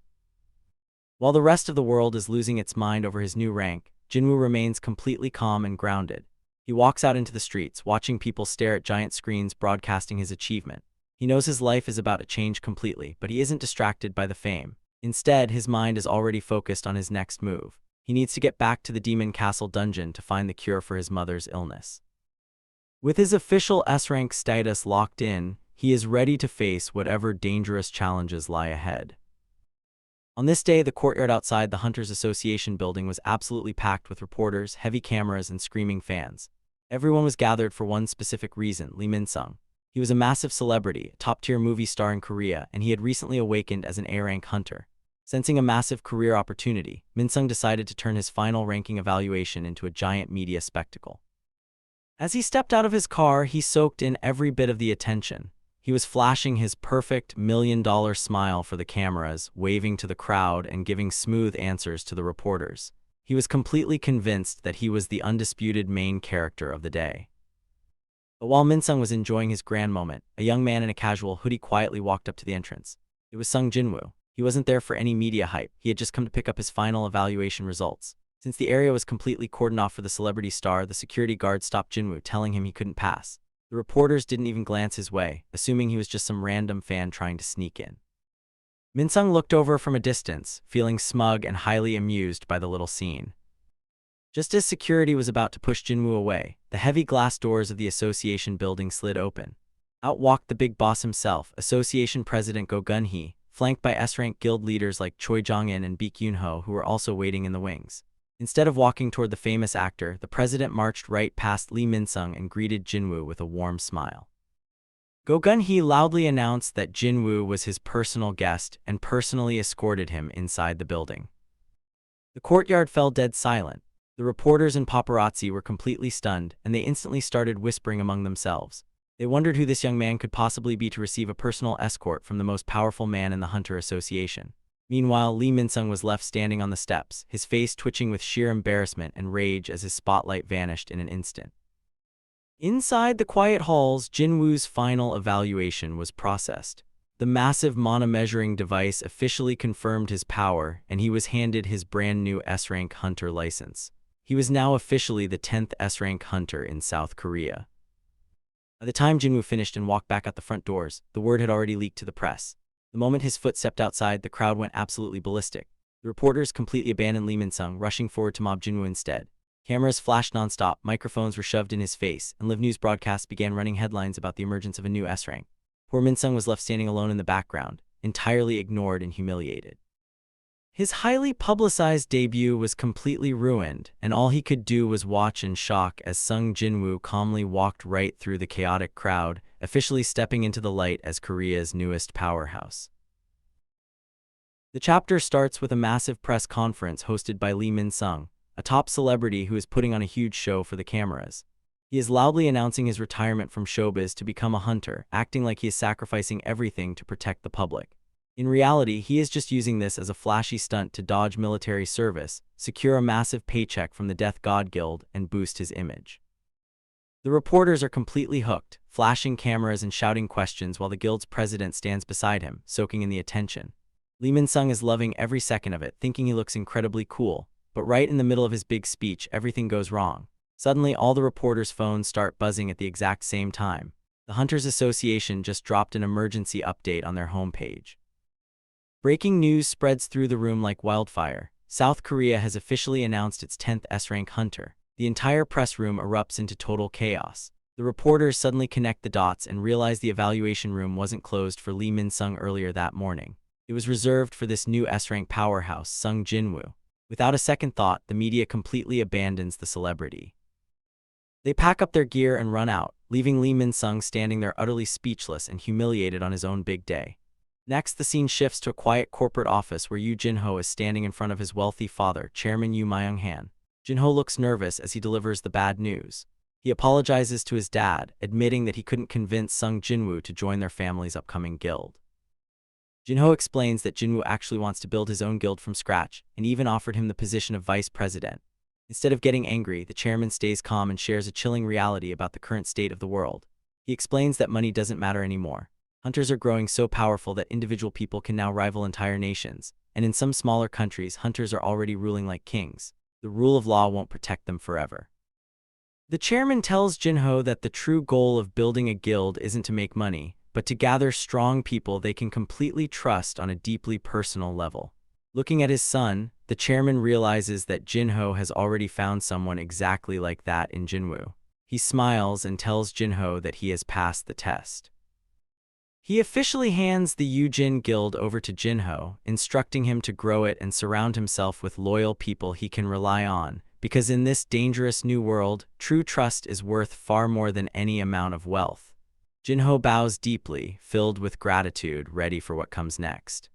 While the rest of the world is losing its mind over his new rank, Jinwoo remains completely calm and grounded. He walks out into the streets, watching people stare at giant screens broadcasting his achievement. He knows his life is about to change completely, but he isn't distracted by the fame. Instead, his mind is already focused on his next move. He needs to get back to the Demon Castle dungeon to find the cure for his mother's illness. With his official S-rank status locked in, he is ready to face whatever dangerous challenges lie ahead. On this day, the courtyard outside the Hunters Association building was absolutely packed with reporters, heavy cameras, and screaming fans. Everyone was gathered for one specific reason: Lee Min-sung. He was a massive celebrity, a top-tier movie star in Korea, and he had recently awakened as an A-rank hunter. Sensing a massive career opportunity, Min-sung decided to turn his final ranking evaluation into a giant media spectacle. As he stepped out of his car, he soaked in every bit of the attention. He was flashing his perfect $1,000,000 smile for the cameras, waving to the crowd, and giving smooth answers to the reporters. He was completely convinced that he was the undisputed main character of the day. But while Min-sung was enjoying his grand moment, a young man in a casual hoodie quietly walked up to the entrance. It was Sung Jinwoo. He wasn't there for any media hype. He had just come to pick up his final evaluation results. Since the area was completely cordoned off for the celebrity star, the security guard stopped Jinwoo, telling him he couldn't pass. The reporters didn't even glance his way, assuming he was just some random fan trying to sneak in. Min-sung looked over from a distance, feeling smug and highly amused by the little scene. Just as security was about to push Jinwoo away, the heavy glass doors of the association building slid open. Out walked the big boss himself, Association President Go Gun-hee, flanked by S-rank guild leaders like Choi Jong-in and Baek Yoon-ho, who were also waiting in the wings. Instead of walking toward the famous actor, the president marched right past Lee Min-sung and greeted Jinwoo with a warm smile. Go Gun-hee loudly announced that Jinwoo was his personal guest and personally escorted him inside the building. The courtyard fell dead silent. The reporters and paparazzi were completely stunned, and they instantly started whispering among themselves. They wondered who this young man could possibly be to receive a personal escort from the most powerful man in the Hunter Association. Meanwhile, Lee Min-sung was left standing on the steps, his face twitching with sheer embarrassment and rage as his spotlight vanished in an instant. Inside the quiet halls, Jinwoo's final evaluation was processed. The massive mana measuring device officially confirmed his power, and he was handed his brand new S-rank hunter license. He was now officially the 10th S-rank hunter in South Korea. By the time Jinwoo finished and walked back out the front doors, the word had already leaked to the press. The moment his foot stepped outside, the crowd went absolutely ballistic. The reporters completely abandoned Lee Min-sung, rushing forward to mob Jinwoo instead. Cameras flashed non-stop, microphones were shoved in his face, and live news broadcasts began running headlines about the emergence of a new S-rank. Poor Min-sung was left standing alone in the background, entirely ignored and humiliated. His highly publicized debut was completely ruined, and all he could do was watch in shock as Sung Jinwoo calmly walked right through the chaotic crowd, officially stepping into the light as Korea's newest powerhouse. The chapter starts with a massive press conference hosted by Lee Min-sung, a top celebrity who is putting on a huge show for the cameras. He is loudly announcing his retirement from showbiz to become a hunter, acting like he is sacrificing everything to protect the public. In reality, he is just using this as a flashy stunt to dodge military service, secure a massive paycheck from the Death God Guild, and boost his image. The reporters are completely hooked, flashing cameras and shouting questions while the guild's president stands beside him, soaking in the attention. Lee Min-sung is loving every second of it, thinking he looks incredibly cool, but right in the middle of his big speech, everything goes wrong. Suddenly, all the reporters' phones start buzzing at the exact same time. The Hunters Association just dropped an emergency update on their homepage. Breaking news spreads through the room like wildfire. South Korea has officially announced its 10th S-rank hunter. The entire press room erupts into total chaos. The reporters suddenly connect the dots and realize the evaluation room wasn't closed for Lee Min-sung earlier that morning. It was reserved for this new S-rank powerhouse, Sung Jinwoo. Without a second thought, the media completely abandons the celebrity. They pack up their gear and run out, leaving Lee Min-sung standing there utterly speechless and humiliated on his own big day. Next, the scene shifts to a quiet corporate office where Yoo Jin-ho is standing in front of his wealthy father, Chairman Yoo Myung-han. Jin-ho looks nervous as he delivers the bad news. He apologizes to his dad, admitting that he couldn't convince Sung Jinwoo to join their family's upcoming guild. Jin-ho explains that Jinwoo actually wants to build his own guild from scratch, and even offered him the position of vice president. Instead of getting angry, the chairman stays calm and shares a chilling reality about the current state of the world. He explains that money doesn't matter anymore. Hunters are growing so powerful that individual people can now rival entire nations, and in some smaller countries, hunters are already ruling like kings. The rule of law won't protect them forever. The chairman tells Jin-ho that the true goal of building a guild isn't to make money, but to gather strong people they can completely trust on a deeply personal level. Looking at his son, the chairman realizes that Jin-ho has already found someone exactly like that in Jinwoo. He smiles and tells Jin-ho that he has passed the test. He officially hands the Yoo-jin Guild over to Jin-ho, instructing him to grow it and surround himself with loyal people he can rely on, because in this dangerous new world, true trust is worth far more than any amount of wealth. Jin-ho bows deeply, filled with gratitude, ready for what comes next.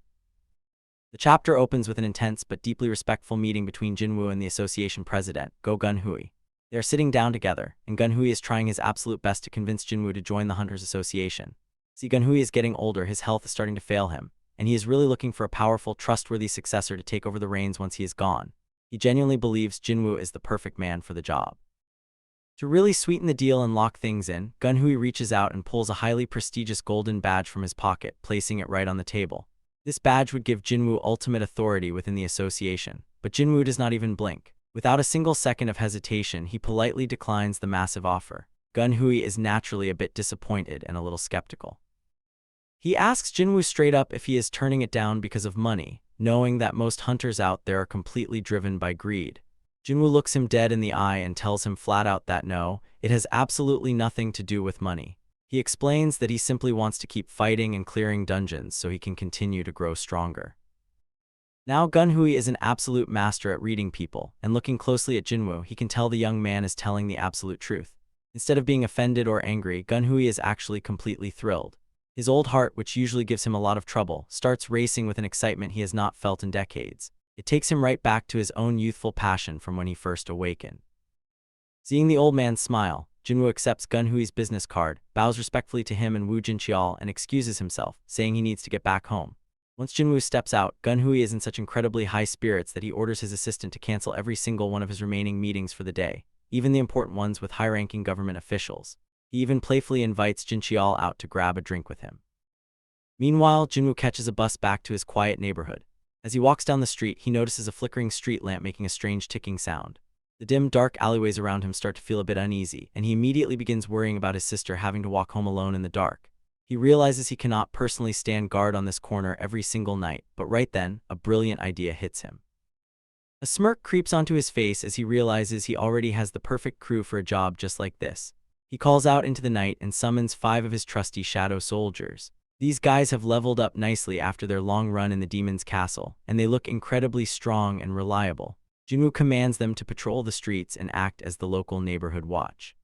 The chapter opens with an intense but deeply respectful meeting between Jinwoo and the association president, Go Gun-hui. They are sitting down together, and Gun-hui is trying his absolute best to convince Jinwoo to join the Hunters Association. See, Gun-hui is getting older, his health is starting to fail him, and he is really looking for a powerful, trustworthy successor to take over the reins once he is gone. He genuinely believes Jinwoo is the perfect man for the job. To really sweeten the deal and lock things in, Gun-hui reaches out and pulls a highly prestigious golden badge from his pocket, placing it right on the table. This badge would give Jinwoo ultimate authority within the association, but Jinwoo does not even blink. Without a single second of hesitation, he politely declines the massive offer. Gun-hui is naturally a bit disappointed and a little skeptical. He asks Jinwoo straight up if he is turning it down because of money, knowing that most hunters out there are completely driven by greed. Jinwoo looks him dead in the eye and tells him flat out that no, it has absolutely nothing to do with money. He explains that he simply wants to keep fighting and clearing dungeons so he can continue to grow stronger. Now Gun-hui is an absolute master at reading people, and looking closely at Jinwoo, he can tell the young man is telling the absolute truth. Instead of being offended or angry, Gun-hui is actually completely thrilled. His old heart, which usually gives him a lot of trouble, starts racing with an excitement he has not felt in decades. It takes him right back to his own youthful passion from when he first awakened. Seeing the old man smile, Jinwoo accepts Gun-hui's business card, bows respectfully to him and Woo Jin-cheol, and excuses himself, saying he needs to get back home. Once Jinwoo steps out, Gun-hui is in such incredibly high spirits that he orders his assistant to cancel every single one of his remaining meetings for the day, even the important ones with high-ranking government officials. He even playfully invites Jin-cheol out to grab a drink with him. Meanwhile, Jinwoo catches a bus back to his quiet neighborhood. As he walks down the street, he notices a flickering street lamp making a strange ticking sound. The dim, dark alleyways around him start to feel a bit uneasy, and he immediately begins worrying about his sister having to walk home alone in the dark. He realizes he cannot personally stand guard on this corner every single night, but right then, a brilliant idea hits him. A smirk creeps onto his face as he realizes he already has the perfect crew for a job just like this. He calls out into the night and summons 5 of his trusty shadow soldiers. These guys have leveled up nicely after their long run in the demon's castle, and they look incredibly strong and reliable. Jinwoo commands them to patrol the streets and act as the local neighborhood watch.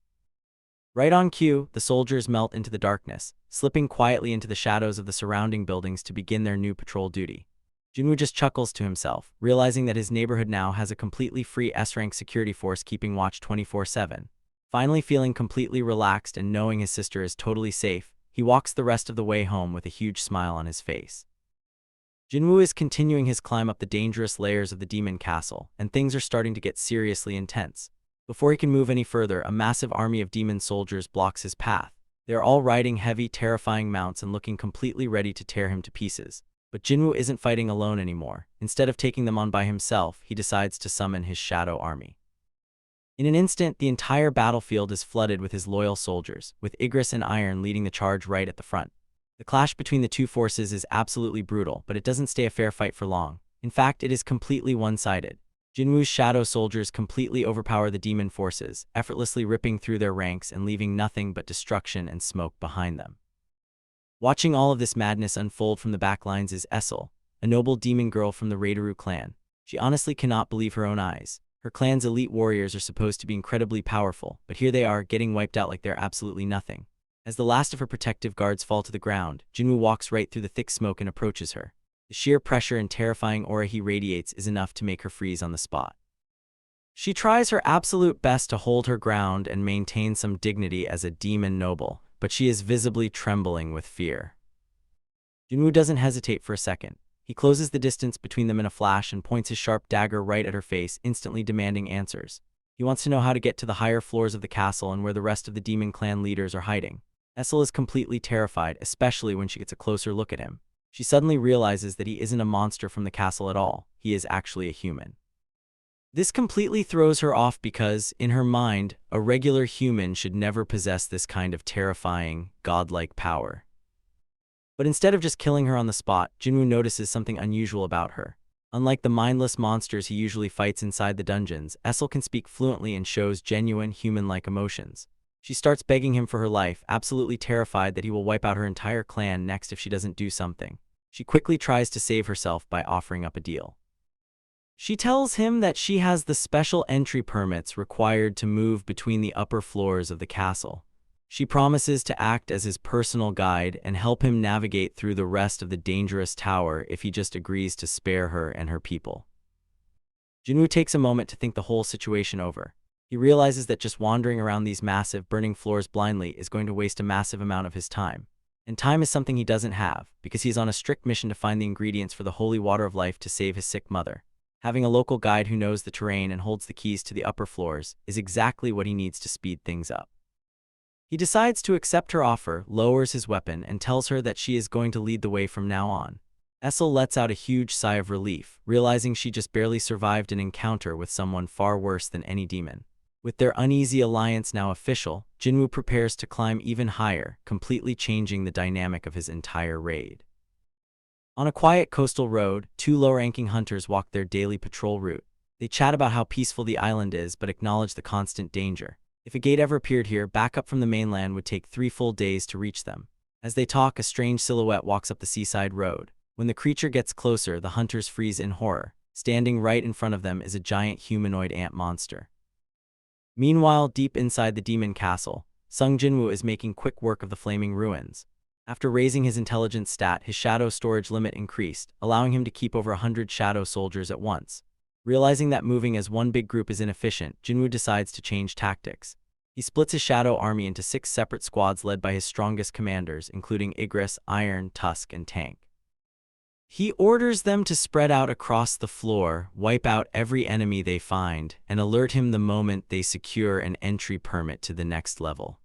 Right on cue, the soldiers melt into the darkness, slipping quietly into the shadows of the surrounding buildings to begin their new patrol duty. Jinwoo just chuckles to himself, realizing that his neighborhood now has a completely free S-rank security force keeping watch 24/7. Finally feeling completely relaxed and knowing his sister is totally safe, he walks the rest of the way home with a huge smile on his face. Jinwoo is continuing his climb up the dangerous layers of the demon castle, and things are starting to get seriously intense. Before he can move any further, a massive army of demon soldiers blocks his path. They are all riding heavy, terrifying mounts and looking completely ready to tear him to pieces. But Jinwoo isn't fighting alone anymore. Instead of taking them on by himself, he decides to summon his shadow army. In an instant, the entire battlefield is flooded with his loyal soldiers, with Igris and Iron leading the charge right at the front. The clash between the two forces is absolutely brutal, but it doesn't stay a fair fight for long. In fact, it is completely one-sided. Jinwoo's shadow soldiers completely overpower the demon forces, effortlessly ripping through their ranks and leaving nothing but destruction and smoke behind them. Watching all of this madness unfold from the backlines is Essel, a noble demon girl from the Raideru clan. She honestly cannot believe her own eyes. Her clan's elite warriors are supposed to be incredibly powerful, but here they are, getting wiped out like they're absolutely nothing. As the last of her protective guards fall to the ground, Jinwoo walks right through the thick smoke and approaches her. The sheer pressure and terrifying aura he radiates is enough to make her freeze on the spot. She tries her absolute best to hold her ground and maintain some dignity as a demon noble, but she is visibly trembling with fear. Jinwoo doesn't hesitate for a second. He closes the distance between them in a flash and points his sharp dagger right at her face, instantly demanding answers. He wants to know how to get to the higher floors of the castle and where the rest of the demon clan leaders are hiding. Essel is completely terrified, especially when she gets a closer look at him. She suddenly realizes that he isn't a monster from the castle at all. He is actually a human. This completely throws her off because, in her mind, a regular human should never possess this kind of terrifying, godlike power. But instead of just killing her on the spot, Jinwoo notices something unusual about her. Unlike the mindless monsters he usually fights inside the dungeons, Essel can speak fluently and shows genuine, human-like emotions. She starts begging him for her life, absolutely terrified that he will wipe out her entire clan next if she doesn't do something. She quickly tries to save herself by offering up a deal. She tells him that she has the special entry permits required to move between the upper floors of the castle. She promises to act as his personal guide and help him navigate through the rest of the dangerous tower if he just agrees to spare her and her people. Jinwoo takes a moment to think the whole situation over. He realizes that just wandering around these massive, burning floors blindly is going to waste a massive amount of his time. And time is something he doesn't have, because he's on a strict mission to find the ingredients for the holy water of life to save his sick mother. Having a local guide who knows the terrain and holds the keys to the upper floors is exactly what he needs to speed things up. He decides to accept her offer, lowers his weapon, and tells her that she is going to lead the way from now on. Essel lets out a huge sigh of relief, realizing she just barely survived an encounter with someone far worse than any demon. With their uneasy alliance now official, Jinwoo prepares to climb even higher, completely changing the dynamic of his entire raid. On a quiet coastal road, 2 low-ranking hunters walk their daily patrol route. They chat about how peaceful the island is, but acknowledge the constant danger. If a gate ever appeared here, backup from the mainland would take 3 full days to reach them. As they talk, a strange silhouette walks up the seaside road. When the creature gets closer, the hunters freeze in horror. Standing right in front of them is a giant humanoid ant monster. Meanwhile, deep inside the demon castle, Sung Jinwoo is making quick work of the flaming ruins. After raising his intelligence stat, his shadow storage limit increased, allowing him to keep over 100 shadow soldiers at once. Realizing that moving as one big group is inefficient, Jinwoo decides to change tactics. He splits his shadow army into 6 separate squads led by his strongest commanders, including Igris, Iron, Tusk, and Tank. He orders them to spread out across the floor, wipe out every enemy they find, and alert him the moment they secure an entry permit to the next level.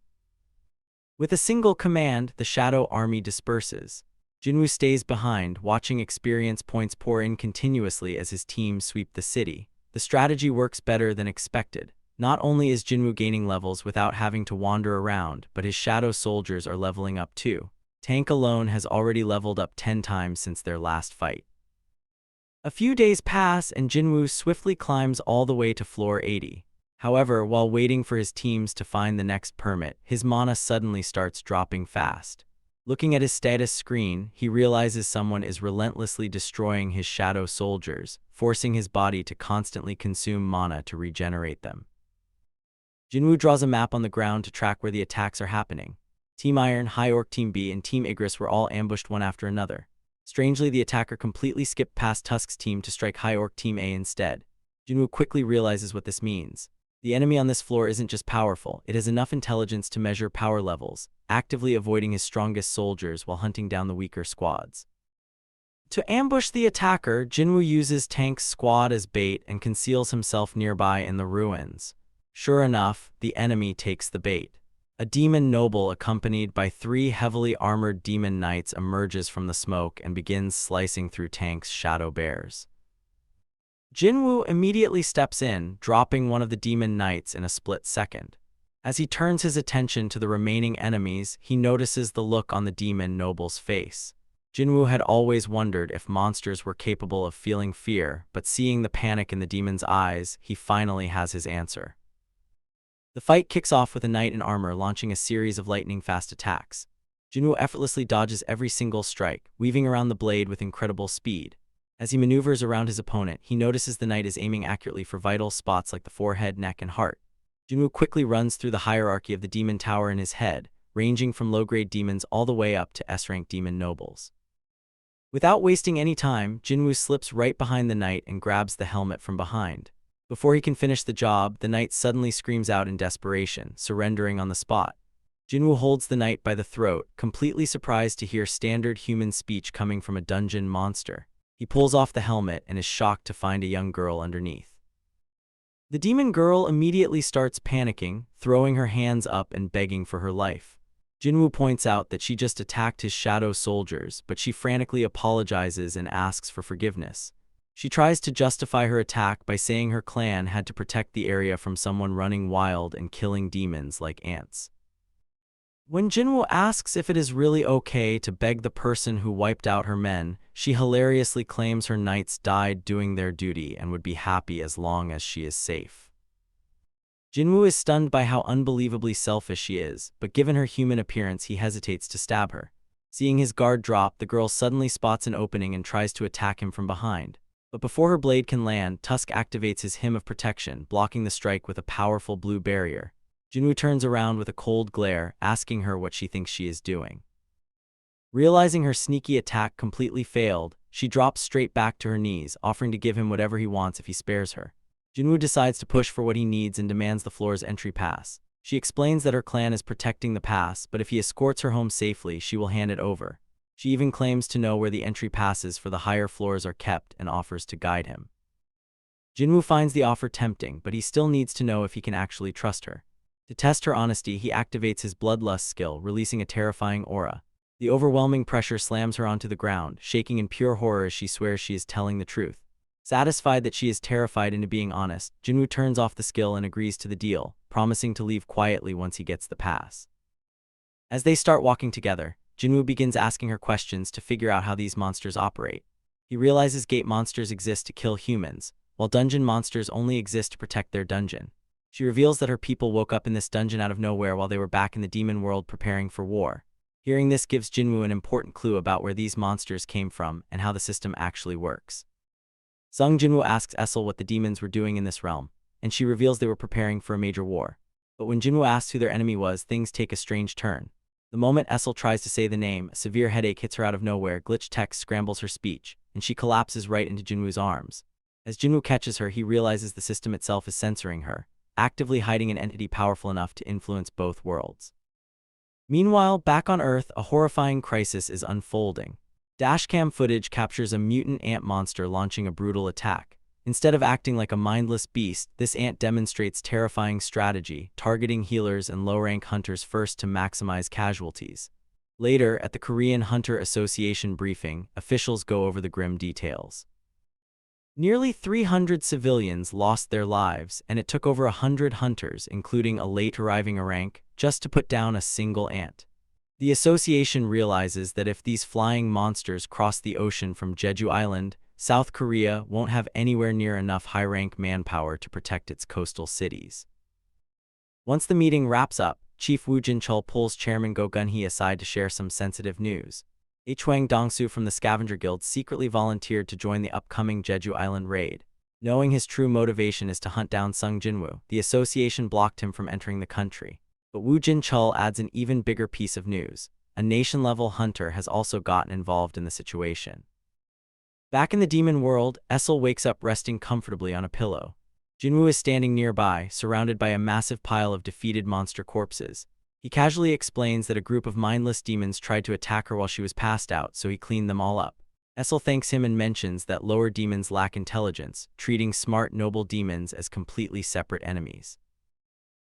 With a single command, the shadow army disperses. Jinwoo stays behind, watching experience points pour in continuously as his team sweep the city. The strategy works better than expected. Not only is Jinwoo gaining levels without having to wander around, but his shadow soldiers are leveling up too. Tank alone has already leveled up 10 times since their last fight. A few days pass and Jinwoo swiftly climbs all the way to floor 80. However, while waiting for his teams to find the next permit, his mana suddenly starts dropping fast. Looking at his status screen, he realizes someone is relentlessly destroying his shadow soldiers, forcing his body to constantly consume mana to regenerate them. Jinwoo draws a map on the ground to track where the attacks are happening. Team Iron, High Orc Team B, and Team Igris were all ambushed one after another. Strangely, the attacker completely skipped past Tusk's team to strike High Orc Team A instead. Jinwoo quickly realizes what this means. The enemy on this floor isn't just powerful, it has enough intelligence to measure power levels, actively avoiding his strongest soldiers while hunting down the weaker squads. To ambush the attacker, Jinwoo uses Tank's squad as bait and conceals himself nearby in the ruins. Sure enough, the enemy takes the bait. A demon noble accompanied by 3 heavily armored demon knights emerges from the smoke and begins slicing through Tank's shadow bears. Jinwoo immediately steps in, dropping one of the demon knights in a split second. As he turns his attention to the remaining enemies, he notices the look on the demon noble's face. Jinwoo had always wondered if monsters were capable of feeling fear, but seeing the panic in the demon's eyes, he finally has his answer. The fight kicks off with a knight in armor launching a series of lightning-fast attacks. Jinwoo effortlessly dodges every single strike, weaving around the blade with incredible speed. As he maneuvers around his opponent, he notices the knight is aiming accurately for vital spots like the forehead, neck, and heart. Jinwoo quickly runs through the hierarchy of the demon tower in his head, ranging from low-grade demons all the way up to S-rank demon nobles. Without wasting any time, Jinwoo slips right behind the knight and grabs the helmet from behind. Before he can finish the job, the knight suddenly screams out in desperation, surrendering on the spot. Jinwoo holds the knight by the throat, completely surprised to hear standard human speech coming from a dungeon monster. He pulls off the helmet and is shocked to find a young girl underneath. The demon girl immediately starts panicking, throwing her hands up and begging for her life. Jinwoo points out that she just attacked his shadow soldiers, but she frantically apologizes and asks for forgiveness. She tries to justify her attack by saying her clan had to protect the area from someone running wild and killing demons like ants. When Jinwoo asks if it is really okay to beg the person who wiped out her men, she hilariously claims her knights died doing their duty and would be happy as long as she is safe. Jinwoo is stunned by how unbelievably selfish she is, but given her human appearance he hesitates to stab her. Seeing his guard drop, the girl suddenly spots an opening and tries to attack him from behind. But before her blade can land, Tusk activates his hymn of protection, blocking the strike with a powerful blue barrier. Jinwoo turns around with a cold glare, asking her what she thinks she is doing. Realizing her sneaky attack completely failed, she drops straight back to her knees, offering to give him whatever he wants if he spares her. Jinwoo decides to push for what he needs and demands the floor's entry pass. She explains that her clan is protecting the pass, but if he escorts her home safely, she will hand it over. She even claims to know where the entry passes for the higher floors are kept and offers to guide him. Jinwoo finds the offer tempting, but he still needs to know if he can actually trust her. To test her honesty, he activates his bloodlust skill, releasing a terrifying aura. The overwhelming pressure slams her onto the ground, shaking in pure horror as she swears she is telling the truth. Satisfied that she is terrified into being honest, Jinwoo turns off the skill and agrees to the deal, promising to leave quietly once he gets the pass. As they start walking together, Jinwoo begins asking her questions to figure out how these monsters operate. He realizes gate monsters exist to kill humans, while dungeon monsters only exist to protect their dungeon. She reveals that her people woke up in this dungeon out of nowhere while they were back in the demon world preparing for war. Hearing this gives Jinwoo an important clue about where these monsters came from and how the system actually works. Jinwoo asks Essel what the demons were doing in this realm, and she reveals they were preparing for a major war. But when Jinwoo asks who their enemy was, things take a strange turn. The moment Essel tries to say the name, a severe headache hits her out of nowhere, glitched text scrambles her speech, and she collapses right into Jinwoo's arms. As Jinwoo catches her, he realizes the system itself is censoring her, actively hiding an entity powerful enough to influence both worlds. Meanwhile, back on Earth, a horrifying crisis is unfolding. Dashcam footage captures a mutant ant monster launching a brutal attack. Instead of acting like a mindless beast, this ant demonstrates terrifying strategy, targeting healers and low-rank hunters first to maximize casualties. Later, at the Korean Hunter Association briefing, officials go over the grim details. Nearly 300 civilians lost their lives, and it took over 100 hunters, including a late-arriving Arank, just to put down a single ant. The association realizes that if these flying monsters cross the ocean from Jeju Island, South Korea won't have anywhere near enough high-rank manpower to protect its coastal cities. Once the meeting wraps up, Chief Woo Jin-chul pulls Chairman Go Gun-hee aside to share some sensitive news. Hwang Dong-soo from the Scavenger Guild secretly volunteered to join the upcoming Jeju Island raid. Knowing his true motivation is to hunt down Sung Jin-woo, the association blocked him from entering the country. But Woo Jin-chul adds an even bigger piece of news. A nation-level hunter has also gotten involved in the situation. Back in the demon world, Essel wakes up resting comfortably on a pillow. Jinwoo is standing nearby, surrounded by a massive pile of defeated monster corpses. He casually explains that a group of mindless demons tried to attack her while she was passed out, so he cleaned them all up. Essel thanks him and mentions that lower demons lack intelligence, treating smart, noble demons as completely separate enemies.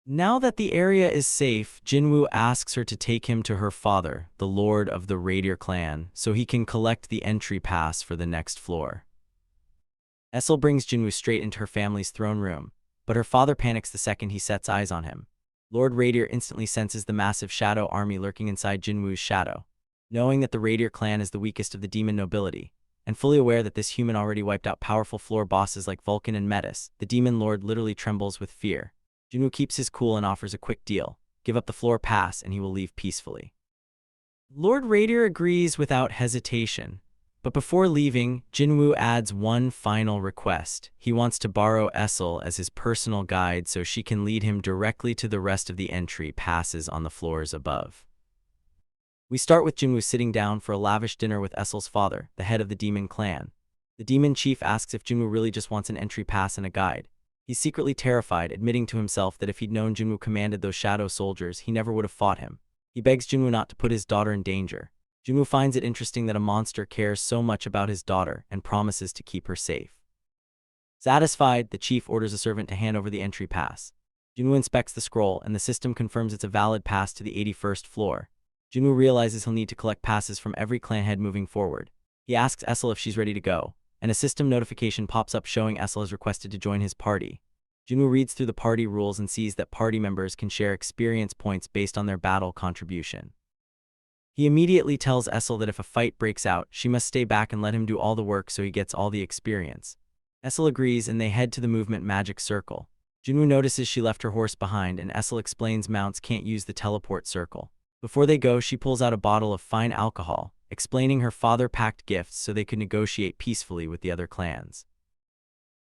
Now that the area is safe, Jinwoo asks her to take him to her father, the lord of the Radier clan, so he can collect the entry pass for the next floor. Essel brings Jinwoo straight into her family's throne room, but her father panics the second he sets eyes on him. Lord Radier instantly senses the massive shadow army lurking inside Jinwoo's shadow. Knowing that the Radier clan is the weakest of the demon nobility, and fully aware that this human already wiped out powerful floor bosses like Vulcan and Metis, the demon lord literally trembles with fear. Jinwoo keeps his cool and offers a quick deal. Give up the floor pass and he will leave peacefully. Lord Radier agrees without hesitation. But before leaving, Jinwoo adds one final request. He wants to borrow Essel as his personal guide so she can lead him directly to the rest of the entry passes on the floors above. We start with Jinwoo sitting down for a lavish dinner with Essel's father, the head of the demon clan. The demon chief asks if Jinwoo really just wants an entry pass and a guide. He's secretly terrified, admitting to himself that if he'd known Jinwoo commanded those shadow soldiers, he never would have fought him. He begs Jinwoo not to put his daughter in danger. Jinwoo finds it interesting that a monster cares so much about his daughter and promises to keep her safe. Satisfied, the chief orders a servant to hand over the entry pass. Jinwoo inspects the scroll, and the system confirms it's a valid pass to the 81st floor. Jinwoo realizes he'll need to collect passes from every clan head moving forward. He asks Essel if she's ready to go, and a system notification pops up showing Essel has requested to join his party. Jinwoo reads through the party rules and sees that party members can share experience points based on their battle contribution. He immediately tells Essel that if a fight breaks out, she must stay back and let him do all the work so he gets all the experience. Essel agrees and they head to the movement magic circle. Jinwoo notices she left her horse behind and Essel explains mounts can't use the teleport circle. Before they go, she pulls out a bottle of fine alcohol, explaining her father packed gifts so they could negotiate peacefully with the other clans.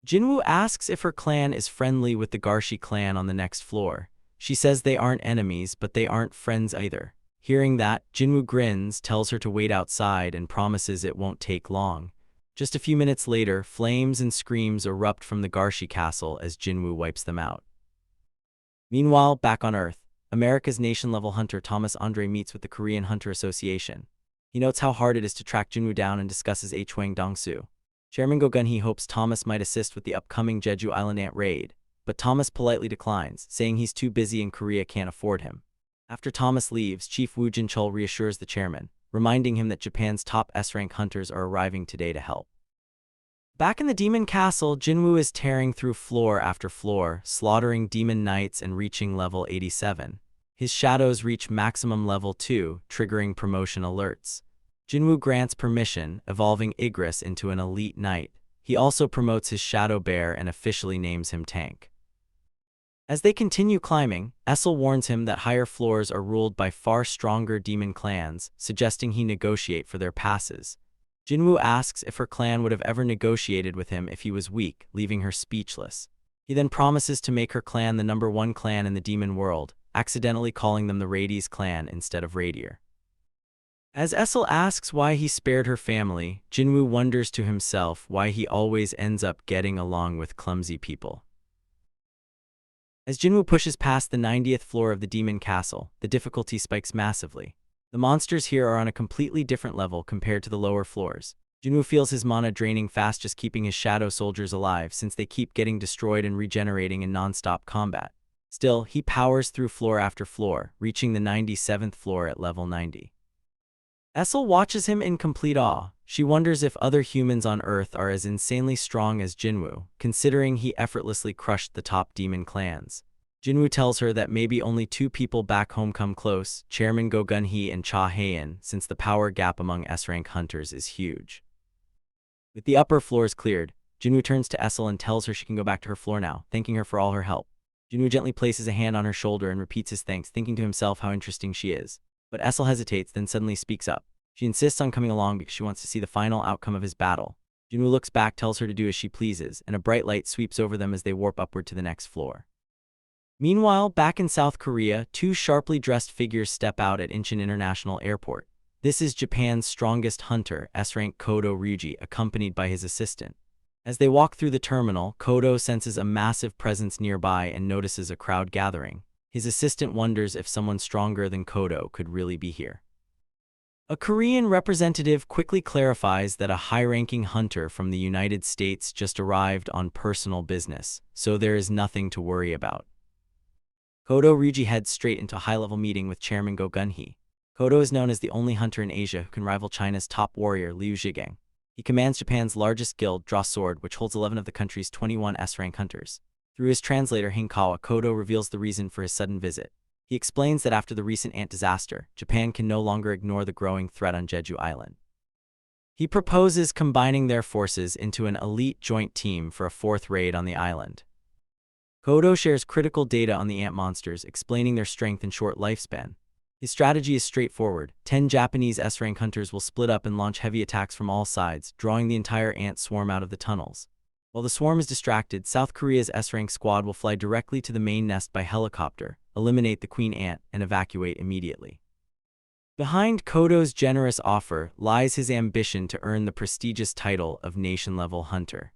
Jinwoo asks if her clan is friendly with the Garshi clan on the next floor. She says they aren't enemies, but they aren't friends either. Hearing that, Jinwoo grins, tells her to wait outside, and promises it won't take long. Just a few minutes later, flames and screams erupt from the Garshi castle as Jinwoo wipes them out. Meanwhile, back on Earth, America's nation-level hunter Thomas Andre meets with the Korean Hunter Association. He notes how hard it is to track Jinwoo down and discusses Hwang Dong-soo. Chairman Go Gun-hee hopes Thomas might assist with the upcoming Jeju Island ant raid, but Thomas politely declines, saying he's too busy and Korea can't afford him. After Thomas leaves, Chief Woo Jin-chul reassures the chairman, reminding him that Japan's top S-rank hunters are arriving today to help. Back in the demon castle, Jinwoo is tearing through floor after floor, slaughtering demon knights and reaching level 87. His shadows reach maximum level 2, triggering promotion alerts. Jinwoo grants permission, evolving Igris into an elite knight. He also promotes his shadow bear and officially names him Tank. As they continue climbing, Essel warns him that higher floors are ruled by far stronger demon clans, suggesting he negotiate for their passes. Jinwoo asks if her clan would have ever negotiated with him if he was weak, leaving her speechless. He then promises to make her clan the #1 clan in the demon world, accidentally calling them the Radies clan instead of Radier. As Essel asks why he spared her family, Jinwoo wonders to himself why he always ends up getting along with clumsy people. As Jinwoo pushes past the 90th floor of the demon castle, the difficulty spikes massively. The monsters here are on a completely different level compared to the lower floors. Jinwoo feels his mana draining fast just keeping his shadow soldiers alive since they keep getting destroyed and regenerating in non-stop combat. Still, he powers through floor after floor, reaching the 97th floor at level 90. Essel watches him in complete awe, She wonders if other humans on Earth are as insanely strong as Jinwoo, considering he effortlessly crushed the top demon clans. Jinwoo tells her that maybe only 2 people back home come close, Chairman Go Gun-hee and Cha Hae-in, since the power gap among S-rank hunters is huge. With the upper floors cleared, Jinwoo turns to Essel and tells her she can go back to her floor now, thanking her for all her help. Jinwoo gently places a hand on her shoulder and repeats his thanks, thinking to himself how interesting she is. But Essel hesitates, then suddenly speaks up. She insists on coming along because she wants to see the final outcome of his battle. Jinwoo looks back, tells her to do as she pleases, and a bright light sweeps over them as they warp upward to the next floor. Meanwhile, back in South Korea, 2 sharply dressed figures step out at Incheon International Airport. This is Japan's strongest hunter, S-rank Kodo Ryuji, accompanied by his assistant. As they walk through the terminal, Kodo senses a massive presence nearby and notices a crowd gathering. His assistant wonders if someone stronger than Kodo could really be here. A Korean representative quickly clarifies that a high-ranking hunter from the United States just arrived on personal business, so there is nothing to worry about. Kodo Ryuji heads straight into a high-level meeting with Chairman Go Gun-hee. Kodo is known as the only hunter in Asia who can rival China's top warrior, Liu Zhigang. He commands Japan's largest guild, Draw Sword, which holds 11 of the country's 21 S-rank hunters. Through his translator, Hinkawa, Kodo reveals the reason for his sudden visit. He explains that after the recent ant disaster, Japan can no longer ignore the growing threat on Jeju Island. He proposes combining their forces into an elite joint team for a 4th raid on the island. Kodo shares critical data on the ant monsters, explaining their strength and short lifespan. His strategy is straightforward. 10 Japanese S-rank hunters will split up and launch heavy attacks from all sides, drawing the entire ant swarm out of the tunnels. While the swarm is distracted, South Korea's S-rank squad will fly directly to the main nest by helicopter, eliminate the queen ant, and evacuate immediately. Behind Kodo's generous offer lies his ambition to earn the prestigious title of nation-level hunter.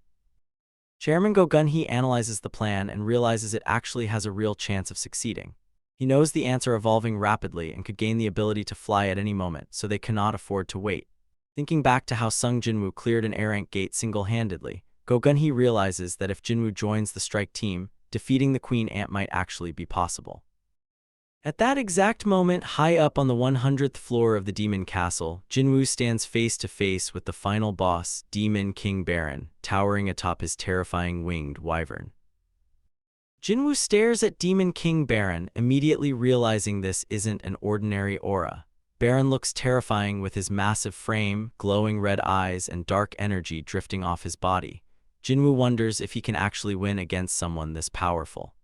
Chairman Go Gun-hee analyzes the plan and realizes it actually has a real chance of succeeding. He knows the ants are evolving rapidly and could gain the ability to fly at any moment, so they cannot afford to wait. Thinking back to how Sung Jinwoo cleared an air ant gate single-handedly, Go Gun-hee realizes that if Jinwoo joins the strike team, defeating the queen ant might actually be possible. At that exact moment, high up on the 100th floor of the demon castle, Jinwoo stands face to face with the final boss, Demon King Baron, towering atop his terrifying winged wyvern. Jinwoo stares at Demon King Baron, immediately realizing this isn't an ordinary aura. Baron looks terrifying with his massive frame, glowing red eyes, and dark energy drifting off his body. Jinwoo wonders if he can actually win against someone this powerful.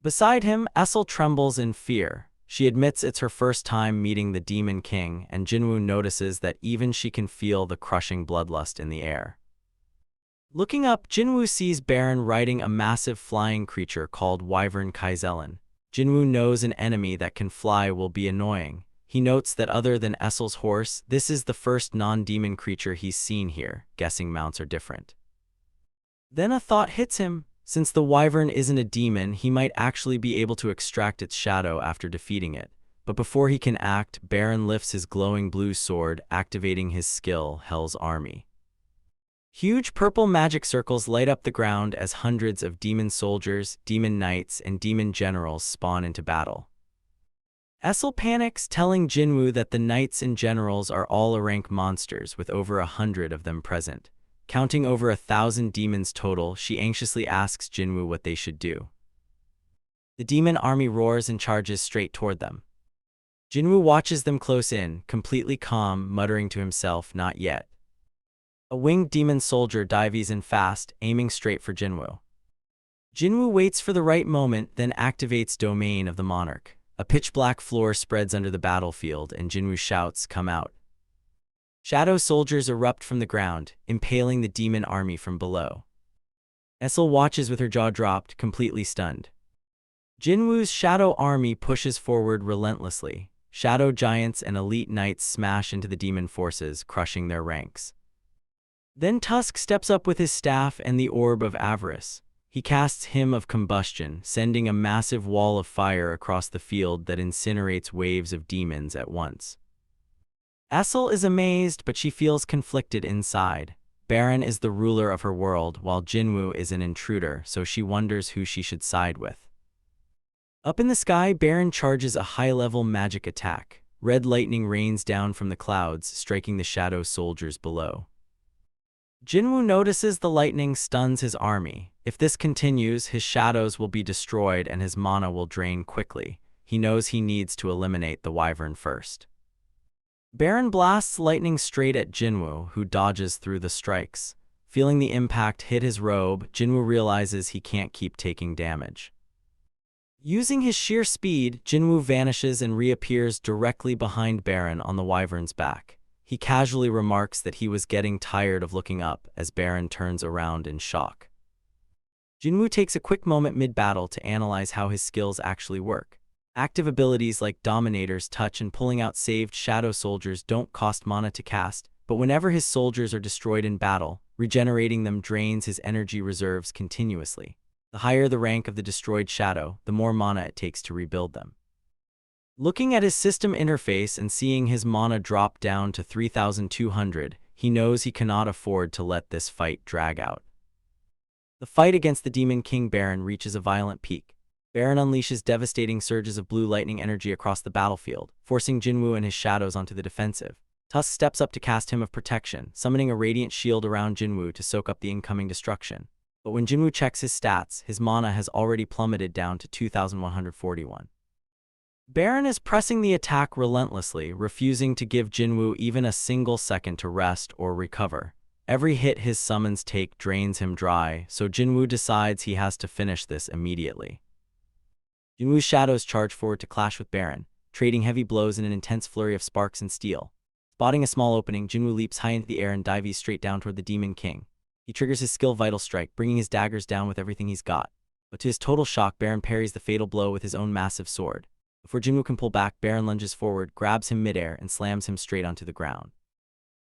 Beside him, Essel trembles in fear. She admits it's her first time meeting the Demon King, and Jinwoo notices that even she can feel the crushing bloodlust in the air. Looking up, Jinwoo sees Baron riding a massive flying creature called Wyvern Kaizelin. Jinwoo knows an enemy that can fly will be annoying. He notes that other than Essel's horse, this is the first non-demon creature he's seen here, guessing mounts are different. Then a thought hits him. Since the wyvern isn't a demon, he might actually be able to extract its shadow after defeating it. But before he can act, Baron lifts his glowing blue sword, activating his skill, Hell's Army. Huge purple magic circles light up the ground as hundreds of demon soldiers, demon knights, and demon generals spawn into battle. Essel panics, telling Jinwoo that the knights and generals are all A-rank monsters with over 100 of them present. Counting over 1,000 demons total, she anxiously asks Jinwoo what they should do. The demon army roars and charges straight toward them. Jinwoo watches them close in, completely calm, muttering to himself, "Not yet." A winged demon soldier dives in fast, aiming straight for Jinwoo. Jinwoo waits for the right moment, then activates Domain of the Monarch. A pitch-black floor spreads under the battlefield, and Jinwoo shouts, "Come out." Shadow soldiers erupt from the ground, impaling the demon army from below. Essel watches with her jaw dropped, completely stunned. Jinwoo's shadow army pushes forward relentlessly. Shadow giants and elite knights smash into the demon forces, crushing their ranks. Then Tusk steps up with his staff and the Orb of Avarice. He casts Hymn of Combustion, sending a massive wall of fire across the field that incinerates waves of demons at once. Essel is amazed, but she feels conflicted inside. Baron is the ruler of her world, while Jinwoo is an intruder, so she wonders who she should side with. Up in the sky, Baron charges a high-level magic attack. Red lightning rains down from the clouds, striking the shadow soldiers below. Jinwoo notices the lightning stuns his army. If this continues, his shadows will be destroyed and his mana will drain quickly. He knows he needs to eliminate the wyvern first. Baron blasts lightning straight at Jinwoo, who dodges through the strikes. Feeling the impact hit his robe, Jinwoo realizes he can't keep taking damage. Using his sheer speed, Jinwoo vanishes and reappears directly behind Baron on the wyvern's back. He casually remarks that he was getting tired of looking up as Baron turns around in shock. Jinwoo takes a quick moment mid-battle to analyze how his skills actually work. Active abilities like Dominator's Touch and pulling out saved shadow soldiers don't cost mana to cast, but whenever his soldiers are destroyed in battle, regenerating them drains his energy reserves continuously. The higher the rank of the destroyed shadow, the more mana it takes to rebuild them. Looking at his system interface and seeing his mana drop down to 3,200, he knows he cannot afford to let this fight drag out. The fight against the Demon King Baron reaches a violent peak. Baron unleashes devastating surges of blue lightning energy across the battlefield, forcing Jinwoo and his shadows onto the defensive. Tusk steps up to cast Hymn of Protection, summoning a radiant shield around Jinwoo to soak up the incoming destruction. But when Jinwoo checks his stats, his mana has already plummeted down to 2,141. Baron is pressing the attack relentlessly, refusing to give Jinwoo even a single second to rest or recover. Every hit his summons take drains him dry, so Jinwoo decides he has to finish this immediately. Jinwoo's shadows charge forward to clash with Baron, trading heavy blows in an intense flurry of sparks and steel. Spotting a small opening, Jinwoo leaps high into the air and dives straight down toward the Demon King. He triggers his skill Vital Strike, bringing his daggers down with everything he's got. But to his total shock, Baron parries the fatal blow with his own massive sword. Before Jinwoo can pull back, Baron lunges forward, grabs him midair, and slams him straight onto the ground.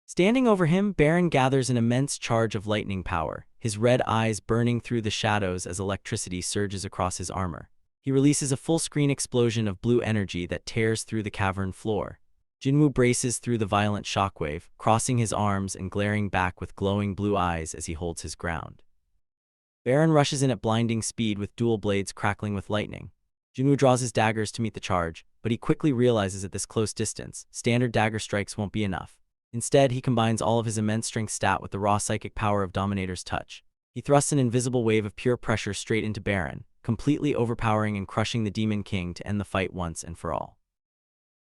Standing over him, Baron gathers an immense charge of lightning power, his red eyes burning through the shadows as electricity surges across his armor. He releases a full-screen explosion of blue energy that tears through the cavern floor. Jinwoo braces through the violent shockwave, crossing his arms and glaring back with glowing blue eyes as he holds his ground. Baron rushes in at blinding speed with dual blades crackling with lightning. Jinwoo draws his daggers to meet the charge, but he quickly realizes at this close distance, standard dagger strikes won't be enough. Instead, he combines all of his immense strength stat with the raw psychic power of Dominator's Touch. He thrusts an invisible wave of pure pressure straight into Baron, completely overpowering and crushing the Demon King to end the fight once and for all.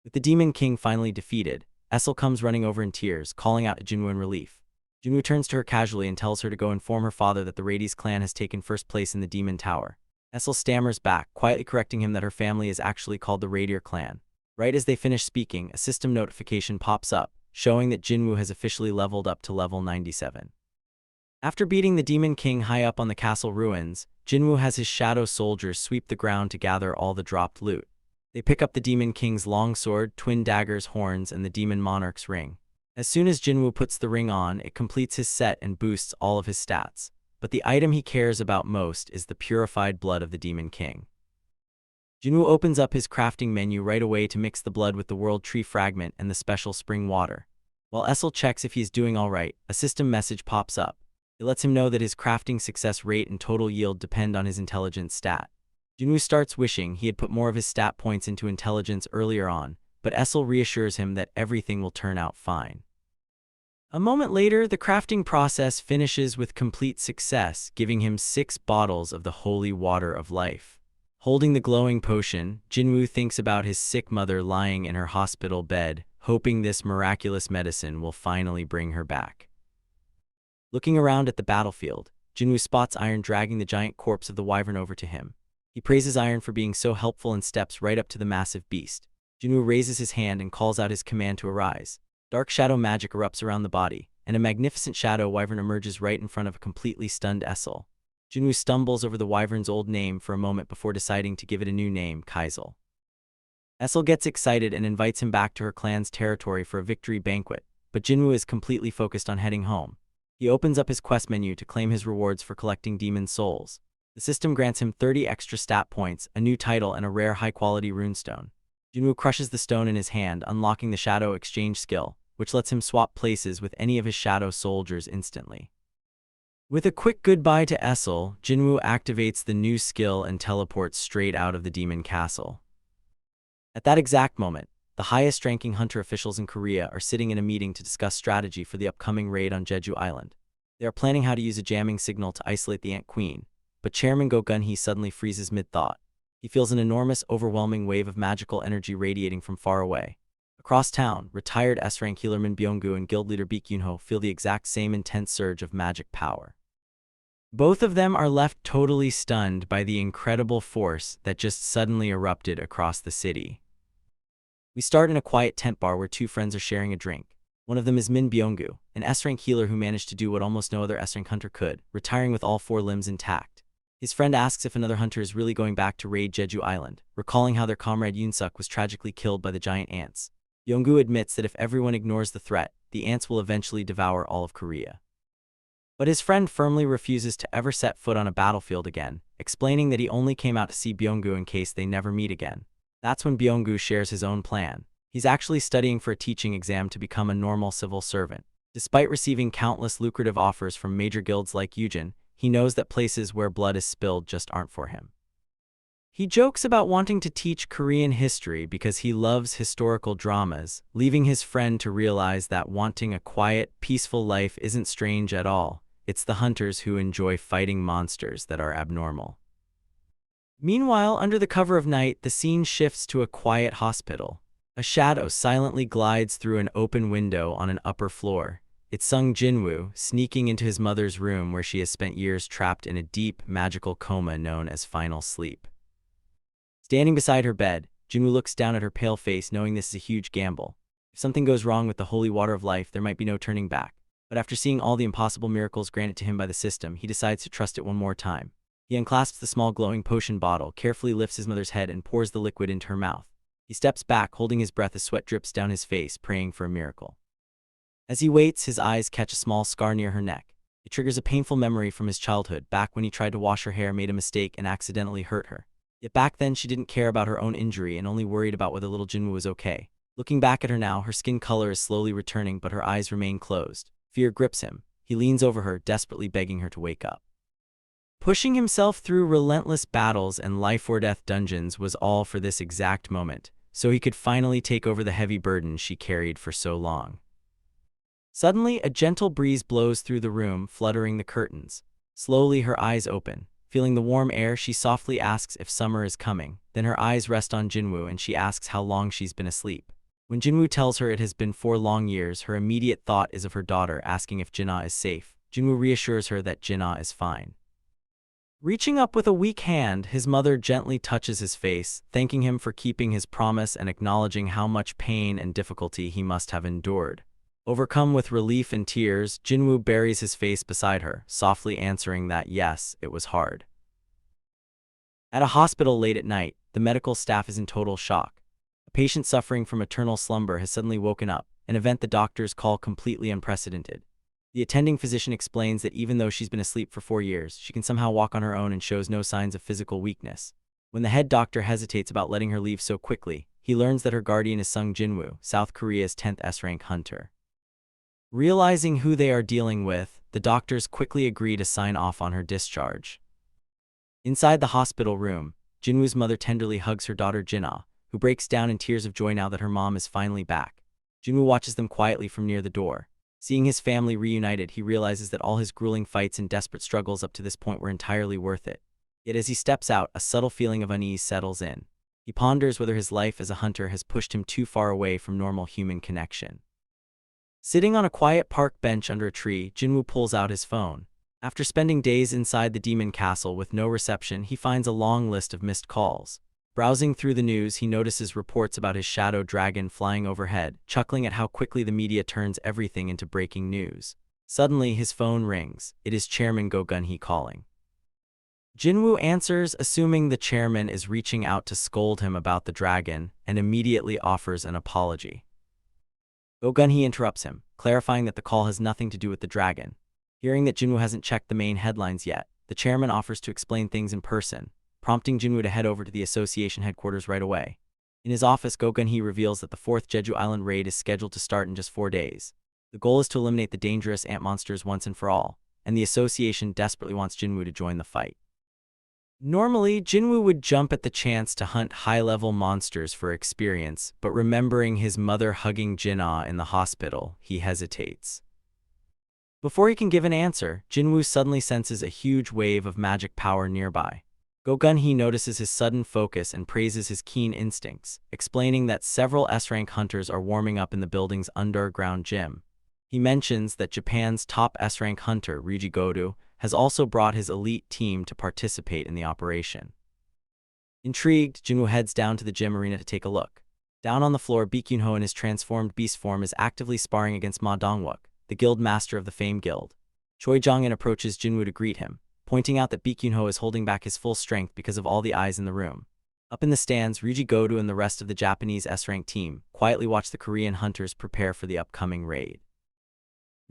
With the Demon King finally defeated, Essel comes running over in tears, calling out to Jinwoo in relief. Jinwoo turns to her casually and tells her to go inform her father that the Radies clan has taken first place in the Demon Tower. Essel stammers back, quietly correcting him that her family is actually called the Radier clan. Right as they finish speaking, a system notification pops up, showing that Jinwoo has officially leveled up to level 97. After beating the Demon King high up on the castle ruins, Jinwoo has his shadow soldiers sweep the ground to gather all the dropped loot. They pick up the Demon King's longsword, twin daggers, horns, and the Demon Monarch's ring. As soon as Jinwoo puts the ring on, it completes his set and boosts all of his stats. But the item he cares about most is the purified blood of the Demon King. Jinwoo opens up his crafting menu right away to mix the blood with the World Tree Fragment and the special spring water. While Essel checks if he's doing alright, a system message pops up. It lets him know that his crafting success rate and total yield depend on his intelligence stat. Jinwoo starts wishing he had put more of his stat points into intelligence earlier on, but Essel reassures him that everything will turn out fine. A moment later, the crafting process finishes with complete success, giving him 6 bottles of the Holy Water of Life. Holding the glowing potion, Jinwoo thinks about his sick mother lying in her hospital bed, hoping this miraculous medicine will finally bring her back. Looking around at the battlefield, Jinwoo spots Iron dragging the giant corpse of the wyvern over to him. He praises Iron for being so helpful and steps right up to the massive beast. Jinwoo raises his hand and calls out his command to arise. Dark shadow magic erupts around the body, and a magnificent shadow wyvern emerges right in front of a completely stunned Essel. Jinwoo stumbles over the wyvern's old name for a moment before deciding to give it a new name, Kaisel. Essel gets excited and invites him back to her clan's territory for a victory banquet, but Jinwoo is completely focused on heading home. He opens up his quest menu to claim his rewards for collecting demon souls. The system grants him 30 extra stat points, a new title, and a rare high-quality runestone. Jinwoo crushes the stone in his hand, unlocking the Shadow Exchange skill, which lets him swap places with any of his shadow soldiers instantly. With a quick goodbye to Essel, Jinwoo activates the new skill and teleports straight out of the demon castle. At that exact moment, the highest-ranking hunter officials in Korea are sitting in a meeting to discuss strategy for the upcoming raid on Jeju Island. They are planning how to use a jamming signal to isolate the Ant Queen, but Chairman Go Gun-hee suddenly freezes mid-thought. He feels an enormous, overwhelming wave of magical energy radiating from far away. Across town, retired S-rank healer Min Byung-gu and guild leader Baek Yoon-ho feel the exact same intense surge of magic power. Both of them are left totally stunned by the incredible force that just suddenly erupted across the city. We start in a quiet tent bar where two friends are sharing a drink. One of them is Min Byung-gu, an S-rank healer who managed to do what almost no other S-rank hunter could, retiring with all 4 limbs intact. His friend asks if another hunter is really going back to raid Jeju Island, recalling how their comrade Yoon-suk was tragically killed by the giant ants. Byung-gu admits that if everyone ignores the threat, the ants will eventually devour all of Korea. But his friend firmly refuses to ever set foot on a battlefield again, explaining that he only came out to see Byung-gu in case they never meet again. That's when Byung-gu shares his own plan. He's actually studying for a teaching exam to become a normal civil servant. Despite receiving countless lucrative offers from major guilds like Yujin, he knows that places where blood is spilled just aren't for him. He jokes about wanting to teach Korean history because he loves historical dramas, leaving his friend to realize that wanting a quiet, peaceful life isn't strange at all. It's the hunters who enjoy fighting monsters that are abnormal. Meanwhile, under the cover of night, the scene shifts to a quiet hospital. A shadow silently glides through an open window on an upper floor. It's Sung Jinwoo, sneaking into his mother's room where she has spent years trapped in a deep, magical coma known as final sleep. Standing beside her bed, Jinwoo looks down at her pale face, knowing this is a huge gamble. If something goes wrong with the holy water of life, there might be no turning back. But after seeing all the impossible miracles granted to him by the system, he decides to trust it one more time. He unclasps the small glowing potion bottle, carefully lifts his mother's head and pours the liquid into her mouth. He steps back, holding his breath as sweat drips down his face, praying for a miracle. As he waits, his eyes catch a small scar near her neck. It triggers a painful memory from his childhood, back when he tried to wash her hair, made a mistake, and accidentally hurt her. Yet back then she didn't care about her own injury and only worried about whether little Jinwoo was okay. Looking back at her now, her skin color is slowly returning, but her eyes remain closed. Fear grips him. He leans over her, desperately begging her to wake up. Pushing himself through relentless battles and life-or-death dungeons was all for this exact moment, so he could finally take over the heavy burden she carried for so long. Suddenly, a gentle breeze blows through the room, fluttering the curtains. Slowly, her eyes open. Feeling the warm air, she softly asks if summer is coming. Then her eyes rest on Jinwoo and she asks how long she's been asleep. When Jinwoo tells her it has been 4 long years, her immediate thought is of her daughter, asking if Jinna is safe. Jinwoo reassures her that Jinna is fine. Reaching up with a weak hand, his mother gently touches his face, thanking him for keeping his promise and acknowledging how much pain and difficulty he must have endured. Overcome with relief and tears, Jinwoo buries his face beside her, softly answering that yes, it was hard. At a hospital late at night, the medical staff is in total shock. A patient suffering from eternal slumber has suddenly woken up, an event the doctors call completely unprecedented. The attending physician explains that even though she's been asleep for 4 years, she can somehow walk on her own and shows no signs of physical weakness. When the head doctor hesitates about letting her leave so quickly, he learns that her guardian is Sung Jinwoo, South Korea's 10th S-rank hunter. Realizing who they are dealing with, the doctors quickly agree to sign off on her discharge. Inside the hospital room, Jinwoo's mother tenderly hugs her daughter Jinna, who breaks down in tears of joy now that her mom is finally back. Jinwoo watches them quietly from near the door. Seeing his family reunited, he realizes that all his grueling fights and desperate struggles up to this point were entirely worth it. Yet as he steps out, a subtle feeling of unease settles in. He ponders whether his life as a hunter has pushed him too far away from normal human connection. Sitting on a quiet park bench under a tree, Jinwoo pulls out his phone. After spending days inside the demon castle with no reception, he finds a long list of missed calls. Browsing through the news, he notices reports about his shadow dragon flying overhead, chuckling at how quickly the media turns everything into breaking news. Suddenly, his phone rings. It is Chairman Go Gun-hee calling. Jinwoo answers, assuming the chairman is reaching out to scold him about the dragon, and immediately offers an apology. Go Gun-hee interrupts him, clarifying that the call has nothing to do with the dragon. Hearing that Jinwoo hasn't checked the main headlines yet, the chairman offers to explain things in person, prompting Jinwoo to head over to the association headquarters right away. In his office, Go Gun-hee reveals that the 4th Jeju Island raid is scheduled to start in just 4 days. The goal is to eliminate the dangerous ant monsters once and for all, and the association desperately wants Jinwoo to join the fight. Normally, Jinwoo would jump at the chance to hunt high-level monsters for experience, but remembering his mother hugging Jin-ah in the hospital, he hesitates. Before he can give an answer, Jinwoo suddenly senses a huge wave of magic power nearby. Go-gun-hee notices his sudden focus and praises his keen instincts, explaining that several S-rank hunters are warming up in the building's underground gym. He mentions that Japan's top S-rank hunter, Ryuji Godu, has also brought his elite team to participate in the operation. Intrigued, Jinwoo heads down to the gym arena to take a look. Down on the floor, Baek Yoon-ho in his transformed beast form is actively sparring against Ma Dong-wook, the guild master of the Fame Guild. Choi Jong-in approaches Jinwoo to greet him, pointing out that Baek Yoon-ho is holding back his full strength because of all the eyes in the room. Up in the stands, Ryuji Godu and the rest of the Japanese S-rank team quietly watch the Korean hunters prepare for the upcoming raid.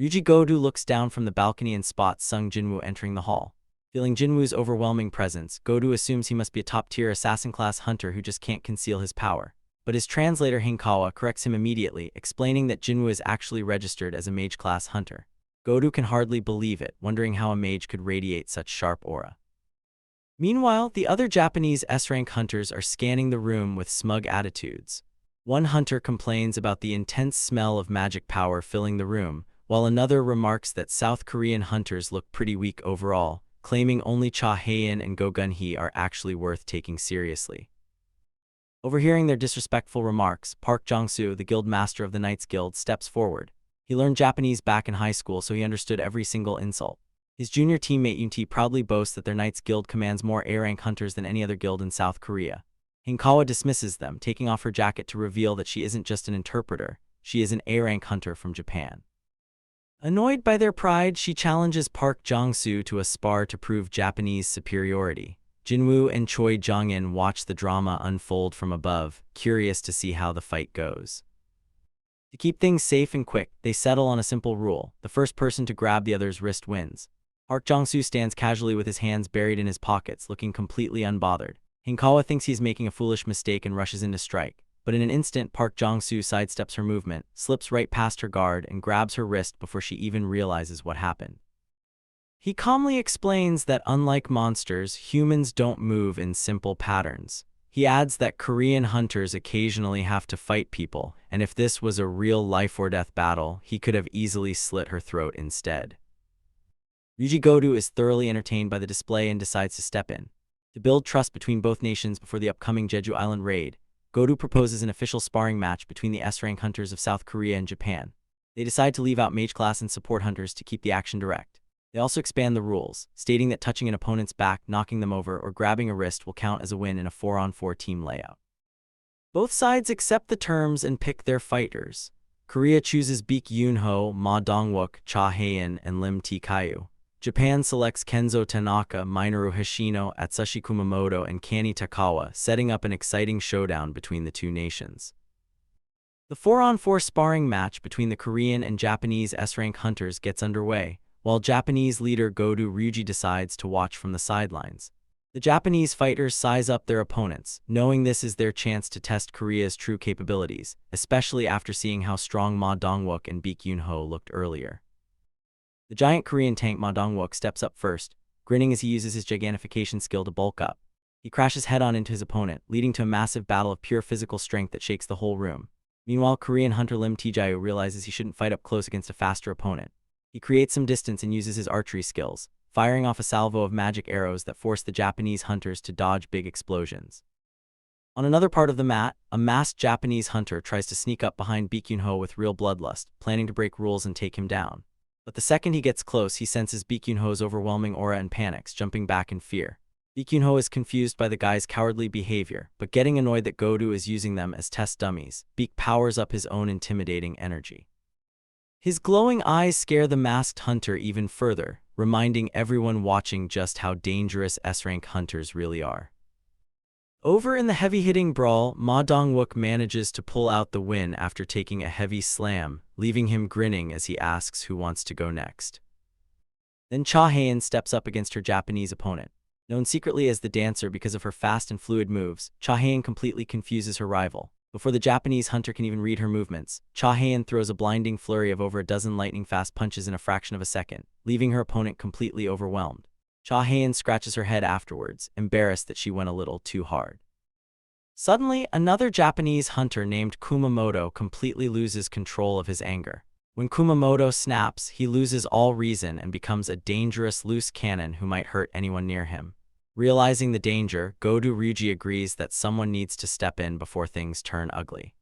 Ryuji Godu looks down from the balcony and spots Sung Jinwoo entering the hall. Feeling Jinwoo's overwhelming presence, Godu assumes he must be a top-tier assassin-class hunter who just can't conceal his power. But his translator Hinkawa corrects him immediately, explaining that Jinwoo is actually registered as a mage-class hunter. Godu can hardly believe it, wondering how a mage could radiate such sharp aura. Meanwhile, the other Japanese S-rank hunters are scanning the room with smug attitudes. One hunter complains about the intense smell of magic power filling the room, while another remarks that South Korean hunters look pretty weak overall, claiming only Cha Hae-in and Go Gun-hee are actually worth taking seriously. Overhearing their disrespectful remarks, Park Jong-soo, the guild master of the Knights Guild, steps forward. He learned Japanese back in high school, so he understood every single insult. His junior teammate Yoon-tae proudly boasts that their Knights Guild commands more A-rank hunters than any other guild in South Korea. Hinkawa dismisses them, taking off her jacket to reveal that she isn't just an interpreter, she is an A-rank hunter from Japan. Annoyed by their pride, she challenges Park Jong-soo to a spar to prove Japanese superiority. Jinwoo and Choi Jong-in watch the drama unfold from above, curious to see how the fight goes. To keep things safe and quick, they settle on a simple rule: the first person to grab the other's wrist wins. Park Jong-soo stands casually with his hands buried in his pockets, looking completely unbothered. Hinkawa thinks he's making a foolish mistake and rushes in to strike. But in an instant, Park Jong-soo sidesteps her movement, slips right past her guard, and grabs her wrist before she even realizes what happened. He calmly explains that unlike monsters, humans don't move in simple patterns. He adds that Korean hunters occasionally have to fight people, and if this was a real life-or-death battle, he could have easily slit her throat instead. Ryuji Godu is thoroughly entertained by the display and decides to step in. To build trust between both nations before the upcoming Jeju Island raid, Godu proposes an official sparring match between the S-rank hunters of South Korea and Japan. They decide to leave out mage class and support hunters to keep the action direct. They also expand the rules, stating that touching an opponent's back, knocking them over, or grabbing a wrist will count as a win in a 4-on-4 team layout. Both sides accept the terms and pick their fighters. Korea chooses Baek Yoon-ho, Ma Dong-wook, Cha Hae-in, and Lim Tae-kyu. Japan selects Kenzo Tanaka, Minoru Hoshino, Atsushi Kumamoto, and Kani Takawa, setting up an exciting showdown between the two nations. The 4-on-4 sparring match between the Korean and Japanese S-rank hunters gets underway, while Japanese leader Godu Ryuji decides to watch from the sidelines. The Japanese fighters size up their opponents, knowing this is their chance to test Korea's true capabilities, especially after seeing how strong Ma Dong-wook and Baek Yoon-ho looked earlier. The giant Korean tank Ma Dong-wook steps up first, grinning as he uses his gigantification skill to bulk up. He crashes head-on into his opponent, leading to a massive battle of pure physical strength that shakes the whole room. Meanwhile, Korean hunter Lim Tae-kyu realizes he shouldn't fight up close against a faster opponent. He creates some distance and uses his archery skills, firing off a salvo of magic arrows that force the Japanese hunters to dodge big explosions. On another part of the mat, a masked Japanese hunter tries to sneak up behind Baek Yoon-ho with real bloodlust, planning to break rules and take him down. But the second he gets close, he senses Baek Yoon-ho's overwhelming aura and panics, jumping back in fear. Baek Yoon-ho is confused by the guy's cowardly behavior, but getting annoyed that Godu is using them as test dummies, Baek powers up his own intimidating energy. His glowing eyes scare the masked hunter even further, reminding everyone watching just how dangerous S-rank hunters really are. Over in the heavy-hitting brawl, Ma Dong-wook manages to pull out the win after taking a heavy slam, leaving him grinning as he asks who wants to go next. Then Cha Hae-in steps up against her Japanese opponent. Known secretly as the Dancer because of her fast and fluid moves, Cha Hae-in completely confuses her rival. Before the Japanese hunter can even read her movements, Cha Hae-in throws a blinding flurry of over a dozen lightning-fast punches in a fraction of a second, leaving her opponent completely overwhelmed. Cha Hae-in scratches her head afterwards, embarrassed that she went a little too hard. Suddenly, another Japanese hunter named Kumamoto completely loses control of his anger. When Kumamoto snaps, he loses all reason and becomes a dangerous loose cannon who might hurt anyone near him. Realizing the danger, Godu Ryuji agrees that someone needs to step in before things turn ugly.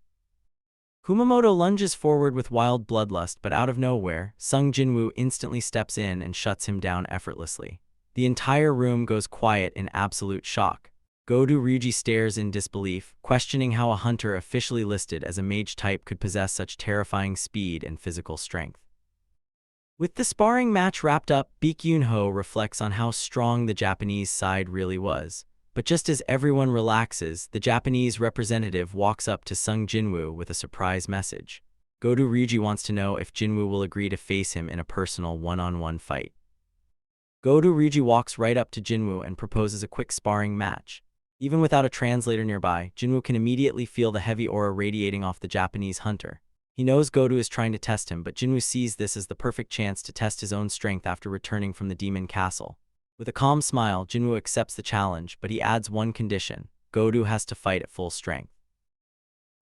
Kumamoto lunges forward with wild bloodlust, but out of nowhere, Sung Jinwoo instantly steps in and shuts him down effortlessly. The entire room goes quiet in absolute shock. Godu Ryuji stares in disbelief, questioning how a hunter officially listed as a mage type could possess such terrifying speed and physical strength. With the sparring match wrapped up, Baek Yoon-ho reflects on how strong the Japanese side really was. But just as everyone relaxes, the Japanese representative walks up to Sung Jinwoo with a surprise message. Godu Ryuji wants to know if Jinwoo will agree to face him in a personal one-on-one fight. Godu Ryuji walks right up to Jinwoo and proposes a quick sparring match. Even without a translator nearby, Jinwoo can immediately feel the heavy aura radiating off the Japanese hunter. He knows Godu is trying to test him, but Jinwoo sees this as the perfect chance to test his own strength after returning from the demon castle. With a calm smile, Jinwoo accepts the challenge, but he adds one condition: Godu has to fight at full strength.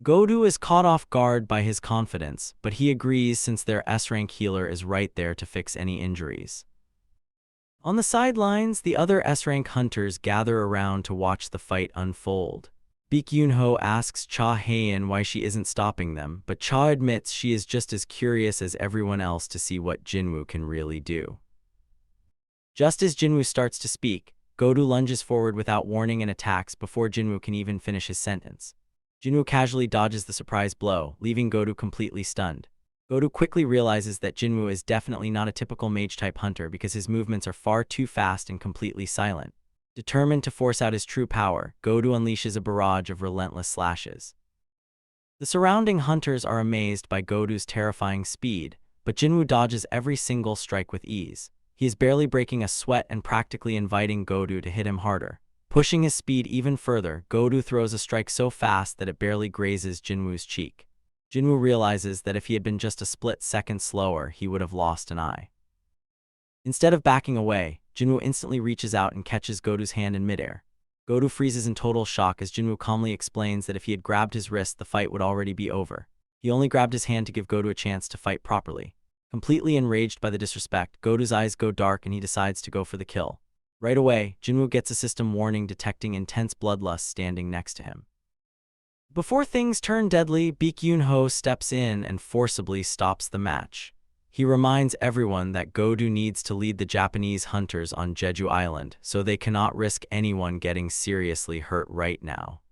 Godu is caught off guard by his confidence, but he agrees since their S-rank healer is right there to fix any injuries. On the sidelines, the other S-rank hunters gather around to watch the fight unfold. Baek Yoon-ho asks Cha Hae-in why she isn't stopping them, but Cha admits she is just as curious as everyone else to see what Jinwoo can really do. Just as Jinwoo starts to speak, Godu lunges forward without warning and attacks before Jinwoo can even finish his sentence. Jinwoo casually dodges the surprise blow, leaving Godu completely stunned. Godu quickly realizes that Jinwoo is definitely not a typical mage-type hunter because his movements are far too fast and completely silent. Determined to force out his true power, Godu unleashes a barrage of relentless slashes. The surrounding hunters are amazed by Godu's terrifying speed, but Jinwoo dodges every single strike with ease. He is barely breaking a sweat and practically inviting Godu to hit him harder. Pushing his speed even further, Godu throws a strike so fast that it barely grazes Jinwoo's cheek. Jinwoo realizes that if he had been just a split second slower, he would have lost an eye. Instead of backing away, Jinwoo instantly reaches out and catches Godu's hand in midair. Godu freezes in total shock as Jinwoo calmly explains that if he had grabbed his wrist, the fight would already be over. He only grabbed his hand to give Godu a chance to fight properly. Completely enraged by the disrespect, Godu's eyes go dark and he decides to go for the kill. Right away, Jinwoo gets a system warning detecting intense bloodlust standing next to him. Before things turn deadly, Baek Yoon-ho steps in and forcibly stops the match. He reminds everyone that Godu needs to lead the Japanese hunters on Jeju Island, so they cannot risk anyone getting seriously hurt right now.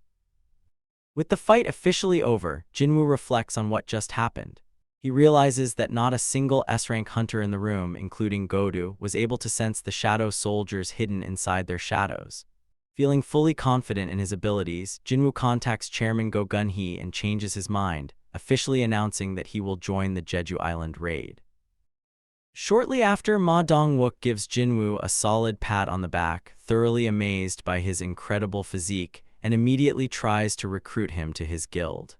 With the fight officially over, Jinwoo reflects on what just happened. He realizes that not a single S-rank hunter in the room, including Godu, was able to sense the shadow soldiers hidden inside their shadows. Feeling fully confident in his abilities, Jinwoo contacts Chairman Go Gun-hee and changes his mind, officially announcing that he will join the Jeju Island raid. Shortly after, Ma Dong-wook gives Jinwoo a solid pat on the back, thoroughly amazed by his incredible physique, and immediately tries to recruit him to his guild.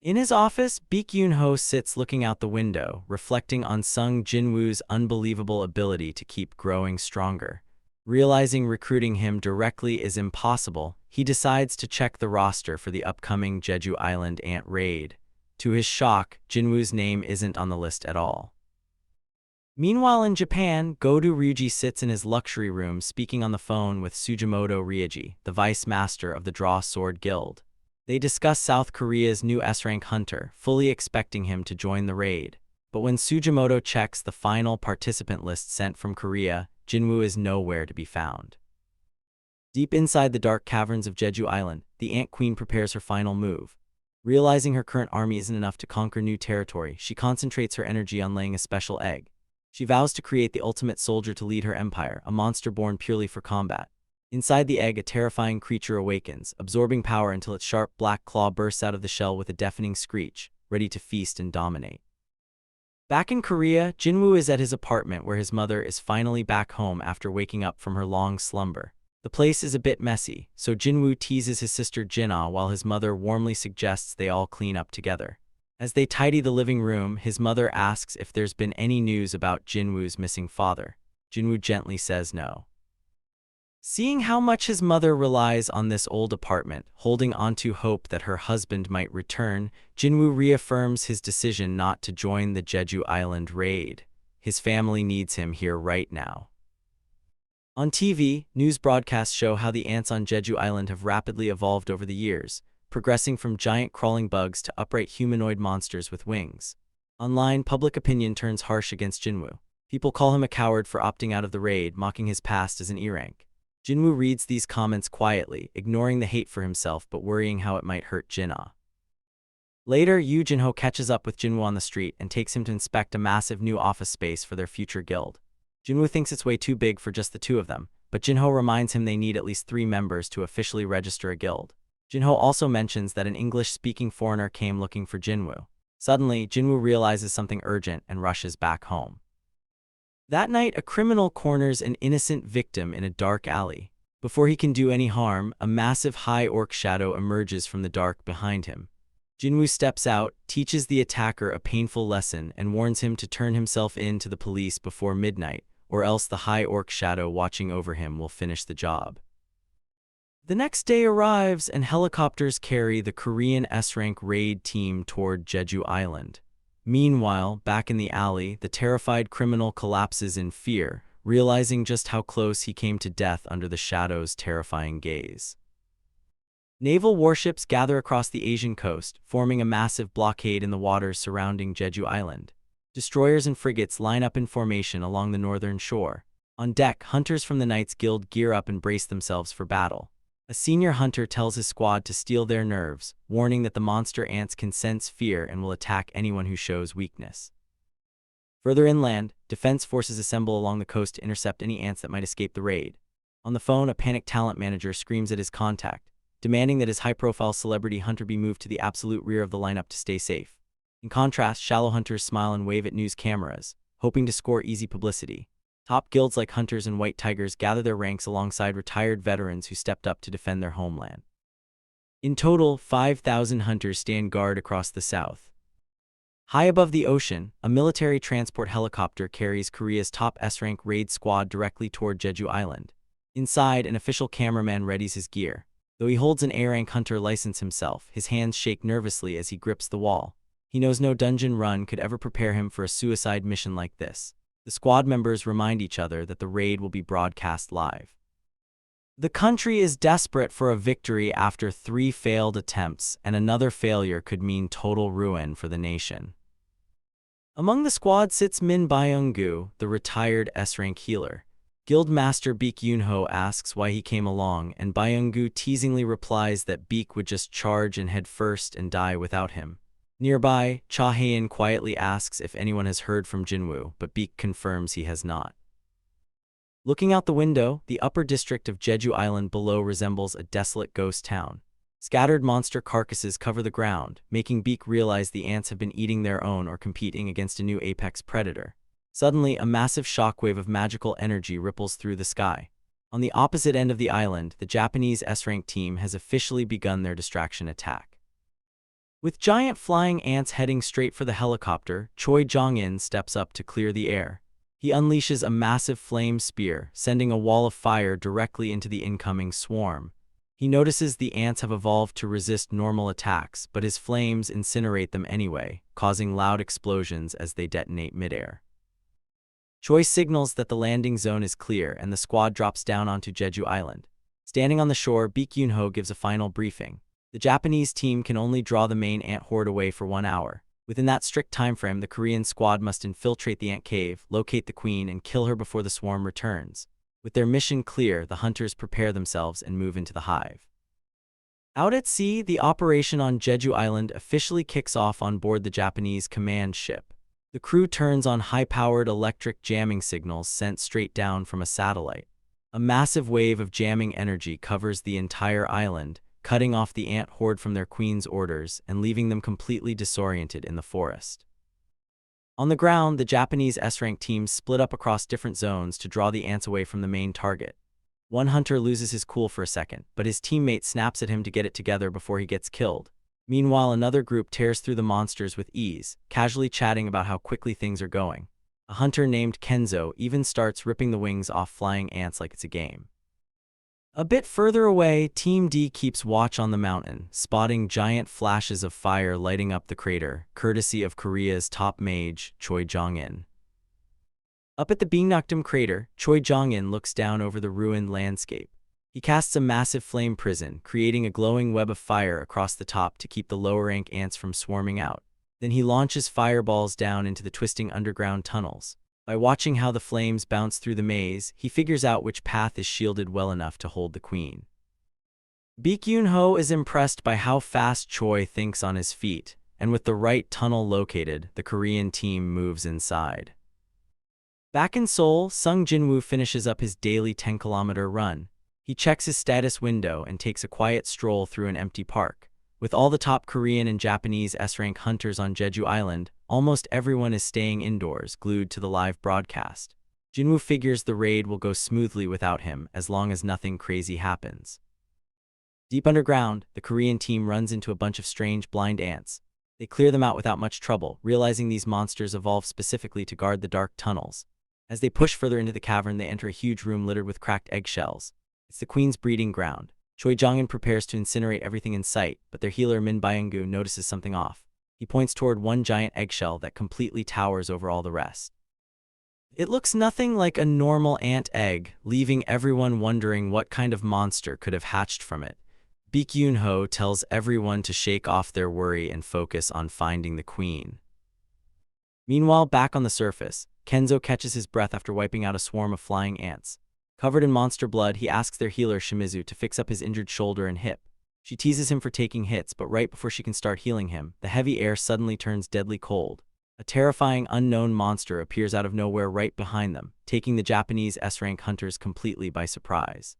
In his office, Baek Yoon-ho sits looking out the window, reflecting on Sung Jinwoo's unbelievable ability to keep growing stronger. Realizing recruiting him directly is impossible, he decides to check the roster for the upcoming Jeju Island Ant Raid. To his shock, Jinwoo's name isn't on the list at all. Meanwhile in Japan, Godu Ryuji sits in his luxury room speaking on the phone with Sujimoto Ryoji, the vice master of the Draw Sword Guild. They discuss South Korea's new S-rank hunter, fully expecting him to join the raid. But when Sujimoto checks the final participant list sent from Korea, Jinwoo is nowhere to be found. Deep inside the dark caverns of Jeju Island, the Ant Queen prepares her final move. Realizing her current army isn't enough to conquer new territory, she concentrates her energy on laying a special egg. She vows to create the ultimate soldier to lead her empire, a monster born purely for combat. Inside the egg, a terrifying creature awakens, absorbing power until its sharp black claw bursts out of the shell with a deafening screech, ready to feast and dominate. Back in Korea, Jinwoo is at his apartment where his mother is finally back home after waking up from her long slumber. The place is a bit messy, so Jinwoo teases his sister Jinah while his mother warmly suggests they all clean up together. As they tidy the living room, his mother asks if there's been any news about Jinwoo's missing father. Jinwoo gently says no. Seeing how much his mother relies on this old apartment, holding onto hope that her husband might return, Jinwoo reaffirms his decision not to join the Jeju Island raid. His family needs him here right now. On TV, news broadcasts show how the ants on Jeju Island have rapidly evolved over the years, progressing from giant crawling bugs to upright humanoid monsters with wings. Online, public opinion turns harsh against Jinwoo. People call him a coward for opting out of the raid, mocking his past as an E-rank. Jinwoo reads these comments quietly, ignoring the hate for himself but worrying how it might hurt Jin-ah. Later, Yoo Jin-ho catches up with Jinwoo on the street and takes him to inspect a massive new office space for their future guild. Jinwoo thinks it's way too big for just the two of them, but Jin-ho reminds him they need at least 3 members to officially register a guild. Jin-ho also mentions that an English-speaking foreigner came looking for Jinwoo. Suddenly, Jinwoo realizes something urgent and rushes back home. That night, a criminal corners an innocent victim in a dark alley. Before he can do any harm, a massive high orc shadow emerges from the dark behind him. Jinwoo steps out, teaches the attacker a painful lesson, and warns him to turn himself in to the police before midnight, or else the high orc shadow watching over him will finish the job. The next day arrives and helicopters carry the Korean S-rank raid team toward Jeju Island. Meanwhile, back in the alley, the terrified criminal collapses in fear, realizing just how close he came to death under the shadow's terrifying gaze. Naval warships gather across the Asian coast, forming a massive blockade in the waters surrounding Jeju Island. Destroyers and frigates line up in formation along the northern shore. On deck, hunters from the Knights Guild gear up and brace themselves for battle. A senior hunter tells his squad to steel their nerves, warning that the monster ants can sense fear and will attack anyone who shows weakness. Further inland, defense forces assemble along the coast to intercept any ants that might escape the raid. On the phone, a panicked talent manager screams at his contact, demanding that his high-profile celebrity hunter be moved to the absolute rear of the lineup to stay safe. In contrast, shallow hunters smile and wave at news cameras, hoping to score easy publicity. Top guilds like Hunters and White Tigers gather their ranks alongside retired veterans who stepped up to defend their homeland. In total, 5,000 hunters stand guard across the south. High above the ocean, a military transport helicopter carries Korea's top S-rank raid squad directly toward Jeju Island. Inside, an official cameraman readies his gear. Though he holds an A-rank hunter license himself, his hands shake nervously as he grips the wall. He knows no dungeon run could ever prepare him for a suicide mission like this. The squad members remind each other that the raid will be broadcast live. The country is desperate for a victory after 3 failed attempts, and another failure could mean total ruin for the nation. Among the squad sits Min Byung-gu, the retired S-rank healer. Guildmaster Baek Yoon-ho asks why he came along, and Byung-gu teasingly replies that Baek would just charge and head first and die without him. Nearby, Cha Hae-in quietly asks if anyone has heard from Jinwoo, but Baek confirms he has not. Looking out the window, the upper district of Jeju Island below resembles a desolate ghost town. Scattered monster carcasses cover the ground, making Baek realize the ants have been eating their own or competing against a new apex predator. Suddenly, a massive shockwave of magical energy ripples through the sky. On the opposite end of the island, the Japanese S-rank team has officially begun their distraction attack. With giant flying ants heading straight for the helicopter, Choi Jong-in steps up to clear the air. He unleashes a massive flame spear, sending a wall of fire directly into the incoming swarm. He notices the ants have evolved to resist normal attacks, but his flames incinerate them anyway, causing loud explosions as they detonate midair. Choi signals that the landing zone is clear and the squad drops down onto Jeju Island. Standing on the shore, Baek Yoon-ho gives a final briefing. The Japanese team can only draw the main ant horde away for 1 hour. Within that strict timeframe, the Korean squad must infiltrate the ant cave, locate the queen, and kill her before the swarm returns. With their mission clear, the hunters prepare themselves and move into the hive. Out at sea, the operation on Jeju Island officially kicks off on board the Japanese command ship. The crew turns on high-powered electric jamming signals sent straight down from a satellite. A massive wave of jamming energy covers the entire island, cutting off the ant horde from their queen's orders and leaving them completely disoriented in the forest. On the ground, the Japanese S-rank teams split up across different zones to draw the ants away from the main target. One hunter loses his cool for a second, but his teammate snaps at him to get it together before he gets killed. Meanwhile, another group tears through the monsters with ease, casually chatting about how quickly things are going. A hunter named Kenzo even starts ripping the wings off flying ants like it's a game. A bit further away, Team D keeps watch on the mountain, spotting giant flashes of fire lighting up the crater, courtesy of Korea's top mage, Choi Jong-in. Up at the Bingnokdam crater, Choi Jong-in looks down over the ruined landscape. He casts a massive flame prison, creating a glowing web of fire across the top to keep the lower-rank ants from swarming out. Then he launches fireballs down into the twisting underground tunnels. By watching how the flames bounce through the maze, he figures out which path is shielded well enough to hold the queen. Baek Yoon-ho is impressed by how fast Choi thinks on his feet, and with the right tunnel located, the Korean team moves inside. Back in Seoul, Sung Jin-woo finishes up his daily 10-kilometer run. He checks his status window and takes a quiet stroll through an empty park. With all the top Korean and Japanese S-rank hunters on Jeju Island, almost everyone is staying indoors, glued to the live broadcast. Jinwoo figures the raid will go smoothly without him, as long as nothing crazy happens. Deep underground, the Korean team runs into a bunch of strange blind ants. They clear them out without much trouble, realizing these monsters evolved specifically to guard the dark tunnels. As they push further into the cavern, they enter a huge room littered with cracked eggshells. It's the queen's breeding ground. Choi Jong-in prepares to incinerate everything in sight, but their healer Min Byung-gu notices something off. He points toward one giant eggshell that completely towers over all the rest. It looks nothing like a normal ant egg, leaving everyone wondering what kind of monster could have hatched from it. Baek Yoon-ho tells everyone to shake off their worry and focus on finding the queen. Meanwhile, back on the surface, Kenzo catches his breath after wiping out a swarm of flying ants. Covered in monster blood, he asks their healer Shimizu to fix up his injured shoulder and hip. She teases him for taking hits, but right before she can start healing him, the heavy air suddenly turns deadly cold. A terrifying unknown monster appears out of nowhere right behind them, taking the Japanese S-rank hunters completely by surprise.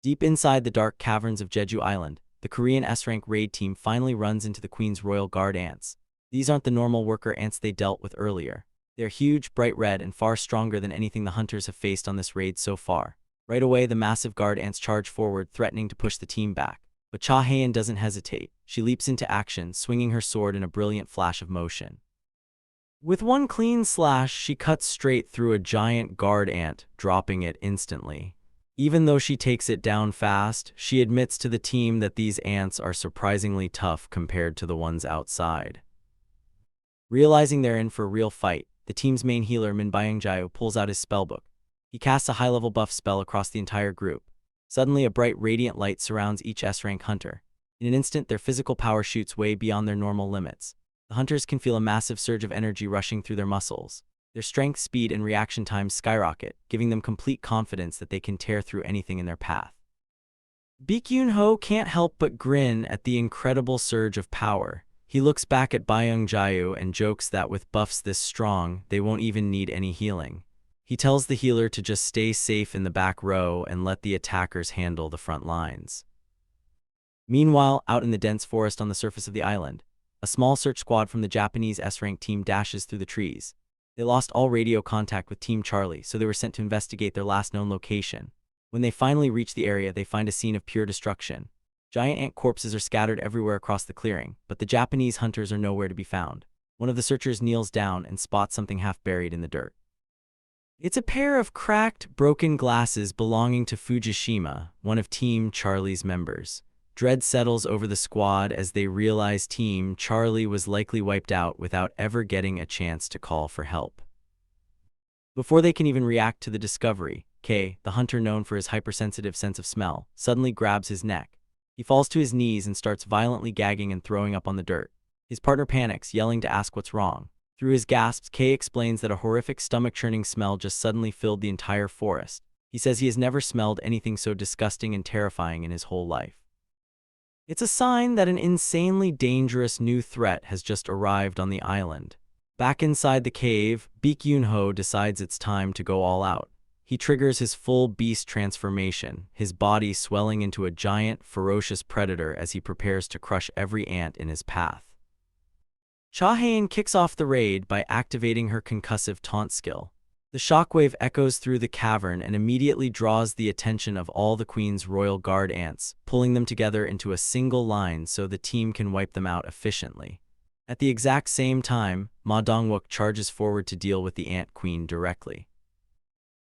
Deep inside the dark caverns of Jeju Island, the Korean S-rank raid team finally runs into the Queen's Royal Guard ants. These aren't the normal worker ants they dealt with earlier. They're huge, bright red, and far stronger than anything the hunters have faced on this raid so far. Right away, the massive guard ants charge forward, threatening to push the team back. But Cha Hae-in doesn't hesitate. She leaps into action, swinging her sword in a brilliant flash of motion. With one clean slash, she cuts straight through a giant guard ant, dropping it instantly. Even though she takes it down fast, she admits to the team that these ants are surprisingly tough compared to the ones outside. Realizing they're in for a real fight, the team's main healer Min Byung-jae pulls out his spellbook. He casts a high-level buff spell across the entire group. Suddenly, a bright radiant light surrounds each S-rank hunter. In an instant, their physical power shoots way beyond their normal limits. The hunters can feel a massive surge of energy rushing through their muscles. Their strength, speed, and reaction times skyrocket, giving them complete confidence that they can tear through anything in their path. Baek Yoon-ho can't help but grin at the incredible surge of power. He looks back at Byung-jae and jokes that with buffs this strong, they won't even need any healing. He tells the healer to just stay safe in the back row and let the attackers handle the front lines. Meanwhile, out in the dense forest on the surface of the island, a small search squad from the Japanese S-rank team dashes through the trees. They lost all radio contact with Team Charlie, so they were sent to investigate their last known location. When they finally reach the area, they find a scene of pure destruction. Giant ant corpses are scattered everywhere across the clearing, but the Japanese hunters are nowhere to be found. One of the searchers kneels down and spots something half buried in the dirt. It's a pair of cracked, broken glasses belonging to Fujishima, one of Team Charlie's members. Dread settles over the squad as they realize Team Charlie was likely wiped out without ever getting a chance to call for help. Before they can even react to the discovery, Kei, the hunter known for his hypersensitive sense of smell, suddenly grabs his neck. He falls to his knees and starts violently gagging and throwing up on the dirt. His partner panics, yelling to ask what's wrong. Through his gasps, Kei explains that a horrific stomach-churning smell just suddenly filled the entire forest. He says he has never smelled anything so disgusting and terrifying in his whole life. It's a sign that an insanely dangerous new threat has just arrived on the island. Back inside the cave, Baek Yoon-ho decides it's time to go all out. He triggers his full beast transformation, his body swelling into a giant, ferocious predator as he prepares to crush every ant in his path. Cha Hae-in kicks off the raid by activating her concussive taunt skill. The shockwave echoes through the cavern and immediately draws the attention of all the Queen's Royal Guard ants, pulling them together into a single line so the team can wipe them out efficiently. At the exact same time, Ma Dongwook charges forward to deal with the Ant Queen directly.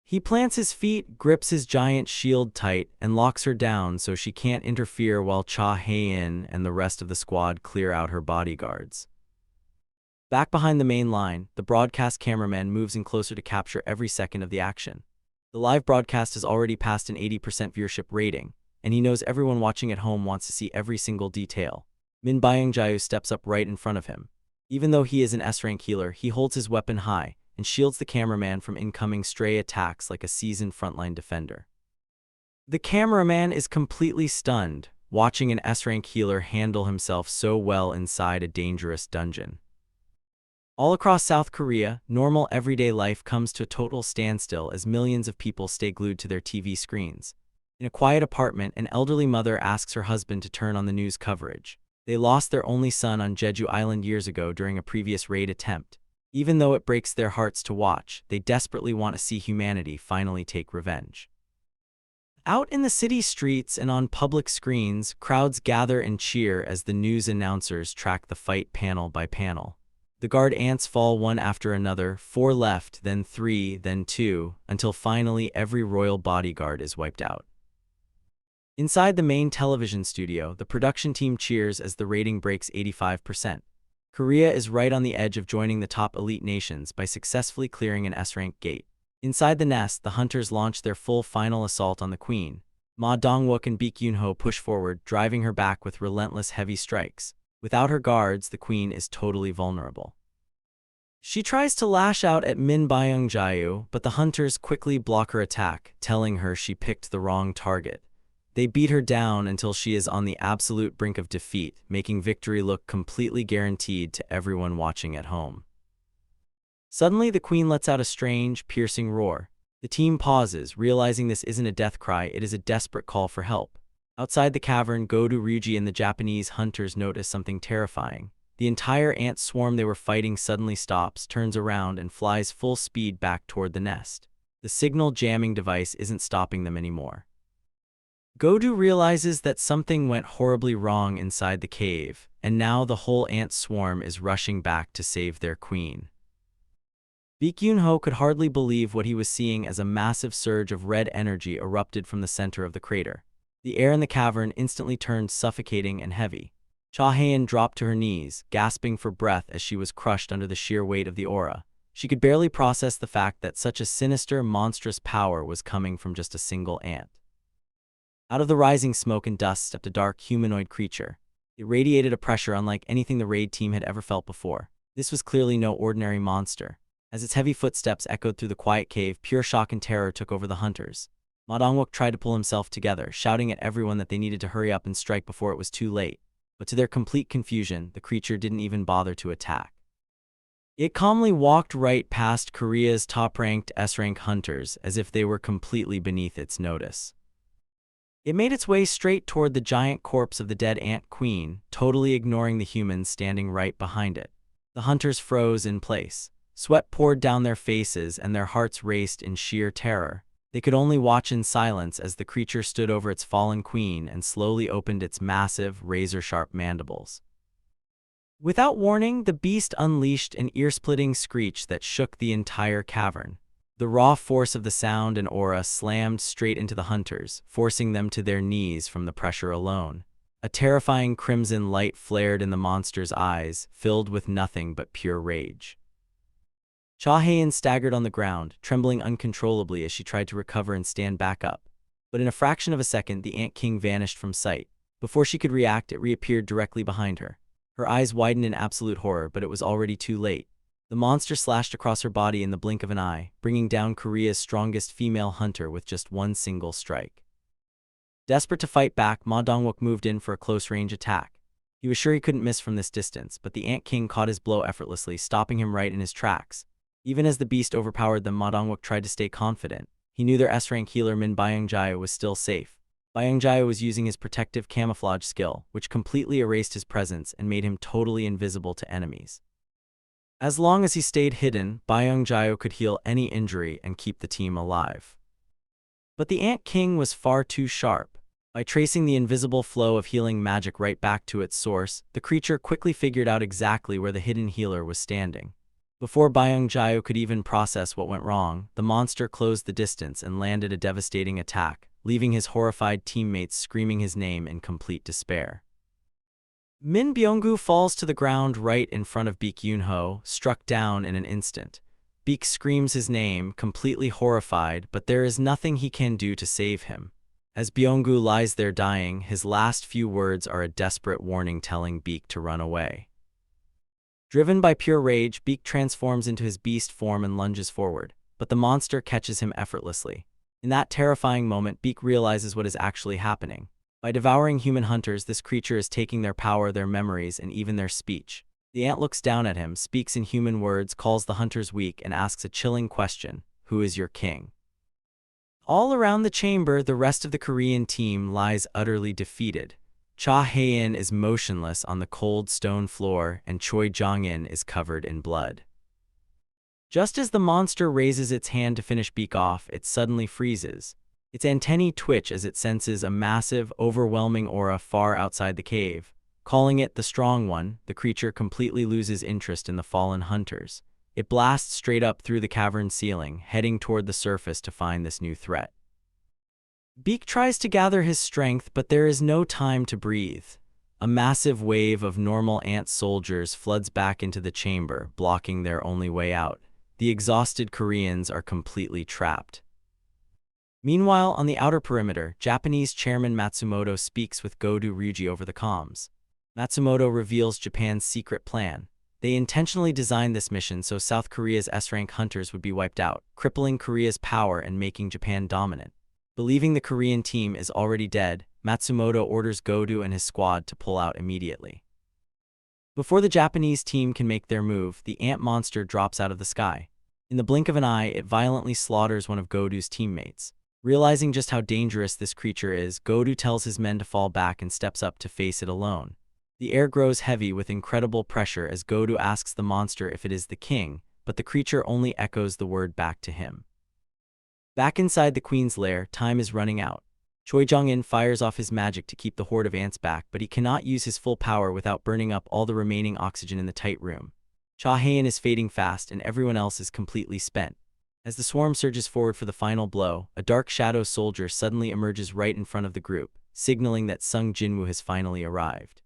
He plants his feet, grips his giant shield tight, and locks her down so she can't interfere while Cha Hae-in and the rest of the squad clear out her bodyguards. Back behind the main line, the broadcast cameraman moves in closer to capture every second of the action. The live broadcast has already passed an 80% viewership rating, and he knows everyone watching at home wants to see every single detail. Min Byung-jae steps up right in front of him. Even though he is an S-rank healer, he holds his weapon high and shields the cameraman from incoming stray attacks like a seasoned frontline defender. The cameraman is completely stunned, watching an S-rank healer handle himself so well inside a dangerous dungeon. All across South Korea, normal everyday life comes to a total standstill as millions of people stay glued to their TV screens. In a quiet apartment, an elderly mother asks her husband to turn on the news coverage. They lost their only son on Jeju Island years ago during a previous raid attempt. Even though it breaks their hearts to watch, they desperately want to see humanity finally take revenge. Out in the city streets and on public screens, crowds gather and cheer as the news announcers track the fight panel by panel. The guard ants fall one after another, 4 left, then 3, then 2, until finally every royal bodyguard is wiped out. Inside the main television studio, the production team cheers as the rating breaks 85%. Korea is right on the edge of joining the top elite nations by successfully clearing an S-rank gate. Inside the nest, the hunters launch their full final assault on the queen. Ma Dongwook and Baek Yoon-ho push forward, driving her back with relentless heavy strikes. Without her guards, the queen is totally vulnerable. She tries to lash out at Min Byung-jae, but the hunters quickly block her attack, telling her she picked the wrong target. They beat her down until she is on the absolute brink of defeat, making victory look completely guaranteed to everyone watching at home. Suddenly, the queen lets out a strange, piercing roar. The team pauses, realizing this isn't a death cry, it is a desperate call for help. Outside the cavern, Godu Ryuji and the Japanese hunters notice something terrifying. The entire ant swarm they were fighting suddenly stops, turns around, and flies full speed back toward the nest. The signal jamming device isn't stopping them anymore. Godu realizes that something went horribly wrong inside the cave, and now the whole ant swarm is rushing back to save their queen. Baek Yoon-ho could hardly believe what he was seeing as a massive surge of red energy erupted from the center of the crater. The air in the cavern instantly turned suffocating and heavy. Cha Hae-in dropped to her knees, gasping for breath as she was crushed under the sheer weight of the aura. She could barely process the fact that such a sinister, monstrous power was coming from just a single ant. Out of the rising smoke and dust stepped a dark, humanoid creature. It radiated a pressure unlike anything the raid team had ever felt before. This was clearly no ordinary monster. As its heavy footsteps echoed through the quiet cave, pure shock and terror took over the hunters. Ma Dongwook tried to pull himself together, shouting at everyone that they needed to hurry up and strike before it was too late. But to their complete confusion, the creature didn't even bother to attack. It calmly walked right past Korea's top-ranked S-rank hunters as if they were completely beneath its notice. It made its way straight toward the giant corpse of the dead ant queen, totally ignoring the humans standing right behind it. The hunters froze in place. Sweat poured down their faces and their hearts raced in sheer terror. They could only watch in silence as the creature stood over its fallen queen and slowly opened its massive, razor-sharp mandibles. Without warning, the beast unleashed an ear-splitting screech that shook the entire cavern. The raw force of the sound and aura slammed straight into the hunters, forcing them to their knees from the pressure alone. A terrifying crimson light flared in the monster's eyes, filled with nothing but pure rage. Cha Hae-in staggered on the ground, trembling uncontrollably as she tried to recover and stand back up. But in a fraction of a second, the Ant King vanished from sight. Before she could react, it reappeared directly behind her. Her eyes widened in absolute horror, but it was already too late. The monster slashed across her body in the blink of an eye, bringing down Korea's strongest female hunter with just one single strike. Desperate to fight back, Ma Dongwook moved in for a close-range attack. He was sure he couldn't miss from this distance, but the Ant King caught his blow effortlessly, stopping him right in his tracks. Even as the beast overpowered them, Ma Dongwook tried to stay confident. He knew their S-rank healer Min Byung-jae was still safe. Byung-jae was using his protective camouflage skill, which completely erased his presence and made him totally invisible to enemies. As long as he stayed hidden, Byung-jae could heal any injury and keep the team alive. But the Ant King was far too sharp. By tracing the invisible flow of healing magic right back to its source, the creature quickly figured out exactly where the hidden healer was standing. Before Byung-jae could even process what went wrong, the monster closed the distance and landed a devastating attack, leaving his horrified teammates screaming his name in complete despair. Min Byung-gu falls to the ground right in front of Baek Yoon-ho, struck down in an instant. Baek screams his name, completely horrified, but there is nothing he can do to save him. As Byung-gu lies there dying, his last few words are a desperate warning telling Baek to run away. Driven by pure rage, Baek transforms into his beast form and lunges forward, but the monster catches him effortlessly. In that terrifying moment, Baek realizes what is actually happening. By devouring human hunters, this creature is taking their power, their memories, and even their speech. The ant looks down at him, speaks in human words, calls the hunters weak, and asks a chilling question: "Who is your king?" All around the chamber, the rest of the Korean team lies utterly defeated. Cha Hae-in is motionless on the cold stone floor, and Choi Jong-in is covered in blood. Just as the monster raises its hand to finish Baek off, it suddenly freezes. Its antennae twitch as it senses a massive, overwhelming aura far outside the cave. Calling it the Strong One, the creature completely loses interest in the fallen hunters. It blasts straight up through the cavern ceiling, heading toward the surface to find this new threat. Baek tries to gather his strength, but there is no time to breathe. A massive wave of normal ant soldiers floods back into the chamber, blocking their only way out. The exhausted Koreans are completely trapped. Meanwhile, on the outer perimeter, Japanese Chairman Matsumoto speaks with Godu Ryuji over the comms. Matsumoto reveals Japan's secret plan. They intentionally designed this mission so South Korea's S-rank hunters would be wiped out, crippling Korea's power and making Japan dominant. Believing the Korean team is already dead, Matsumoto orders Godu and his squad to pull out immediately. Before the Japanese team can make their move, the ant monster drops out of the sky. In the blink of an eye, it violently slaughters one of Godu's teammates. Realizing just how dangerous this creature is, Godu tells his men to fall back and steps up to face it alone. The air grows heavy with incredible pressure as Godu asks the monster if it is the king, but the creature only echoes the word back to him. Back inside the queen's lair, time is running out. Choi Jong-in fires off his magic to keep the horde of ants back, but he cannot use his full power without burning up all the remaining oxygen in the tight room. Cha Hae-in is fading fast and everyone else is completely spent. As the swarm surges forward for the final blow, a dark shadow soldier suddenly emerges right in front of the group, signaling that Sung Jinwoo has finally arrived.